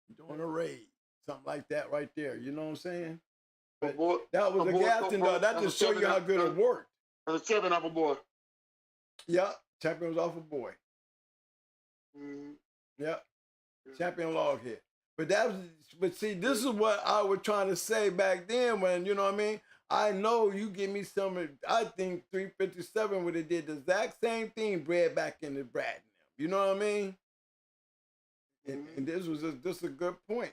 him. Doing a raid, something like that right there. You know what I'm saying? But that was a Gaston dog. That just show you how good it worked. There's a champion off a boy. Yeah, champion was off a boy. Yep, Champion Loghead. But see, this is what I was trying to say back then when, you know what I mean? I know you give me some, I think 357 would have did the exact same thing bred back in the Bratton. You know what I mean? And this was just a good point.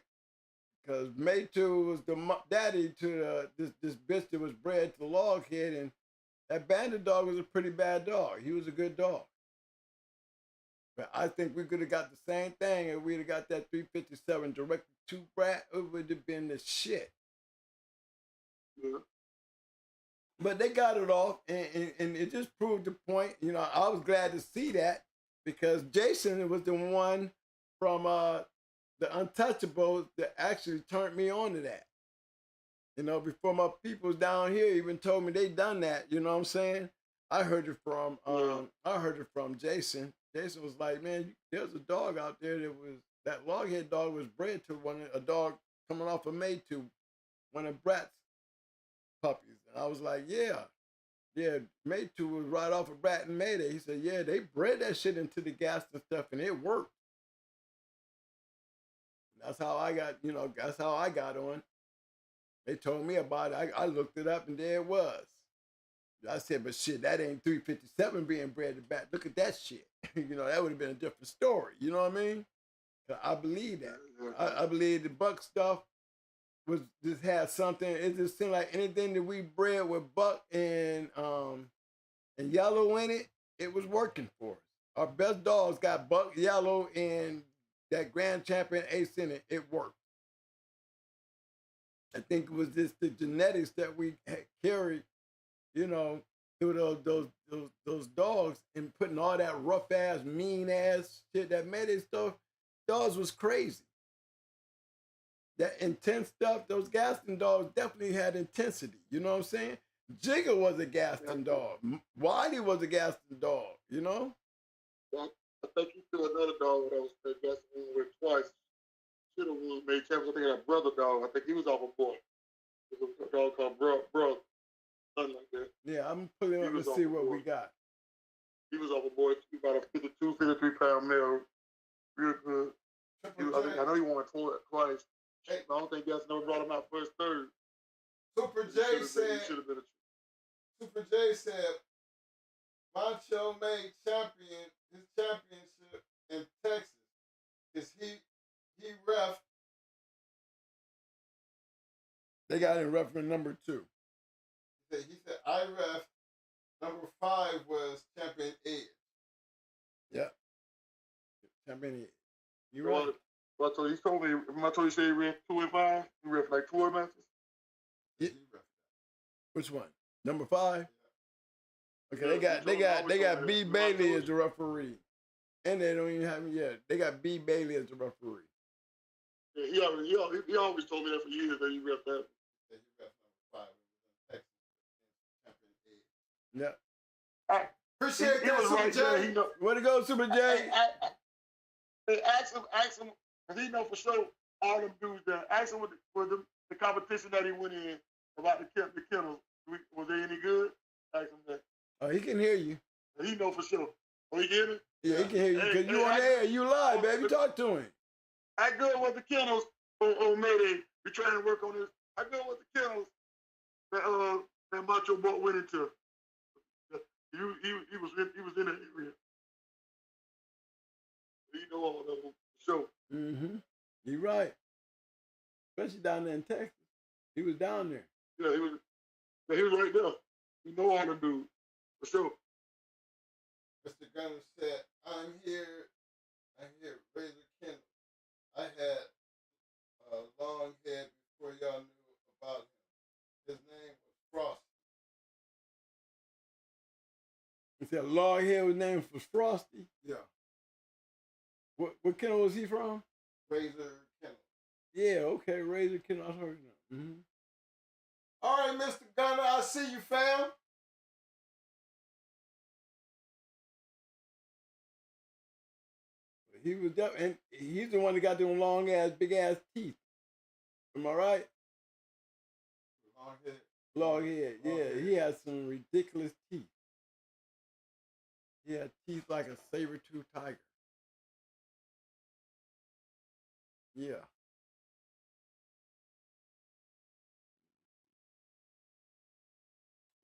Because Maytu was the daddy to this bitch that was bred to Loghead, and that bandit dog was a pretty bad dog. He was a good dog. But I think we could have got the same thing if we'd have got that 357 directly to Brat. It would have been the shit. Yeah. But they got it off, and it just proved the point. You know, I was glad to see that because Jason was the one from the Untouchables that actually turned me on to that. You know, before my people down here even told me they done that. You know what I'm saying? I heard it from Jason. Jason was like, man, there's a dog out there that Loghead dog was bred to a dog coming off of Maytu, one of Brat's puppies. And I was like, yeah, Maytu was right off of Brat and Mayday. He said, yeah, they bred that shit into the gas and stuff, and it worked. That's how I got on. They told me about it. I looked it up, and there it was. I said, but shit, that ain't 357 being bred to Bat. Look at that shit. You know, that would have been a different story. You know what I mean? I believe that. I believe the Buck stuff just had something. It just seemed like anything that we bred with Buck and Yellow in it, it was working for us. Our best dogs got Buck, Yellow, and that Grand Champion Ace in it. It worked. I think it was just the genetics that we carried, you know, through those dogs and putting all that rough ass, mean ass shit that made it stuff. Dogs was crazy. That intense stuff, those Gaston dogs definitely had intensity. You know what I'm saying? Jigger was a Gaston dog. Wiley was a Gaston dog, you know? I think he threw another dog that was Gaston with twice. Should have made champions. I think that brother dog. I think he was off a boy. It was a dog called Bro. Something like that. Yeah, I'm pulling up to see what we got. He was off a boy, about a 52, 53-pound male. Real good. I know he won twice. Hey. I don't think Gaston never brought him out first third. Super J said, Super J said Macho made his championship in Texas because he ref. They got in reference number 2. He said I ref. Number 5 was Champion Edge. Yeah. Champion Edge. You right. Well, so he told me, I told you say he ran 2 and 5, he ran like 2 matches. Yeah. Which one? Number 5? Yeah. Okay, they got B. Bailey as the referee. And they don't even have him yet. They got B. Bailey as the referee. Yeah, he always told me that for years that he ref that. Yeah, he ref number 5 in Texas. Champion Edge. Yeah. Appreciate that, Super J. Way to go, Super J. Hey, ask him, because he know for sure all them dudes there. Ask him with the competition that he went in about the Kennels. Was they any good? Ask him that. Oh, he can hear you. He know for sure. Oh, he get it? Yeah, he can hear you because you on air. You live, baby. Talk to him. How good was the Kennels on Mayday? We trying to work on this. How good was the Kennels that Macho Boy went into? He was in that area. He know all of them for sure. Mm-hmm. You right. Especially down there in Texas. He was down there. Yeah, he was right there. He know all them dudes for sure. Mr. Gunner said, I'm here, Razor Kennel. I had a long head before y'all knew about him. His name was Frosty. He said long hair was named for Frosty. Yeah. What kennel was he from? Razor Kennel. Yeah, okay, Razor Kennel. I heard that. Mm-hmm. All right, Mr. Gunner, I see you, fam. He was and he's the one that got them long ass, big ass teeth. Am I right? Long head. Long head. Yeah, he had some ridiculous teeth. He had teeth like a saber-toothed tiger. Yeah.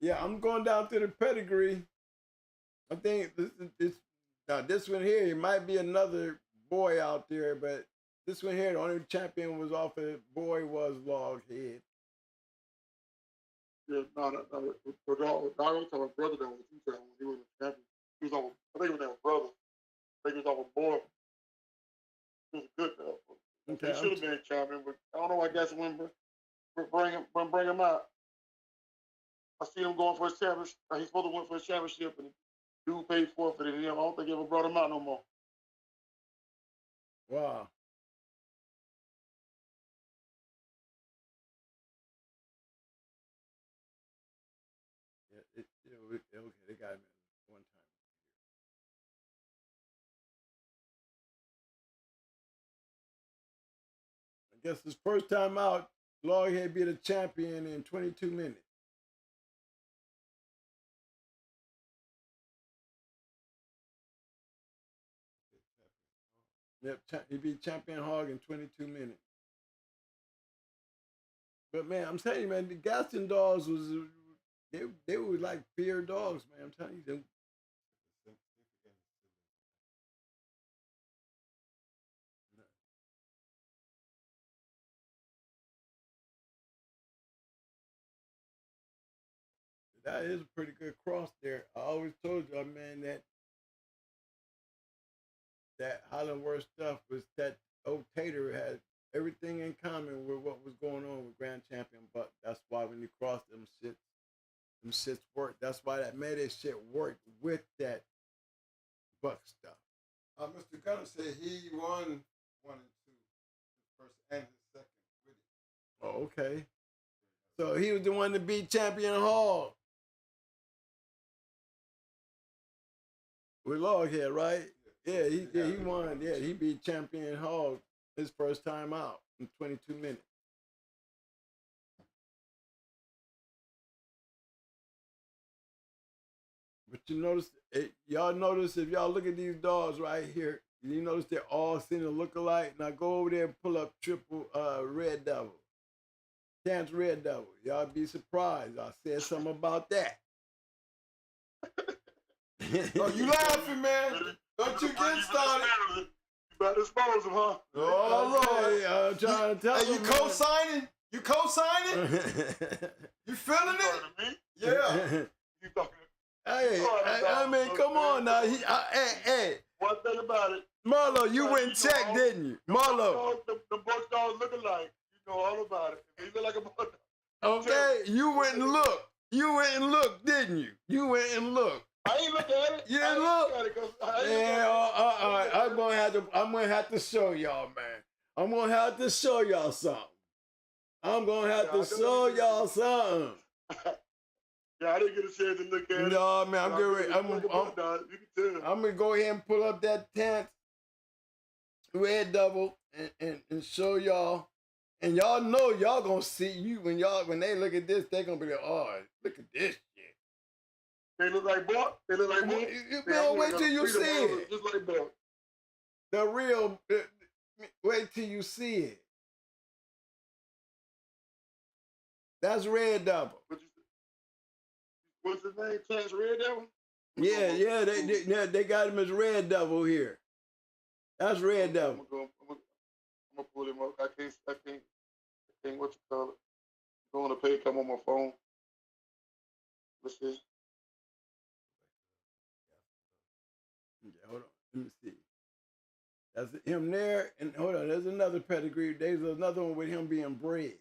Yeah, I'm going down to the pedigree. I think this one here, it might be another boy out there, but this one here, the only champion was off of boy was Loghead. Yeah, no, I was talking about brother that was when he was a champion. He was on, I think it was named brother. I think he was on a boy. He was a good though. Okay, He should have been a champion, but I don't know. I guess when bring him out. I see him going for his championship. He's supposed to win for his championship, and dude paid forfeited him. I don't think he ever brought him out no more. Wow. Yeah, okay, they got him one time. I guess his first time out, Loghead beat a champion in 22 minutes. Yep, he beat Champion Hog in 22 minutes. But man, I'm telling you, man, the Gaston dogs was they were like fear dogs, man. I'm telling you, that is a pretty good cross there. I always told you, man, that Hollandworth stuff was that old Tater had everything in common with what was going on with Grand Champion Buck. That's why when you cross them shits worked. That's why that Mayday shit worked with that Buck stuff. Mr. Gunner said he won 1 and 2, his first and his second with it. Oh, okay. So he was the one to beat Champion Hall with Loghead, right? Yeah, he won. Yeah, he beat Champion Hall his first time out in 22 minutes. But you notice, y'all notice if y'all look at these dogs right here, you notice they all seem to look alike. Now go over there and pull up triple Red Devil. Chance Red Devil. Y'all be surprised. I said something about that. Oh, you laughing, man? Don't you get started. You better expose him, huh? Oh, Lord. Okay, I'm trying to tell Hey, you him, co-signing? You co-signing? You feeling You it? talking to me? Yeah. You talking Hey, I mean, come on now. Hey, one thing about it. Marlo, you went and checked, didn't you? Marlo. The bush dogs look alike. You know all about it. If he look like a bush dog. Okay, you went and looked. You went and looked, didn't you? You went and looked. I ain't look at it. You I didn't ain't look? at it 'cause I ain't Yeah, look at it. I'm gonna have to show y'all, man. I'm gonna have to show y'all something. I'm gonna have to show y'all something. Yeah, I didn't get a chance to look at it. No, man, I'm getting ready. You can tell. I'm gonna go ahead and pull up that 10th red double and show y'all. And y'all know y'all gonna see you when they look at this, they gonna be like, oh, look at this shit. They look like Buck. They look like Buck. Man, wait till you see it. Just like Buck. The real, wait till you see it. That's red double. What's his name? Chance Red Devil? Yeah, they got him as red double here. That's red devil. I'm gonna pull him up. I can't what you call it. Go on the page, come on my phone. What's this? Yeah, hold on. Let me see. That's him there. And hold on, there's another pedigree. There's another one with him being bred.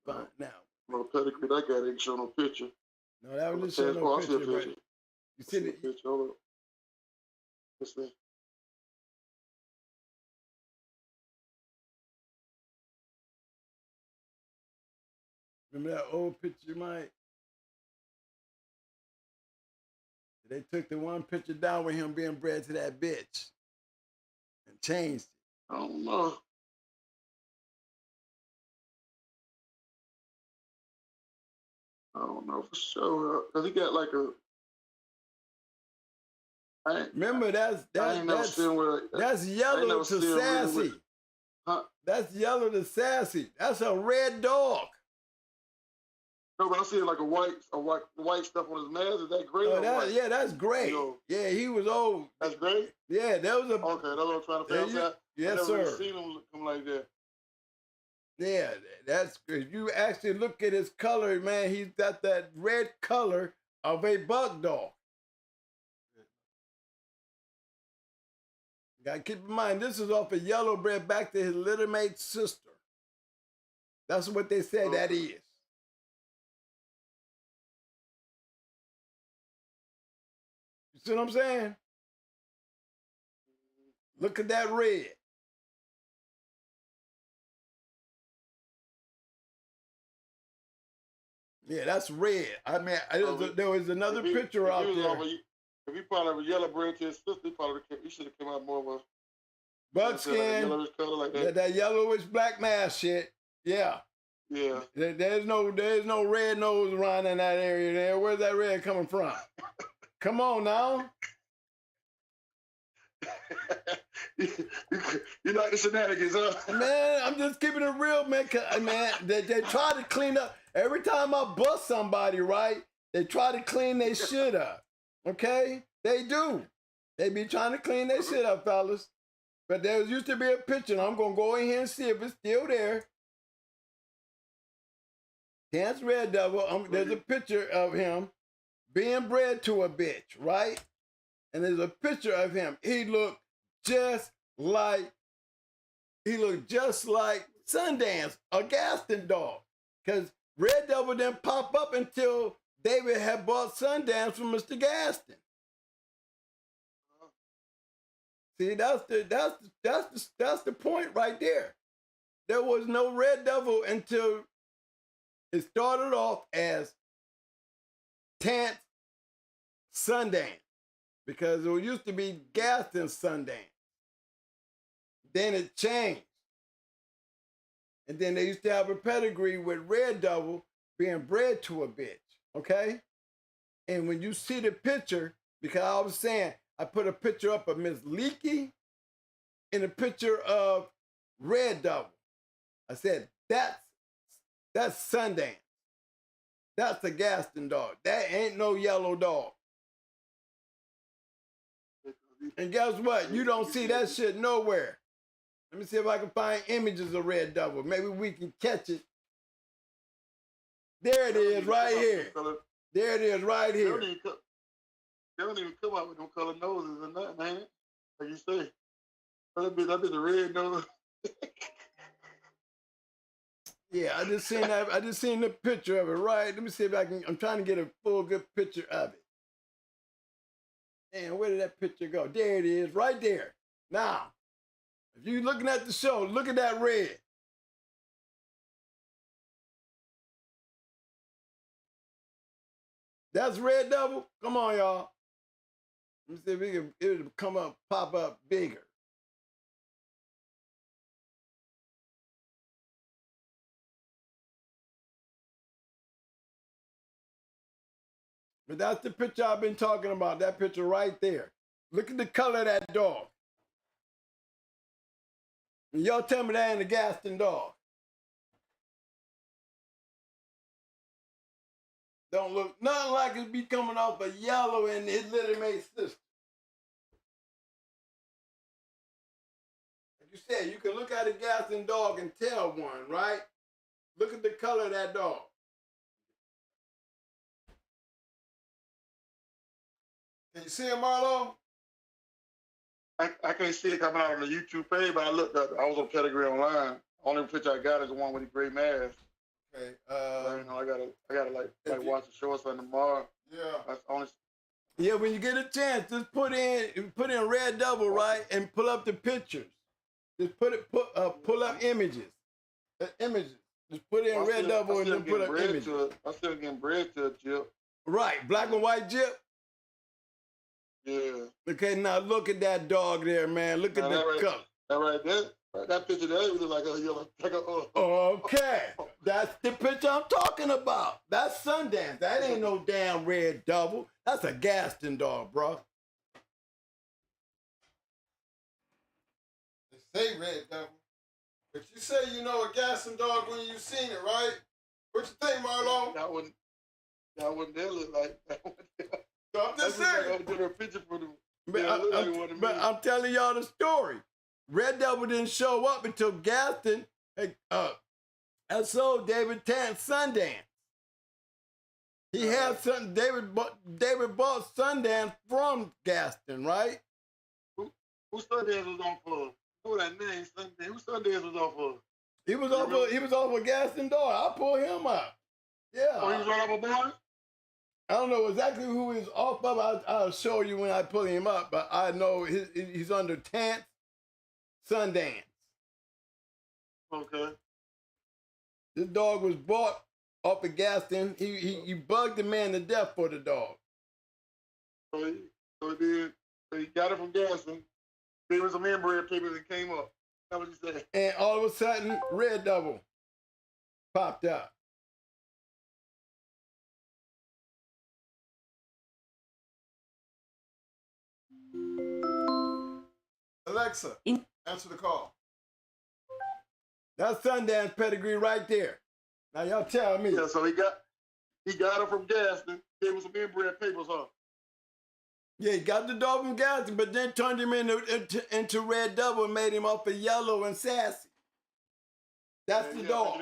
Fine. Now. No pedigree, that guy didn't show no picture. No, that was just showing no picture, but you see the picture. Hold up. What's this? remember that old picture, Mike? They took the one picture down with him being bred to that bitch and changed it. I don't know. I don't know for sure. Cause he got like a. Remember that's yellow to sassy. Huh? That's yellow to sassy. That's a red dog. No, but I see like white stuff on his mask. Is that gray or white? Yeah, that's gray. Yeah, he was old. That's gray? Yeah, that was a. Okay, that's what I'm trying to figure out. Yes, I never sir. seen him come like that. Yeah, that's if you actually look at his color, man, he's got that red color of a buck dog. Gotta keep in mind, this is off a yellow bred back to his little mate sister. That's what they say that is. You see what I'm saying? Look at that red. Yeah, that's red. I mean, there was another picture out there. If he probably was yellow bred to his sister, he should have come out more of a buckskin, yellowish color like that. That yellowish black mask shit. Yeah. Yeah. There's no red nose around in that area there. Where's that red coming from? Come on now. You like the shenanigans, huh? Man, I'm just keeping it real, man. Man, they try to clean up. Every time I bust somebody, right, they try to clean their shit up. Okay? They do. They be trying to clean their shit up, fellas. But there used to be a picture, and I'm going to go in here and see if it's still there. Chance Red Devil, there's a picture of him being bred to a bitch, right? And there's a picture of him. He looked just like Sundance, a Gaston dog. Because Red Devil didn't pop up until David had bought Sundance from Mr. Gaston. See, that's the point right there. There was no Red Devil until it started off as Tant Sundance, because it used to be Gaston Sundance. Then it changed. And then they used to have a pedigree with Red Devil being bred to a bitch, okay? And when you see the picture, because I was saying, I put a picture up of Miss Leakey and a picture of Red Devil. I said, that's Sundance. That's the Gaston dog. That ain't no yellow dog. And guess what? You don't see that shit nowhere. Let me see if I can find images of red devil. Maybe we can catch it. There it is, right here. There it is, right here. They don't even come out with no color noses or nothing, man. Like you say. That'd be the red nose. Yeah, I just seen that. I just seen the picture of it, right? Let me see if I can. I'm trying to get a full good picture of it. And where did that picture go? There it is, right there. Now, if you're looking at the show, look at that red. That's red devil. Come on, y'all. Let me see if we can. It'll come up, pop up bigger. But that's the picture I've been talking about, that picture right there. Look at the color of that dog. And y'all tell me that ain't a Gaston dog. Don't look nothing like it be coming off a yellow and his little mate sister. Like you said, you can look at a Gaston dog and tell one, right? Look at the color of that dog. Can you see him, Marlo? I can't see it coming out on the YouTube page, but I looked up. I was on Pedigree Online. Only picture I got is the one with the gray mask. Okay. I gotta like watch the show or something tomorrow. Yeah. That's only. Yeah, when you get a chance, just put in red devil, right, and pull up the pictures. Just pull up images. Images. Just put in red devil and then put up images. I'm still getting bred to a Jip. Right, black and white Jip. Yeah. Okay, now look at that dog there, man. Look at the color. That right there, that picture there was like a yellow. Okay, that's the picture I'm talking about. That's Sundance. That ain't no damn red devil. That's a Gaston dog, bro. They say red devil. But you say you know a Gaston dog when you seen it, right? What you think, Marlo? That wouldn't dare look like that. So I'm just saying. Get a picture for them. But I'm telling y'all the story. Red Devil didn't show up until Gaston sold David Tant's Sundance. He had something. David bought Sundance from Gaston, right? Who Sundance was on for? Who that name Sundance? Who Sundance was on for? He was off a Gaston dog. I'll pull him up. Yeah. Oh, he was right off a boy? I don't know exactly who he's off of. I'll show you when I pull him up, but I know he's under Tant's Sundance. Okay. This dog was bought off of Gaston. He bugged the man to death for the dog. So he got it from Gaston. There was some inbred papers that came up. That's what he said. And all of a sudden, Red Devil popped out. Alexa, answer the call. That's Sundance pedigree right there. Now y'all tell me. Yeah, so he got it from Gaston. There was some inbred papers on. Yeah, he got the dog from Gaston, but then turned him into Red Devil and made him off of yellow and sassy. That's the dog.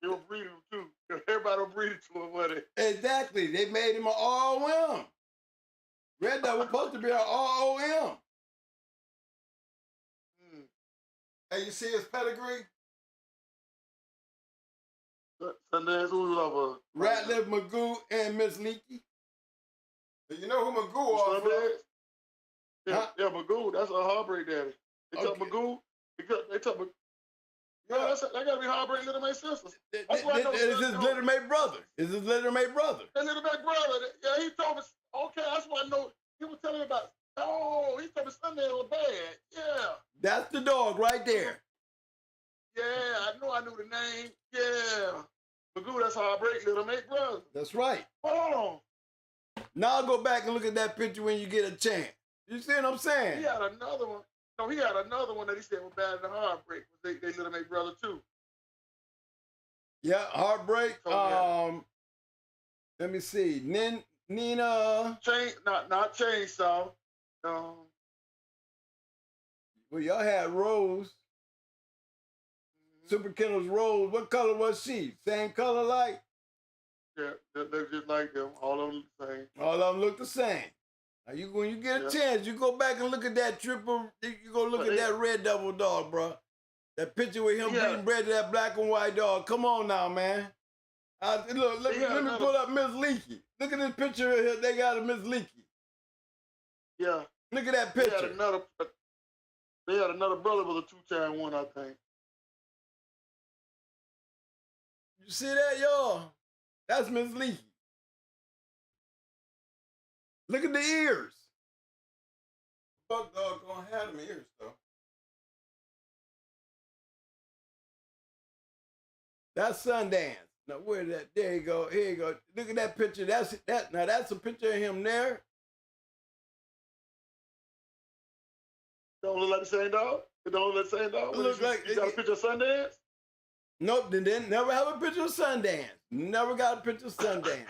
They were breeding him too. Everybody will breed it to him, wasn't it? Exactly. They made him an ROM. Red Devil supposed to be an ROM. Hey, you see his pedigree? Sundance, who was over? Ratliff, Magoo, and Miss Leakey. You know who Magoo are? Yeah, Magoo. That's a heartbreak daddy. They took Magoo. They took Magoo. Yeah, that gotta be heartbreak little mate sister. That's why I know. It's his little mate brother. It's his little mate brother. His little mate brother. Yeah, he told me. Okay, that's why I know. He was telling me about. Oh, he told me Sunday was bad. Yeah. That's the dog right there. Yeah, I knew the name. Yeah. Magoo, that's heartbreak little mate brother. That's right. Hold on. Now I'll go back and look at that picture when you get a chance. You see what I'm saying? He had another one. No, he had another one that he said was bad in the heartbreak. They little mate brother too. Yeah, heartbreak. So, Let me see. Nina. Not chainsaw. Well, y'all had Rose. Super Kennels Rose. What color was she? Same color like? Yeah, they look just like them. All of them the same. All of them look the same. Now when you get a chance, you go back and look at that you go look at that red devil dog, bro. That picture with him beating bread to that black and white dog. Come on now, man. Look, let me pull up Miss Leakey. Look at this picture here. They got a Miss Leakey. Yeah. Look at that picture. They had another brother with a 2-time one, I think. You see that, y'all? That's Miss Leakey. Look at the ears. Fuck dog gonna have them ears though. That's Sundance. Now where that? There you go. Here you go. Look at that picture. That's a picture of him there. Don't look like the same dog? It don't look like the same dog? Look like you got a picture of Sundance? Nope, they didn't never have a picture of Sundance. Never got a picture of Sundance.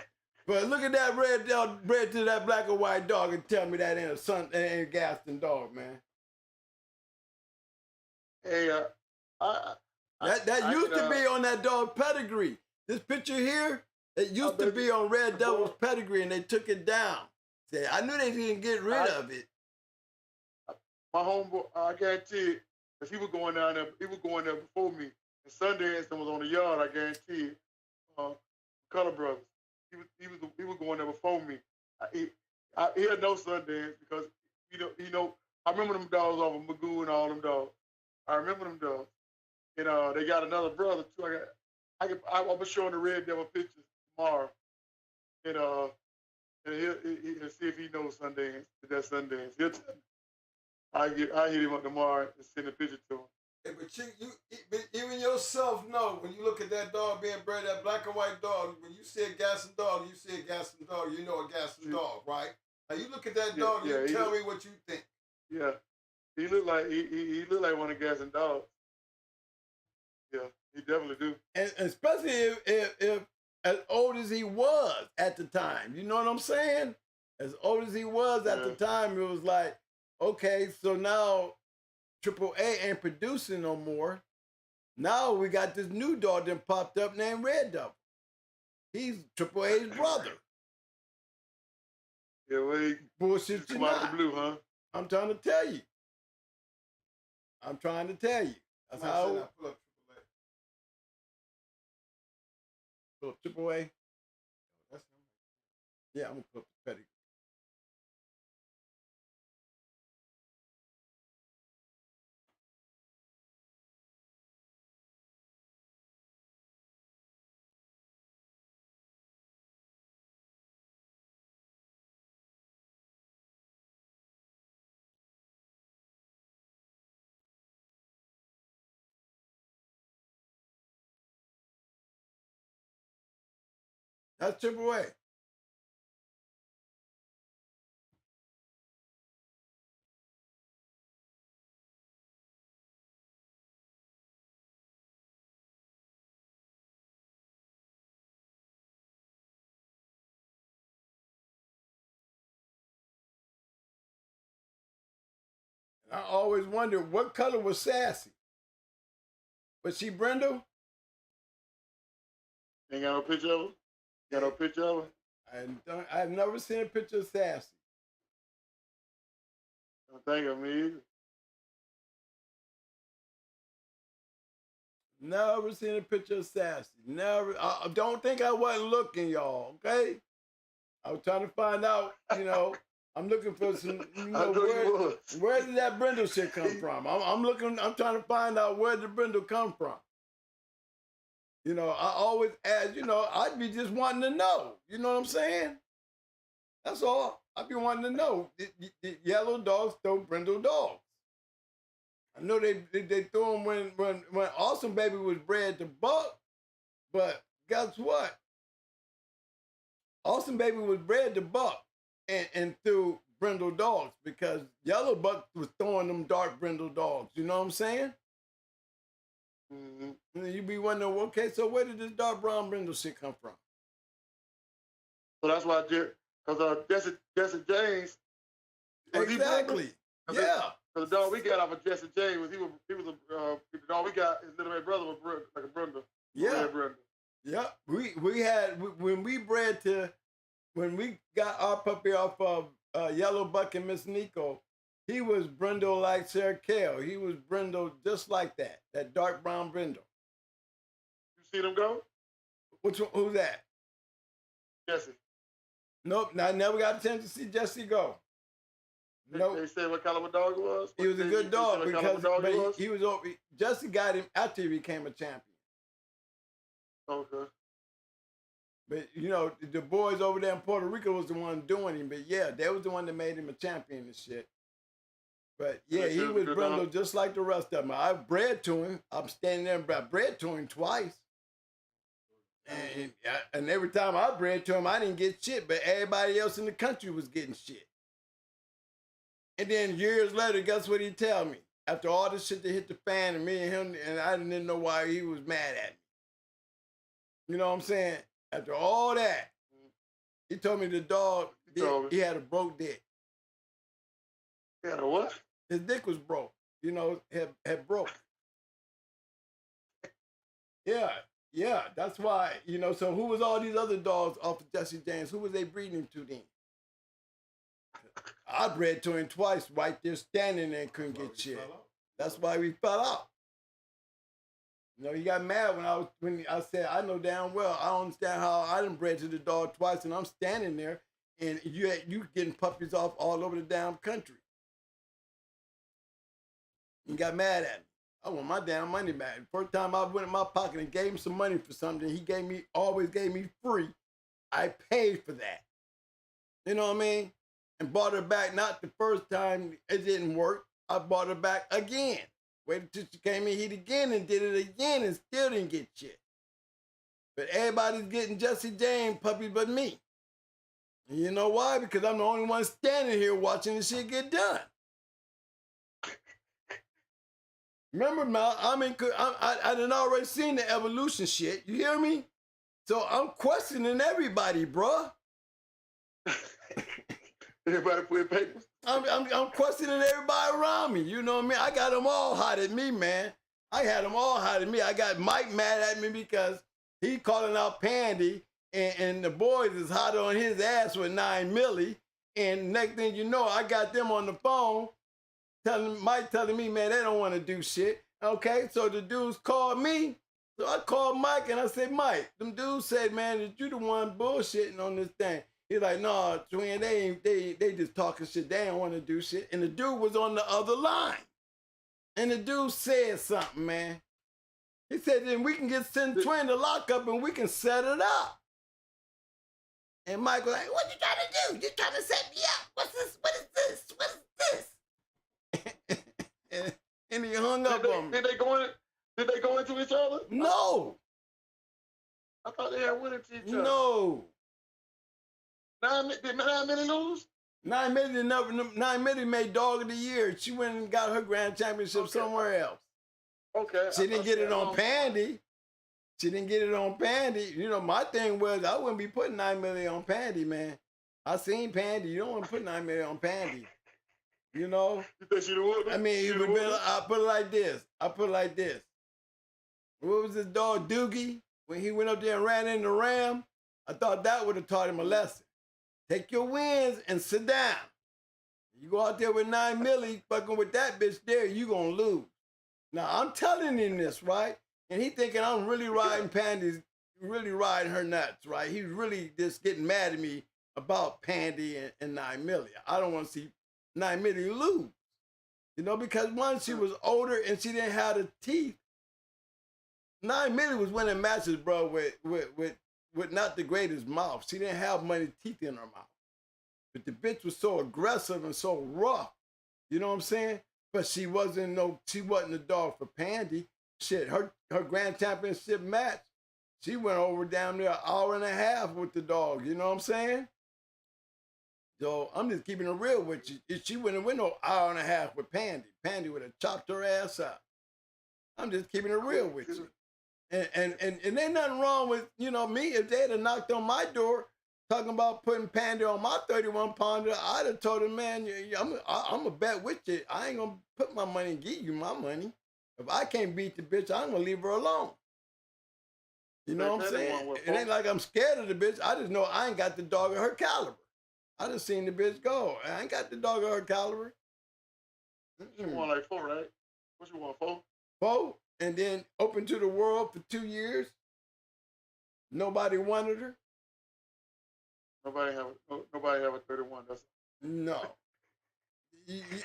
But look at that red dog, bred to that black and white dog, and tell me that ain't a Gaston dog, man. Hey, that used to be on that dog pedigree. This picture here, it used to be on Red Devil's pedigree, and they took it down. I knew they didn't get rid of it. My homeboy, I guarantee it, because he was going down there. He was going there before me. And Sundance was on the yard. I guarantee it. Color Brothers. He was going there before me. He had no Sundance because you know. I remember them dogs off of Magoo and all them dogs. I remember them dogs. And they got another brother too. I'll be showing the Red Devil pictures tomorrow. And he'll see if he knows Sundance. If that's Sundance. He'll tell me. I hit him up tomorrow and send a picture to him. Hey, but even yourself know when you look at that dog being bred, that black and white dog. When you see a Gaston dog, you see a Gaston dog. You know a Gaston dog, right? Now you look at that dog, you tell me what you think. Yeah, he looked like he looked like one of Gaston dogs. Yeah, he definitely do. And especially if as old as he was at the time, you know what I'm saying? As old as he was at the time, it was like, okay, so now AAA ain't producing no more. Now we got this new dog that popped up named Red Devil. He's AAA's brother. Yeah, well, he bullshit you come out of the blue, huh? I'm trying to tell you. That's how. Pull up AAA. Yeah, I'm gonna put up the pedigree. That's AAA. I always wondered what color was Sassy. Was she Brindle? Ain't got no picture of her? Got no picture of her? I've never seen a picture of Sassy. Don't think of me either. Never seen a picture of Sassy. Never. I don't think I wasn't looking, y'all. Okay. I was trying to find out. I'm looking for some. Where did that Brindle shit come from? I'm looking. I'm trying to find out where did Brindle come from. I always ask. I'd be just wanting to know. You know what I'm saying? That's all. I'd be wanting to know. The yellow dogs throw Brindle dogs. I know they threw them when Awesome Baby was bred to Buck, but guess what? Awesome Baby was bred to Buck and threw Brindle dogs because Yellow Buck was throwing them dark Brindle dogs. You know what I'm saying? Mm-hmm. And you be wondering, okay, so where did this dark brown Brindle shit come from? So that's why, because Jesse James. Exactly. Yeah. Because the dog we got off of Jesse James he was the dog we got. His little red brother was like a Brenda. Yeah. Brenda. Yeah. We had when we got our puppy off of Yellow Buck and Miss Nico, he was brindle like Sarah Kale. He was brindle just like that dark brown brindle. You see them go? Which one? Who's that? Jesse. Nope. I never got a chance to see Jesse go. Nope. They said what kind of a dog it was? He was a good dog because he was over. Jesse got him after he became a champion. Okay. But you know, the boys over there in Puerto Rico was the one doing him. But yeah, they was the one that made him a champion and shit. But yeah, he was brindle just like the rest of them. I bred to him. I'm standing there and I bred to him twice. And every time I bred to him, I didn't get shit, but everybody else in the country was getting shit. And then years later, guess what he tell me? After all this shit that hit the fan and me and him, and I didn't know why he was mad at me. You know what I'm saying? After all that, he told me the dog, he had a broke dick. He had a what? His dick was broke. You know, had broke. Yeah, that's why, you know, so who was all these other dogs off of Jesse James? Who was they breeding to then? I bred to him twice, right there standing there and couldn't get shit. That's why we fell out. You know, he got mad when I said, I know damn well, I don't understand how I done bred to the dog twice and I'm standing there and you getting puppies off all over the damn country. He got mad at me. I want my damn money back. First time I went in my pocket and gave him some money for something he always gave me free. I paid for that. You know what I mean? And bought her back, not the first time it didn't work. I bought her back again. Waited till she came in heat again and did it again and still didn't get shit. But everybody's getting Jesse James puppies but me. And you know why? Because I'm the only one standing here watching this shit get done. Remember, Mal, I done already seen the evolution shit. You hear me? So I'm questioning everybody, bruh. Everybody put papers? I'm questioning everybody around me. You know what I mean? I got them all hot at me, man. I had them all hot at me. I got Mike mad at me because he calling out Pandy, and the boys is hot on his ass with 9 milli. And next thing you know, I got them on the phone. Mike telling me, man, they don't want to do shit. Okay, so the dudes called me. So I called Mike and I said, Mike, them dudes said, man, that you the one bullshitting on this thing. He's like, no, twin, they just talking shit. They don't want to do shit. And the dude was on the other line. And the dude said something, man. He said, then we can send Twin to lock up and we can set it up. And Mike was like, what you trying to do? You trying to set me up? What's this? What is this? What is this? And he hung up on me. Did they go into each other? No. I thought they had went into each other. No. Did 9 milli lose? 9 milli made dog of the year. She went and got her grand championship somewhere else. Okay. She didn't get it on Pandy. She didn't get it on Pandy. You know, my thing was I wouldn't be putting 9 milli on Pandy, man. I seen Pandy. You don't want to put 9 milli on Pandy. You know? You think she would? I mean, I put it like this. What was this dog, Doogie? When he went up there and ran in the ram, I thought that would have taught him a lesson. Take your wins and sit down. You go out there with 9 milli, fucking with that bitch there, you gonna lose. Now, I'm telling him this, right? And he thinking I'm really riding Pandy's, really riding her nuts, right? He's really just getting mad at me about Pandy and 9 milli. I don't want to see 9 milli lose. You know, because one, she was older and she didn't have the teeth. 9 milli was winning matches, bro, with not the greatest mouth. She didn't have many teeth in her mouth. But the bitch was so aggressive and so rough. You know what I'm saying? But she wasn't a dog for Pandy. Shit, her grand championship match, she went over down there an hour and a half with the dog. You know what I'm saying? So I'm just keeping it real with you. She wouldn't win no hour and a half with Pandy. Pandy would have chopped her ass up. I'm just keeping it real with you. And there's nothing wrong with, you know, me. If they had knocked on my door, talking about putting Pandy on my 31 pounder, I'd have told him, man, I'm a bet with you. I ain't gonna put my money and give you my money. If I can't beat the bitch, I'm gonna leave her alone. You know what I'm saying? It ain't like I'm scared of the bitch. I just know I ain't got the dog of her caliber. I just seen the bitch go. I ain't got the dog of her caliber. You want like 4, right? What you want, 4? 4, and then open to the world for 2 years. Nobody wanted her. Nobody have a 31. That's No.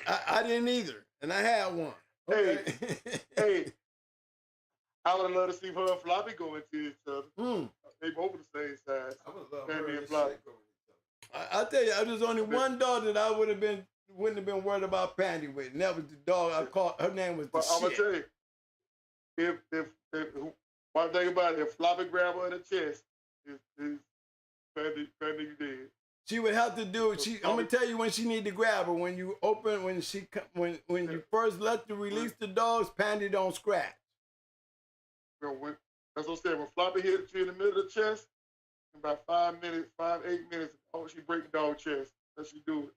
I didn't either, and I had one. Okay. Hey, I would love to see her and Floppy go into each other. They both the same size. I would love Pandy her and Floppy. I tell you, there's only one dog that I wouldn't have been worried about Pandy with, and that was the dog I called. Her name was the I'm gonna tell you, if one thing about it, if Floppy grab her in the chest, Pandy dead. She would have to do it. I'm gonna tell you when she need to grab her. When you you first let release the dogs, Pandy don't scratch. That's what I'm saying. When Floppy hit you in the middle of the chest, in about 8 minutes, she break the dog chest. That's she do it.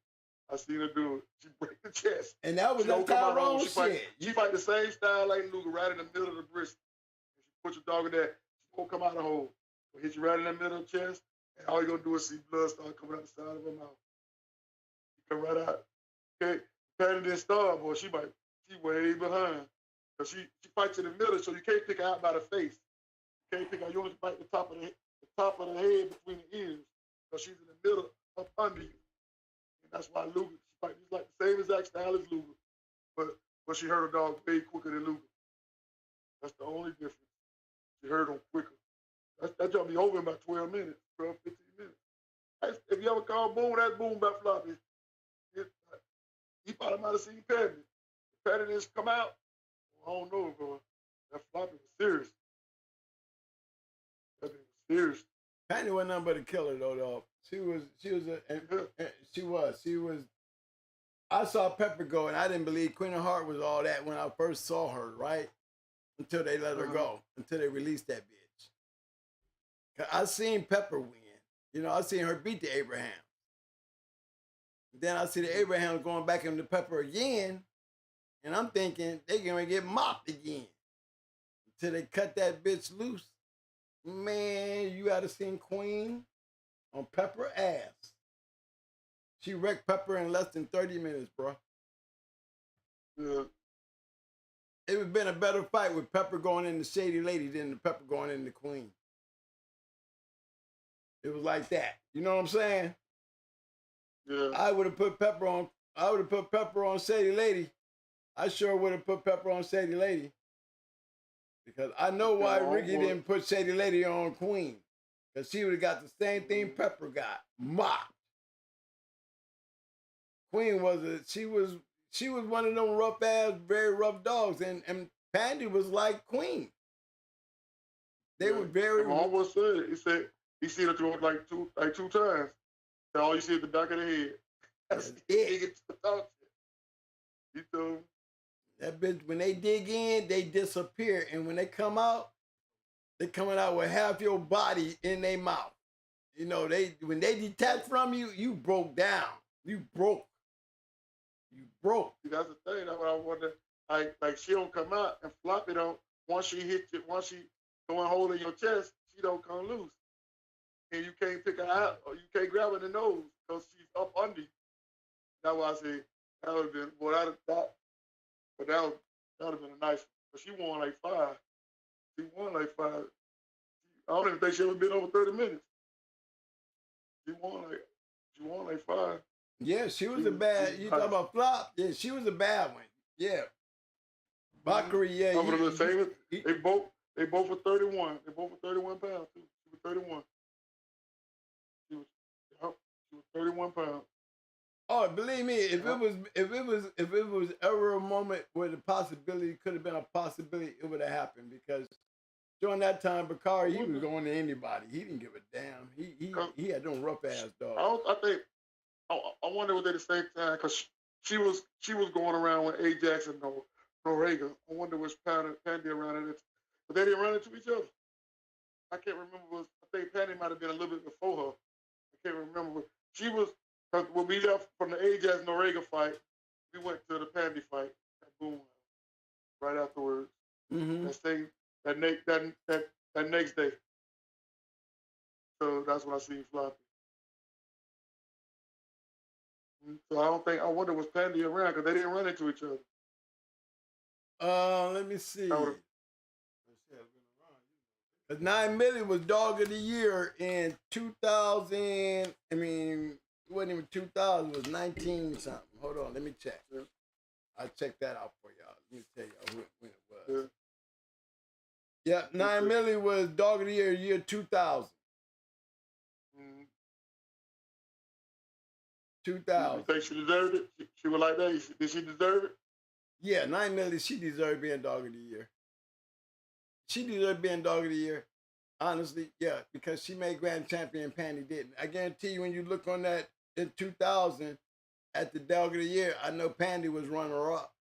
I seen her do it. She break the chest. And that was that Tyrone shit. She fight the same style like Luger, right in the middle of the brisket. She put your dog in there, she won't come out of the hole. She'll hit you right in the middle of the chest, and all you're gonna do is see blood start coming out the side of her mouth. She come right out. Okay, Patty didn't start, boy. She way behind. Cause she fights in the middle, so you can't pick her out by the face. You can't pick her. You only fight the top of the head between the ears. Cause she's in the middle, up under you. And that's why Luger, she fights like the same exact style as Luger, but she hurt her dog way quicker than Luger. That's the only difference. She hurt him quicker. That jump be over in about 12 minutes, 12, 15 minutes. If you ever call Boom, that's Boom by Floppy. He probably might have seen Patty. If Patty didn't come out, I don't know, bro. That Floppy was serious. That thing was serious. Patty wasn't nothing but a killer, though. She was. I saw Pepper go, and I didn't believe Queen of Heart was all that when I first saw her, right? Until they let her go, until they released that bitch. 'Cause I seen Pepper win. You know, I seen her beat the Abraham. Then I see the Abraham going back into Pepper again, and I'm thinking they're gonna get mopped again. Until they cut that bitch loose. Man, you gotta seen Queen on Pepper ass. She wrecked Pepper in less than 30 minutes, bro. Yeah. It would have been a better fight with Pepper going into Shady Lady than the Pepper going into Queen. It was like that. You know what I'm saying? Yeah. I would have put Pepper on Shady Lady. I sure would have put Pepper on Shady Lady. Because I know why Ricky didn't put Shady Lady on Queen. Because she would have got the same thing Pepper got. Mopped. Queen she was one of them rough ass, very rough dogs. And Pandy was like Queen. They were very My almost said he said he seen her throw it like two times. And all you see is the back of the head. That's it. You know. That bitch, when they dig in, they disappear. And when they come out, they coming out with half your body in their mouth. You know, when they detach from you, you broke down. You broke. You broke. See, that's the thing. That's what I wonder. Like she don't come out, and Floppy don't. Once she go and hold in your chest, she don't come loose. And you can't pick her out, or you can't grab her in the nose because she's up under you. That's why I say that would have been, boy, that would have been a nice one. But she won like 5. She won like 5. I don't even think she ever been over 30 minutes. She won like 5. Yeah, she was a bad. You talking about Flop? Yeah, she was a bad one. Yeah. Bakary, yeah. They both were 31. They both were 31 pounds too. She was 31. She was 31 pounds. Oh, believe me, if it was ever a moment where the possibility could have been a possibility, it would have happened because during that time, Bakary, he was going to anybody. He didn't give a damn. He had them rough ass dogs. I wonder was they the same time because she was going around with Ajax and Noriega. I wonder was Pandy around it, but they didn't run into each other. I can't remember. I think Pandy might have been a little bit before her. I can't remember. She was, cause when we left from the AJ's Noriega fight, we went to the Pandy fight at Boom right afterwards. Mm-hmm. That next day. So that's when I seen Floppy. So I wonder was Pandy around because they didn't run into each other. Let me see. That would've- 'Cause 9 Milli was Dog of the Year in 2000. I mean, it wasn't even 2000. It was 19 something. Hold on, let me check. Yeah. I'll check that out for y'all. Let me tell y'all when it was. Yeah, 9 Milli was Dog of the Year 2000. Mhm. 2000. You think she deserved it? She was like that. Did she deserve it? Yeah, 9 Milli, she deserved being Dog of the Year. She deserved being Dog of the Year. Honestly, yeah, because she made Grand Champion and Pandy didn't. I guarantee you when you look on that in 2000 at the Dog of the Year, I know Pandy was runner up.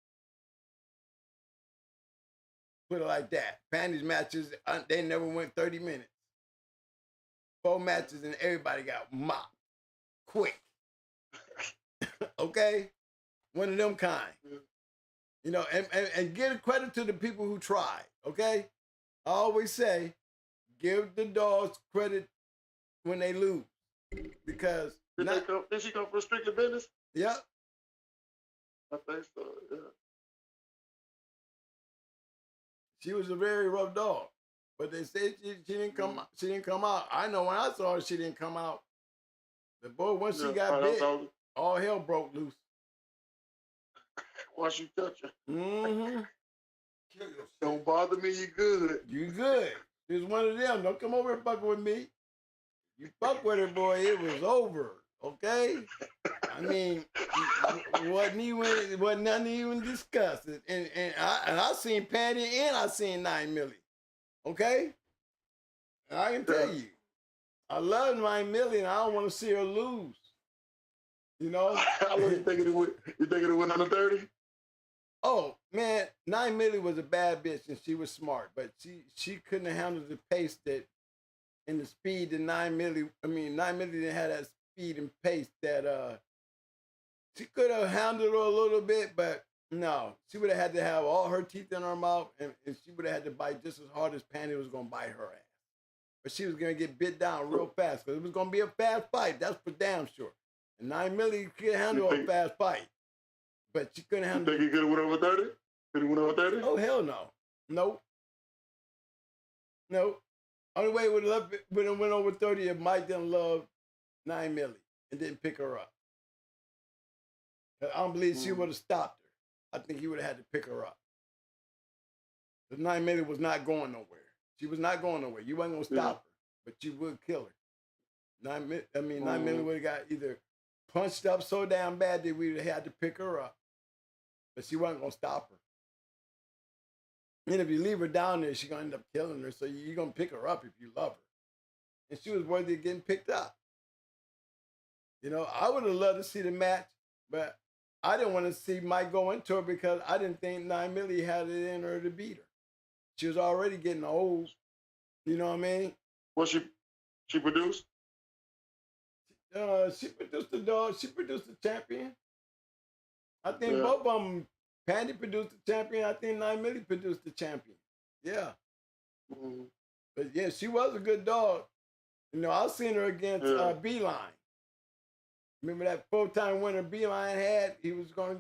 Put it like that. Pandy's matches, they never went 30 minutes. 4 matches and everybody got mopped. Quick. Okay? One of them kind. You know, and give credit to the people who tried, okay? I always say, give the dogs credit when they lose. Because Did she come for strictly business? Yep. I think so, yeah. She was a very rough dog. But they said she didn't come out. She didn't come out. I know when I saw her, she didn't come out. The boy, once she got bit, all hell broke loose. Once you touch her. Mm-hmm. Don't bother me, you good. You good. It's one of them. Don't come over and fuck with me. You fuck with her, boy, it was over. Okay? I mean, wasn't nothing even discussed. And I seen Pandy and I seen 9 Milli. Okay? And I can tell you, I love 9 Milli and I don't want to see her lose. You know? How long you think it went? You think it went under 30? Oh, man, 9 Milli was a bad bitch and she was smart, but she couldn't handle the pace that and the speed that 9 Milli, 9 Milli didn't have that speed and pace that she could have handled her a little bit, but no, she would have had to have all her teeth in her mouth and she would have had to bite just as hard as Pandy was going to bite her ass. But she was going to get bit down real fast because it was going to be a fast fight. That's for damn sure. And 9 Milli could handle a fast fight. But she couldn't handle it. You think he could have went over 30? Could he went over 30? Oh, hell no. Nope. Nope. Only way it would have went over 30 if Mike didn't love 9 Milli and didn't pick her up. I don't believe she would have stopped her. I think he would have had to pick her up. But 9 Milli was not going nowhere. She was not going nowhere. You wasn't going to stop her, but you would kill her. 9 Milli would have got either punched up so damn bad that we would have had to pick her up. But she wasn't going to stop her. And if you leave her down there, she's going to end up killing her. So you're going to pick her up if you love her. And she was worthy of getting picked up. You know, I would have loved to see the match, but I didn't want to see Mike go into her because I didn't think 9 Milli had it in her to beat her. She was already getting old. You know what I mean? What she produced? She produced the dog. She produced the champion. I think both of them, Pandy produced the champion. I think 9 Milli produced the champion. Yeah. Mm-hmm. But yeah, she was a good dog. You know, I seen her against Beeline. Remember that 4-time winner Beeline had? He was going,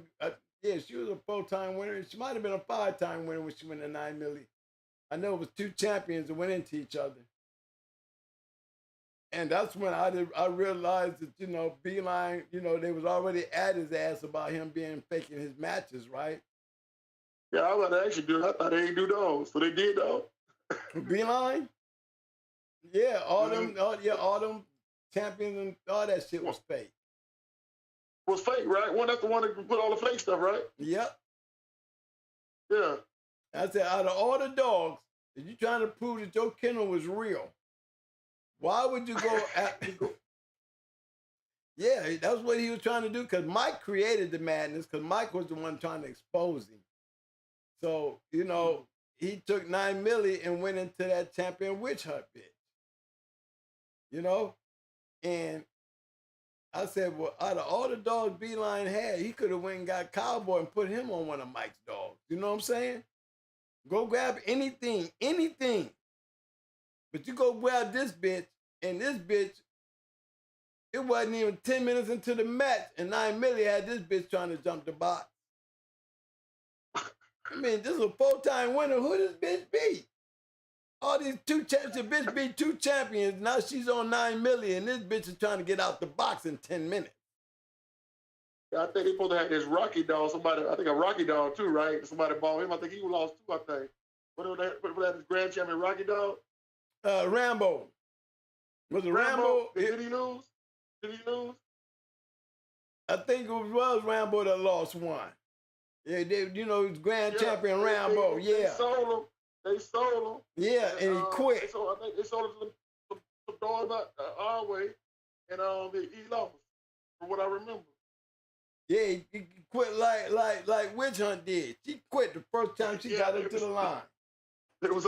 she was a 4-time winner. She might have been a 5-time winner when she went to 9 Milli. I know it was 2 champions that went into each other. And that's when I realized that, you know, Beeline, you know, they was already at his ass about him faking his matches, right? Yeah, I was about to actually do it. I thought they didn't do those. So they did though. Beeline? Yeah, all them champions and all that shit was fake. Was fake, right? That's the one that put all the fake stuff, right? Yep. Yeah. I said, out of all the dogs, if you trying to prove that your kennel was real, why would you go at... Yeah, that's what he was trying to do, because Mike created the madness, because Mike was the one trying to expose him. So, you know, he took 9 Milli and went into that champion witch hunt bitch. You know? And I said, well, out of all the dogs Beeline had, he could have went and got Cowboy and put him on one of Mike's dogs. You know what I'm saying? Go grab anything. But you go grab this bitch, and this bitch, it wasn't even 10 minutes into the match, and 9 Millie had this bitch trying to jump the box. I mean, this is a 4-time winner. Who this bitch beat? All these two champions, the bitch beat 2 champions. Now she's on 9 million, and this bitch is trying to get out the box in 10 minutes. Yeah, I think they supposed to have this Rocky dog. Somebody, I think a Rocky dog too, right? Somebody bought him. I think he lost too. I think. What was that? His grand champion Rocky dog? Rambo. Was it Rambo? Did he lose? Did he lose? I think it was Rambo that lost one. Yeah, his grand champion Rambo. They sold him. Yeah, and he quit. I think they sold him to some dog our way, and he lost, from what I remember. Yeah, he quit like Witch Hunt did. She quit the first time she got into the line. That was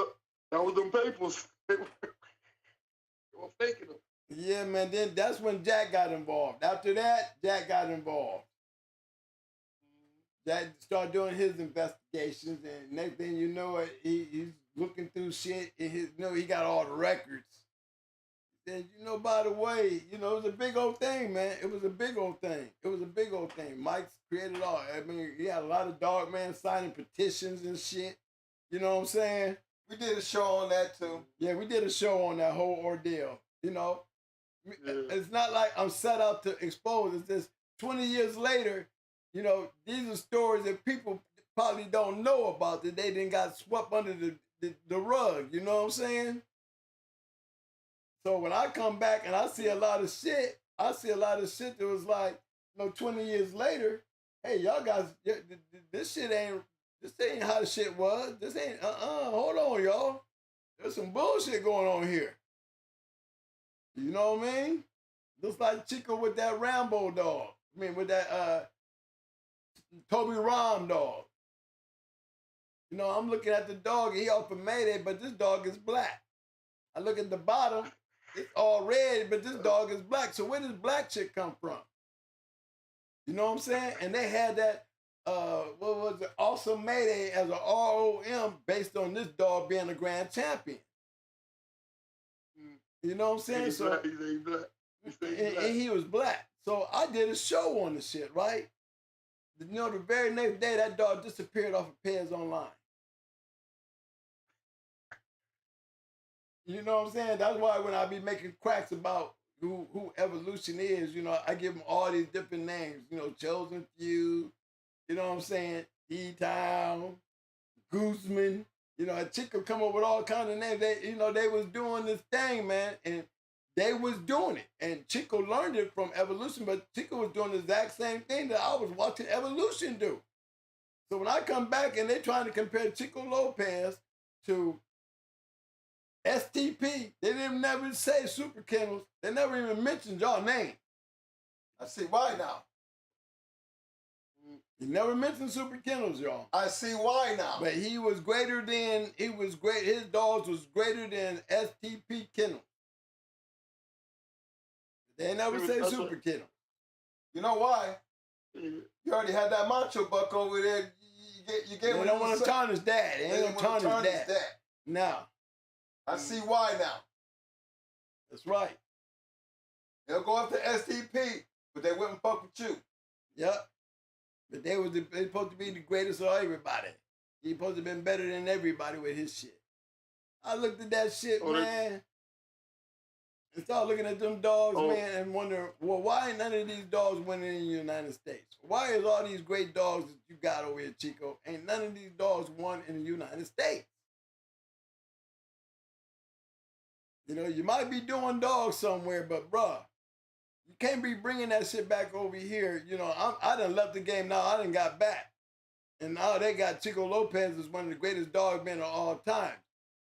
them papers. They were faking them. Yeah, man. Then that's when Jack got involved. After that, Jack got involved. Jack started doing his investigations, and next thing you know, he's looking through shit. And he got all the records. Then, by the way, it was a big old thing, man. It was a big old thing. Mike's created all. I mean, he had a lot of dog man signing petitions and shit. You know what I'm saying? We did a show on that too. Yeah, we did a show on that whole ordeal. Yeah. It's not like I'm set out to expose. It's just 20 years later, these are stories that people probably don't know about, that they didn't got swept under the rug. You know what I'm saying? So when I come back and I see a lot of shit that was like, 20 years later, hey, y'all guys, this ain't how the shit was. This ain't, hold on, y'all. There's some bullshit going on here. You know what I mean? Looks like Chico with that Rambo dog. I mean, with that Toby Rom dog. I'm looking at the dog, he off of Mayday, but this dog is black. I look at the bottom, it's all red, but this dog is black. So where does black chick come from? You know what I'm saying? And they had that, what was it? Awesome Mayday as a ROM based on this dog being a grand champion. You know what I'm saying? He's black. And he was black. So I did a show on the shit, right? The very next day, that dog disappeared off of Pez Online. You know what I'm saying? That's why when I be making cracks about who Evolution is, I give them all these different names. Chosen Few, you know what I'm saying? E-Town, Gooseman. A chick could come up with all kinds of names. They was doing this thing, man, and they was doing it. And Chico learned it from Evolution, but Chico was doing the exact same thing that I was watching Evolution do. So when I come back and they trying to compare Chico Lopez to S.T.P, they didn't never say Super Kennels. They never even mentioned y'all name. I see why now. He never mentioned Super Kennels, y'all. I see why now. But his dogs was greater than S.T.P. Kennels. They never say Super Kennels. You know why? You already had that macho buck over there. You get They don't want to tarnish that. They ain't going to tarnish that. No. I see why now. That's right. They'll go after S.T.P, but they wouldn't fuck with you. Yep. But they supposed to be the greatest of everybody. He supposed to have been better than everybody with his shit. I looked at that shit, man, and started looking at them dogs, man, and wonder, well, why ain't none of these dogs winning in the United States? Why is all these great dogs that you got over here, Chico, ain't none of these dogs won in the United States? You might be doing dogs somewhere, but bruh, you can't be bringing that shit back over here. I done left the game now. I done got back. And now they got Chico Lopez as one of the greatest dog men of all time.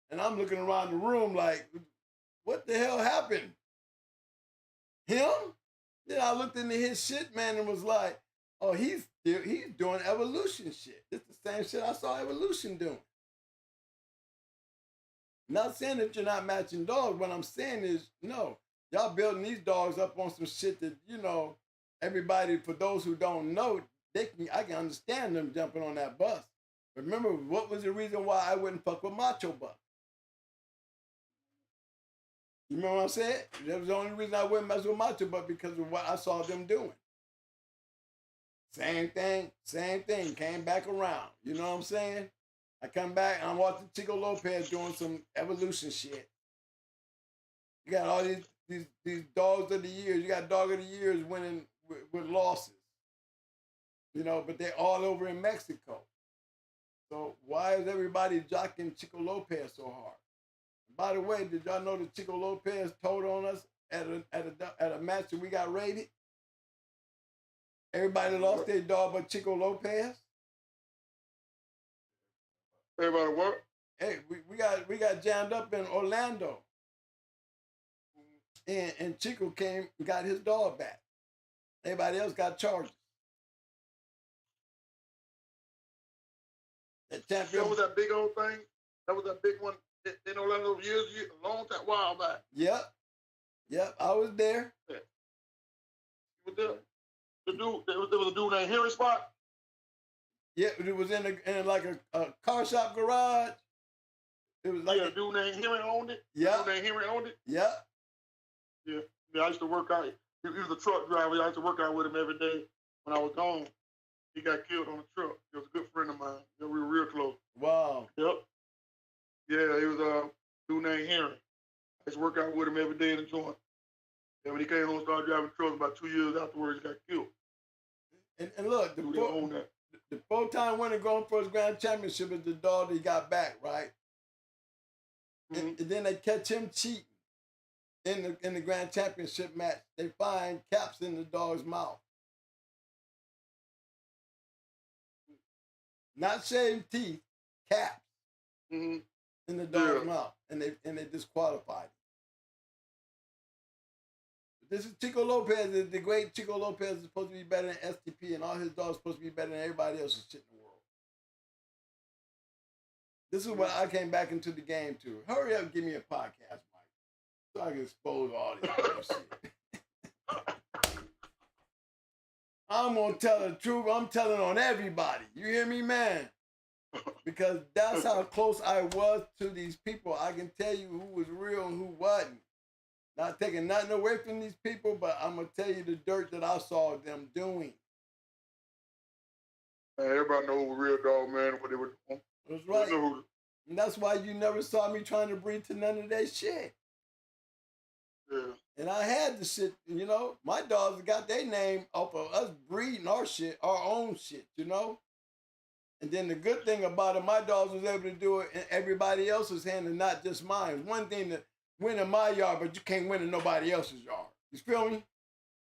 And I'm looking around the room like, what the hell happened? Him? Then I looked into his shit, man, and was like, oh, he's doing Evolution shit. It's the same shit I saw Evolution doing. Not saying that you're not matching dogs. What I'm saying is, no, y'all building these dogs up on some shit that, everybody, for those who don't know, I can understand them jumping on that bus. Remember, what was the reason why I wouldn't fuck with Macho Buck? You remember what I said? That was the only reason I wouldn't mess with Macho Buck, because of what I saw them doing. Same thing, came back around. You know what I'm saying? I come back and I'm watching Chico Lopez doing some evolution shit. You got all these dogs of the years. You got dog of the years winning with losses. You know, but they're all over in Mexico. So why is everybody jocking Chico Lopez so hard? And by the way, did y'all know that Chico Lopez told on us at a match that we got raided? Everybody lost their dog but Chico Lopez. Everybody what? Hey, we got jammed up in Orlando. And Chico came and got his dog back. Everybody else got charges. That champion. That was that big old thing. That was that big one in Orlando years, a long time, while back. Yep, I was there. Yeah. You were there. There was a dude named Henry Spot. Yeah, it was in like a car shop garage. It was like a dude named Henry owned it. Yeah. Dude named Henry owned it. Yeah. Yeah. I used to work out. He was a truck driver. I used to work out with him every day when I was gone. He got killed on the truck. He was a good friend of mine. Yeah, we were real close. Wow. Yep. Yeah, he was a dude named Henry. I used to work out with him every day in the joint. And when he came home and started driving trucks, about 2 years afterwards, he got killed. And look, the four-time winner going for his grand championship is the dog that he got back, right? Mm-hmm. And then they catch him cheating in the grand championship match. They find caps in the dog's mouth. Not shaved teeth, caps in the dog's mouth, and they disqualified him. This is Chico Lopez. The great Chico Lopez is supposed to be better than S.T.P, and all his dogs are supposed to be better than everybody else's shit in the world. This is what I came back into the game to. Hurry up and give me a podcast, Mike, so I can expose all this bullshit. I'm going to tell the truth. I'm telling on everybody. You hear me, man? Because that's how close I was to these people. I can tell you who was real and who wasn't. Not taking nothing away from these people, but I'm going to tell you the dirt that I saw them doing. Everybody know who real dog, man, what they were doing. That's right. And that's why you never saw me trying to breed to none of that shit. Yeah. And I had the shit, you know. My dogs got their name off of us breeding our shit, our own shit, you know. And then the good thing about it, my dogs was able to do it in everybody else's hand and not just mine. It's one thing to win in my yard, but you can't win in nobody else's yard. You feel me?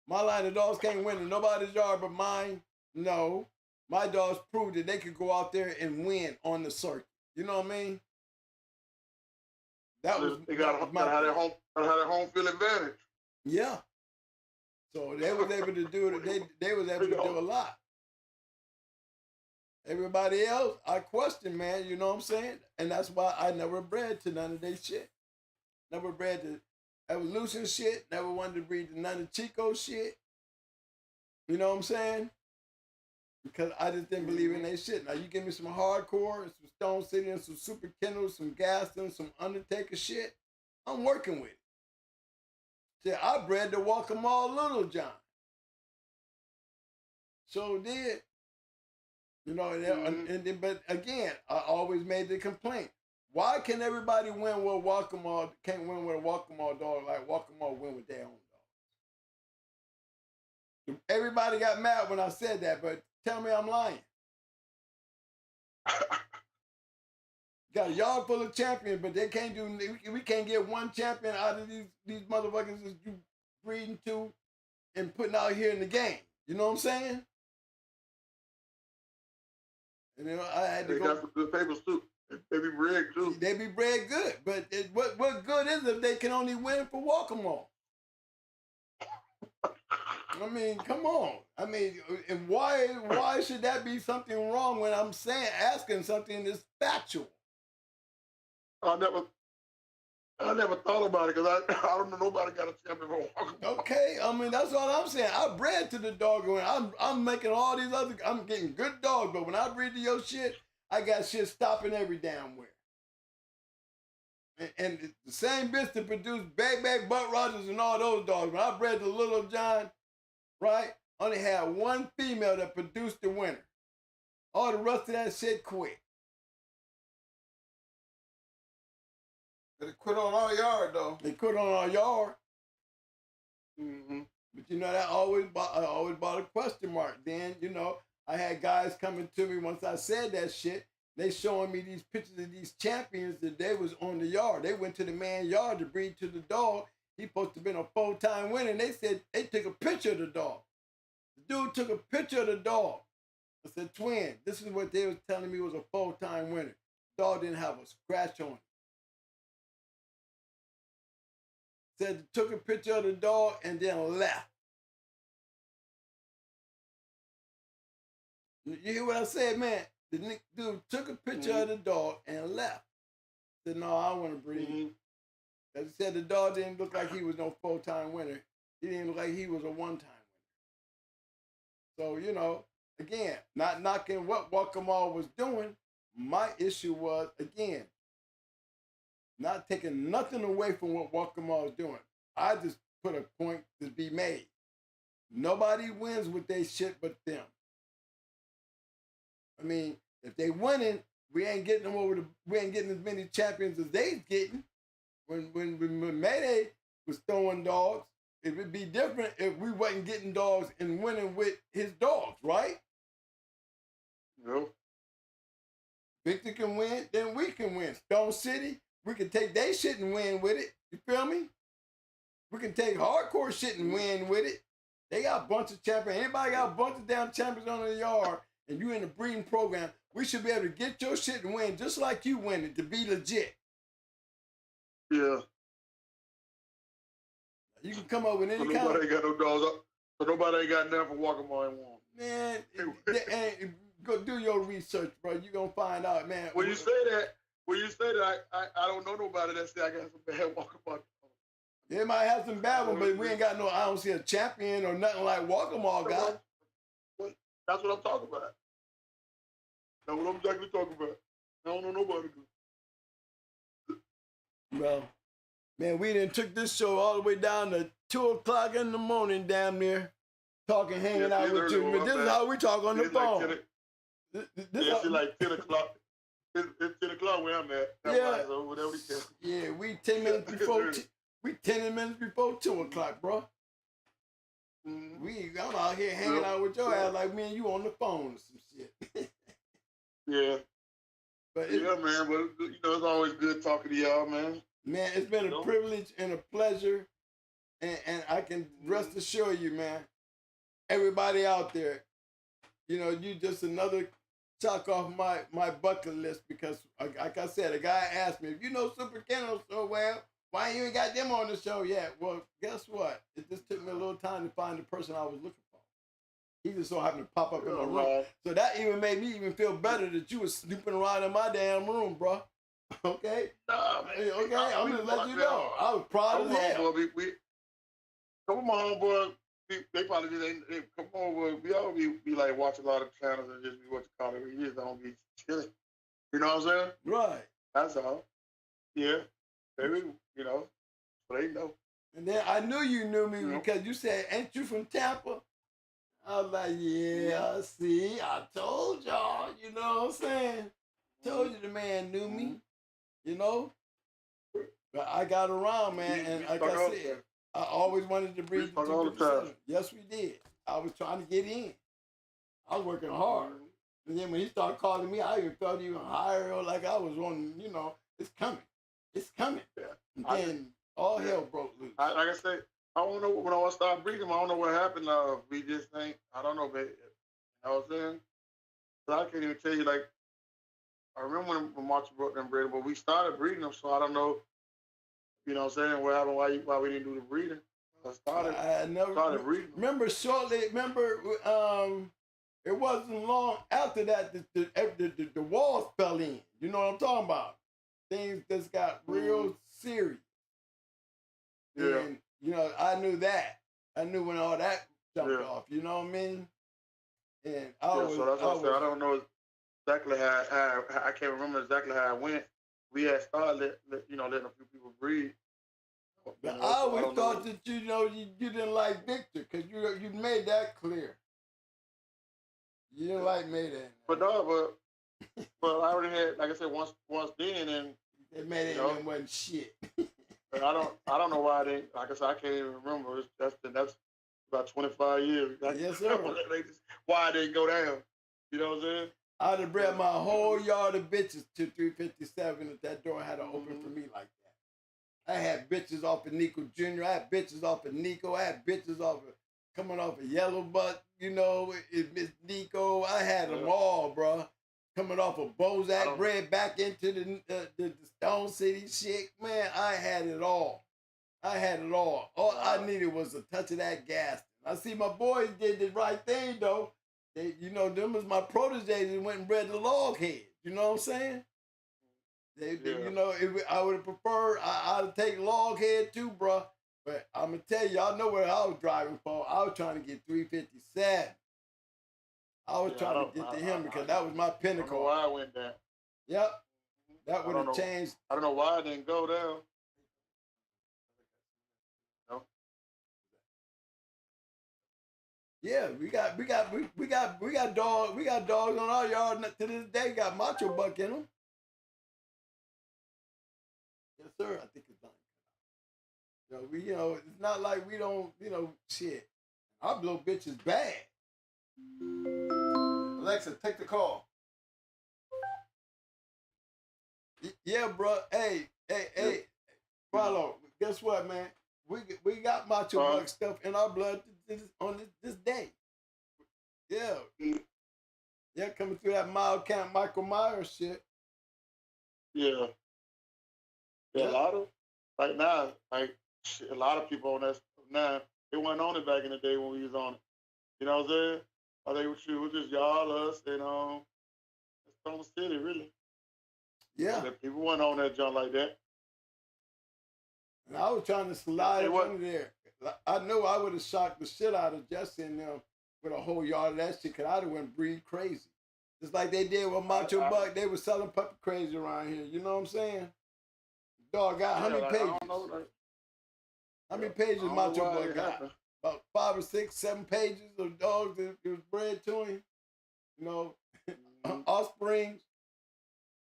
My line of dogs can't win in nobody's yard but mine. No. My dogs proved that they could go out there and win on the circuit. You know what I mean? That was they gotta have that home field advantage. Yeah. So they was able to do it. They was able to do a lot. Everybody else, I question, man. You know what I'm saying? And that's why I never bred to none of their shit. Never bred to evolution shit. Never wanted to breed to none of Chico shit. You know what I'm saying? Because I just didn't believe in their shit. Now you give me some hardcore, and some Stone City, and some Super Kennels, some Gaston, some Undertaker shit, I'm working with it. Shit, I bred to walk 'em all Little John. So did. You know, but again, I always made the complaint. Why can everybody win with Walk-em-all, can't win with a Walk-em-all dog like Walk-em-all win with their own dog? Everybody got mad when I said that, but tell me I'm lying. Got a yard full of champions, but they can't do. We can't get one champion out of these motherfuckers that you breeding to and putting out here in the game. You know what I'm saying? And then I had to they go. Got some good papers too. They be bred too. They be bred good, but what good is it if they can only win for Walk-em-all? I mean, come on. I mean, and why should that be something wrong when I'm asking something that's factual? I never I never thought about it because I don't know nobody got a champion for walking. Okay, I mean that's all I'm saying. I bred to the dog, and I'm making all these other. I'm getting good dogs, but when I breed to your shit, I got shit stopping every damn where. And the same bitch that produced Bag Buck Rogers and all those dogs. When I bred the Little John, right, only had one female that produced the winner. All the rest of that shit quit. They quit on our yard though. They quit on our yard. Mm-hmm. But you know, that always brought a question mark. Then, you know, I had guys coming to me once I said that shit. They showing me these pictures of these champions that they was on the yard. They went to the man's yard to breed to the dog. He supposed to have been a full-time winner. And they said they took a picture of the dog. The dude took a picture of the dog. I said, twin, this is what they was telling me was a full-time winner. The dog didn't have a scratch on it. Said they took a picture of the dog and then left. You hear what I said, man? The dude took a picture of the dog and left. Said, no, I want to breed. As he said, the dog didn't look like he was no full-time winner. He didn't look like he was a one-time winner. So, you know, again, not knocking what Walkamal was doing. My issue was, again, not taking nothing away from what Walkamal was doing. I just put a point to be made. Nobody wins with their shit but them. I mean, if they winning, we ain't getting them we ain't getting as many champions as they getting. When Mayday was throwing dogs, it would be different if we wasn't getting dogs and winning with his dogs, right? No. Victor can win, then we can win. Stone City, we can take their shit and win with it. You feel me? We can take hardcore shit and win with it. They got a bunch of champions. Anybody got a bunch of damn champions on the yard and you in the breeding program, we should be able to get your shit and win just like you win it to be legit. Yeah. You can come up with any So kind of... nobody ain't got no dogs up. So nobody ain't got nothing for walking by and one. Man, go do your research, bro. You gonna find out, man. When you say that, I don't know nobody that say I got some bad walking by. They might have some bad ones, but we ain't got no, I don't see a champion or nothing like Walk'em got. That's what I'm talking about. That's what I'm exactly talking about. I don't know nobody good. Well, man, we done took this show all the way down to 2 o'clock in the morning, damn near, talking, hanging out with you. But this is how we talk on the phone. Like it's like 10 o'clock. It's 10 o'clock where I'm at. Yeah. So whatever he says. Yeah, we 10 minutes before, we 10 minutes before 2 o'clock, bro. I'm out here hanging out with your ass like me and you on the phone or some shit. Yeah. But yeah, man. But you know, it's always good talking to y'all, man. Man, it's been a privilege and a pleasure, and I can rest assure you, man. Everybody out there, you know, you just another chalk off my bucket list because, like I said, a guy asked me, if you know Super Kennels so well, why you ain't got them on the show yet? Well, guess what? It just took me a little time to find the person I was looking for. He just so happened to pop up in my room. So that even made me even feel better that you was snooping around in my damn room, bro. Okay? Nah, man. Okay, I'm just letting you know. I was proud as hell. Some of my homeboys, they probably just ain't come over. We all be like watching a lot of channels and just be what you call it. We just don't be chilling. You know what I'm saying? Right. That's all. Yeah. Maybe, you know, so they know. And then I knew you knew me because you said, ain't you from Tampa? I was like, yeah, see, I told y'all, you know what I'm saying? Told you the man knew me, you know? But I got around, man, and like I said, I always wanted to breed the 2%. Yes, we did. I was trying to get in. I was working hard. And then when he started calling me, I even felt even higher, like I was on, you know, it's coming. It's coming. Yeah. And then all hell broke loose. Like I said, I don't know when I started breeding him. I don't know what happened. We just think, I don't know, baby. You know what I'm saying? So I can't even tell you, like, I remember when Marshall brought them breeding, but we started breeding them, so I don't know, you know what I'm saying, what happened, why we didn't do the breeding. I started breeding. Remember, it wasn't long after that the walls fell in. You know what I'm talking about? Things just got real serious. Yeah. And, you know, I knew that. I knew when all that jumped off, you know what I mean? And so that's what I said. I don't know exactly how I can't remember exactly how it went. We had started letting a few people breathe. But I always thought that you didn't like Victor because you made that clear. You didn't like Mayday. But no, but I already had, like I said, once then, and they made it and wasn't shit. But I don't know why they, like I said, I can't even remember. That's about 25 years. Yes, sir. Why it didn't go down? You know what I'm saying? I'd have bred my whole yard of bitches to 357 if that door had to open for me like that. I had bitches off of Nico Jr. I had bitches off of Nico. I had bitches coming off of Yellow Butt, Miss Nico. I had them all, bro. Coming off of Bozak, bred back into the Stone City shit. Man, I had it all. All I needed was a touch of that gas. I see my boys did the right thing, though. They, them was my proteges and went and bred the log heads. You know what I'm saying? I would have preferred, I'd take log head too, bro. But I'm going to tell you, y'all know what I was driving for. I was trying to get 357. I was trying to get to him because that was my pinnacle. I don't know why I went down. Yep. That would have changed. I don't know why I didn't go down. No. Yeah, we got dogs on our yard to this day. Got Macho Buck in them. Yes, sir. I think it's done. It's not like we don't, shit. Our little bitch is bad. Alexa, take the call. Yeah, bro. Hey, Marlo, guess what, man? We got Macho Buck stuff in our blood on this day. Yeah. Yeah, coming through that mild camp Michael Myers shit. Yeah. Yeah, a lot of, right now, a lot of people on that stuff now, they weren't on it back in the day when we was on it. You know what I'm saying? I think it was just y'all, us, and Stone City, really. Yeah. People weren't on that junk like that. And I was trying to slide under there. I know I would have shocked the shit out of Jesse and them with a whole yard of that shit, because I'd have went breed crazy. Just like they did with Macho Buck. They were selling puppy crazy around here. You know what I'm saying? Dog got how many pages? How many pages Macho Buck got? About 5 or 6, 7 pages of dogs that was bred to him. Offsprings.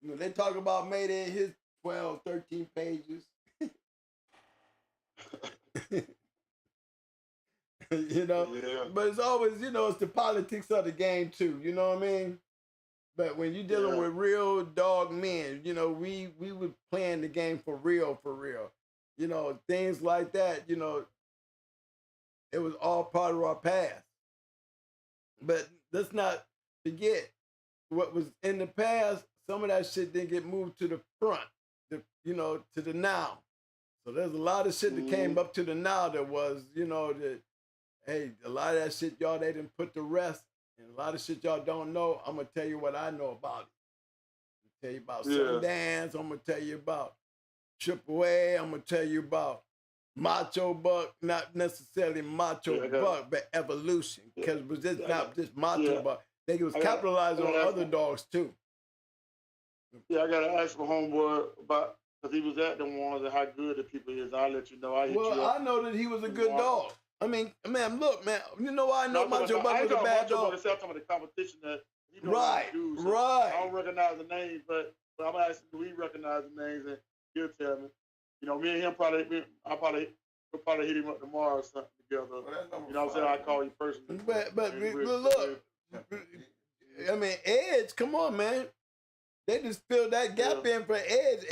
They talk about Mayday in his 12, 13 pages. Yeah. But it's always, it's the politics of the game too, you know what I mean? But when you're dealing with real dog men, we were playing the game for real. Things like that, it was all part of our past. But let's not forget what was in the past. Some of that shit didn't get moved to the front, to the now. So there's a lot of shit that came up to the now that was, hey, a lot of that shit y'all, they didn't put to rest. And a lot of shit y'all don't know. I'm going to tell you what I know about it. I'm going to tell you about Sundance. I'm going to tell you about Triple A. I'm going to tell you about Macho Buck, not necessarily Macho Buck, but evolution. Because it was just not just Macho Buck. They was capitalizing on other dogs too. Yeah, I got to ask my homeboy about, because he was at them ones and how good the people is. I'll let you know. I know that he was a good dog. I mean, man, look, man. You know why I know Macho Buck was a bad dog? I'm talking about the competition that he right. I don't recognize the names, but I'm asking, do we recognize the names? And he'll tell me. Me and him we'll probably hit him up tomorrow or something together. You know what I'm saying? I call you personally. But look, I mean, Edge, come on, man. They just filled that gap in for Edge.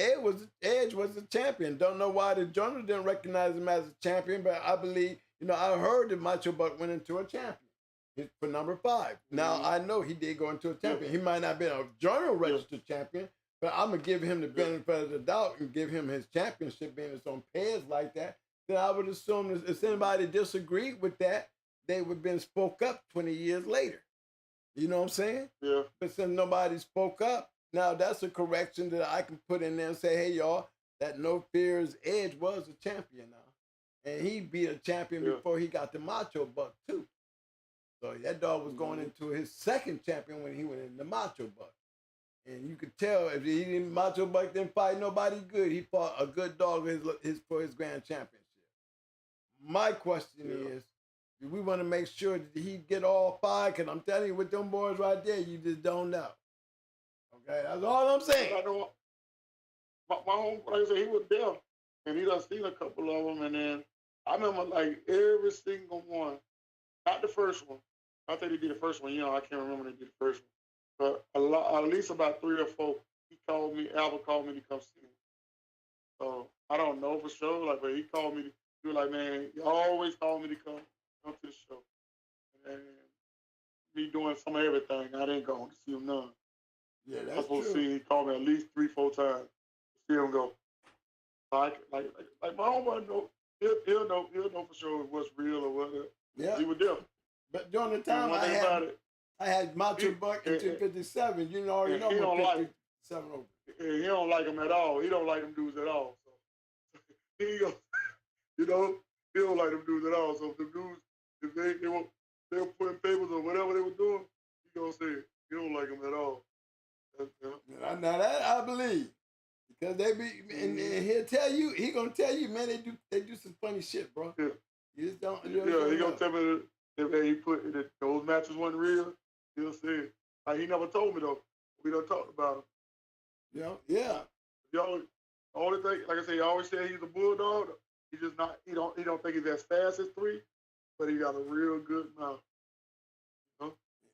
Edge was a champion. Don't know why the journal didn't recognize him as a champion, but I believe, I heard that Macho Buck went into a champion for number 5. Now, I know he did go into a champion. He might not have been a journal registered champion, but I'm going to give him the benefit of the doubt and give him his championship being his own pairs like that. Then I would assume that if anybody disagreed with that, they would have been spoke up 20 years later. You know what I'm saying? Yeah. But since nobody spoke up, now that's a correction that I can put in there and say, hey, y'all, that No Fears Edge was a champion now. And he beat a champion before he got the Macho Buck too. So that dog was going into his second champion when he went in the Macho Buck. And you could tell if he didn't, Macho Buck didn't fight nobody good. He fought a good dog for his grand championship. My question is, do we want to make sure that he get all five? Because I'm telling you, with them boys right there, you just don't know. Okay, that's all I'm saying. I know my home, like I said, he was there, and he done seen a couple of them, and then I remember like every single one, not the first one. I think he did the first one. I can't remember when he did the first one, but at least about 3 or 4. He called me. Albert called me to come see him. So I don't know for sure, like, but he called me. He was like, man, you always call me to come to the show, and me doing some of everything. I didn't go to see him none. Yeah, I was that's supposed to true. see. He called me at least 3, 4 times to see him go. Like my homeboy know. He'll know for sure what's real or whatever. Yeah. He was there. But during the And time one thing about it, I had Macho Buck in 257. You already know he I'm don't gonna like pick 257 over. he don't like him at all. He don't like them dudes at all. So he go, he don't like them dudes at all. So if the dudes, if they were putting papers or whatever they were doing, he gonna say it. He don't like them at all. Now that I believe. Because they be, and he'll tell you, he gonna tell you, man, they do some funny shit, bro. Yeah. You just don't. He gonna tell me that he put that those matches wasn't real. He'll say it. Like, he never told me though. We done talked about him. Yeah. Y'all, only thing, like I say, he always said he's a bulldog. He just not. He don't think he's as fast as 3, but he got a real good mouth.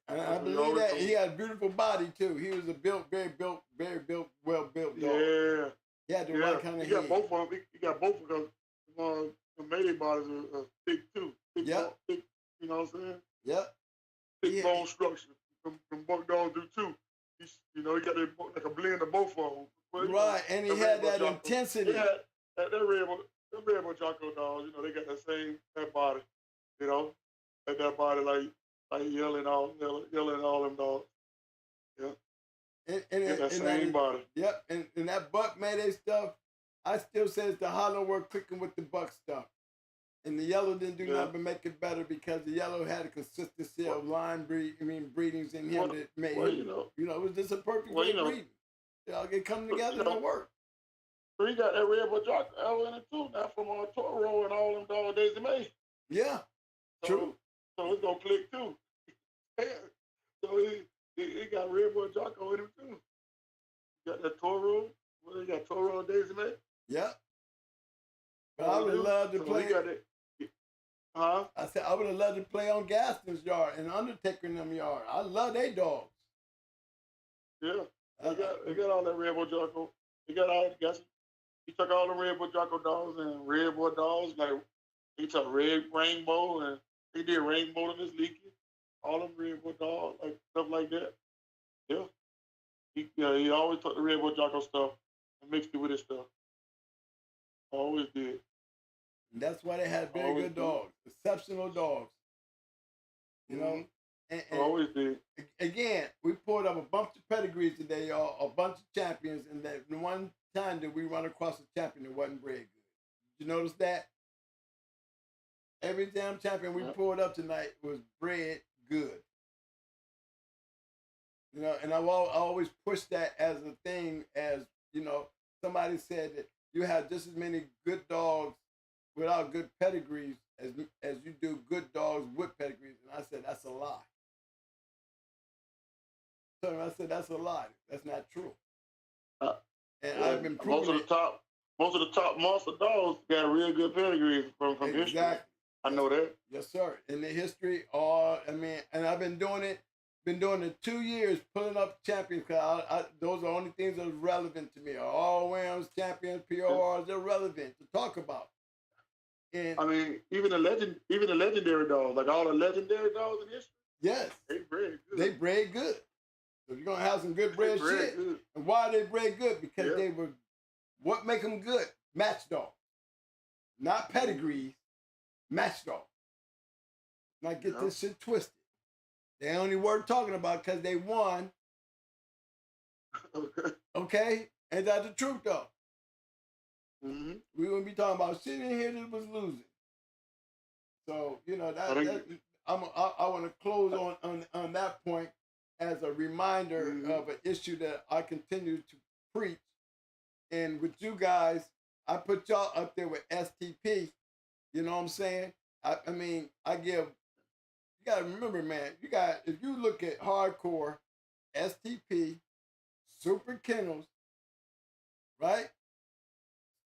And I believe that he had a beautiful body too. He was very built, well built dog. Yeah. He had the right kind of He got head. both of them. He got both because the Mayday bodies are thick too. Thick, thick, you know what I'm saying? Yep. Thick bone structure. From buck dogs do too. He got like a blend of both of them. But, right, and he had that intensity. Yeah, that Red Bull Jocko dogs, they got that body, that body like yelling all them dogs. Yeah. And that same body. Yep, and that Buck Mayday stuff, I still say it's the hollow work clicking with the Buck stuff. And the yellow didn't do nothing but make it better because the yellow had a consistency of breedings in him that made him, it was just a perfect way of breeding. They come together and it worked. So he got that Red Bull Jocko in it too now from Toro and all them dogs Daisy May. Yeah, true. So it's gonna click too. So he got Red Bull Jocko in him too. He got that Toro. He got Toro and Daisy May. Yeah. But I would love to play. I said I would have loved to play on Gaston's yard and Undertaker in them yard. I love they dogs. Yeah. They got all that Red Bull Jocko. He took all the Red Bull Jocko dogs and Red Bull dogs. Like, he took Red Rainbow and he did Rainbow to this leaky. All them Red Bull dogs, like stuff like that. Yeah. He always took the Red Bull Jocko stuff and mixed it with his stuff. Always did. And that's why they had very good dogs, exceptional dogs. You know? And always did. Again, we pulled up a bunch of pedigrees today, y'all, a bunch of champions, and that one time that we run across a champion that wasn't bred good. Did you notice that? Every damn champion we pulled up tonight was bred good. And I always push that as a thing as, somebody said that you have just as many good dogs without good pedigrees as you do good dogs with pedigrees. And I said, that's a lie. So I said, that's a lie. That's not true. And I've been proving most of the top monster dogs got real good pedigrees from history. I know that. Yes, sir. In the history, and I've been doing it 2 years, pulling up champions, because those are the only things that are relevant to me. All Williams, champions, PORs, they're relevant to talk about. And even the legendary dogs, like all the legendary dogs in history. Yes. They bred good. They bred good. So you're going to have some good bred shit. Good. And why are they bred good? Because they were, what make them good? Match dogs. Not pedigrees, match dogs. Now get this shit twisted. They only worth talking about because they won. Okay? Ain't that the truth, though? Mm-hmm. We wouldn't be talking about shit in here that was losing. So I want to close on that point as a reminder of an issue that I continue to preach. And with you guys, I put y'all up there with S.T.P. You know what I'm saying? I mean, you got to remember, man, if you look at hardcore, S.T.P, Super Kennels, right?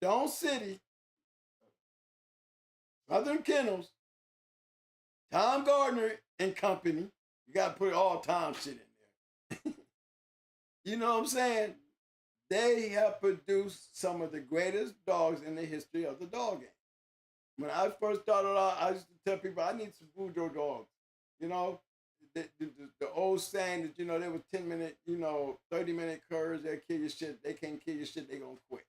Stone City, Southern Kennels, Tom Gardner and Company. You got to put all Tom shit in there. You know what I'm saying? They have produced some of the greatest dogs in the history of the dog game. When I first started out, I used to tell people, I need some voodoo dogs. You know, the old saying that, they were 10-minute, 30-minute curves, they'll kill your shit. They can't kill your shit, they gonna quit.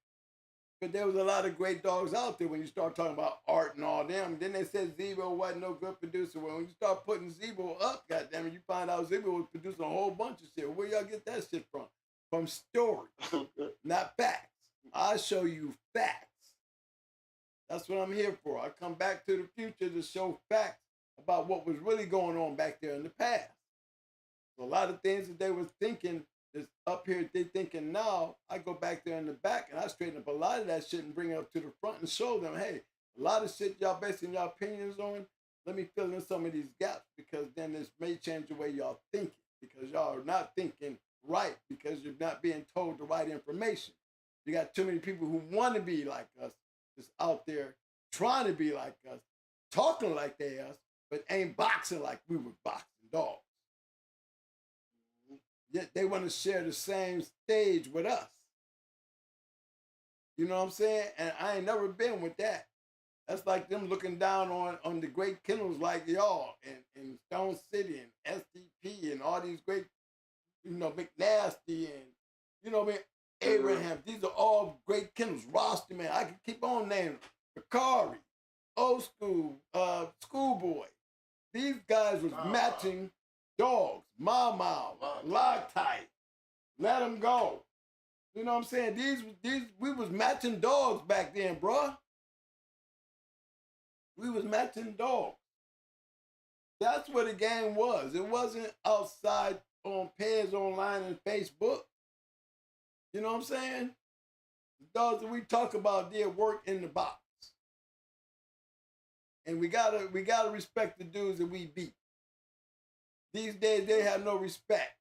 But there was a lot of great dogs out there when you start talking about art and all them. Then they said Zebo wasn't no good producer. Well, when you start putting Zebo up, goddammit, you find out Zebo was producing a whole bunch of shit. Where y'all get that shit from? From stories, not facts. I show you facts. That's what I'm here for. I come back to the future to show facts about what was really going on back there in the past. So a lot of things that they were thinking is up here, they thinking now, I go back there in the back and I straighten up a lot of that shit and bring it up to the front and show them, hey, a lot of shit y'all basing y'all opinions on, let me fill in some of these gaps, because then this may change the way y'all thinking, because y'all are not thinking right, because you're not being told the right information. You got too many people who want to be like us, just out there trying to be like us, talking like they us, but ain't boxing like we were boxing dogs. Yet they want to share the same stage with us. You know what I'm saying? And I ain't never been with that. That's like them looking down on the great kennels like y'all and Stone City and S.T.P and all these great, McNasty and, Abraham. These are all great kennels. Roster, man, I can keep on naming them. Bakari, Old School, Schoolboy. These guys was matching dogs. Mama, Loctite, Let Them Go. You know what I'm saying? We was matching dogs back then, bruh. We was matching dogs. That's what the game was. It wasn't outside on Pairs Online and Facebook. You know what I'm saying? The dogs that we talk about did work in the box. And we gotta respect the dudes that we beat. These days they have no respect.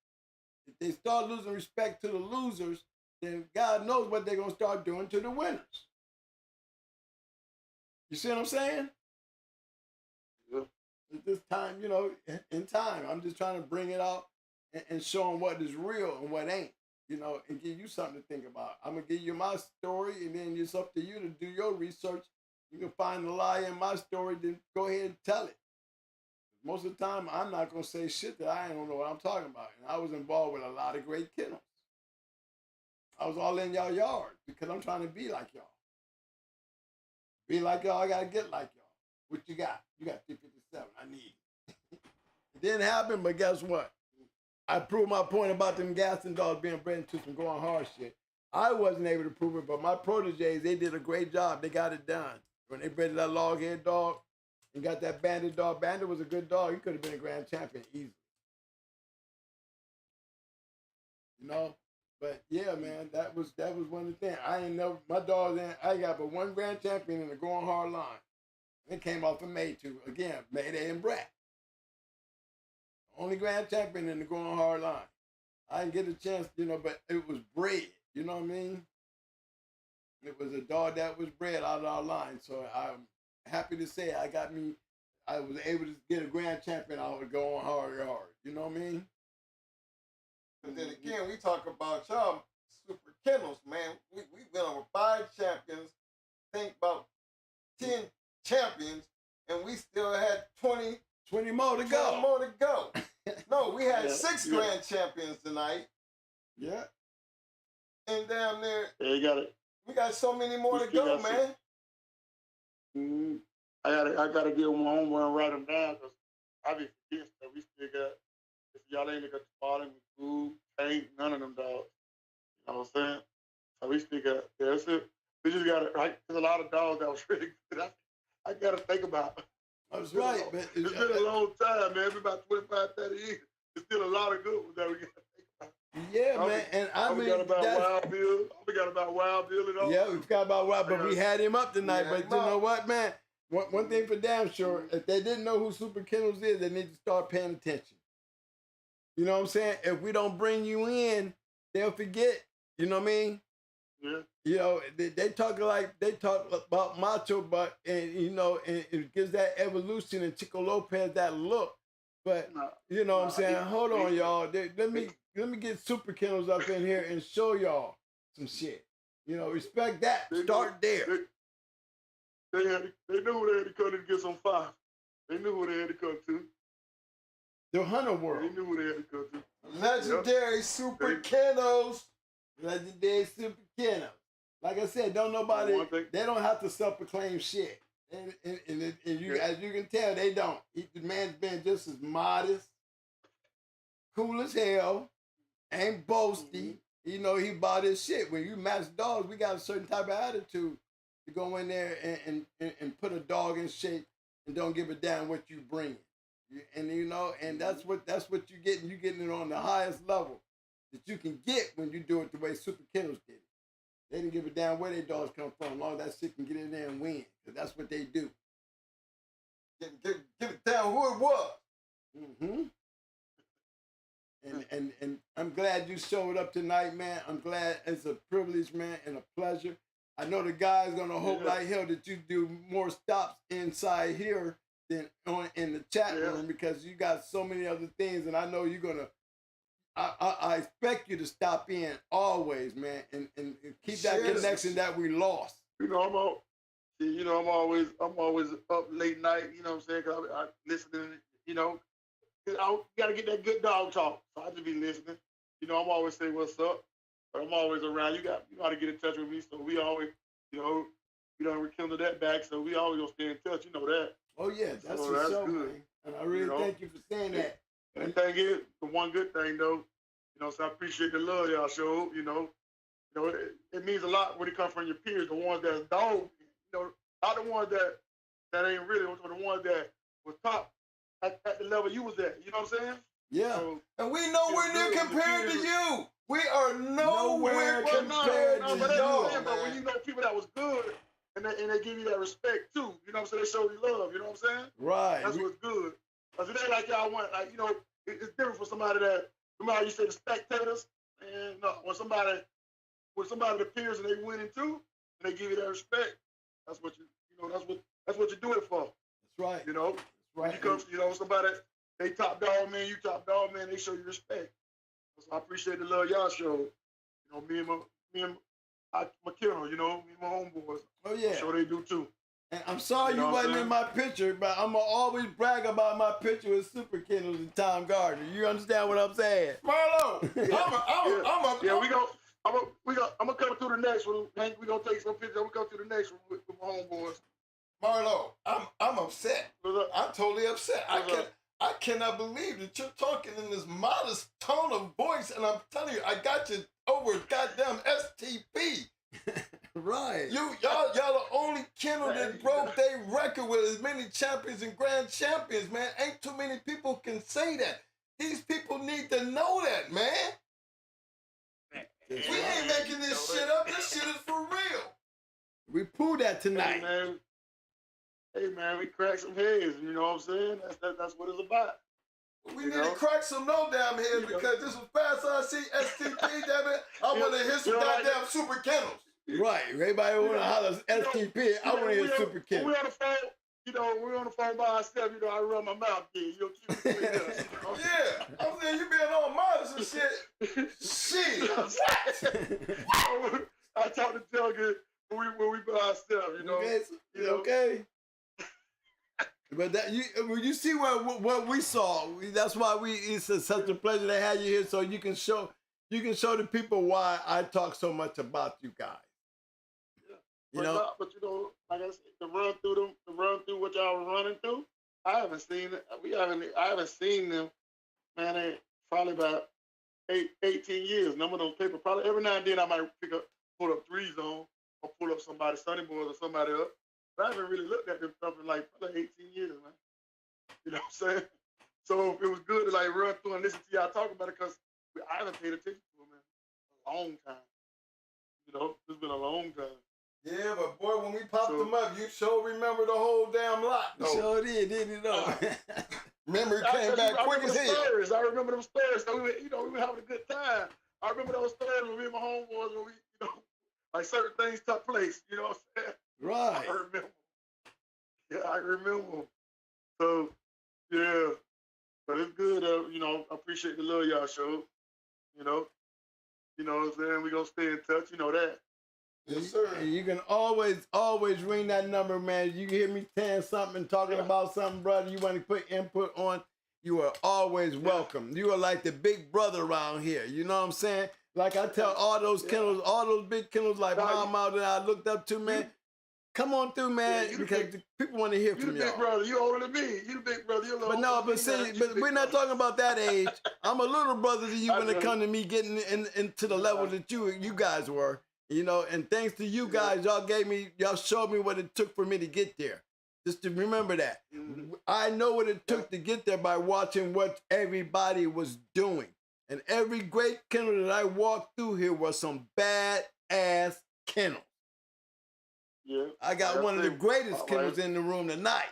If they start losing respect to the losers, then God knows what they're gonna start doing to the winners. You see what I'm saying? Yeah. At this time, in time, I'm just trying to bring it out and show them what is real and what ain't, and give you something to think about. I'm gonna give you my story, and then it's up to you to do your research. You can find the lie in my story, then go ahead and tell it. Most of the time, I'm not gonna say shit that I don't know what I'm talking about. And I was involved with a lot of great kennels. I was all in y'all yard because I'm trying to be like y'all. Be like y'all, I gotta get like y'all. What you got? You got 357. I need it. It didn't happen, but guess what? I proved my point about them gassing dogs being bred into some going hard shit. I wasn't able to prove it, but my proteges, they did a great job. They got it done. When they bred that log-head dog and got that bandit dog, Bandit was a good dog. He could have been a grand champion easily. But yeah, man, that was one of the things. My dogs, I got but one grand champion in the going hard line. And it came off from May 2. Again, Mayday and Brat. Only grand champion in the going hard line. I didn't get a chance, but it was bred. You know what I mean? It was a dog that was bred out of our line. So I'm happy to say I was able to get a grand champion out of going hard. You know what I mean? And then again, we talk about y'all Super Kennels, man. We been over 5 champions, think about 10 champions, and we still had 20 more to go. More to go. No, we had 6 grand champions tonight. Yeah. And damn near, Yeah, you got it. we got so many more to go, man. Mm-hmm. I gotta get my own one and write them down, because I be forgetting stuff. We still got, if y'all ain't got the spotting with food, ain't none of them dogs. You know what I'm saying? So we still got, that's it. We just got it, right? There's a lot of dogs that was really good. I gotta think about. That's right, but It's been a long time, man. It's been about 25, 30 years. There's still a lot of good ones that we got to think about. yeah, man. And I mean, forgot about that's, Wild Bill. I forgot about Wild Bill and all. yeah, we forgot about Wild, but we had him up tonight. Yeah, But you know what, man? One thing for damn sure, if they didn't know who Super Kennels is, they need to start paying attention. You know what I'm saying? If we don't bring you in, they'll forget. You know what I mean? Yeah. You know, they talk about Macho, but and you know, and it gives that evolution and Chico Lopez that look. But you know what I'm saying? Hold on, y'all. Let me get Super Kennels up in here and show y'all some shit. You know, respect that. Start there. They knew who they had to come to get some fire. They knew who they had to come to. The Hunter World. They knew who they had to come to. Legendary Super Kennels. Legendary Super Kennels. Like I said, don't nobody. They don't have to self-proclaim shit. And you, as you can tell, they don't. The man's been just as modest, cool as hell, ain't boasty. You know, he bought his shit. When you match dogs, we got a certain type of attitude to go in there and put a dog in shape and don't give a damn what you bring. And you know, and that's what you're getting. You're getting it on the highest level that you can get when you do it the way Super Kennels did it. They didn't give a damn where their dogs come from, as long as that shit can get in there and win, because that's what they do. Give it down who it was. Mm-hmm. And I'm glad you showed up tonight, man. I'm glad. It's a privilege, man, and a pleasure. I know the guy's gonna hope like hell that you do more stops inside here than in the chat room, because you got so many other things, and I know you're gonna. I expect you to stop in always, man, and keep that connection that we lost. You know, I'm always up late night. You know what I'm saying? 'Cause I listening. You know, I gotta get that good dog talk. So I just be listening. You know, I'm always saying what's up, but I'm always around. You got to get in touch with me. So we always, you know, we don't rekindle that back. So we always gonna stay in touch. You know that. Oh yeah, that's so for sure, good. man. And I really thank you for saying that. And the thing is, the one good thing though, you know, so I appreciate the love y'all show. You know, it means a lot when it comes from your peers, the ones that's dogs. You know, not the ones that ain't really, but the ones that was top at the level you was at. You know what I'm saying? Yeah. So, and we nowhere near compared to you. We are nowhere compared to you. But when you know people that was good, and they give you that respect too, you know what I'm saying? They show you love, you know what I'm saying? Right. That's what's good. Because it ain't like y'all want, like, you know, it's different for somebody that, remember how you say the spectators? And no, when somebody that peers and they winning too, and they give you that respect, that's what that's what you do it for. That's right. You know? That's right. When you come, you know, somebody, they top dog man, you top dog man, they show you respect. So I appreciate the love y'all show. You know, me and my kennel, you know, me and my homeboys. Oh yeah. I'm sure they do too. And I'm sorry you wasn't in my picture, but I'm gonna always brag about my picture with Super Kennels and Tom Gardner. You understand what I'm saying? Marlo, I'm gonna come through the next one. Hank, we gonna take some pictures. I'm gonna come through the next one with my homeboys. Marlo, I'm upset. I'm totally upset. I cannot believe that you're talking in this modest tone of voice, and I'm telling you, I got you over goddamn S.T.P. Right. Y'all the only kennel that broke their record with as many champions and grand champions, man. Ain't too many people can say that. These people need to know that, man. We ain't making this shit up. This shit is for real. We pulled that tonight. Hey man, we crack some heads. You know what I'm saying? That's what it's about. We need to crack some no damn heads, because this was fast. I see S.T.P. Damn it, I want to hear some goddamn Super Kennels. Right. Everybody want to holler S.T.P. I want to hear Super Kennels. We on the phone. You know, we're on the phone by ourselves. You know, I run my mouth. You know, keep it between us. You know? Yeah, I'm saying you being all modest and shit. Shit. I talk to Jugger when we by ourselves. You know. Okay. You know? Okay. But that you see what we saw. That's why it's such a pleasure to have you here, so you can show the people why I talk so much about you guys. You know, but you know, like I said, to run through what y'all were running through, I haven't seen it. I haven't seen them, man. Probably about 18 years. Number on paper. Probably every now and then I might pull up 3 Zone or pull up somebody, Sunny Boys or somebody up. But I haven't really looked at them stuff in like probably 18 years, man. You know what I'm saying? So it was good to like run through and listen to y'all talk about it because I haven't paid attention to them in a long time. You know, it's been a long time. Yeah, but boy, when we popped them up, you sure remember the whole damn lot, though. Sure did, didn't you know? Memory came back quick as hell. Stories. I remember them stories. So we were having a good time. I remember those stories when me and my homeboys, when we, like certain things took place. You know what I'm saying? Right. I remember. Yeah, I remember. So, yeah. But it's good. I appreciate the love y'all show. You know what I'm saying? We're going to stay in touch. You know that. Yes, sir. And you can always ring that number, man. You hear me saying something, talking about something, brother, you want to put input on, you are always welcome. You are like the big brother around here. You know what I'm saying? Like I tell all those kennels, all those big kennels like Mom out there I looked up to, man. Come on through, man, because people want to hear from y'all. You the big brother. You older than me. You the big brother. You're but no, but see, but we're not talking about that age. I'm a little brother to you when it comes to me getting into the level that you guys were. You know, and thanks to you guys, y'all showed me what it took for me to get there. Just to remember that. I know what it took to get there by watching what everybody was doing. And every great kennel that I walked through here was some bad-ass kennels. Yeah. I got one of the greatest kennels in the room tonight.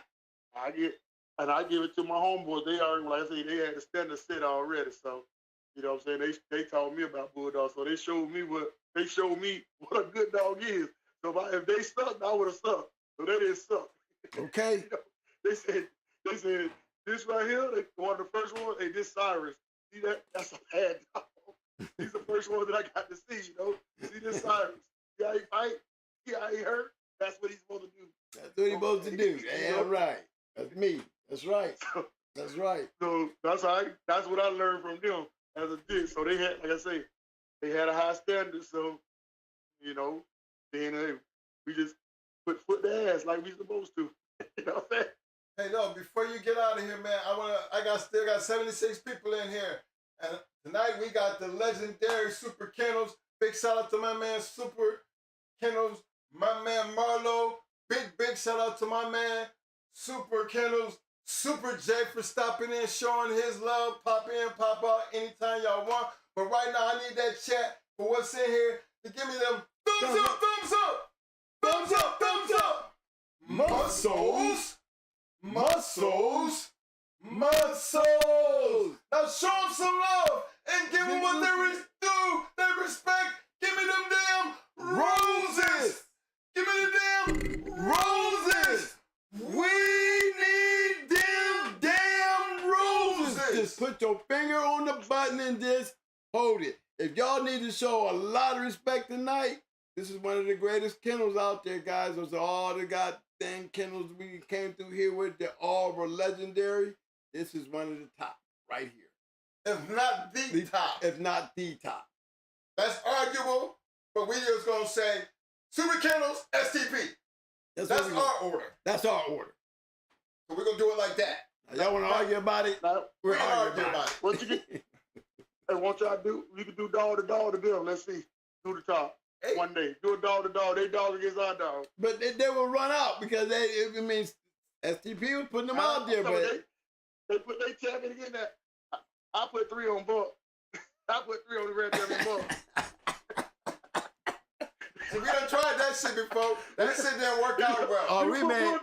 I give it to my homeboys. They already, like I say, they had the standard set already. So, you know what I'm saying? They taught me about bulldogs. So they showed me what a good dog is. So if they sucked, I would have sucked. So they didn't suck. Okay. They said this right here, one of the first ones, hey, this Cyrus. See that's a bad dog. He's the first one that I got to see, See this Cyrus. See how he fight? See how he hurt? That's what he's supposed to do. That's what he's supposed to do. Yeah, right. That's me. That's right. That's right. So that's what I learned from them as a kid. So they had, like I say, they had a high standard. So, then we just put foot to ass like we supposed to. You know what I'm saying? Hey, no, before you get out of here, man, still got 76 people in here. And tonight we got the legendary Super Kennels. Big shout out to my man Super Kennels, my man MARLO. Big shout out to my man Super Kennels, Super J for stopping in, showing his love. Pop in, pop out anytime y'all want. But right now I need that chat for what's in here to give me them thumbs up, thumbs up, thumbs up, thumbs up. Muscles, muscles, muscles. Now show them some love and give them what they due, they respect. Give me them damn roses. Give me the damn roses. We need them damn roses. Just put your finger on the button and just hold it. If y'all need to show a lot of respect tonight, this is one of the greatest kennels out there, guys. Those are all the goddamn kennels we came through here with. They all were legendary. This is one of the top right here. If not the top. If not the top. That's arguable, but we just gonna say Super Kennels, S.T.P. That's our order. That's our order. So we're gonna do it like that. Now, y'all wanna argue about it? We're arguing about it. What you get? Hey, what y'all do? We can do dog to them. Let's see. Do the top. Hey. One day. Do a dog to dog. They dog against our dog. But they will run out because it means S.T.P. was putting them out there. But they put their champion again there. I put 3 on Buck. I put 3 on the red devil Buck. So we done tried that shit before. That shit didn't work out well. Oh, we can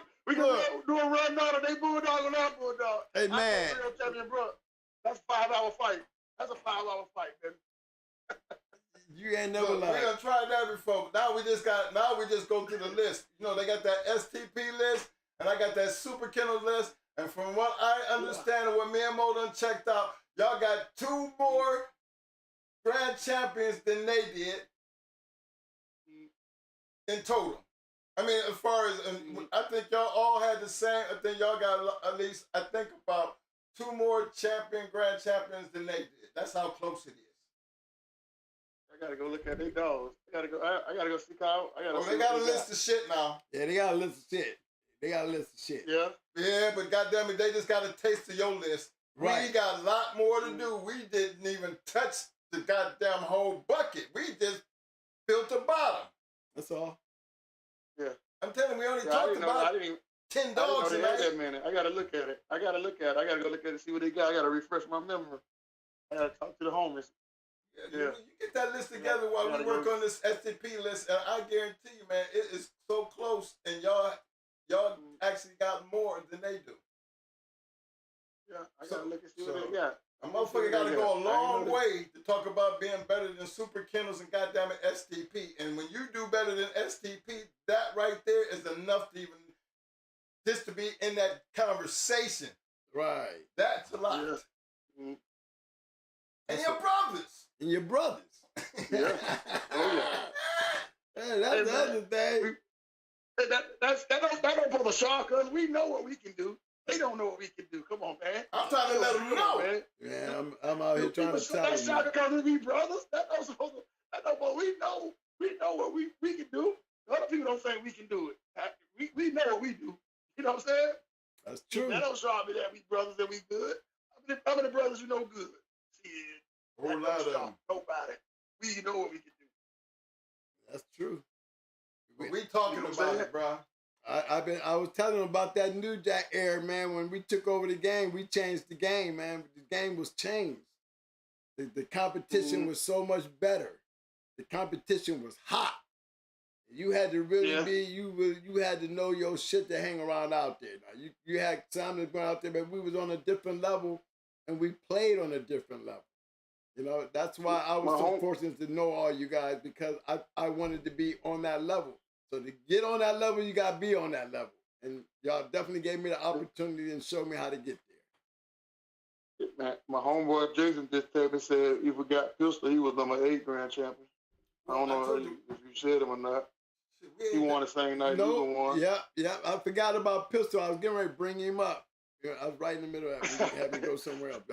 do a run out of they bulldog and our bulldog. Hey, man. I put 3 on champion Buck. That's a 5-hour fight. That's a 5-hour fight, man. You ain't never lied. We done tried that before. Now we just go through the list. They got that S.T.P. list, and I got that Super Kennel list. And from what I understand and what me and Mo done checked out, y'all got 2 more grand champions than they did in total. I mean, as far as, I think y'all all had the same, I think y'all got at least, I think about 2 more grand champions than they did. That's how close it is. I gotta go look at their dogs. I gotta go see Kyle. They got a list of shit now. Yeah, they got a list of shit. Yeah. Yeah, but goddamn it, they just got a taste of your list. Right. We got a lot more to do. We didn't even touch the goddamn whole bucket. We just built the bottom. That's all. Yeah. I'm telling you, we only Yeah, I talked didn't know. about I didn't 10 I didn't know dogs they had tonight. that many. I gotta look at it. I gotta go look at it, see what they got. I gotta refresh my memory. I gotta talk to the homies. Yeah, Yeah. you get that list together while we work on this S.T.P list, and I guarantee you, man, it is so close, and y'all actually got more than they do. Yeah, I gotta look and see what they got. A motherfucker got to go a long way to talk about being better than Super Kennels and goddamn it S.T.P. And when you do better than S.T.P, that right there is enough to even just to be in that conversation. Right. That's a lot. Yeah. Mm. And your brothers. And your brothers. Yeah. Oh yeah. Hey, that's the other thing. That don't bother Shaw, cause we know what we can do. They don't know what we can do. Come on, man. I'm trying to let them know. Man. Yeah, I'm out here trying to tell That's them. not because we brothers. That don't supposed to. That don't. But we know what we can do. Other people don't think we can do it. We know what we do. You know what I'm saying? That's true. That don't show me that we brothers that we good. How many brothers you know good? Shit. A whole lot of them. Nobody. We know what we can do. That's true. But we talking about it, bro. I was telling them about that New Jack era, man. When we took over the game, we changed the game, man. The game was changed. The competition was so much better. The competition was hot. You had to really be, you had to know your shit to hang around out there. Now, you had time to go out there, but we was on a different level, and we played on a different level. You know, that's why I was so fortunate to know all you guys, because I wanted to be on that level. So to get on that level, you got to be on that level. And y'all definitely gave me the opportunity and showed me how to get there. Man, my homeboy Jason just texted me, said if we got Pistol, he was number 8 grand champion. I don't know if you said him or not. He won the same night you won. Yeah. I forgot about Pistol. I was getting ready to bring him up. I was right in the middle of that. We had to go somewhere else.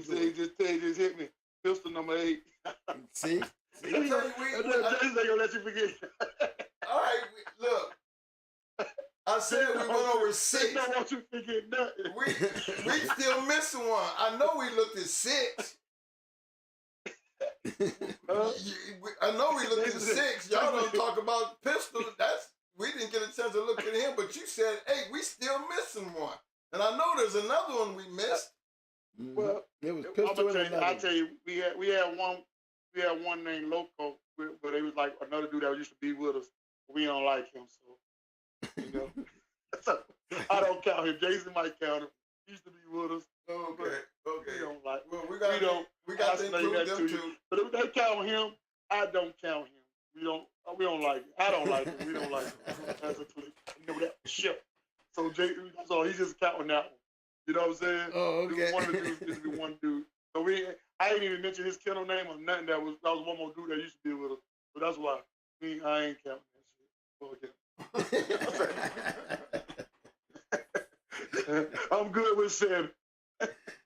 He just hit me. Pistol number 8. See? Jason ain't gonna let you forget. All right, look. I said we went over 6. They don't want you to forget nothing. We still missing one. I know we looked at 6. I know we looked at 6. Y'all don't talk about Pistol. We didn't get a chance to look at him, but you said, hey, we still missing one. And I know there's another one we missed. Well, it was Pistol and another. I'll tell you, we had one named Loco, but it was like another dude that used to be with us. We don't like him, so you know. So, I don't count him. Jason might count him. He used to be with us. Okay. We don't like. Well, we got to include them too. But if they count him, I don't count him. We don't like him. I don't like him. We don't like him. That's a clique. You know that shit. So Jason, so he's just counting that one. You know what I'm saying? Oh, okay. One of the dudes used to be one dude. So I ain't even mention his kennel name or nothing. That was one more dude that used to be with us. So that's why I ain't counting that shit. Okay. I'm good with 7.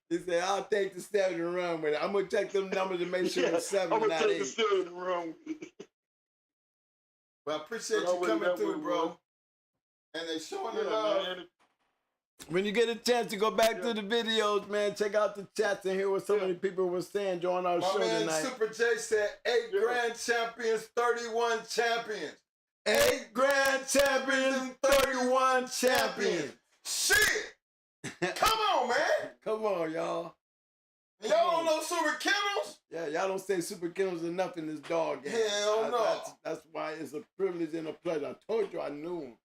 He said, I'll take the 7 and run with it. I'm going to check them numbers to make sure it's 7 I'm and going not to 8. take the 7 and run with it. Well, I appreciate you coming through, bro. And they showing it love. When you get a chance to go back to the videos, man, check out the chats and hear what so many people were saying during our show tonight. My man Super J said 8 grand champions, 31 champions. 8 grand champions and 31 champions. Shit! Come on, man. Come on, y'all. Y'all don't know Super Kennels? Yeah, y'all don't say Super Kennels enough in this dog game. Hell no. That's why it's a privilege and a pleasure. I told you I knew him.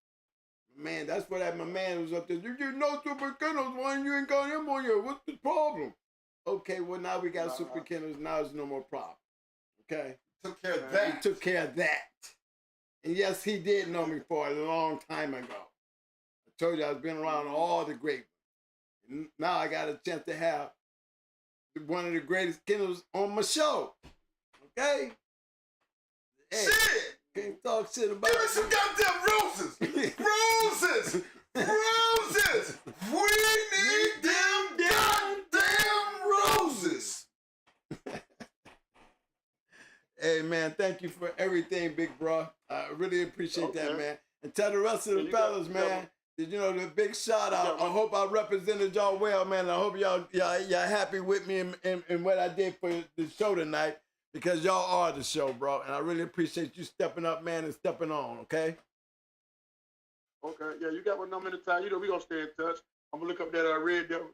Man, that's what my man was up there. You know Super Kennels, why you ain't got him on here? What's the problem? Okay, well, now we got Super Kennels. Now there's no more problem. Okay? Took care of that. He took care of that. And yes, he did know me for a long time ago. I told you I was been around all the great ones. Now I got a chance to have one of the greatest kennels on my show. Okay? Hey, shit! Can't talk shit about it. Give me some goddamn roses! Roses! We need them goddamn roses! Hey, man, thank you for everything, big bro. I really appreciate that, man. And tell the rest of the fellas, man, that, you know, the big shout out. I hope I represented y'all well, man. I hope y'all happy with me and what I did for the show tonight, because y'all are the show, bro. And I really appreciate you stepping up, man, and stepping on, okay? Okay, yeah, you got my number anytime. You know, we gonna stay in touch. I'm gonna look up that Red Devil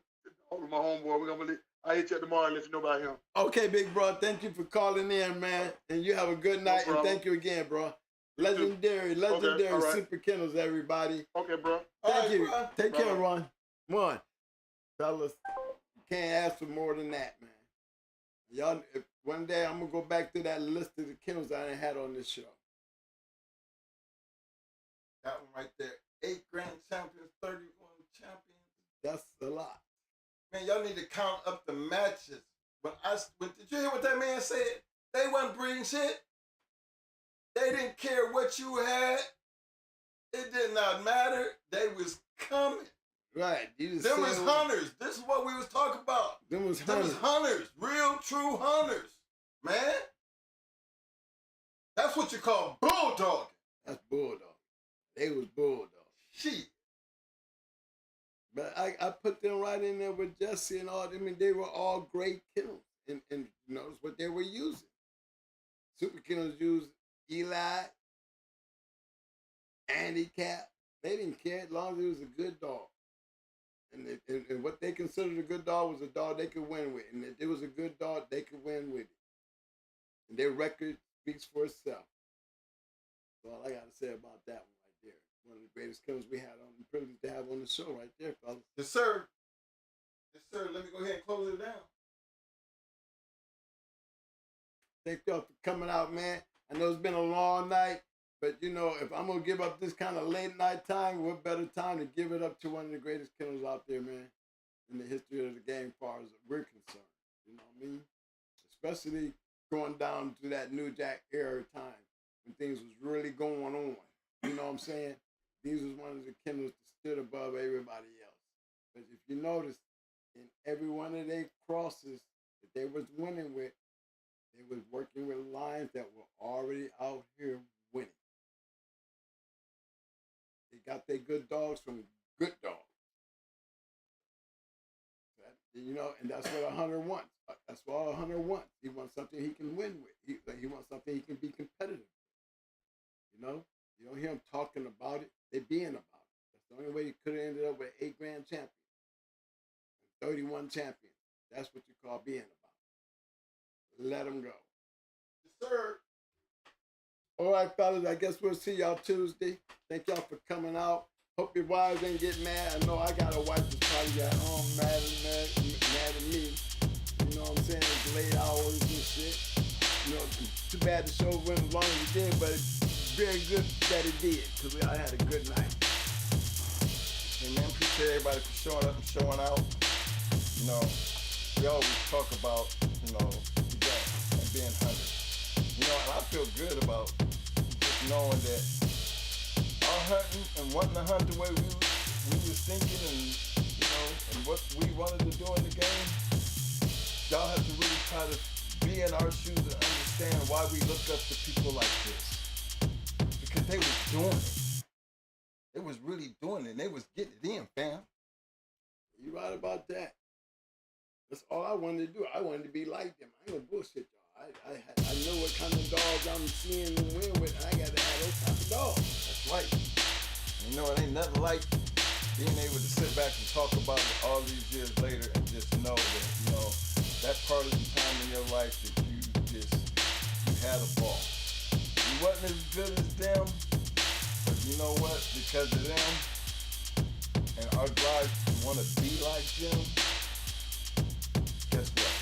over my homeboy. We're gonna I'll hit you up tomorrow and let you know about him. Okay, big bro. Thank you for calling in, man. And you have a good night. And thank you again, bro. Legendary all right. Super Kennels, everybody. Okay, bro. Thank you. Bro. Take care, Ron. One. Fellas, you can't ask for more than that, man. Y'all, one day I'm gonna go back to that list of the kennels I ain't had on this show. That one right there. 8 grand champions, 31 champions. That's a lot. Man, y'all need to count up the matches. Did you hear what that man said? They wasn't bringing shit. They didn't care what you had. It did not matter. They was coming. Right. Them was hunters. This is what we was talking about. Them was hunters. Real, true hunters. Man. That's what you call bulldogging. That's bulldog. They was bulldog. Shit. But I put them right in there with Jesse and all. I mean, they were all great kennels. And you notice what they were using. Super Kennels used Eli, handicap. They didn't care as long as it was a good dog. And what they considered a good dog was a dog they could win with. And if it was a good dog, they could win with it. And their record speaks for itself. That's all I got to say about that one right there. One of the greatest kennels we had on the privilege to have on the show right there, fellas. Yes, sir. Yes, sir. Let me go ahead and close it down. Thank y'all for coming out, man. I know it's been a long night, but you know, if I'm gonna give up this kind of late night time, what better time to give it up to one of the greatest kennels out there, man, in the history of the game, as far as we're concerned. You know what I mean? Especially going down to that New Jack era time when things was really going on. You know what I'm saying? These was one of the kennels that stood above everybody else. But if you notice, in every one of their crosses that they was winning with, they was working with lions that were already out here winning. They got their good dogs from good dogs. You know, and that's what a hunter wants. That's what a hunter wants. He wants something he can win with. He wants something he can be competitive with. You know? You don't hear them talking about it. They being about it. That's the only way you could have ended up with 8 grand champions. 31 champions. That's what you call being about. Let them go. Yes, sir. All right, fellas, I guess we'll see y'all Tuesday. Thank y'all for coming out. Hope your wives ain't get mad. I know I got a wife that's probably got mad at me. You know what I'm saying? It's late hours and shit. You know, too bad the show went as long as it did, but it's very good that it did, because I had a good night. Hey, man, appreciate everybody for showing up and showing out. You know, we always talk about, you know, and being hunters. You know, and I feel good about just knowing that our hunting and wanting to hunt the way we was thinking and, you know, and what we wanted to do in the game, y'all have to really try to be in our shoes and understand why we look up to people like this. Because they was doing it. They was really doing it. They was getting it in, fam. You right about that. That's all I wanted to do. I wanted to be like them. I ain't gonna bullshit y'all. I know what kind of dogs I'm seeing them win with, and I gotta have those type of dogs. That's right. You know, it ain't nothing like being able to sit back and talk about it all these years later and just know that, you know, that part of the time in your life that you had a ball. You wasn't as good as them, but you know what? Because of them and our drive to want to be like them, guess what?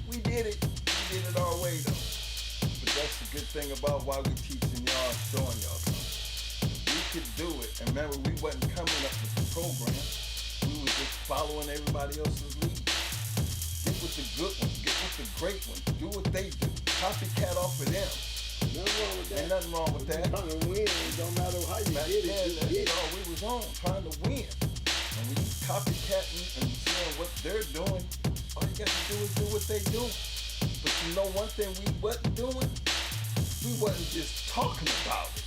We did it. We did it our way, though. But that's the good thing about why we teaching y'all, showing y'all something. We could do it. And remember, we wasn't coming up with the program. We was just following everybody else's lead. Get with the good ones. Get with the great ones. Do what they do. Copycat off of them. Nothing wrong with that. Ain't nothing wrong with that. Trying to win. It don't matter how you Back get then, it. that's all we was on, trying to win. And when you copycatting and seeing what they're doing, all you got to do is do what they do. But you know one thing we wasn't doing? We wasn't just talking about it.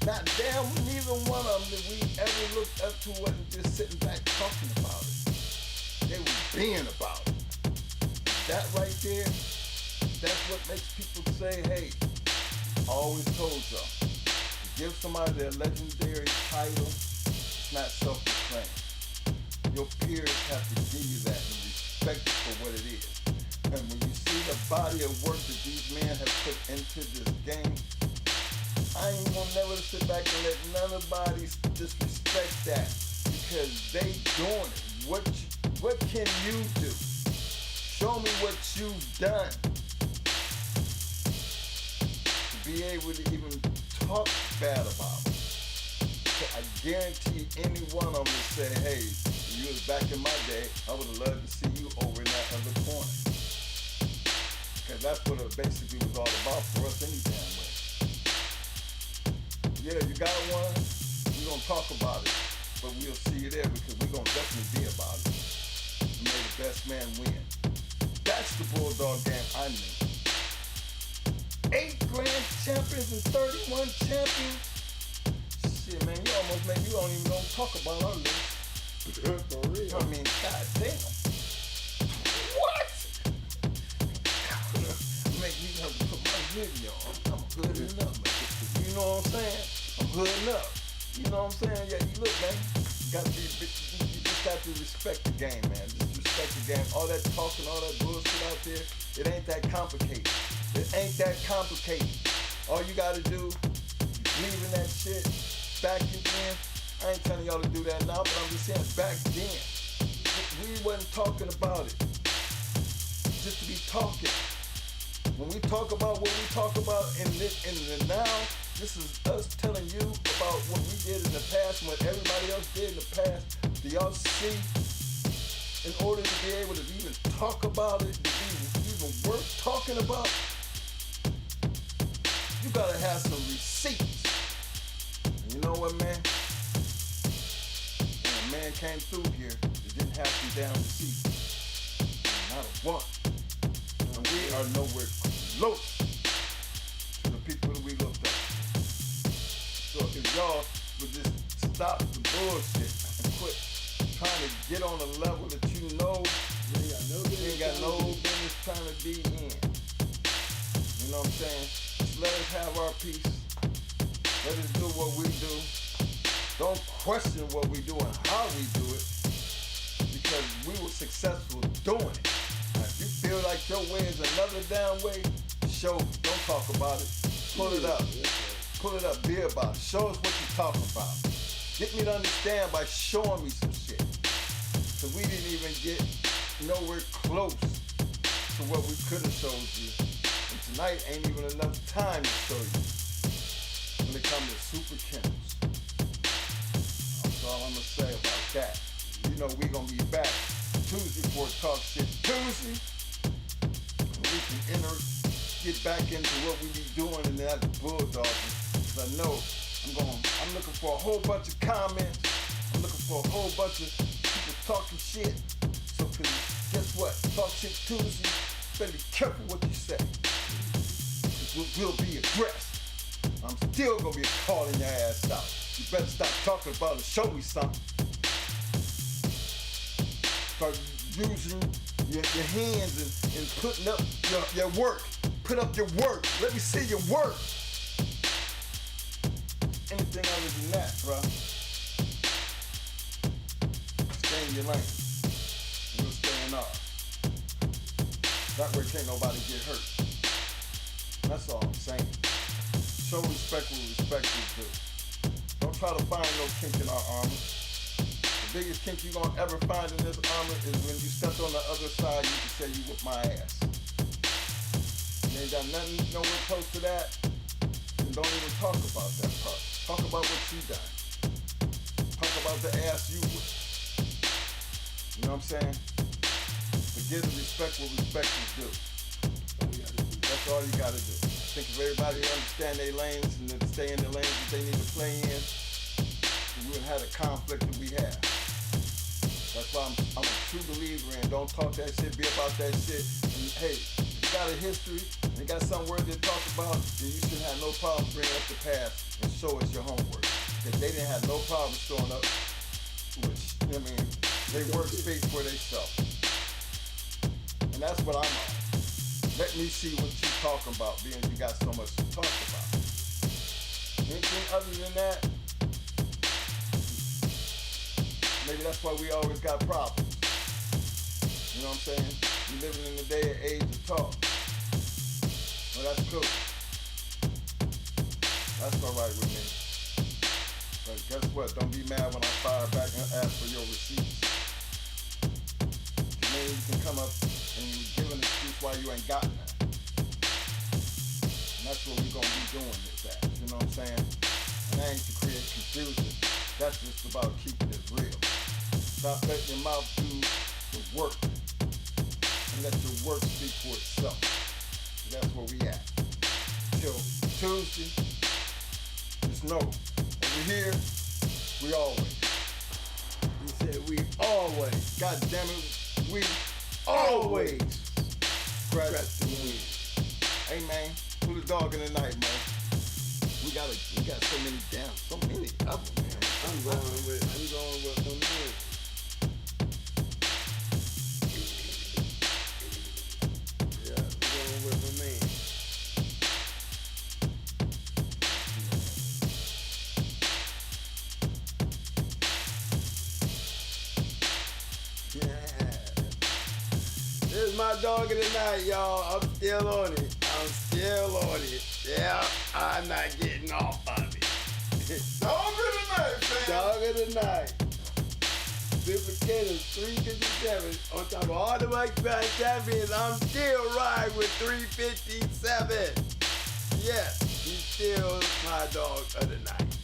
Not damn neither one of them that we ever looked up to wasn't just sitting back talking about it. They was being about it. That right there, that's what makes people say, hey, I always told y'all. give somebody their legendary title, it's not self-proclaimed. Your peers have to give you that and respect it for what it is. And when you see the body of work that these men have put into this game, I ain't gonna never sit back and let nobody disrespect that, because they doing it. What can you do? Show me what you've done to be able to even talk bad about it. I guarantee any one of them will say, hey, you was back in my day, I would have loved to see you over in that other corner. Because that's what it basically was all about for us any damn way. Yeah, you got one, we're going to talk about it, but we'll see you there because we're going to definitely be about it. And may the best man win. That's the Bulldog game I knew. 8 grand champions and 31 champions. Shit, man, you almost make you don't even talk about our list. For real. I mean, goddamn. What? Make me have to put my video on. I'm hooding up, man. You know what I'm saying? I'm hooding up. You know what I'm saying? Yeah, you look, man. You just got to respect the game, man. Just respect the game. All that talking, all that bullshit out there, it ain't that complicated. It ain't that complicated. All you gotta do is believe in that shit. Back then, I ain't telling y'all to do that now, but I'm just saying back then, we wasn't talking about it. Just to be talking. When we talk about what we talk about in the now, this is us telling you about what we did in the past and what everybody else did in the past. Do y'all see? In order to be able to even talk about it, to be even worth talking about, you gotta have some receipts. And you know what, man? When a man came through here, it didn't have some damn receipts. Not a one. And we are nowhere close to the people that we looked up. So if y'all would just stop the bullshit and quit trying to get on a level that you know you ain't got no business trying to be in. You know what I'm saying? Just let us have our peace. Let us do what we do. Don't question what we do and how we do it, because we were successful doing it. Now, if you feel like your way is another damn way, show me. Don't talk about it. Pull it up. Pull it up. Be about it. Show us what you're talking about. Get me to understand by showing me some shit. Because we didn't even get nowhere close to what we could have showed you. And tonight ain't even enough time to show you when it comes to Super Kennels. That's all I'm going to say about that. You know we going to be back Tuesday for Talk Shit Tuesday. And we can get back into what we be doing in that bulldogging. Because I know I'm looking for a whole bunch of comments. I'm looking for a whole bunch of people talking shit. So guess what? Talk Shit Tuesday. Better be careful what you say. Because we'll be addressed. I'm still gonna be calling your ass out. You better stop talking about it. Show me something. Start using your hands and putting up your work. Put up your work. Let me see your work. Anything other than that, bro. Stay in your lane. We'll stay in ours. That way can't nobody get hurt. That's all I'm saying. Show respect where respect is due. Don't try to find no kink in our armor. The biggest kink you're gonna ever find in this armor is when you stepped on the other side, you can say you whipped my ass. You ain't got nothing nowhere close to that, then don't even talk about that part. Talk about what you done. Talk about the ass you whipped. You know what I'm saying? But give the respect where respect is due. That's all you gotta do. I think if everybody understand their lanes and then stay in the lanes that they need to play in, we wouldn't have the conflict that we have. That's why I'm a true believer in don't talk that shit, be about that shit. And hey, if you got a history and you got something worthy to talk about, then you shouldn't have no problem bringing up the past and show us your homework. Because they didn't have no problem showing up, which, I mean, they work speaks for themselves. And that's what I'm on. Let me see what you're talking about, being you got so much to talk about. Anything other than that, maybe that's why we always got problems. You know what I'm saying? We living in the day and age of talk. Well, that's cool. That's all right with me. But guess what? Don't be mad when I fire back and ask for your receipts. Then you can come up and give an excuse why you ain't got none. And that's what we're gonna be doing this at. You know what I'm saying? And that ain't to create confusion. That's just about keeping it real. Stop letting your mouth do the work. And let your work speak for itself. That's where we at. Till Tuesday, just know, over here, we always. He said we always. God damn it, we always scratch the wind. Hey man, who the dog in the night, man? We got so many of them, man. I'm going with my man. Yeah, I'm going with my man. Yeah. This is my dog of the night, y'all. I'm still on it. Yeah, I'm not getting off of it. Dog of the night, man. Dog of the night. Super Kennels 357. On top of all the Mike Brown champions, I'm still riding with 357. Yes, he's still my dog of the night.